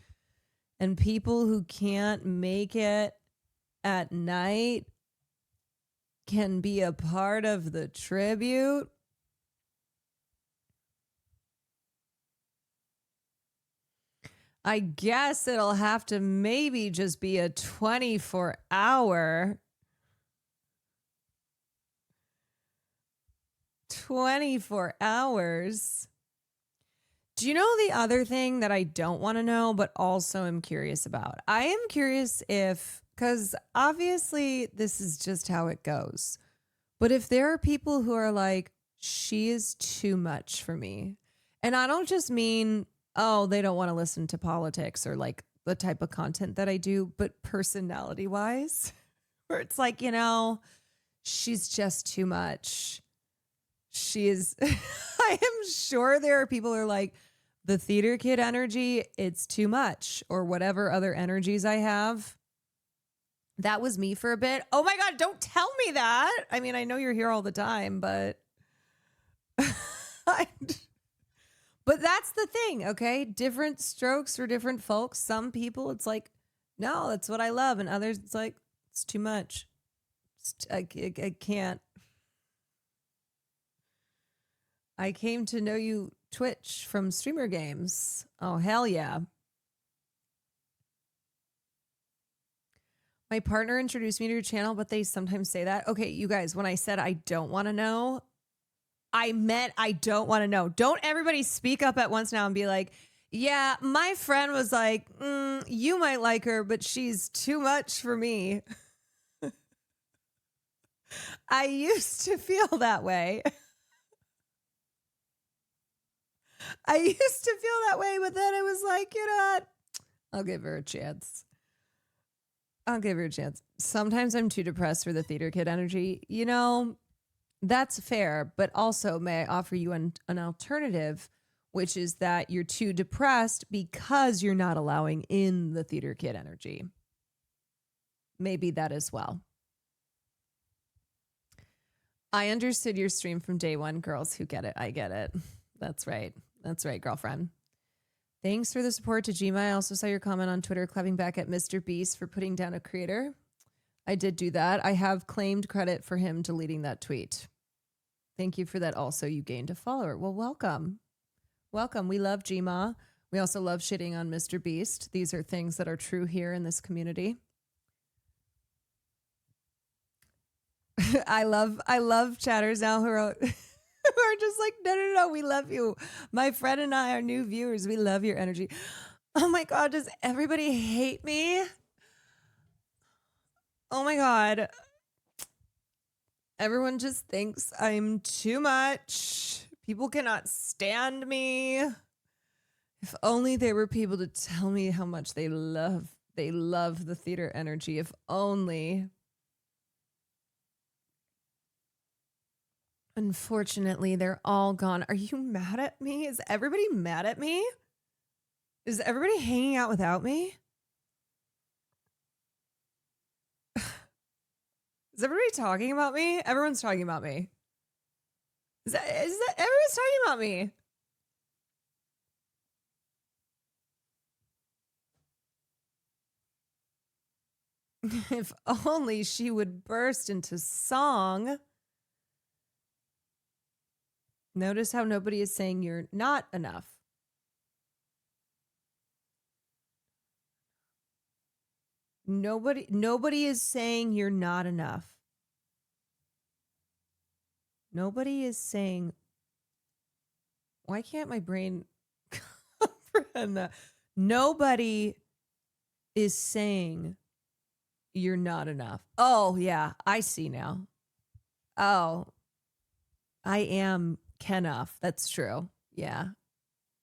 and people who can't make it at night can be a part of the tribute. I guess it'll have to maybe just be a 24-hour. 24 hours. Do you know the other thing that I don't want to know, but also am curious about? I am curious if, because obviously this is just how it goes, but if there are people who are like, she is too much for me. And I don't just mean, oh, they don't want to listen to politics or like the type of content that I do, but personality wise, where it's like, you know, she's just too much. She is, I am sure there are people who are like, the theater kid energy, it's too much, or whatever other energies I have. That was me for a bit. Oh my God, don't tell me that. I mean, I know you're here all the time, but but that's the thing, okay? Different strokes for different folks. Some people, it's like, no, that's what I love. And others, it's like, it's too much. I can't. I came to know you Twitch from Streamer Games. Oh, hell yeah. My partner introduced me to your channel, but they sometimes say that. Okay, you guys, when I said I don't want to know, I meant I don't want to know. Don't everybody speak up at once now and be like, yeah, my friend was like, you might like her, but she's too much for me. I used to feel that way. I used to feel that way, but then it was like, you know what? I'll give her a chance. I'll give her a chance. Sometimes I'm too depressed for the theater kid energy. You know, that's fair, but also may I offer you an alternative, which is that you're too depressed because you're not allowing in the theater kid energy. Maybe that as well. I understood your stream from day one, girls who get it. I get it. That's right. That's right, girlfriend. Thanks for the support to Gma. I also saw your comment on Twitter clapping back at Mr. Beast for putting down a creator. I did do that. I have claimed credit for him deleting that tweet. Thank you for that. Also, you gained a follower. Well, welcome. Welcome. We love Gma. We also love shitting on Mr. Beast. These are things that are true here in this community. I love chatters now who are just like, no, we love you. My friend and I are new viewers. We love your energy. Oh my God, does everybody hate me? Oh my God. Everyone just thinks I'm too much. People cannot stand me. If only there were people to tell me how much they love the theater energy. If only. Unfortunately, they're all gone. Are you mad at me? Is everybody mad at me? Is everybody hanging out without me? Is everybody talking about me? Everyone's talking about me. Is that everyone's talking about me? If only she would burst into song. Notice how nobody is saying you're not enough. Nobody is saying you're not enough. Nobody is saying, why can't my brain comprehend that? Nobody is saying you're not enough. Oh, yeah, I see now. Oh, I am Kenough. That's true. Yeah.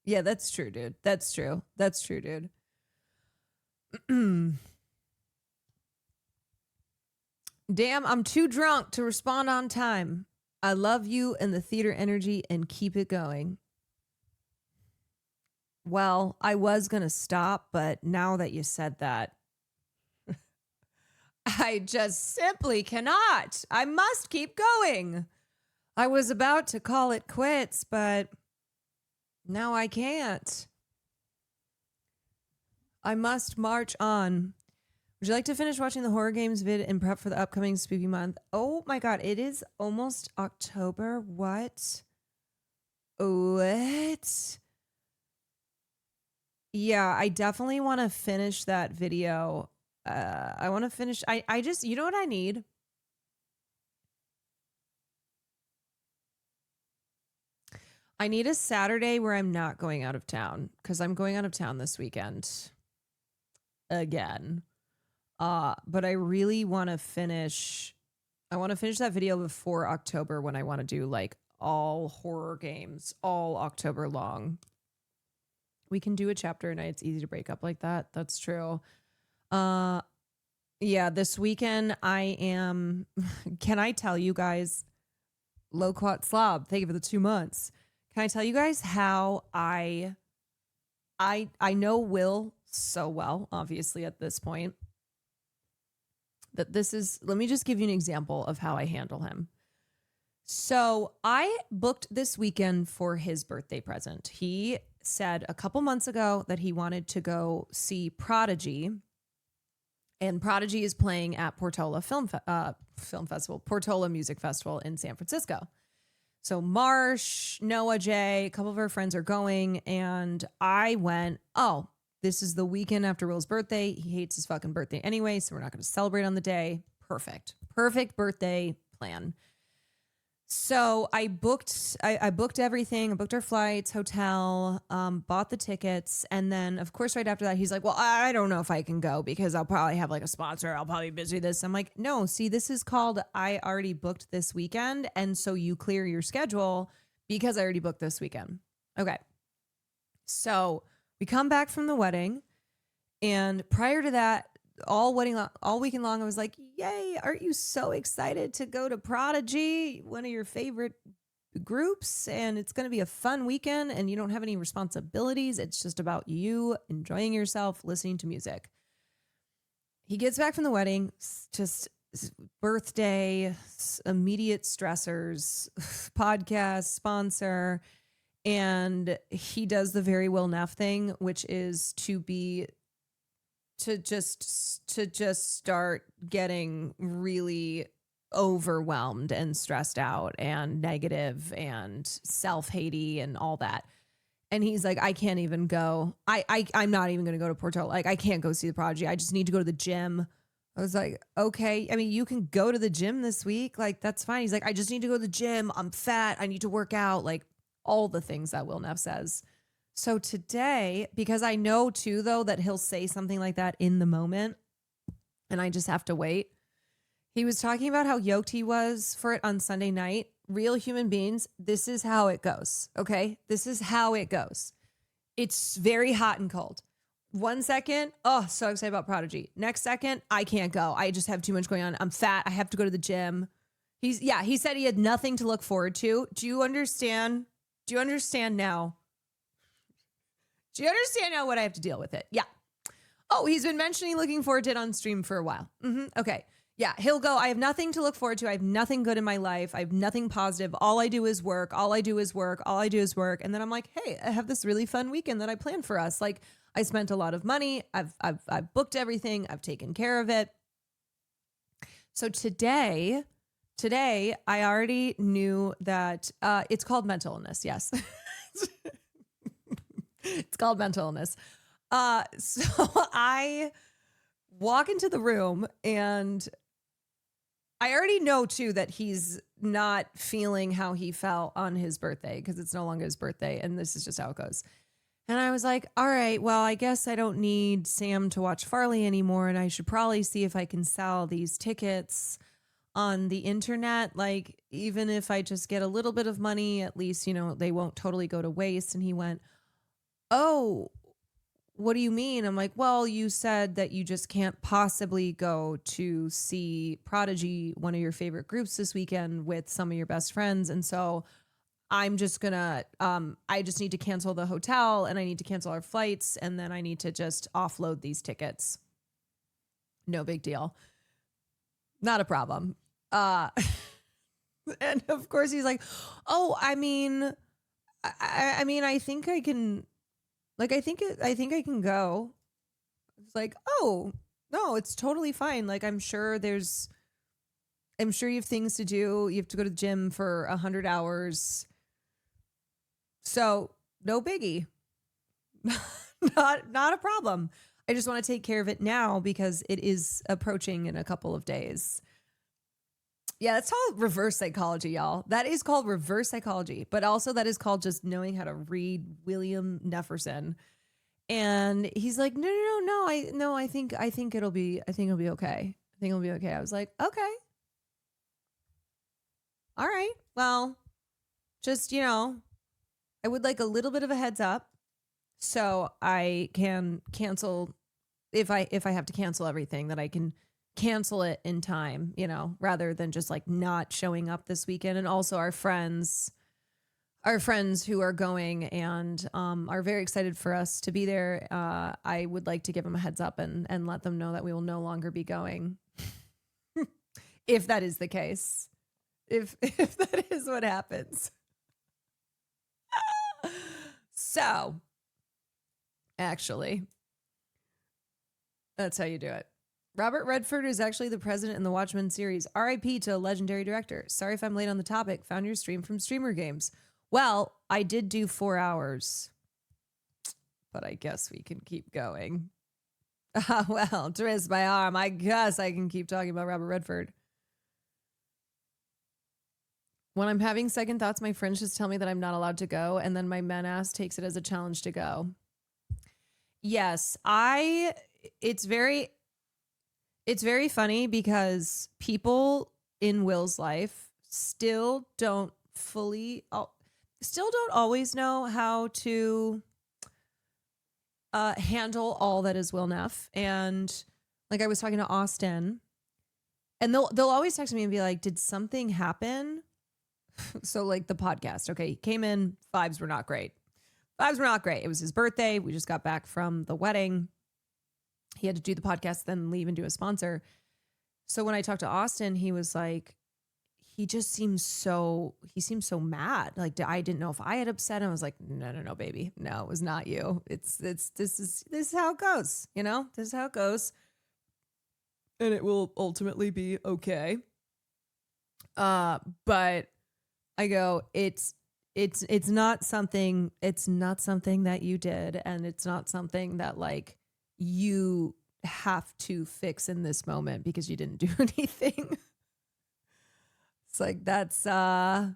Yeah, that's true, dude. That's true. That's true, dude. Damn, I'm too drunk to respond on time. I love you and the theater energy and keep it going. Well, I was going to stop, but now that you said that, I just simply cannot. I must keep going. I was about to call it quits, but now I can't. I must march on. Would you like to finish watching the horror games vid and prep for the upcoming spooky month? Oh my God, it is almost October. What? What? Yeah, I definitely want to finish that video. I want to finish. I just, you know what I need? I need a Saturday where I'm not going out of town because I'm going out of town this weekend again. But I really want to finish. I want to finish that video before October when I want to do like all horror games all October long. We can do a chapter a night. It's easy to break up like that. That's true. Yeah, this weekend I am. Can I tell you guys? Loquat Slob, thank you for the 2 months. Can I tell you guys how I know Will so well, obviously at this point, that this is. Let me just give you an example of how I handle him. So I booked this weekend for his birthday present. He said a couple months ago that he wanted to go see Prodigy. And Prodigy is playing at Portola Film Festival, Portola Music Festival in San Francisco. So Marsh, Noah J, a couple of our friends are going. And I went, oh, this is the weekend after Will's birthday. He hates his fucking birthday anyway, so we're not going to celebrate on the day. Perfect birthday plan. So I booked everything. I booked our flights, hotel, bought the tickets. And then, of course, right after that, he's like, well, I don't know if I can go because I'll probably have like a sponsor. I'll probably be busy this. I'm like, no, see, this is called I already booked this weekend. And so you clear your schedule because I already booked this weekend. Okay. So we come back from the wedding. And prior to that, all weekend long, I was like, yay, aren't you so excited to go to Prodigy, one of your favorite groups? And it's going to be a fun weekend and you don't have any responsibilities. It's just about you enjoying yourself, listening to music. He gets back from the wedding, just birthday, immediate stressors, podcast, sponsor. And he does the very Will Neff thing, which is to just start getting really overwhelmed and stressed out and negative and self-hatey and all that. And he's like, I can't even go. I'm not even going to go to Portola. Like, I can't go see the Prodigy. I just need to go to the gym. I was like, okay. I mean, you can go to the gym this week. Like, that's fine. He's like, I just need to go to the gym. I'm fat. I need to work out. Like, all the things that Will Neff says. So today, because I know too, though, that he'll say something like that in the moment and I just have to wait. He was talking about how yoked he was for it on Sunday night. Real human beings, this is how it goes. Okay. This is how it goes. It's very hot and cold. 1 second, oh, so excited about Prodigy. Next second, I can't go. I just have too much going on. I'm fat. I have to go to the gym. He said he had nothing to look forward to. Do you understand? Do you understand now? Do you understand now what I have to deal with it? Yeah. Oh, he's been mentioning looking forward to it on stream for a while. Okay. Yeah, he'll go, I have nothing to look forward to. I have nothing good in my life. I have nothing positive. All I do is work. All I do is work. All I do is work. And then I'm like, hey, I have this really fun weekend that I planned for us. Like, I spent a lot of money. I've booked everything. I've taken care of it. So today I already knew that it's called mental illness. Yes. It's called mental illness. So I walk into the room and I already know too that he's not feeling how he felt on his birthday because it's no longer his birthday and this is just how it goes. And I was like, all right, well, I guess I don't need Sam to watch Farley anymore and I should probably see if I can sell these tickets on the internet. Like, even if I just get a little bit of money, at least, they won't totally go to waste. And he went, oh, what do you mean? I'm like, well, you said that you just can't possibly go to see Prodigy, one of your favorite groups, this weekend with some of your best friends. And so I'm just gonna, I just need to cancel the hotel and I need to cancel our flights. And then I need to just offload these tickets. No big deal. Not a problem. And of course he's like, oh, I mean, I think I can, like, I think I can go. It's like, oh, no, it's totally fine. Like, I'm sure you have things to do. You have to go to the gym for 100 hours. So no biggie. Not a problem. I just want to take care of it now because it is approaching in a couple of days. Yeah, that's called reverse psychology, y'all. That is called reverse psychology, but also that is called just knowing how to read William Nefferson. And he's like, no. I think it'll be okay. I think it'll be okay. I was like, okay. All right. Well, just, I would like a little bit of a heads up so I can cancel if I have to cancel everything, that I can cancel it in time, rather than just like not showing up this weekend. And also our friends who are going and are very excited for us to be there. I would like to give them a heads up and let them know that we will no longer be going. If that is the case, if that is what happens. So actually, that's how you do it. Robert Redford is actually the president in the Watchmen series. RIP to a legendary director. Sorry if I'm late on the topic. Found your stream from Streamer Games. Well, I did do 4 hours, but I guess we can keep going. Well, twist my arm. I guess I can keep talking about Robert Redford. When I'm having second thoughts, my friends just tell me that I'm not allowed to go, and then my men ass takes it as a challenge to go. Yes, it's very funny because people in Will's life still don't always know how to handle all that is Will Neff. And like I was talking to Austin, and they'll always text me and be like, did something happen? So like the podcast, okay, he came in, vibes were not great. It was his birthday. We just got back from the wedding. He had to do the podcast, then leave and do a sponsor. So when I talked to Austin, he was like, he seemed so mad. Like, I didn't know if I had upset him. I was like, no, baby. No, it was not you. This is how it goes. This is how it goes. And it will ultimately be okay. But I go, it's not something that you did. And it's not something that like you have to fix in this moment because you didn't do anything. It's like, that's Angry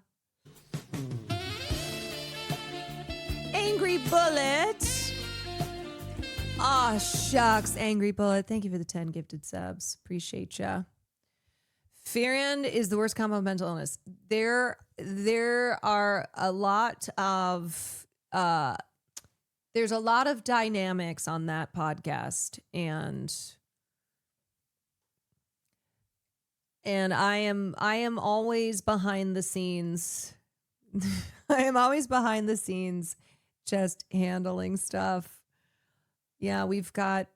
Bullet. Aw, shucks, Angry Bullet. Thank you for the 10 gifted subs. Appreciate ya. Fear is the worst combo of mental illness. There are a lot of there's a lot of dynamics on that podcast, and I am always behind the scenes. I am always behind the scenes just handling stuff. Yeah, we've got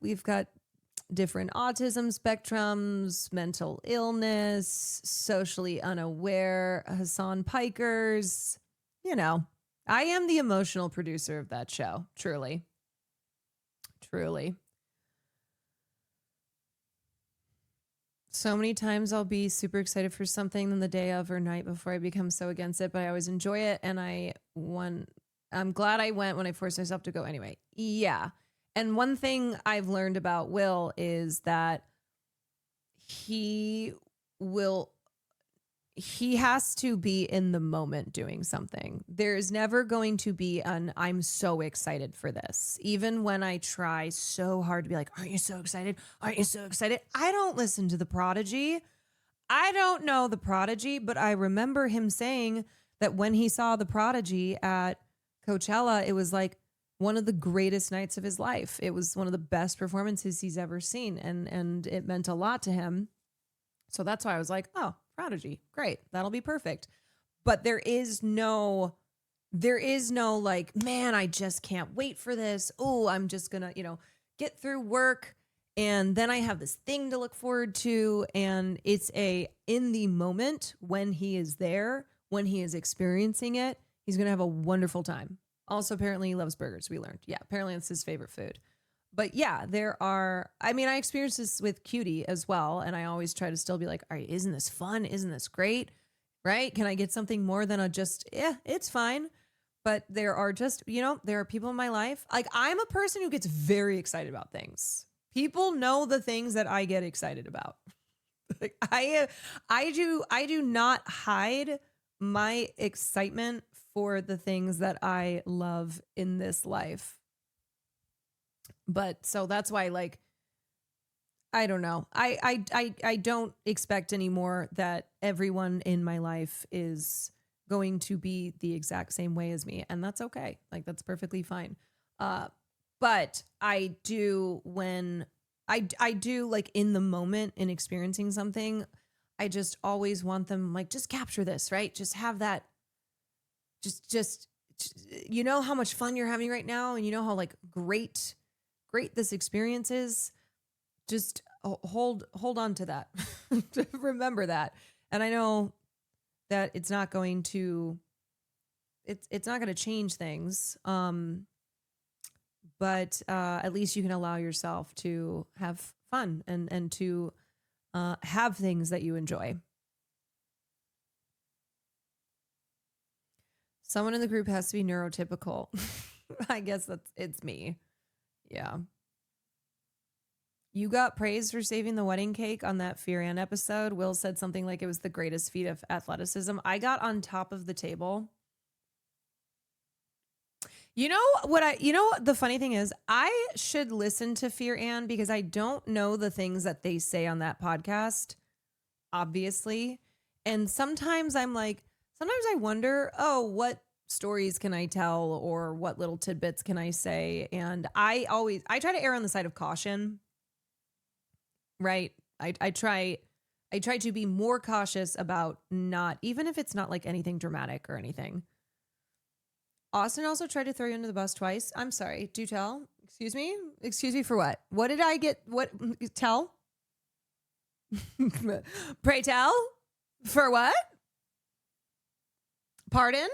different autism spectrums, mental illness, socially unaware, Hassan Pikers. I am the emotional producer of that show. Truly. So many times I'll be super excited for something then the day of or night before I become so against it, but I always enjoy it. And I'm glad I went when I forced myself to go anyway. Yeah. And one thing I've learned about Will is that he has to be in the moment doing something. There's never going to be I'm so excited for this. Even when I try so hard to be like, aren't you so excited? Aren't you so excited? I don't listen to The Prodigy. I don't know The Prodigy, but I remember him saying that when he saw The Prodigy at Coachella, it was like one of the greatest nights of his life. It was one of the best performances he's ever seen, and it meant a lot to him. So that's why I was like, oh, Prodigy, great, that'll be perfect. But there is no like, man, I just can't wait for this. Oh, I'm just gonna, get through work, and then I have this thing to look forward to. And it's in the moment when he is there, when he is experiencing it, he's gonna have a wonderful time. Also, apparently he loves burgers, we learned. Yeah, apparently it's his favorite food. But yeah, I experienced this with Cutie as well. And I always try to still be like, all right, isn't this fun? Isn't this great? Right? Can I get something more than it's fine. But there are there are people in my life. Like, I'm a person who gets very excited about things. People know the things that I get excited about. Like, I do not hide my excitement for the things that I love in this life. But so that's why, like, I don't know. I don't expect anymore that everyone in my life is going to be the exact same way as me. And that's okay. Like, that's perfectly fine. But I do when I do, like, in the moment in experiencing something, I just always want them, like, just capture this, right? Just have that, just, you know how much fun you're having right now. And you know how, like, great this experience is. Just hold on to that. Remember that. And I know that it's not going to change things. But at least you can allow yourself to have fun and to have things that you enjoy. Someone in the group has to be neurotypical. I guess it's me. Yeah. You got praised for saving the wedding cake on that Fear Ann episode. Will said something like it was the greatest feat of athleticism. I got on top of the table. You know what the funny thing is, I should listen to Fear Ann because I don't know the things that they say on that podcast, obviously. And sometimes I wonder, what stories can I tell or what little tidbits can I say? And I try to err on the side of caution. Right. I try to be more cautious about not, even if it's not like anything dramatic or anything. Austin also tried to throw you under the bus twice. I'm sorry. Do tell. Excuse me? Excuse me for what? What did I get? What? Tell? Pray tell? For what? Pardon?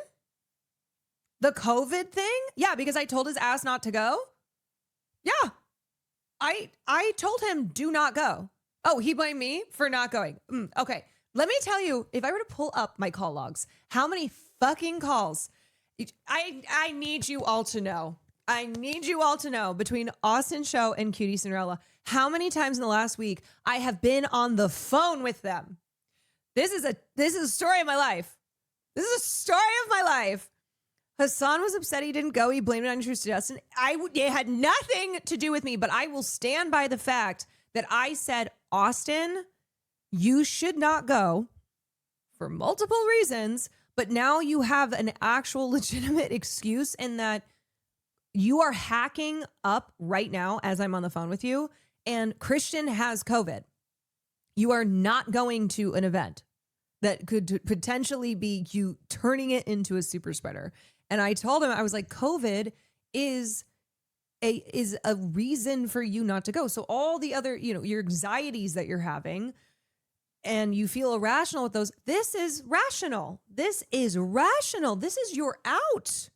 The COVID thing? Yeah, because I told his ass not to go. Yeah. I told him, do not go. Oh, he blamed me for not going. Okay. Let me tell you, if I were to pull up my call logs, how many fucking calls I need you all to know. I need you all to know between Austin Show and Cutie Cinderella, how many times in the last week I have been on the phone with them. This is a story of my life. This is a story of my life. Hassan was upset he didn't go. He blamed it on Tristan Justin. It had nothing to do with me, but I will stand by the fact that I said, Austin, you should not go for multiple reasons, but now you have an actual legitimate excuse in that you are hacking up right now as I'm on the phone with you, and Christian has COVID. You are not going to an event that could potentially be you turning it into a super spreader. And I told him, I was like, COVID is a reason for you not to go. So all the other, your anxieties that you're having and you feel irrational with those, this is rational. This is rational. This is your out.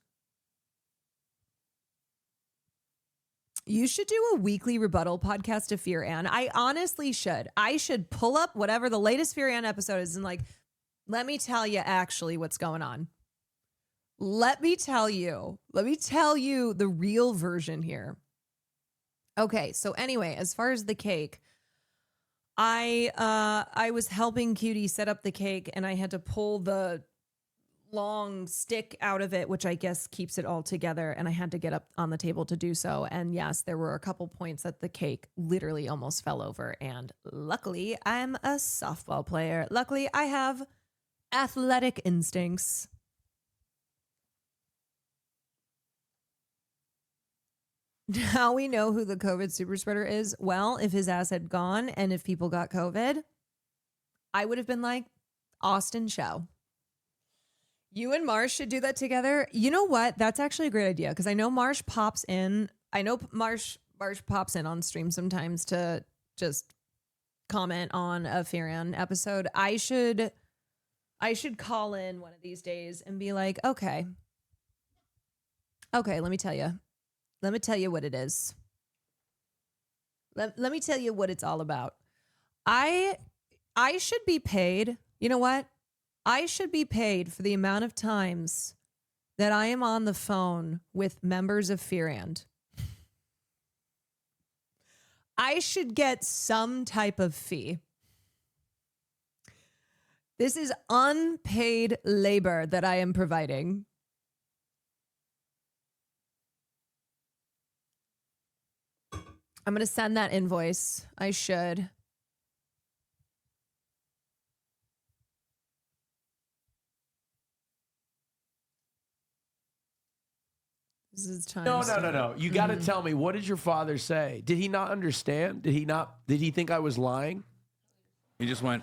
You should do a weekly rebuttal podcast of Fear Ann. I honestly should. I should pull up whatever the latest Fear Ann episode is and let me tell you actually what's going on. Let me tell you the real version here. Okay, so anyway, as far as the cake, I was helping Cutie set up the cake and I had to pull the long stick out of it, which I guess keeps it all together, and I had to get up on the table to do so. And yes, there were a couple points that the cake literally almost fell over, and luckily I'm a softball player. Luckily I have athletic instincts. Now we know who the COVID super spreader is. Well, if his ass had gone and if people got COVID, I would have been like, Austin show. You and Marsh should do that together. You know what? That's actually a great idea because I know Marsh pops in. I know Marsh pops in on stream sometimes to just comment on a Furion episode. I should call in one of these days and be like, okay, let me tell you. Let me tell you what it is. Let me tell you what it's all about. I should be paid. You know what? I should be paid for the amount of times that I am on the phone with members of Furion. I should get some type of fee. This is unpaid labor that I am providing. I'm going to send that invoice. I should. This is time. No. You got to tell me, what did your father say? Did he not understand? Did he think I was lying? He just went.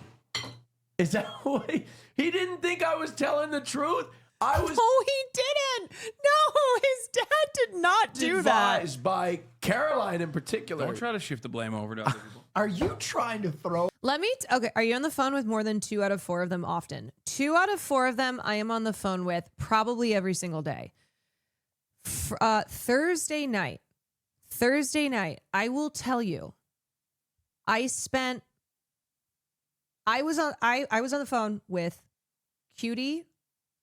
Is that what he didn't think I was telling the truth? No, he didn't. No, his dad did not do that. Advised by Caroline in particular. Don't try to shift the blame over to other people. Are you trying to throw? Okay, are you on the phone with more than 2 out of 4 of them often? 2 out of 4 of them I am on the phone with probably every single day. Thursday night, I will tell you, I was on the phone with Cutie,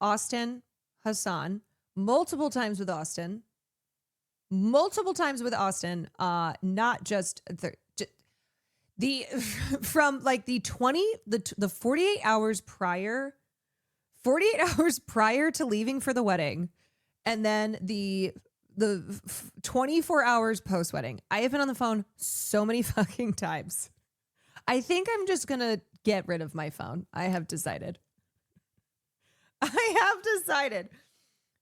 Austin, Hassan, multiple times with Austin, not just the from like the 48 hours prior to leaving for the wedding, and then the 24 hours post wedding. I have been on the phone so many fucking times. I think I'm just gonna get rid of my phone. I have decided.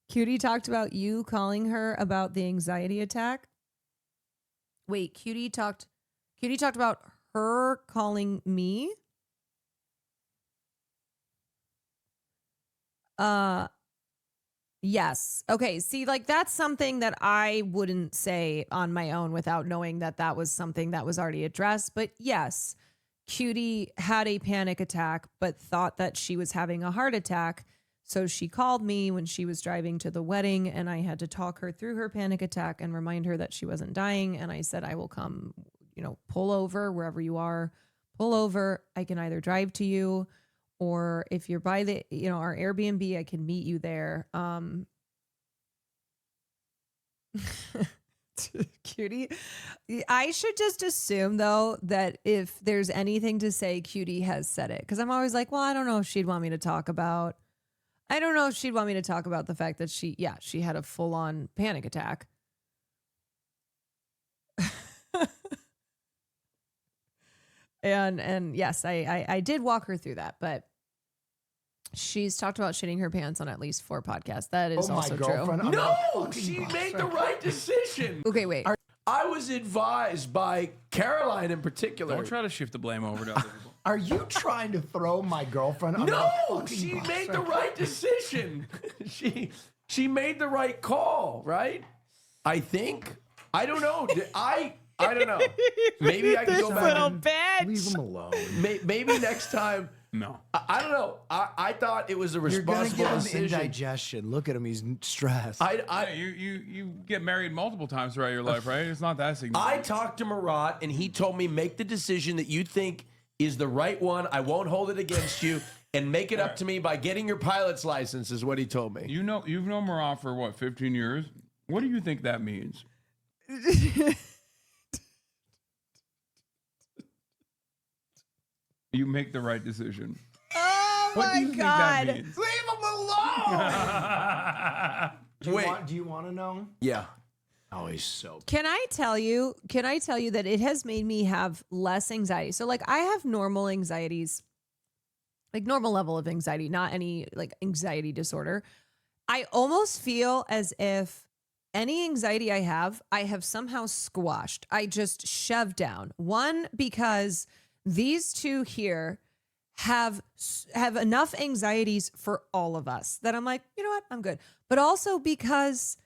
Cutie talked about you calling her about the anxiety attack. Wait, Cutie talked about her calling me. Yes. Okay. See, like that's something that I wouldn't say on my own without knowing that that was something that was already addressed. But yes, Cutie had a panic attack, but thought that she was having a heart attack. So she called me when she was driving to the wedding, and I had to talk her through her panic attack and remind her that she wasn't dying. And I said, I will come, pull over wherever you are, pull over. I can either drive to you, or if you're by the, our Airbnb, I can meet you there. Cutie, I should just assume though that if there's anything to say, Cutie has said it, because I'm always like, well, I don't know if she'd want me to talk about the fact that she had a full-on panic attack. and yes, I did walk her through that, but she's talked about shitting her pants on at least 4 podcasts. That is also true. No, she made the right decision. Okay, wait. I was advised by Caroline in particular. Don't try to shift the blame over to other people. Are you trying to throw my girlfriend? No, she made the right decision. She made the right call, right? I think. I don't know. I don't know. Maybe I can go back. Little bitch. Leave him alone. Maybe next time. No. I don't know. I thought it was a responsible You're gonna give decision. him indigestion. Look at him. He's stressed. You get married multiple times throughout your life, right? It's not that significant. I talked to Marat, and he told me, make the decision that you think is the right one. I won't hold it against you, and make it up to me by getting your pilot's license, is what he told me. You've known Marat for what, 15 years? What do you think that means? You make the right decision. Oh What do you think that means? Leave him alone. Do you want to know? Yeah. Oh, he's so. Can I tell you that it has made me have less anxiety? So like I have normal anxieties, like normal level of anxiety, not any like anxiety disorder. I almost feel as if any anxiety I have somehow squashed. I just shoved down. One, because these two here have enough anxieties for all of us that I'm like, you know what, I'm good. But also because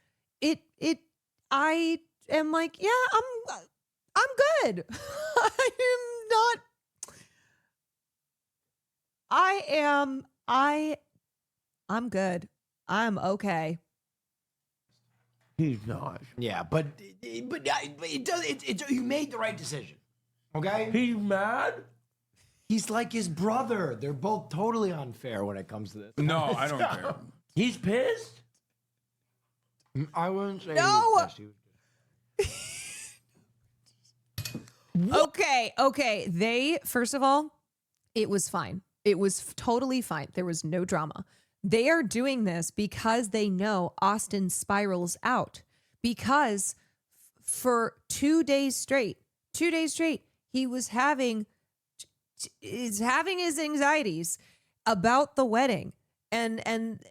I am like, yeah, I'm good. I'm good. I'm okay. He's not. Yeah, but it does. You made the right decision. Okay. He's mad. He's like his brother. They're both totally unfair when it comes to this. No, I don't care. He's pissed. I wouldn't say. No. He was Okay. They, first of all, it was fine. It was totally fine. There was no drama. They are doing this because they know Austin spirals out. Because for 2 days straight, he was having his anxieties about the wedding, and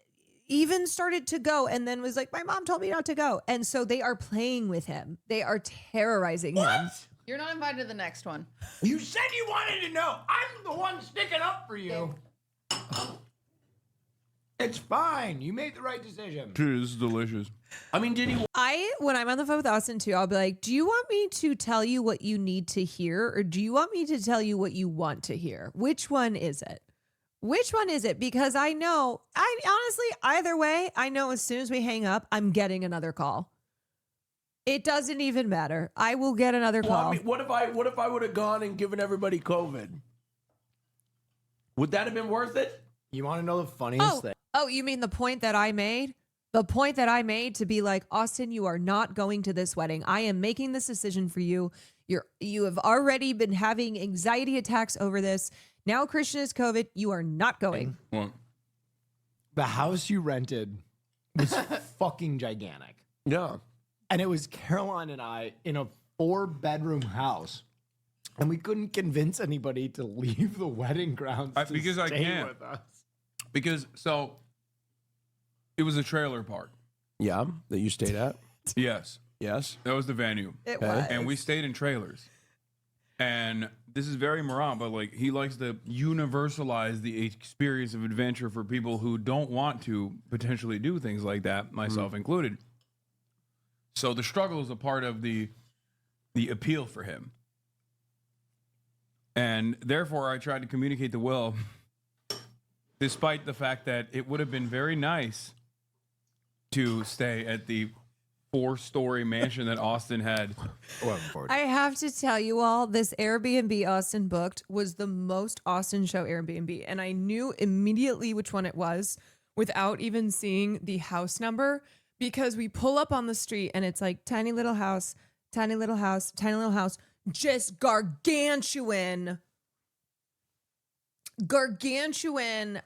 even started to go, and then was like, my mom told me not to go. And so they are playing with him. They are terrorizing him. You're not invited to the next one. You said you wanted to know. I'm the one sticking up for you. It's fine. You made the right decision. Dude, this is delicious. I mean, did he? When I'm on the phone with Austin too, I'll be like, do you want me to tell you what you need to hear, or do you want me to tell you what you want to hear? Which one is it? Because I know, honestly, either way, I know as soon as we hang up, I'm getting another call. It doesn't even matter. I will get another call. I mean, what if I would have gone and given everybody COVID? Would that have been worth it? You want to know the funniest thing? Oh, you mean the point that I made? The point that I made to be like, Austin, you are not going to this wedding. I am making this decision for you. You have already been having anxiety attacks over this. Now Christian is COVID. You are not going. What? The house you rented was fucking gigantic. Yeah. And it was Caroline and I in a 4-bedroom house. And we couldn't convince anybody to leave the wedding grounds Because I can't. with us. Because it was a trailer park. Yeah, that you stayed at. Yes. Yes. That was the venue. It was. And we stayed in trailers. And this is very Moran, but like he likes to universalize the experience of adventure for people who don't want to potentially do things like that, myself included. So the struggle is a part of the appeal for him. And therefore I tried to communicate to Will, despite the fact that it would have been very nice to stay at the 4-story mansion that Austin had. I have to tell you all, this Airbnb Austin booked was the most Austin show Airbnb. And I knew immediately which one it was without even seeing the house number, because we pull up on the street and it's like tiny little house, just gargantuan,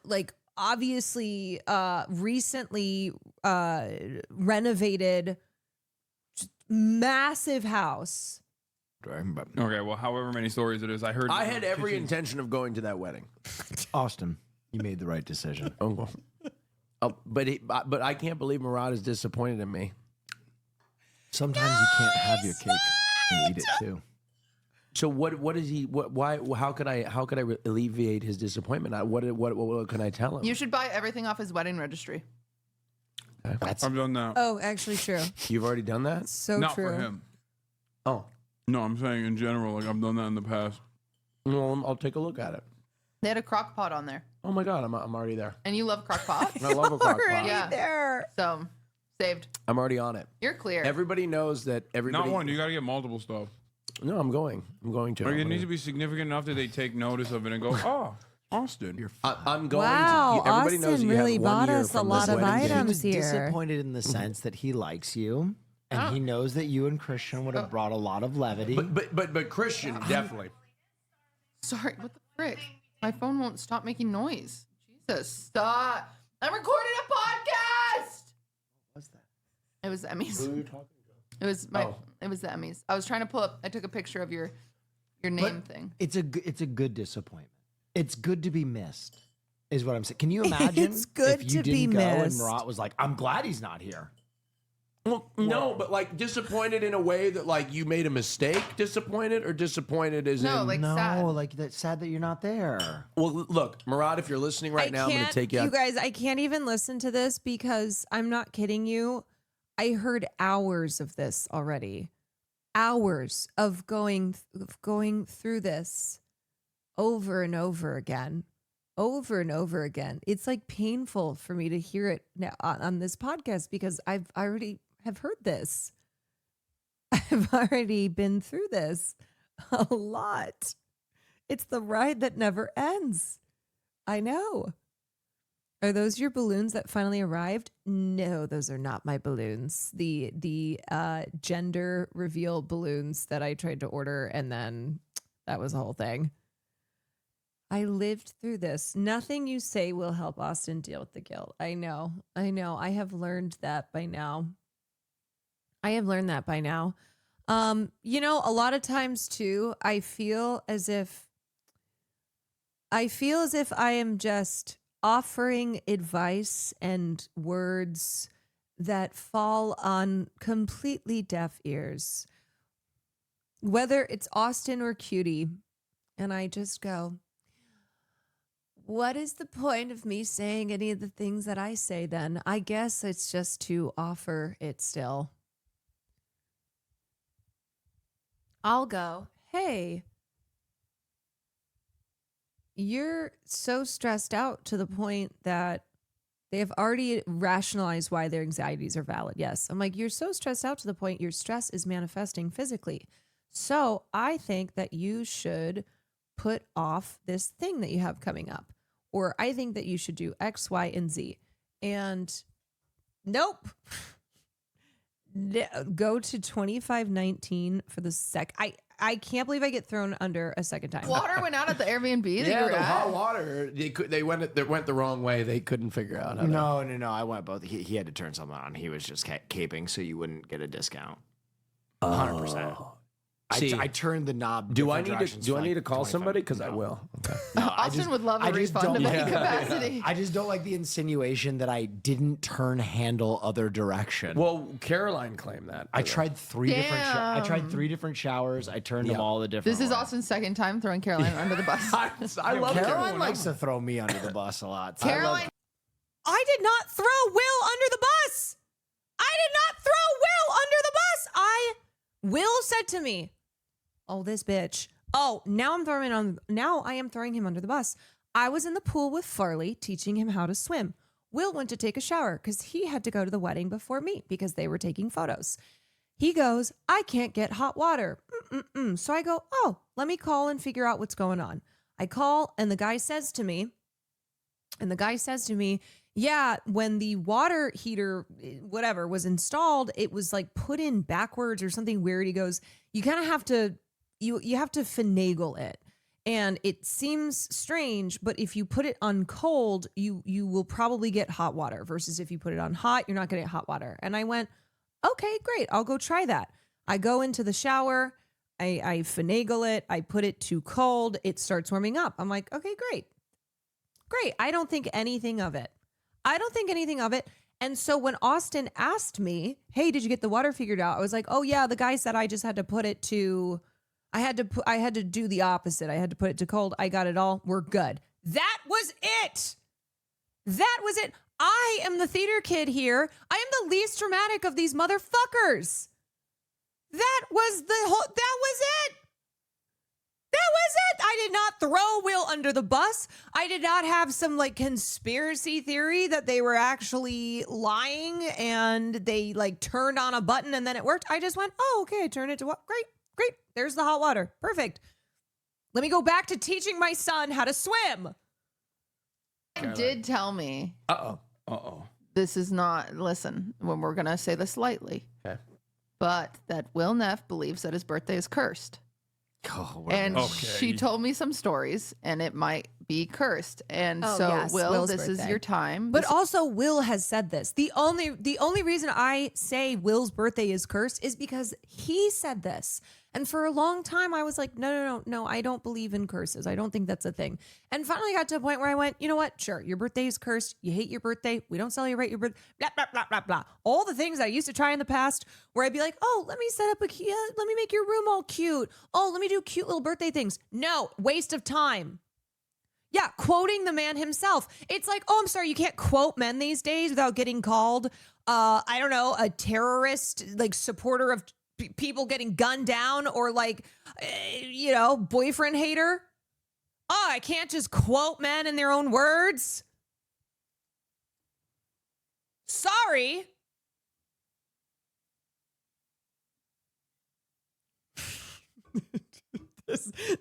like obviously recently renovated, massive house. Okay, well, however many stories it is, I heard. I had every intention of going to that wedding. Austin, you made the right decision. But I can't believe Murad is disappointed in me. Sometimes you can't have your cake and eat it too. So what is he? Why? How could I alleviate his disappointment? What can I tell him? You should buy everything off his wedding registry. I've done that. Oh, actually true. You've already done that? So Not true. for him. Oh. No, I'm saying in general, like I've done that in the past. Well, I'll take a look at it. They had a crock pot on there. Oh my God, I'm already there. And you love crock pots? I love a crock pot. Yeah. There. So, saved. I'm already on it. You're clear. Everybody knows that everybody. Not one. You got to get multiple stuff. No, I'm going to. Like, it needs to be significant enough that they take notice of it and go, oh, Austin. I'm going Wow, to. Everybody knows Austin you really have 1 bought year us a from lot this of wedding date. items He was here. disappointed in the sense that he likes you, and he knows that you and Christian would have brought a lot of levity. But Christian definitely. Sorry, what the frick? My phone won't stop making noise. Jesus, stop. I'm recording a podcast. What was that? It was the Emmys. Who are you talking to? It was It was the Emmys. I was trying to pull up. I took a picture of your name thing. It's a good disappointment. It's good to be missed, is what I'm saying. Can you imagine It's good if you to be didn't go and missed. Marat was like, I'm glad he's not here. Well, no, but like disappointed in a way that like you made a mistake. Disappointed or disappointed as No, in like no, sad. like that's sad that you're not there. Well, look, Murad, if you're listening right now, I'm going to take you out. You guys, I can't even listen to this because I'm not kidding you. I heard hours of this already. Hours of going through this over and over again. Over and over again. It's like painful for me to hear it now on this podcast because I've already have heard this. I've already been through this a lot. It's the ride that never ends. I know. Are those your balloons that finally arrived? No, those are not my balloons. The gender reveal balloons that I tried to order, and then that was the whole thing. I lived through this. Nothing you say will help Austin deal with the guilt. I know. I have learned that by now. A lot of times too, I feel as if I am just offering advice and words that fall on completely deaf ears. Whether it's Austin or Cutie, and I just go, what is the point of me saying any of the things that I say then? I guess it's just to offer it still. I'll go, hey, you're so stressed out to the point that they have already rationalized why their anxieties are valid. Yes. I'm like, you're so stressed out to the point your stress is manifesting physically. So I think that you should put off this thing that you have coming up. Or I think that you should do X, Y, and Z. And nope. Go to 2519 for the I can't believe I get thrown under a second time. Water went out at the Airbnb that you Yeah, were the at? hot water. They went the wrong way. They couldn't figure out how to. No. I went both. He had to turn something on. He was just caping so you wouldn't get a discount. 100%. See, I turned the knob. Do I different need to? directions Do for I need to like call 25 somebody? Because I will. Okay. No, Austin would love a refund don't of any like- capacity. I just don't like the insinuation that I didn't turn handle other direction. Well, Caroline claimed that. I tried three different. I tried Damn. 3 different showers. I turned them all the different. This is ways. Austin's second time throwing Caroline under the bus. I love Caroline likes to throw me under the bus a lot. Caroline, I did not throw Will under the bus. Will said to me, "Oh, this bitch. Oh, now I am throwing him under the bus. I was in the pool with Farley teaching him how to swim. Will went to take a shower because he had to go to the wedding before me because they were taking photos. He goes, I can't get hot water. So I go, oh, let me call and figure out what's going on. I call and the guy says to me, yeah, when the water heater, whatever, was installed, it was like put in backwards or something weird. He goes, you kind of have to, you have to finagle it. And it seems strange, but if you put it on cold, you will probably get hot water versus if you put it on hot, you're not going to get hot water. And I went, okay, great. I'll go try that. I go into the shower. I finagle it. I put it too cold. It starts warming up. I'm like, okay, great. I don't think anything of it. And so when Austin asked me, hey, did you get the water figured out? I was like, oh yeah, the guy said I just had to put it to, I had to do the opposite. I had to put it to cold. I got it all. We're good. That was it. I am the theater kid here. I am the least dramatic of these motherfuckers. That was it. I did not throw Will under the bus. I did not have some like conspiracy theory that they were actually lying and they like turned on a button and then it worked. I just went, oh, okay, I turned it to what? Great. There's the hot water. Perfect. Let me go back to teaching my son how to swim. did tell me. Uh-oh. This is not, listen, when we're going to say this lightly. Okay. But that Will Neff believes that his birthday is cursed. Oh, And she told me some stories, and it might be cursed. And Oh, so, yes, Will, Will's this is birthday. your time. But This- also, Will has said this. The only reason I say Will's birthday is cursed is because he said this. And for a long time, I was like, no, I don't believe in curses. I don't think that's a thing. And finally got to a point where I went, you know what? Sure, your birthday is cursed. You hate your birthday. We don't celebrate your birthday. Blah, blah, blah, blah, blah. All the things I used to try in the past where I'd be like, oh, let me set up let me make your room all cute. Oh, let me do cute little birthday things. No, waste of time. Yeah, quoting the man himself. It's like, oh, I'm sorry, you can't quote men these days without getting called, I don't know, a terrorist, like supporter of people getting gunned down, or like, boyfriend hater. Oh, I can't just quote men in their own words. Sorry.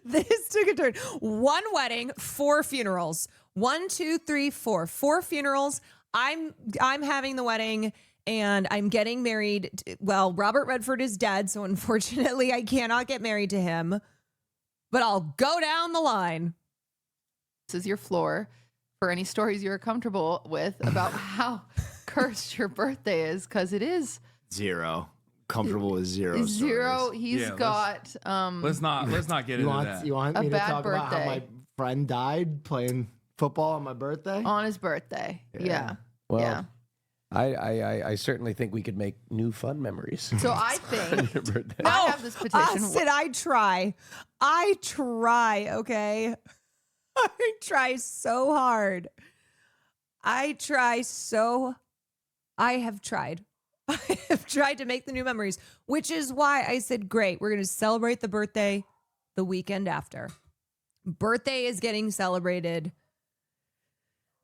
This took a turn. 1 wedding, 4 funerals. 1, 2, 3, 4. 4 funerals. I'm having the wedding and I'm getting married. Well, Robert Redford is dead, so unfortunately I cannot get married to him. But I'll go down the line. This is your floor for any stories you're comfortable with about how cursed your birthday is, because it is 0. Comfortable with 0. zero. stories. He's got Let's not get into that. You want A me to bad talk about how birthday. my friend died playing football on my birthday? on his birthday. Yeah. Well, Yeah. I certainly think we could make new fun memories. So I think Your birthday. I have this petition. Sid, I try, okay? I try so hard. I have tried. I have tried to make the new memories, which is why I said, great, we're going to celebrate the birthday the weekend after. Birthday is getting celebrated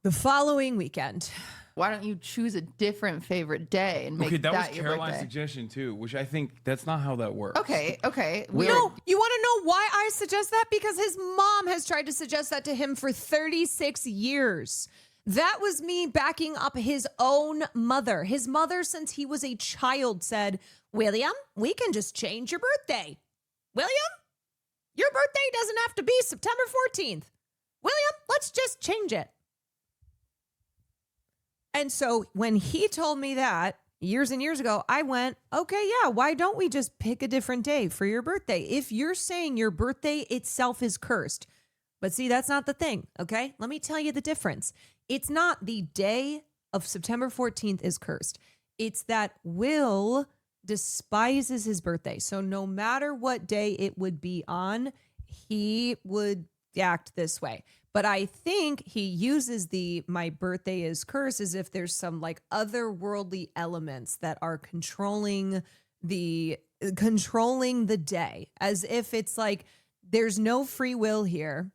the following weekend. Why don't you choose a different favorite day and make That was your Caroline's birthday? suggestion too, which I think that's not how that works. Okay. No, you want to know why I suggest that? Because his mom has tried to suggest that to him for 36 years. That was me backing up his own mother. His mother, since he was a child, said, William, we can just change your birthday. William, your birthday doesn't have to be September 14th. William, let's just change it. And so when he told me that years and years ago, I went, okay, yeah, why don't we just pick a different day for your birthday? If you're saying your birthday itself is cursed, but see, that's not the thing, okay? Let me tell you the difference. It's not the day of September 14th is cursed. It's that Will despises his birthday. So no matter what day it would be on, he would act this way. But I think he uses my birthday is cursed as if there's some like otherworldly elements that are controlling the day, as if it's like there's no free will here.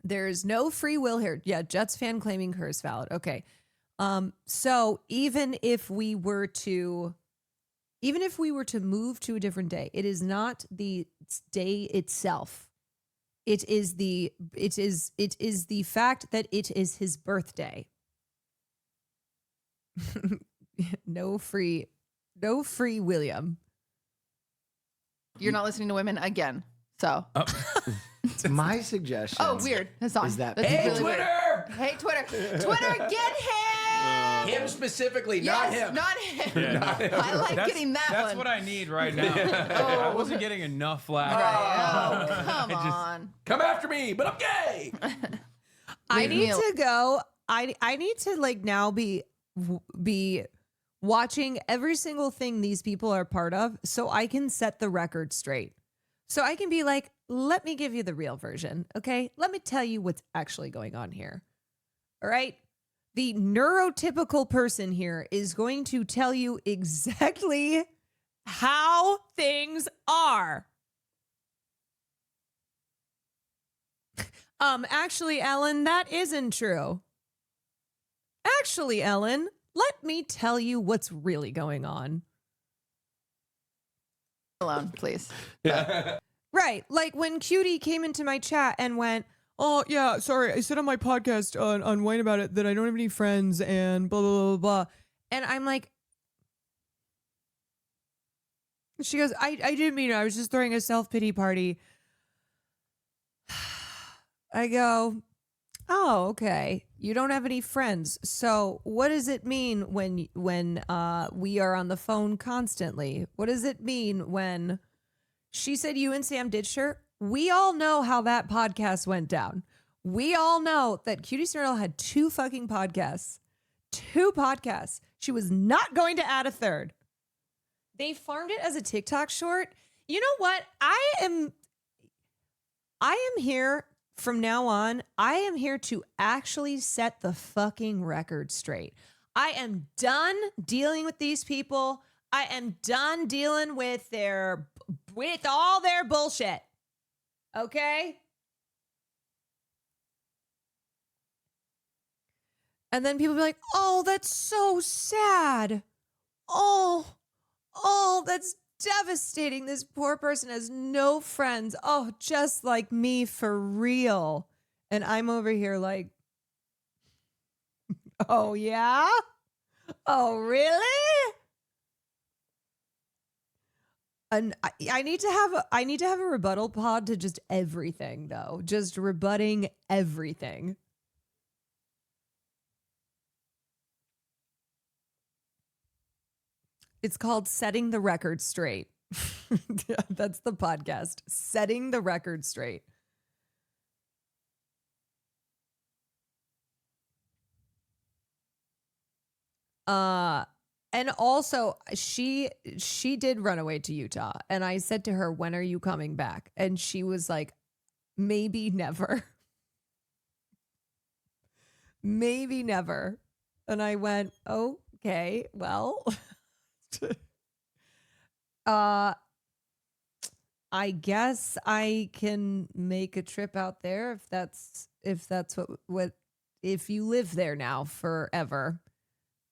There's no free will here. Yeah, Jets fan claiming curse valid. Okay. So even if we were to move to a different day, it is not the day itself. It is the fact that it is his birthday. No free William. You're not listening to women again. So My suggestion. Oh, weird. That's on. Is that That's Hey, really weird. Hey, Twitter. Twitter, get him. Him specifically, Yes, not him. not him. Yeah, Not him. I like getting that That's one. what I need right now. I wasn't getting enough flack. Oh, come on. Come after me, but I'm gay. I need to go. I need to like now be watching every single thing these people are part of so I can set the record straight. So I can be like, let me give you the real version, okay? Let me tell you what's actually going on here. All right? The neurotypical person here is going to tell you exactly how things are. Actually, Ellen, that isn't true. Actually, Ellen, let me tell you what's really going on. Alone, please. Right. Like when Cutie came into my chat and went, oh, yeah, sorry, I said on my podcast on Wayne about it that I don't have any friends and blah, blah, blah, blah. And I'm like, she goes, I didn't mean it. I was just throwing a self-pity party. I go, Oh, okay. You don't have any friends. So what does it mean when we are on the phone constantly? What does it mean when she said you and Sam ditched her? We all know how that podcast went down. We all know that Cutie Cinderella had 2 fucking podcasts. 2 podcasts. She was not going to add a third. They farmed it as a TikTok short. You know what? I am here from now on. I am here to actually set the fucking record straight. I am done dealing with these people. I am done dealing with all their bullshit. Okay? And then people be like, "Oh, that's so sad. Oh, that's devastating. This poor person has no friends. Oh, just like me for real." And I'm over here like, "Oh, yeah? Oh, really?" And I need to have a rebuttal pod to just everything, though. Just rebutting everything. It's called Setting the Record Straight. That's the podcast. Setting the Record Straight. And also she did run away to Utah. And I said to her, "When are you coming back?" And she was like, "Maybe never." Maybe never. And I went, "Okay, well." I guess I can make a trip out there if that's what if you live there now forever.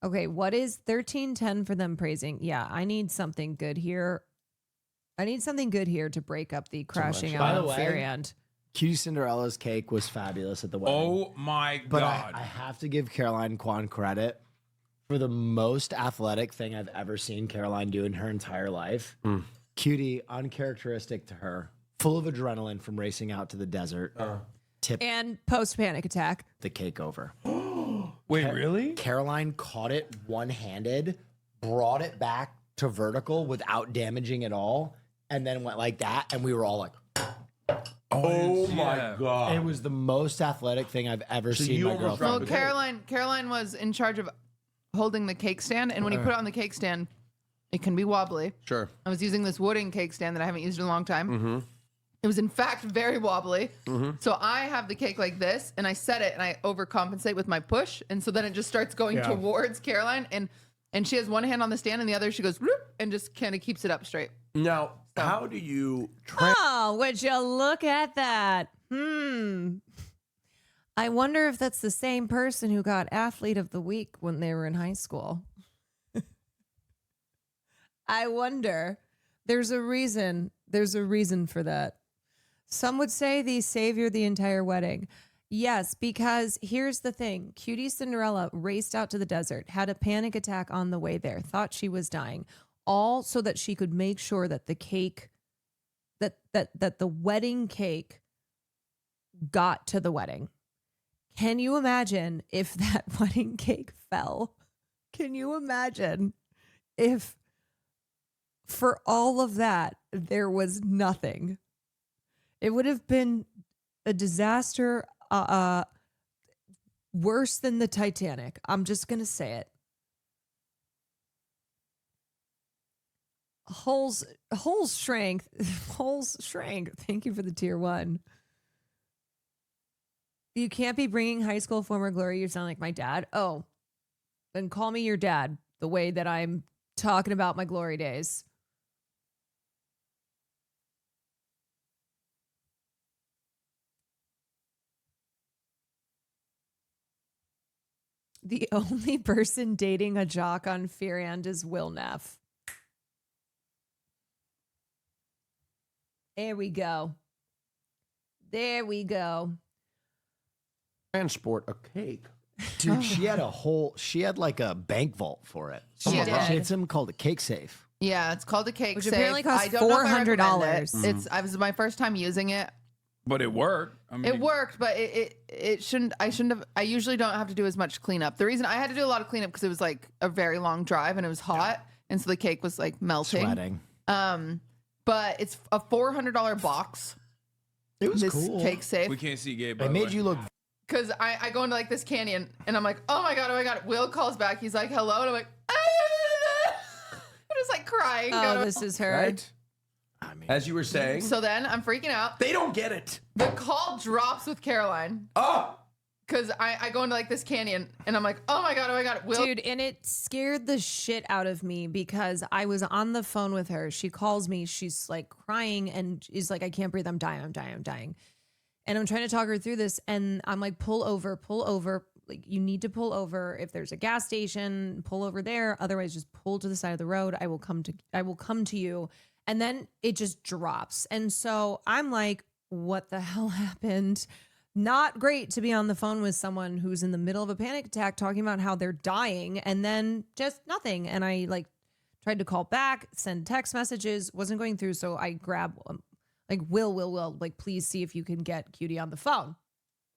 Okay, what is 1310 for them praising? Yeah, I need something good here. I need something good here to break up the crashing out of Fairyland. Cutie Cinderella's cake was fabulous at the wedding. Oh my But God. I have to give Caroline Kwan credit for the most athletic thing I've ever seen Caroline do in her entire life. Cutie, uncharacteristic to her, full of adrenaline from racing out to the desert. Tip And post panic attack. the cake over. Wait, really? Caroline caught it one-handed, brought it back to vertical without damaging it all, and then went like that, and we were all like, Oh my God. It was the most athletic thing I've ever seen my girlfriend. Well, Caroline was in charge of holding the cake stand, and when you put it on the cake stand, it can be wobbly. Sure. I was using this wooden cake stand that I haven't used in a long time. It was in fact very wobbly. So I have the cake like this, and I set it, and I overcompensate with my push, and so then it just starts going towards Caroline, and she has one hand on the stand, and the other she goes whoop, and just kind of keeps it up straight. Now, how do you Oh, would you look at that? I wonder if that's the same person who got Athlete of the Week when they were in high school. I wonder. There's a reason. There's a reason for that. Some would say the savior the entire wedding. Yes, because here's the thing. Cutie Cinderella raced out to the desert, had a panic attack on the way there, thought she was dying, all so that she could make sure that the cake, that the wedding cake got to the wedding. Can you imagine if that wedding cake fell? Can you imagine if for all of that, there was nothing? It would have been a disaster worse than the Titanic. I'm just going to say it. Holes shrank. Thank you for the tier 1. You can't be bringing high school former glory. You sound like my dad. Oh, then call me your dad the way that I'm talking about my glory days. The only person dating a jock on Fairyland is Will Neff. There we go. There we go. transport a cake? Dude, she had like a bank vault for it. She did. She had something called a cake safe. Yeah, it's called a cake Which safe. apparently costs I don't know if I recommend $400. it. It was my first time using it. But it worked. I mean, It worked, but it shouldn't. I shouldn't have. I usually don't have to do as much cleanup. The reason I had to do a lot of cleanup because it was like a very long drive and it was hot, and so the cake was like melting. Sweating. But it's a $400 box. It was this cool. Cake safe. We can't see Gabe. They made you look. Because I go into like this canyon and I'm like, oh my god. Will calls back. He's like, hello, and I'm like, I'm just like crying. Oh, this is her. Right? As you were saying. So then I'm freaking out. They don't get it. The call drops with Caroline. Oh. Because I go into like this canyon and I'm like, oh my god. Will. Dude, and it scared the shit out of me because I was on the phone with her. She calls me. She's like crying and is like, I can't breathe. I'm dying. And I'm trying to talk her through this. And I'm like, pull over. Like, you need to pull over. If there's a gas station, pull over there. Otherwise, just pull to the side of the road. I will come to you. And then it just drops. And so I'm like, what the hell happened? Not great to be on the phone with someone who's in the middle of a panic attack talking about how they're dying and then just nothing. And I like tried to call back, send text messages, wasn't going through. So I grab like, Will, like, please see if you can get Cutie on the phone.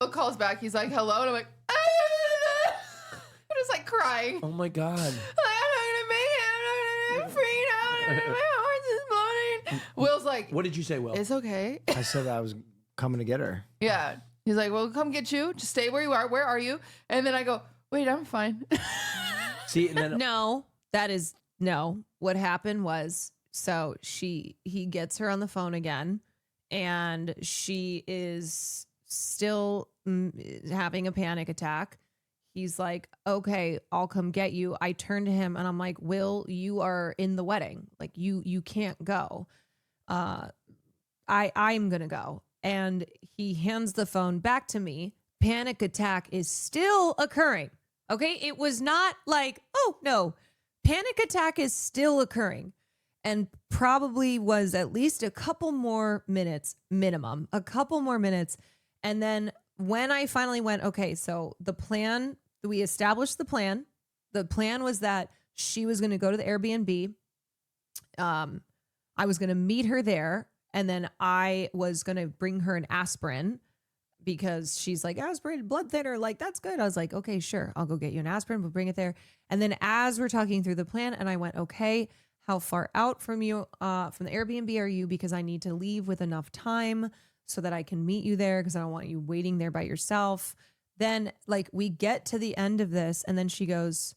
Will calls back. He's like, hello. And I'm like, I'm just like crying. Oh my God. I'm not going to make it. I'm freaking out. My heart is exploding. Will's like, What did you say, Will? it's okay. I said I was coming to get her. Yeah. He's like, well, come get you. Just stay where you are. Where are you? And then I go, wait, I'm fine. See, and then No, what happened was, so he gets her on the phone again and she is still having a panic attack. He's like, okay, I'll come get you. I turn to him and I'm like, Will, you are in the wedding. Like you can't go. I'm going to go. And he hands the phone back to me. Panic attack is still occurring. Okay. It was not like, oh no, panic attack is still occurring and probably was at least a couple more minutes minimum, a couple more minutes. And then when I finally went, okay, so the plan, we established the plan. The plan was that she was going to go to the Airbnb. I was going to meet her there. And then I was going to bring her an aspirin because she's like, aspirin, blood thinner. Like, that's good. I was like, okay, sure. I'll go get you an aspirin. We'll bring it there. And then as we're talking through the plan and I went, okay, how far out from you, from the Airbnb are you? Because I need to leave with enough time so that I can meet you there because I don't want you waiting there by yourself. Then like we get to the end of this and then she goes,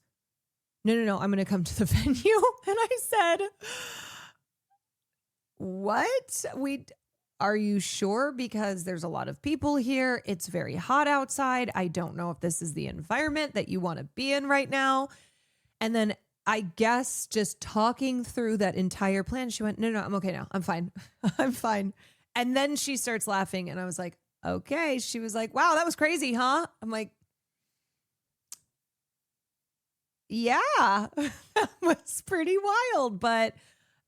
no, I'm going to come to the venue. And I said, what? Are you sure? Because there's a lot of people here. It's very hot outside. I don't know if this is the environment that you want to be in right now. And then I guess just talking through that entire plan, she went, no, I'm okay now. I'm fine. I'm fine. And then she starts laughing and I was like, okay. She was like, wow, that was crazy, huh? I'm like, yeah, that was pretty wild, but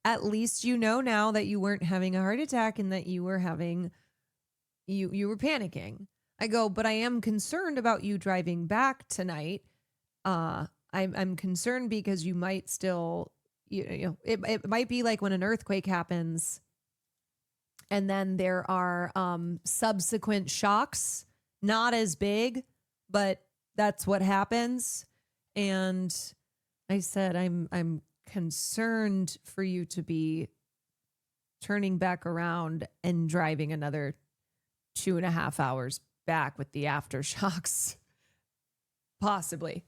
at least you know now that you weren't having a heart attack and that you were having, you were panicking. I go, but I am concerned about you driving back tonight. I'm concerned because you might still, you know, it might be like when an earthquake happens and then there are subsequent shocks, not as big, but that's what happens. And I said, I'm concerned for you to be turning back around and driving another 2.5 hours back with the aftershocks, possibly.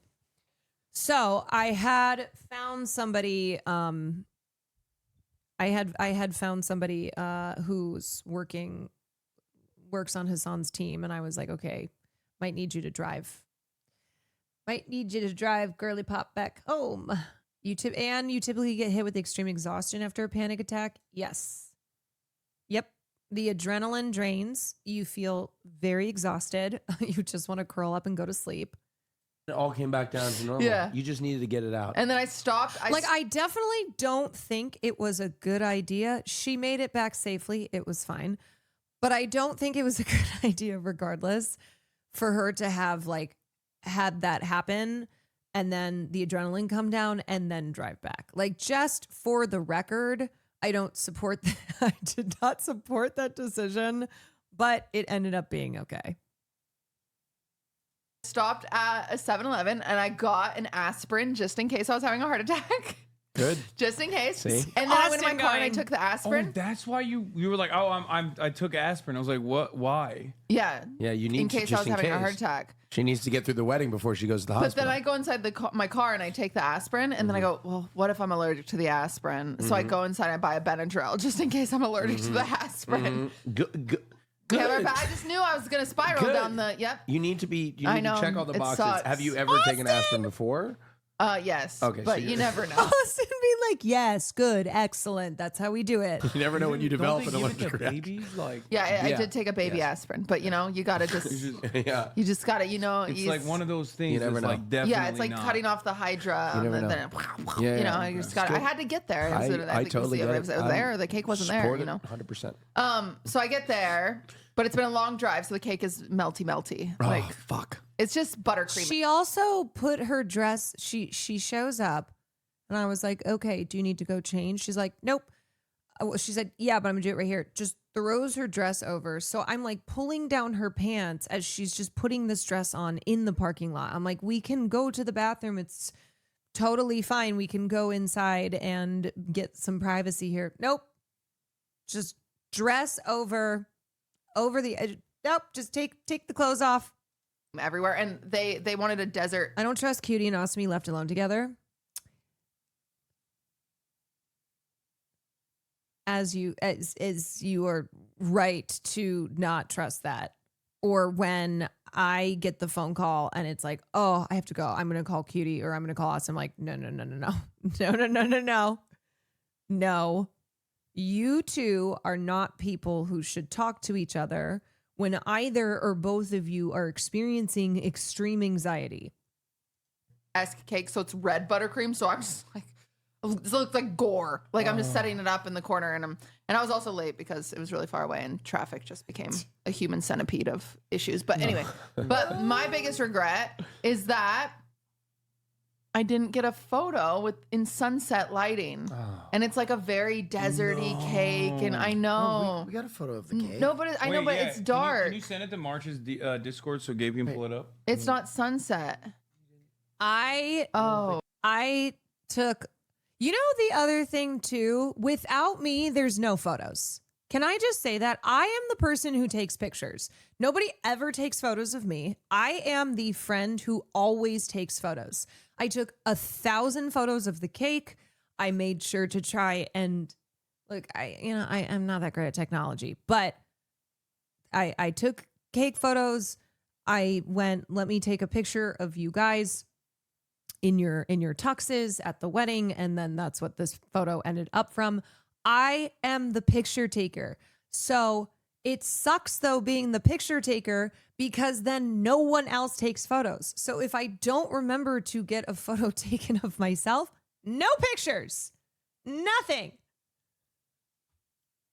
So I had found somebody. I had found somebody who's works on Hassan's team, and I was like, okay, might need you to drive. Might need you to drive Girly Pop back home. You typically get hit with extreme exhaustion after a panic attack. Yes. Yep. The adrenaline drains. You feel very exhausted. You just want to curl up and go to sleep. It all came back down to normal. Yeah. You just needed to get it out. And then I stopped. I definitely don't think it was a good idea. She made it back safely. It was fine. But I don't think it was a good idea regardless for her to have had that happen and then the adrenaline come down and then drive back. Like, just for the record, I don't support that. I did not support that decision, but it ended up being okay. Stopped at a 7-Eleven and I got an aspirin just in case I was having a heart attack. Good. Just in case. See? And then I went in my Austin car and I going. took the aspirin. Oh, that's why you were like, oh, I took aspirin. I was like, what? Why? Yeah. Yeah, you need in to, case I just was in having case. a heart attack. She needs to get through the wedding before she goes to the But hospital. then I go inside my car and I take the aspirin and then I go, well, what if I'm allergic to the aspirin? So I go inside and I buy a Benadryl just in case I'm allergic to the aspirin. Good. Yeah, but I just knew I was going to spiral Good. down the, yep. You need to be. You I need to know, check all the it boxes. sucks. Have you ever taken aspirin before? Yes. Okay, so But you're- you never know. Austin be like, yes, good, excellent. That's how we do it. You never know when you develop an Don't they give allergic it to reaction. babies? Like, Yeah, I Yeah. did take a baby aspirin, but you know, you got to just, Yeah. you just got to, it's like one of those things. You never that's know. like definitely yeah, it's like not. cutting off the hydra. You never and know. then, Yeah, you know, yeah. I just got. I had to get there. I think totally it get was, it. it was there. The cake wasn't there. You know. 100%. So I get there, but it's been a long drive, so the cake is melty. Oh, Like fuck. it's just buttercream. She also put her dress, she shows up and I was like, okay, do you need to go change? She's like, nope. She said, yeah, but I'm gonna do it right here. Just throws her dress over. So I'm like pulling down her pants as she's just putting this dress on in the parking lot. I'm like, we can go to the bathroom. It's totally fine. We can go inside and get some privacy here. Nope. Just dress over the edge. Nope. Just take the clothes off. Everywhere, and they wanted a desert. I don't trust Cutie and Ostomy left alone together. As you are right to not trust that. Or when I get the phone call and it's like, oh, I have to go. I'm gonna call Cutie or I'm gonna call us. I'm like, no. No. You two are not people who should talk to each other when either or both of you are experiencing extreme anxiety. Cake, so it's red buttercream. So I'm just like, it looks like gore. Like I'm just setting it up in the corner, and I was also late because it was really far away, and traffic just became a human centipede of issues. But anyway, but my biggest regret is that I didn't get a photo in sunset lighting, and it's like a very deserty cake, and I know We got a photo of the cake. no, but I know, Wait, but yeah, it's dark. Can you send it to March's Discord so Gabe can pull it up? It's not sunset. I took, you know, the other thing too, without me, there's no photos. Can I just say that I am the person who takes pictures? Nobody ever takes photos of me. I am the friend who always takes photos. I took 1,000 photos of the cake. I made sure to try and look, I'm not that great at technology, but I took cake photos. I went, let me take a picture of you guys in your tuxes at the wedding, and then that's what this photo ended up from. I am the picture taker. So it sucks though being the picture taker because then no one else takes photos. So if I don't remember to get a photo taken of myself, no pictures. Nothing.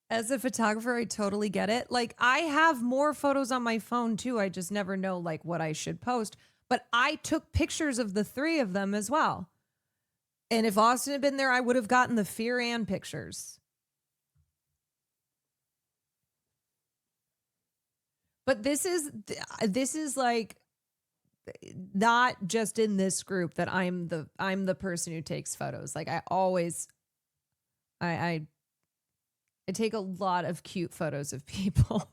As a photographer, I totally get it. Like I have more photos on my phone too. I just never know like what I should post. But I took pictures of the three of them as well. And if Austin had been there, I would have gotten the Fear Ann pictures. But this is like not just in this group that I'm the person who takes photos. Like I always I take a lot of cute photos of people.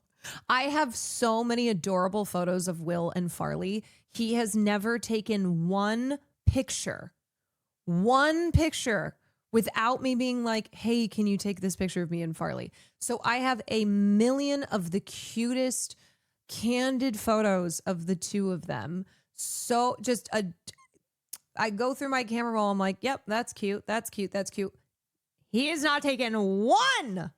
I have so many adorable photos of Will and Farley. He has never taken one picture without me being like, hey, can you take this picture of me and Farley? So I have a million of the cutest candid photos of the two of them. So I go through my camera roll. I'm like, yep, that's cute. That's cute. That's cute. He has not taken one.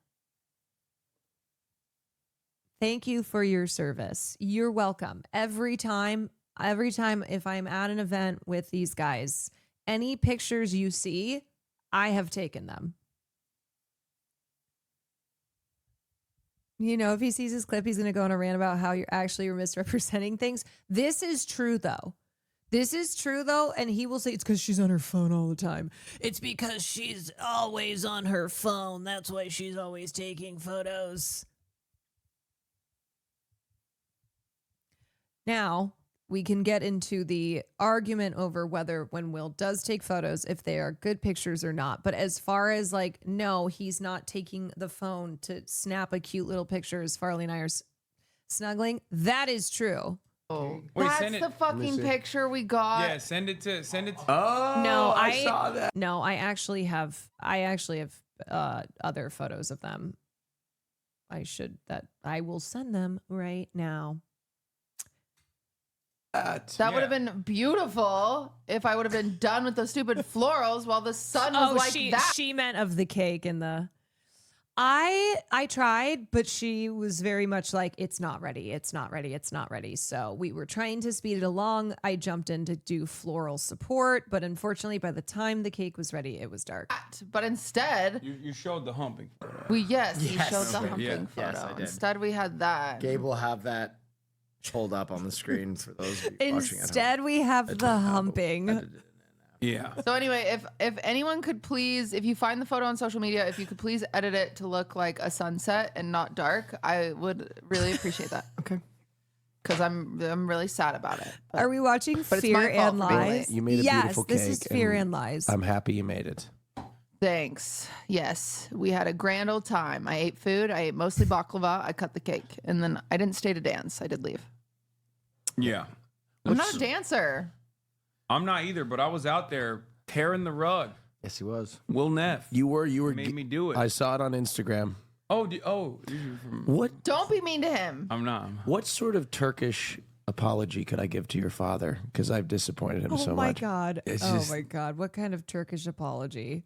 Thank you for your service. You're welcome. Every time if I'm at an event with these guys, any pictures you see, I have taken them. You know, if he sees his clip, he's going to go on a rant about how you're misrepresenting things. This is true, though. And he will say it's because she's on her phone all the time. It's because she's always on her phone. That's why she's always taking photos. Now, we can get into the argument over whether when Will does take photos, if they are good pictures or not. But as far as like, no, he's not taking the phone to snap a cute little picture as Farley and I are snuggling. That is true. Oh, Wait, that's send it- the fucking picture we got. Yeah, send it to. Oh, No, I saw that. No, I actually have other photos of them. I will send them right now. That would have been beautiful if I would have been done with those stupid florals while the sun was like that. She meant of the cake and the. I tried, but she was very much like, it's not ready. It's not ready. It's not ready. So we were trying to speed it along. I jumped in to do floral support, but unfortunately, by the time the cake was ready, it was dark. But instead, You showed the humping. you showed the Okay, humping yeah. photo. Yes, I did. Instead, we had that. Gabe will have that pulled up on the screen for those watching at home. Instead, we have the humping. Yeah. So anyway, if anyone could please, if you find the photo on social media, if you could please edit it to look like a sunset and not dark, I would really appreciate that. Okay. Because I'm really sad about it. Are we watching But it's Fear my fault and for being Lies? late. You made a yes, beautiful cake. this is Fear and Lies. I'm happy you made it. Thanks. Yes, we had a grand old time. I ate food. I ate mostly baklava. I cut the cake, and then I didn't stay to dance. I did leave. Yeah. I'm not a dancer. I'm not either, but I was out there tearing the rug. Yes, he was. Will Neff. You were made me do it. I saw it on Instagram. You're from. What? Don't be mean to him. I'm not. What sort of Turkish apology could I give to your father? Because I've disappointed him so Oh my much. god. It's Oh just- my god. What kind of Turkish apology?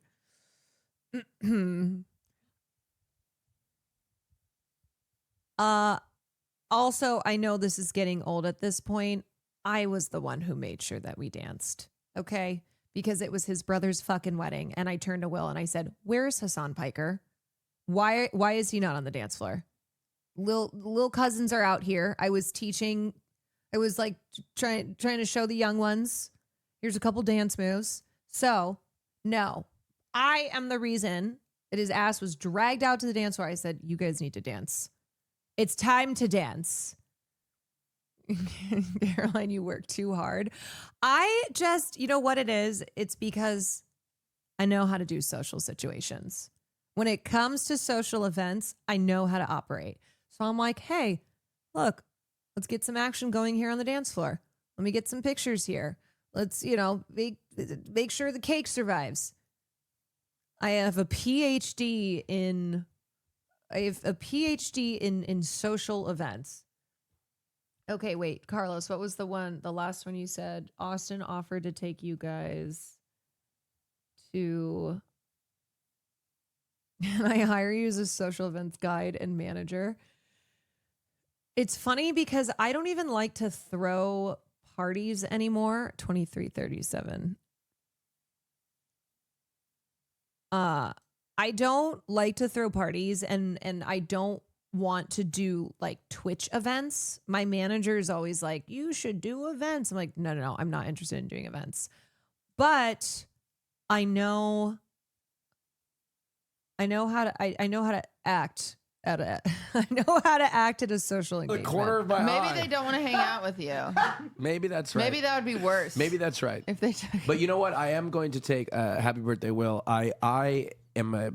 Also, I know this is getting old at this point. I was the one who made sure that we danced. Okay? Because it was his brother's fucking wedding. And I turned to Will and I said, "Where's Hassan Piker? Why is he not on the dance floor? Little cousins are out here. I was teaching. I was like trying to show the young ones. Here's a couple dance moves. So, no, I am the reason that his ass was dragged out to the dance floor. I said, you guys need to dance. It's time to dance. Caroline, you work too hard. I just, you know what it is? It's because I know how to do social situations. When it comes to social events, I know how to operate. So I'm like, hey, look, let's get some action going here on the dance floor. Let me get some pictures here. Let's, make sure the cake survives. I have a PhD in social events. Okay, wait, Carlos, what was the last one you said? Austin offered to take you guys to, and I hire you as a social events guide and manager. It's funny because I don't even like to throw parties anymore. 2337. I don't like to throw parties and I don't want to do like Twitch events. My manager is always like, you should do events. I'm like, no, I'm not interested in doing events. But I know how to act at it. I know how to act at a social engagement. corner of my Maybe eye. they don't want to hang out with you. Maybe that's right. Maybe that would be worse. Maybe that's right. If they But you know what? I am going to take happy birthday, Will. I am a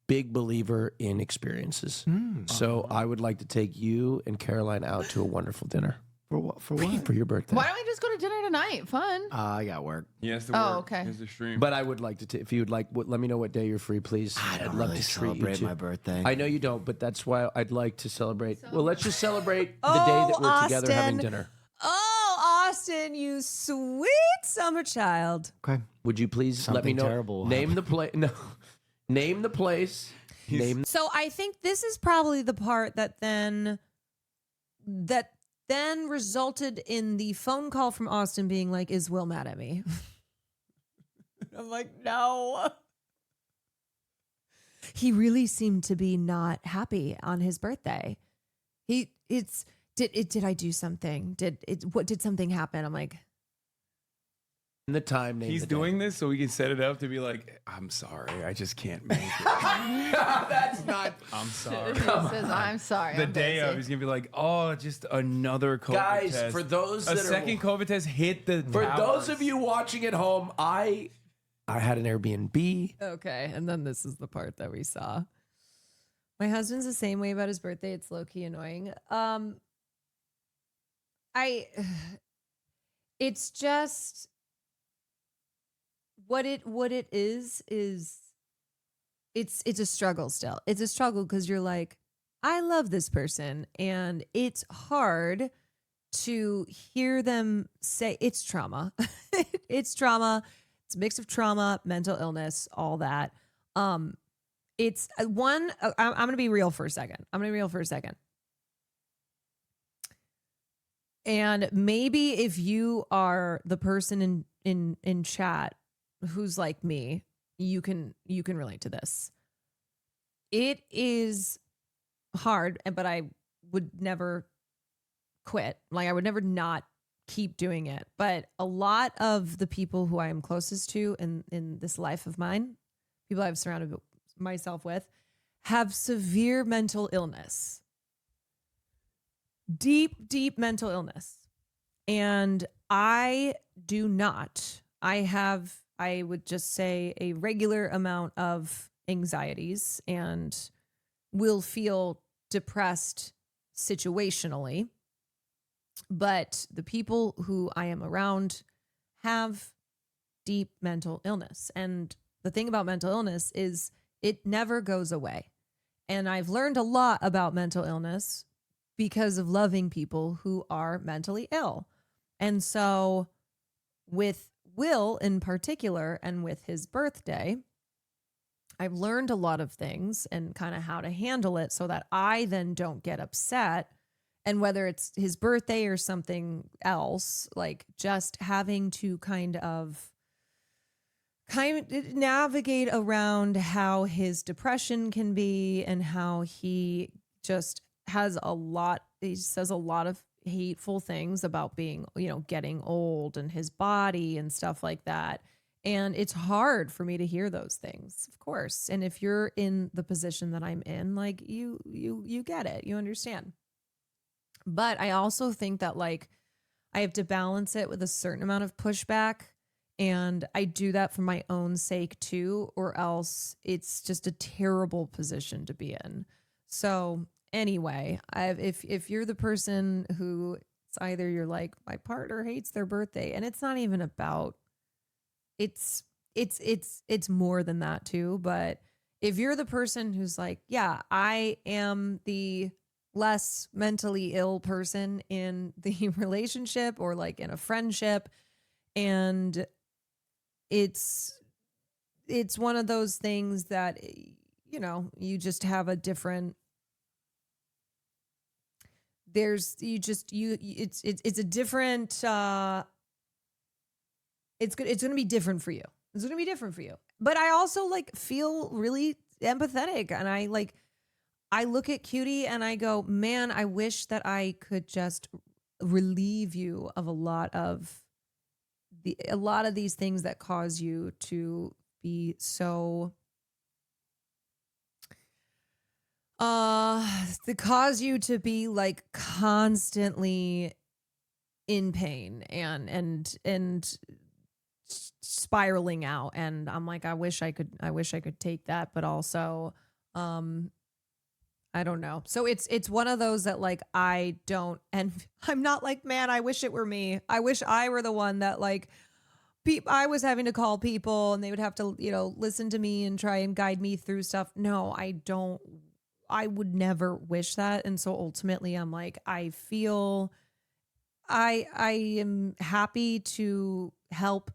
big believer in experiences. So I would like to take you and Caroline out to a wonderful dinner. For what? For what? For your birthday. Why don't we just go to dinner tonight? Fun. I got work. Yes, the Oh, work okay. is the stream. But I would like to, if you would like, let me know what day you're free, please. I don't I'd love really to treat you celebrate to- my birthday. I know you don't, but that's why I'd like to celebrate. Well, let's just celebrate the day that we're together having Austin. dinner. Oh, Austin, you sweet summer child. Okay. Would you please let me Something know? terrible will Name the place. No, name the place. Name. So I think this is probably the part that then resulted in the phone call from Austin being like, is Will mad at me? I'm like, no. He really seemed to be not happy on his birthday. Did I do something? Did something happen? I'm like, And the time name. He's doing this so we can set it up to be like, I'm sorry, I just can't make it. That's not. I'm sorry. He says, I'm sorry. The I'm day busy. of, he's gonna be like, oh, just another COVID Guys, test. for those a that are- second COVID test hit the. For towers. those of you watching at home, I had an Airbnb. Okay, and then this is the part that we saw. My husband's the same way about his birthday. It's low-key annoying. It's just what it is it's a struggle still. It's a struggle because you're like, I love this person, and it's hard to hear them say it's trauma. It's trauma. It's a mix of trauma, mental illness, all that. It's one. I'm going to be real for a second. And maybe if you are the person in chat who's like me, you can relate to this. It is hard, but I would never quit. Like, I would never not keep doing it. But a lot of the people who I am closest to in this life of mine, people I've surrounded myself with, have severe mental illness. Deep mental illness. And I do not. I would just say, a regular amount of anxieties and will feel depressed situationally. But the people who I am around have deep mental illness. And the thing about mental illness is it never goes away. And I've learned a lot about mental illness because of loving people who are mentally ill. And so with Will in particular, and with his birthday, I've learned a lot of things and kind of how to handle it so that I then don't get upset. And whether it's his birthday or something else, like just having to kind of navigate around how his depression can be, and how he just has he says a lot of hateful things about being, getting old and his body and stuff like that. And it's hard for me to hear those things, of course. And if you're in the position that I'm in, like, you get it, you understand. But I also think that, like, I have to balance it with a certain amount of pushback. And I do that for my own sake too, or else it's just a terrible position to be in. So anyway, if you're the person who, it's either you're like, my partner hates their birthday, and it's not even about, it's more than that too. But if you're the person who's like, yeah, I am the less mentally ill person in the relationship, or like in a friendship, and it's one of those things that, you just have a different, it's a different, it's going to be different for you. It's going to be different for you. But I also, like, feel really empathetic, and I look at Cutie and I go, man, I wish that I could just relieve you of a lot of these things that cause you to be so like constantly in pain and spiraling out. And I'm like, I wish I could take that, but also I don't know. So it's one of those that, like, I don't, and I'm not like, man, I wish it were me. I wish I were the one that, like, I was having to call people and they would have to, listen to me and try and guide me through stuff. No, I don't. I would never wish that. And so ultimately I'm like, I feel I am happy to help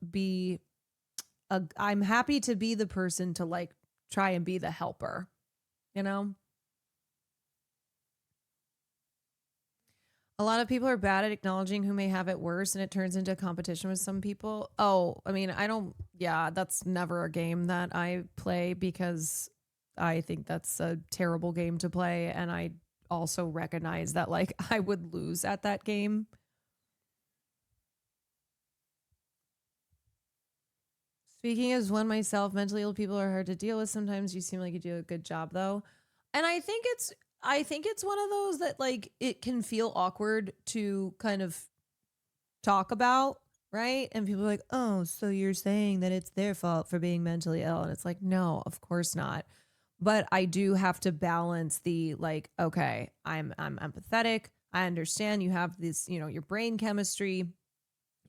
I'm happy to be the person to, like, try and be the helper, A lot of people are bad at acknowledging who may have it worse, and it turns into a competition with some people. Oh, I mean, that's never a game that I play, because I think that's a terrible game to play. And I also recognize that, like, I would lose at that game. Speaking as one myself, mentally ill people are hard to deal with. Sometimes you seem like you do a good job though. And I think it's one of those that like it can feel awkward to kind of talk about, right? And people are like, "Oh, so you're saying that it's their fault for being mentally ill?" And it's like, "No, of course not." But I do have to balance the like, okay, I'm empathetic. I understand you have this, your brain chemistry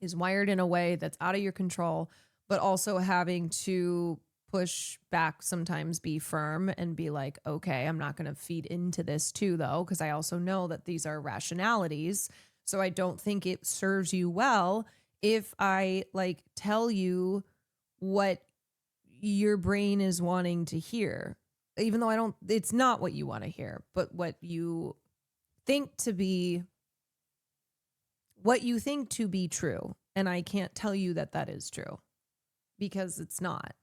is wired in a way that's out of your control, but also having to push back sometimes, be firm and be like, okay, I'm not going to feed into this too, though, because I also know that these are rationalities. So I don't think it serves you well if I like tell you what your brain is wanting to hear, even though it's not what you want to hear, but what you think to be true. And I can't tell you that that is true because it's not.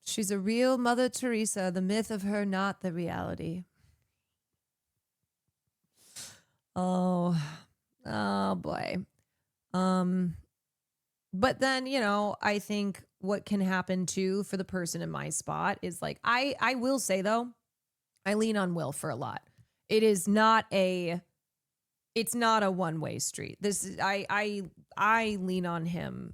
She's a real Mother Teresa, the myth of her, not the reality. Oh boy. But then, I think what can happen too for the person in my spot is like, I will say though, I lean on Will for a lot. It's not a one-way street. I lean on him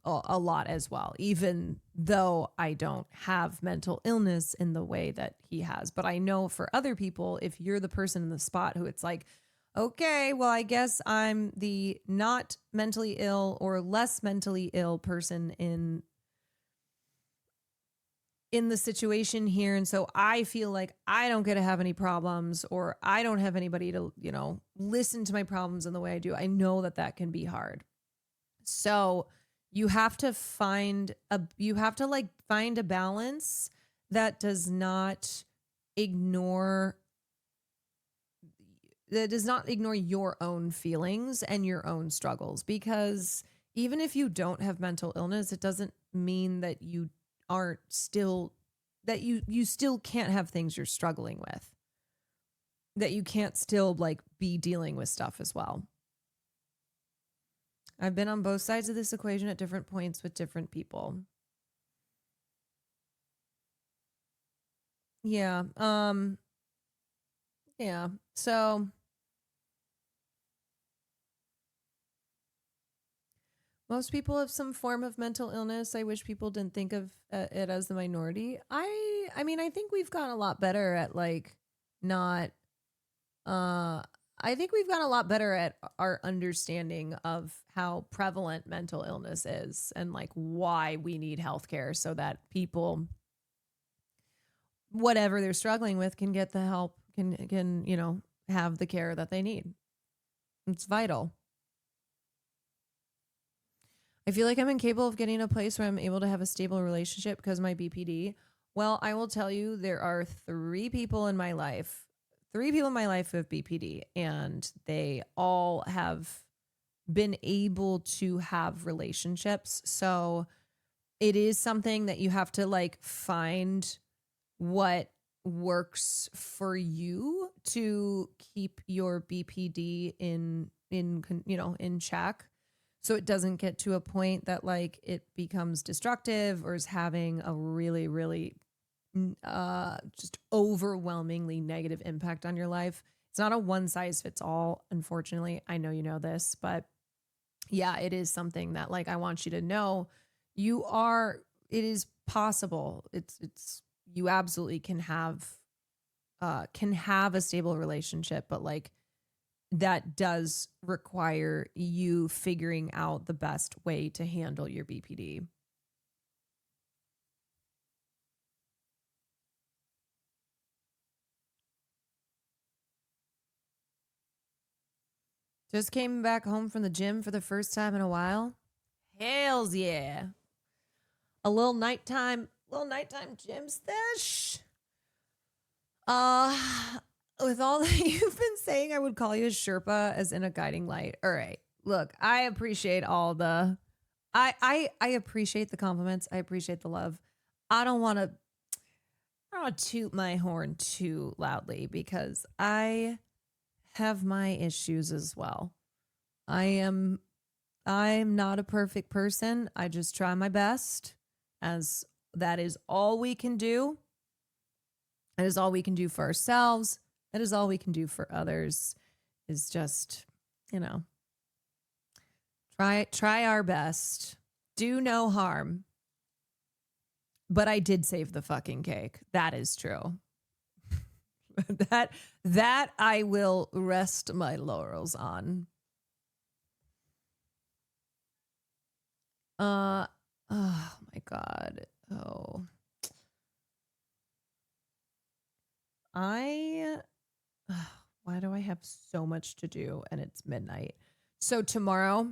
a lot as well, even though I don't have mental illness in the way that he has. But I know for other people, if you're the person in the spot who it's like, okay, well, I guess I'm the not mentally ill or less mentally ill person in the situation here. And so I feel like I don't get to have any problems, or I don't have anybody to, listen to my problems in the way I do. I know that can be hard. So you have to find a balance that does not ignore your own feelings and your own struggles, because even if you don't have mental illness, it doesn't mean that you still can't have things you're struggling with, that you can't still like be dealing with stuff as well. I've been on both sides of this equation at different points with different people. Yeah. Yeah. So most people have some form of mental illness. I wish people didn't think of it as the minority. I mean, I think we've gotten a lot better at like not, I think we've gotten a lot better at our understanding of how prevalent mental illness is and like why we need healthcare so that people, whatever they're struggling with, can get the help, can have the care that they need. It's vital. I feel like I'm incapable of getting a place where I'm able to have a stable relationship because of my BPD. Well, I will tell you, there are three people in my life who have BPD, and they all have been able to have relationships. So it is something that you have to like find what works for you to keep your BPD in check, so it doesn't get to a point that like it becomes destructive or is having a really, really just overwhelmingly negative impact on your life. It's not a one size fits all, unfortunately. I know you know this, but yeah, it is something that like I want you to know it is possible. It's you absolutely can have a stable relationship, but like that does require you figuring out the best way to handle your BPD. Just came back home from the gym for the first time in a while. Hells yeah. A little nighttime gym stash. With all that you've been saying, I would call you a Sherpa, as in a guiding light. All right. Look, I appreciate all the I appreciate the compliments. I appreciate the love. I don't want to toot my horn too loudly because I have my issues as well. I'm not a perfect person. I just try my best, as that is all we can do. That is all we can do for ourselves. That is all we can do for others, is just, try our best. Do no harm. But I did save the fucking cake. That is true. that I will rest my laurels on. Oh my God. Oh. Why do I have so much to do and it's midnight? So tomorrow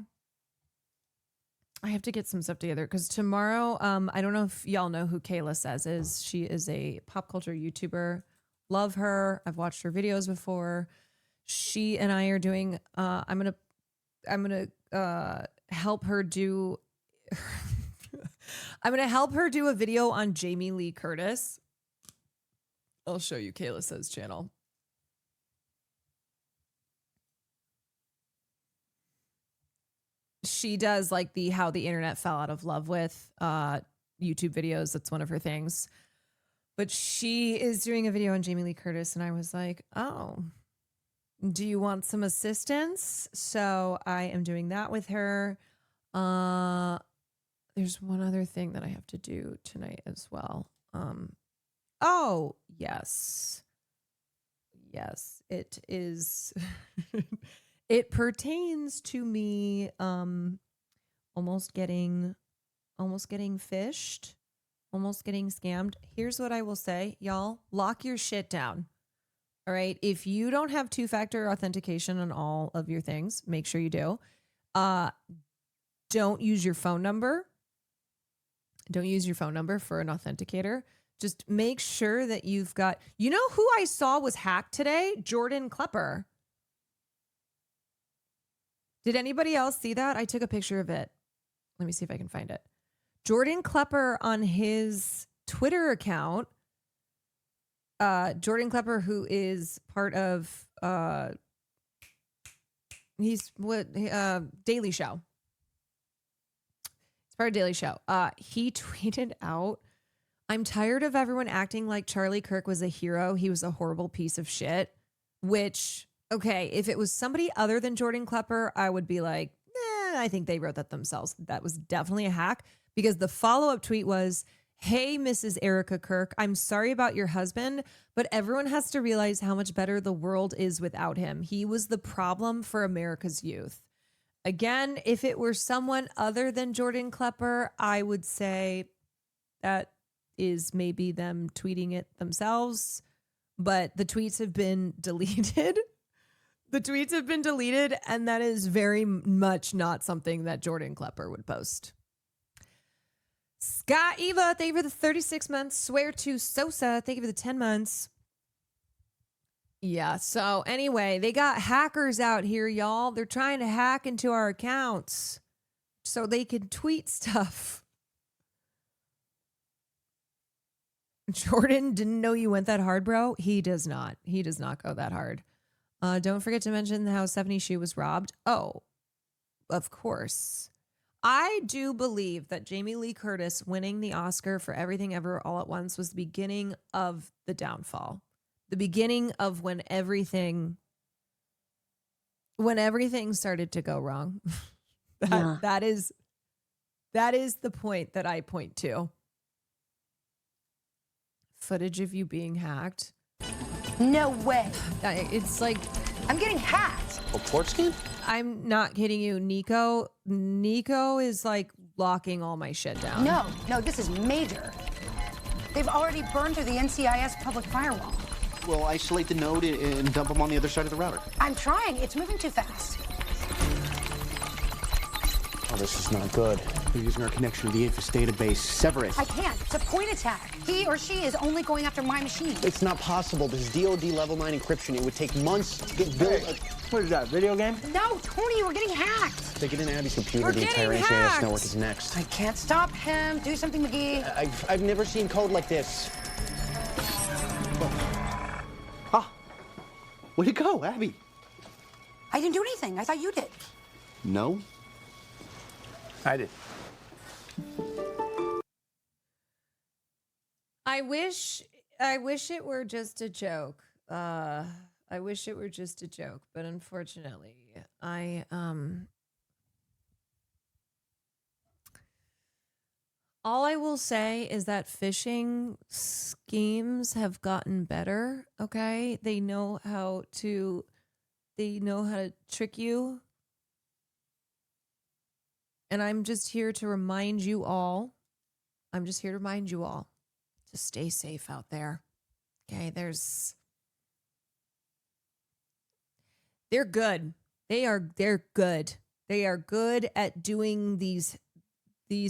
I have to get some stuff together, because tomorrow, I don't know if y'all know who Kayla Says is. She is a pop culture YouTuber. Love her. I've watched her videos before. She and I are doing, I'm going to help her do, I'm going to help her do a video on Jamie Lee Curtis. I'll show you Kayla Says channel. She does like how the internet fell out of love with YouTube videos. That's one of her things. But she is doing a video on Jamie Lee Curtis, and I was like, oh, do you want some assistance? So I am doing that with her. There's one other thing that I have to do tonight as well. Oh, yes. Yes, it is. It pertains to me almost getting fished, almost getting scammed. Here's what I will say, y'all. Lock your shit down. All right? If you don't have two-factor authentication on all of your things, make sure you do. Don't use your phone number. Don't use your phone number for an authenticator. Just make sure that you've got... You know who I saw was hacked today? Jordan Klepper. Did anybody else see that? I took a picture of it. Let me see if I can find it. Jordan Klepper on his Twitter account. Jordan Klepper, who is part of Daily Show. It's part of Daily Show. He tweeted out, "I'm tired of everyone acting like Charlie Kirk was a hero. He was a horrible piece of shit." Which, okay, if it was somebody other than Jordan Klepper, I would be like, I think they wrote that themselves. That was definitely a hack, because the follow-up tweet was, "Hey, Mrs. Erica Kirk, I'm sorry about your husband, but everyone has to realize how much better the world is without him. He was the problem for America's youth." Again, if it were someone other than Jordan Klepper, I would say that is maybe them tweeting it themselves, but the tweets have been deleted. The tweets have been deleted, and that is very much not something that Jordan Klepper would post. Scott Eva, thank you for the 36 months. Swear to Sosa, thank you for the 10 months. Yeah, so anyway, they got hackers out here, y'all. They're trying to hack into our accounts so they can tweet stuff. Jordan didn't know you went that hard, bro. He does not. He does not go that hard. Don't forget to mention how Stephanie Hsu was robbed. Oh, of course. I do believe that Jamie Lee Curtis winning the Oscar for Everything Ever All at Once was the beginning of the downfall. The beginning of when everything started to go wrong. That is the point that I point to. Footage of you being hacked. No way. It's like, I'm getting hacked. A port scan? I'm not kidding you. Nico is like locking all my shit down. No, this is major. They've already burned through the NCIS public firewall. Well, isolate the node and dump them on the other side of the router. I'm trying. It's moving too fast. Oh, this is not good. They're using our connection to the APHIS database. Sever it. I can't. It's a point attack. He or she is only going after my machine. It's not possible. This is DoD level 9 encryption. It would take months to get built. Hey, what is that, video game? No, Tony, we're getting hacked. They get in Abby's computer. We're the entire getting NCIS hacked. network is next. I can't stop him. Do something, McGee. I've never seen code like this. Ah, where'd it go, Abby? I didn't do anything. I thought you did. No? I did. I wish it were just a joke. I wish it were just a joke, but unfortunately, all I will say is that phishing schemes have gotten better, okay? They know how to trick you. And I'm just here to remind you all to stay safe out there. Okay, they're good. They're good. They are good at doing these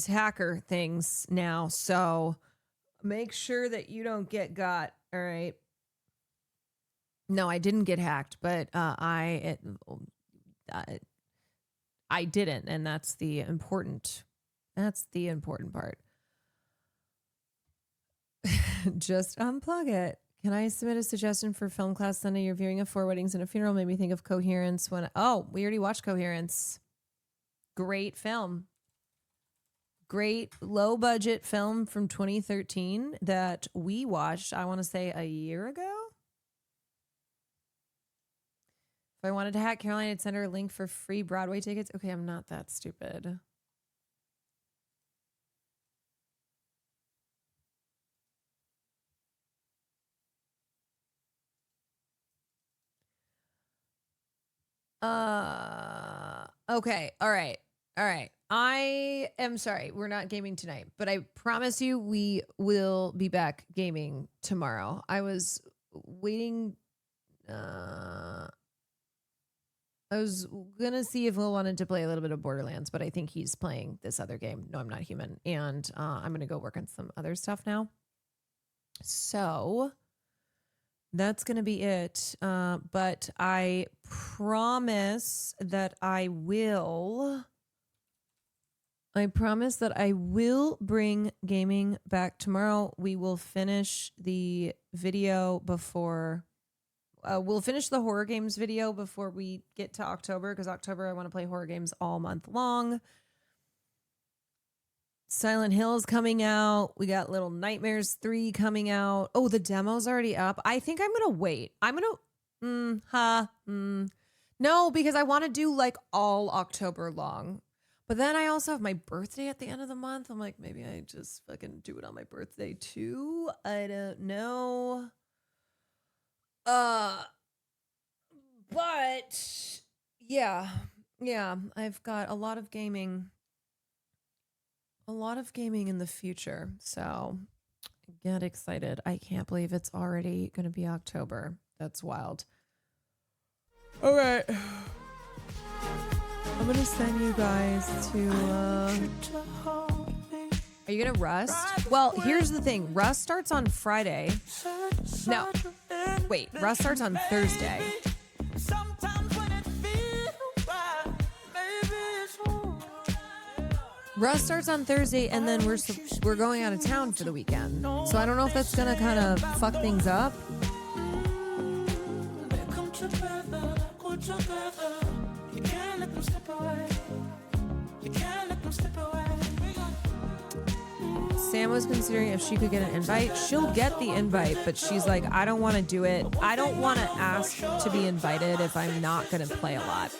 hacker things now. So make sure that you don't get got. All right. No, I didn't get hacked, but I didn't, and that's the important part. Just unplug it. Can I submit a suggestion for film class Sunday? You're viewing of 4 weddings and a funeral made me think of Coherence. We already watched Coherence. Great film. Great low budget film from 2013 that we watched, I want to say a year ago. If I wanted to hack Caroline, I'd send her a link for free Broadway tickets. Okay, I'm not that stupid. Okay. All right. I am sorry. We're not gaming tonight, but I promise you we will be back gaming tomorrow. I was waiting. I was going to see if Will wanted to play a little bit of Borderlands, but I think he's playing this other game. No, I'm Not Human. And I'm going to go work on some other stuff now. So that's going to be it. But I promise that I will bring gaming back tomorrow. We will finish the video before... we'll finish the horror games video before we get to October, because October I want to play horror games all month long. Silent Hill is coming out. We got Little Nightmares 3 coming out. Oh, the demo's already up. I think I'm going to wait. No, because I want to do like all October long. But then I also have my birthday at the end of the month. I'm like, maybe I just fucking do it on my birthday too. I don't know. But yeah, I've got a lot of gaming in the future. So get excited. I can't believe it's already going to be October. That's wild. All right. I'm going to send you guys to, are you going to Rust? Well, here's the thing. Rust starts on Friday. No. Wait, Rust starts on Thursday. Rust starts on Thursday, and then we're going out of town for the weekend. So I don't know if that's gonna kind of fuck things up. Sam was considering if she could get an invite. She'll get the invite, but she's like, I don't want to do it. I don't want to ask to be invited if I'm not going to play a lot.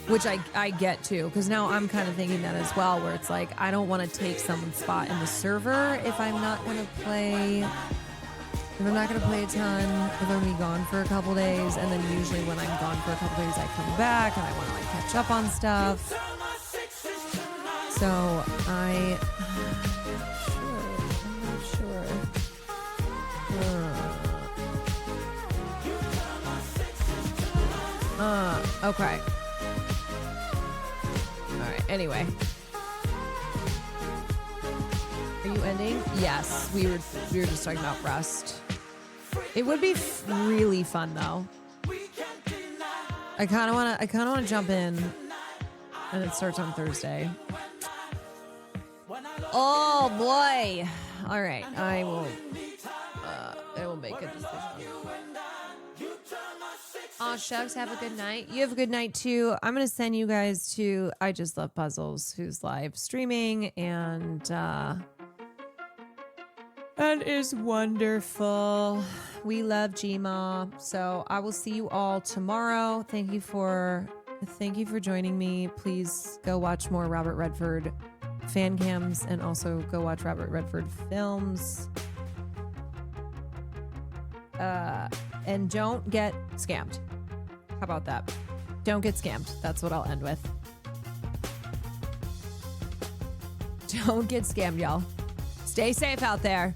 Which I get too, because now I'm kind of thinking that as well, where it's like, I don't want to take someone's spot in the server if I'm not going to play. If I'm not going to play a ton, if I'm going to be gone for a couple days, and then usually when I'm gone for a couple days, I come back and I want to like catch up on stuff. So I'm not sure. Okay. All right. Anyway, are you ending? Yes, we were just talking about Rust. It would be really fun though. I kind of want to jump in, and it starts on Thursday. Oh boy! All right, I will make a decision. Oh, shucks. Have a good night. You have a good night, too. I'm going to send you guys to I Just Love Puzzles, who's live streaming, and that is wonderful. We love Gma. So I will see you all tomorrow. Thank you for joining me. Please go watch more Robert Redford fan cams and also go watch Robert Redford films. And don't get scammed. How about that? Don't get scammed. That's what I'll end with. Don't get scammed, y'all. Stay safe out there.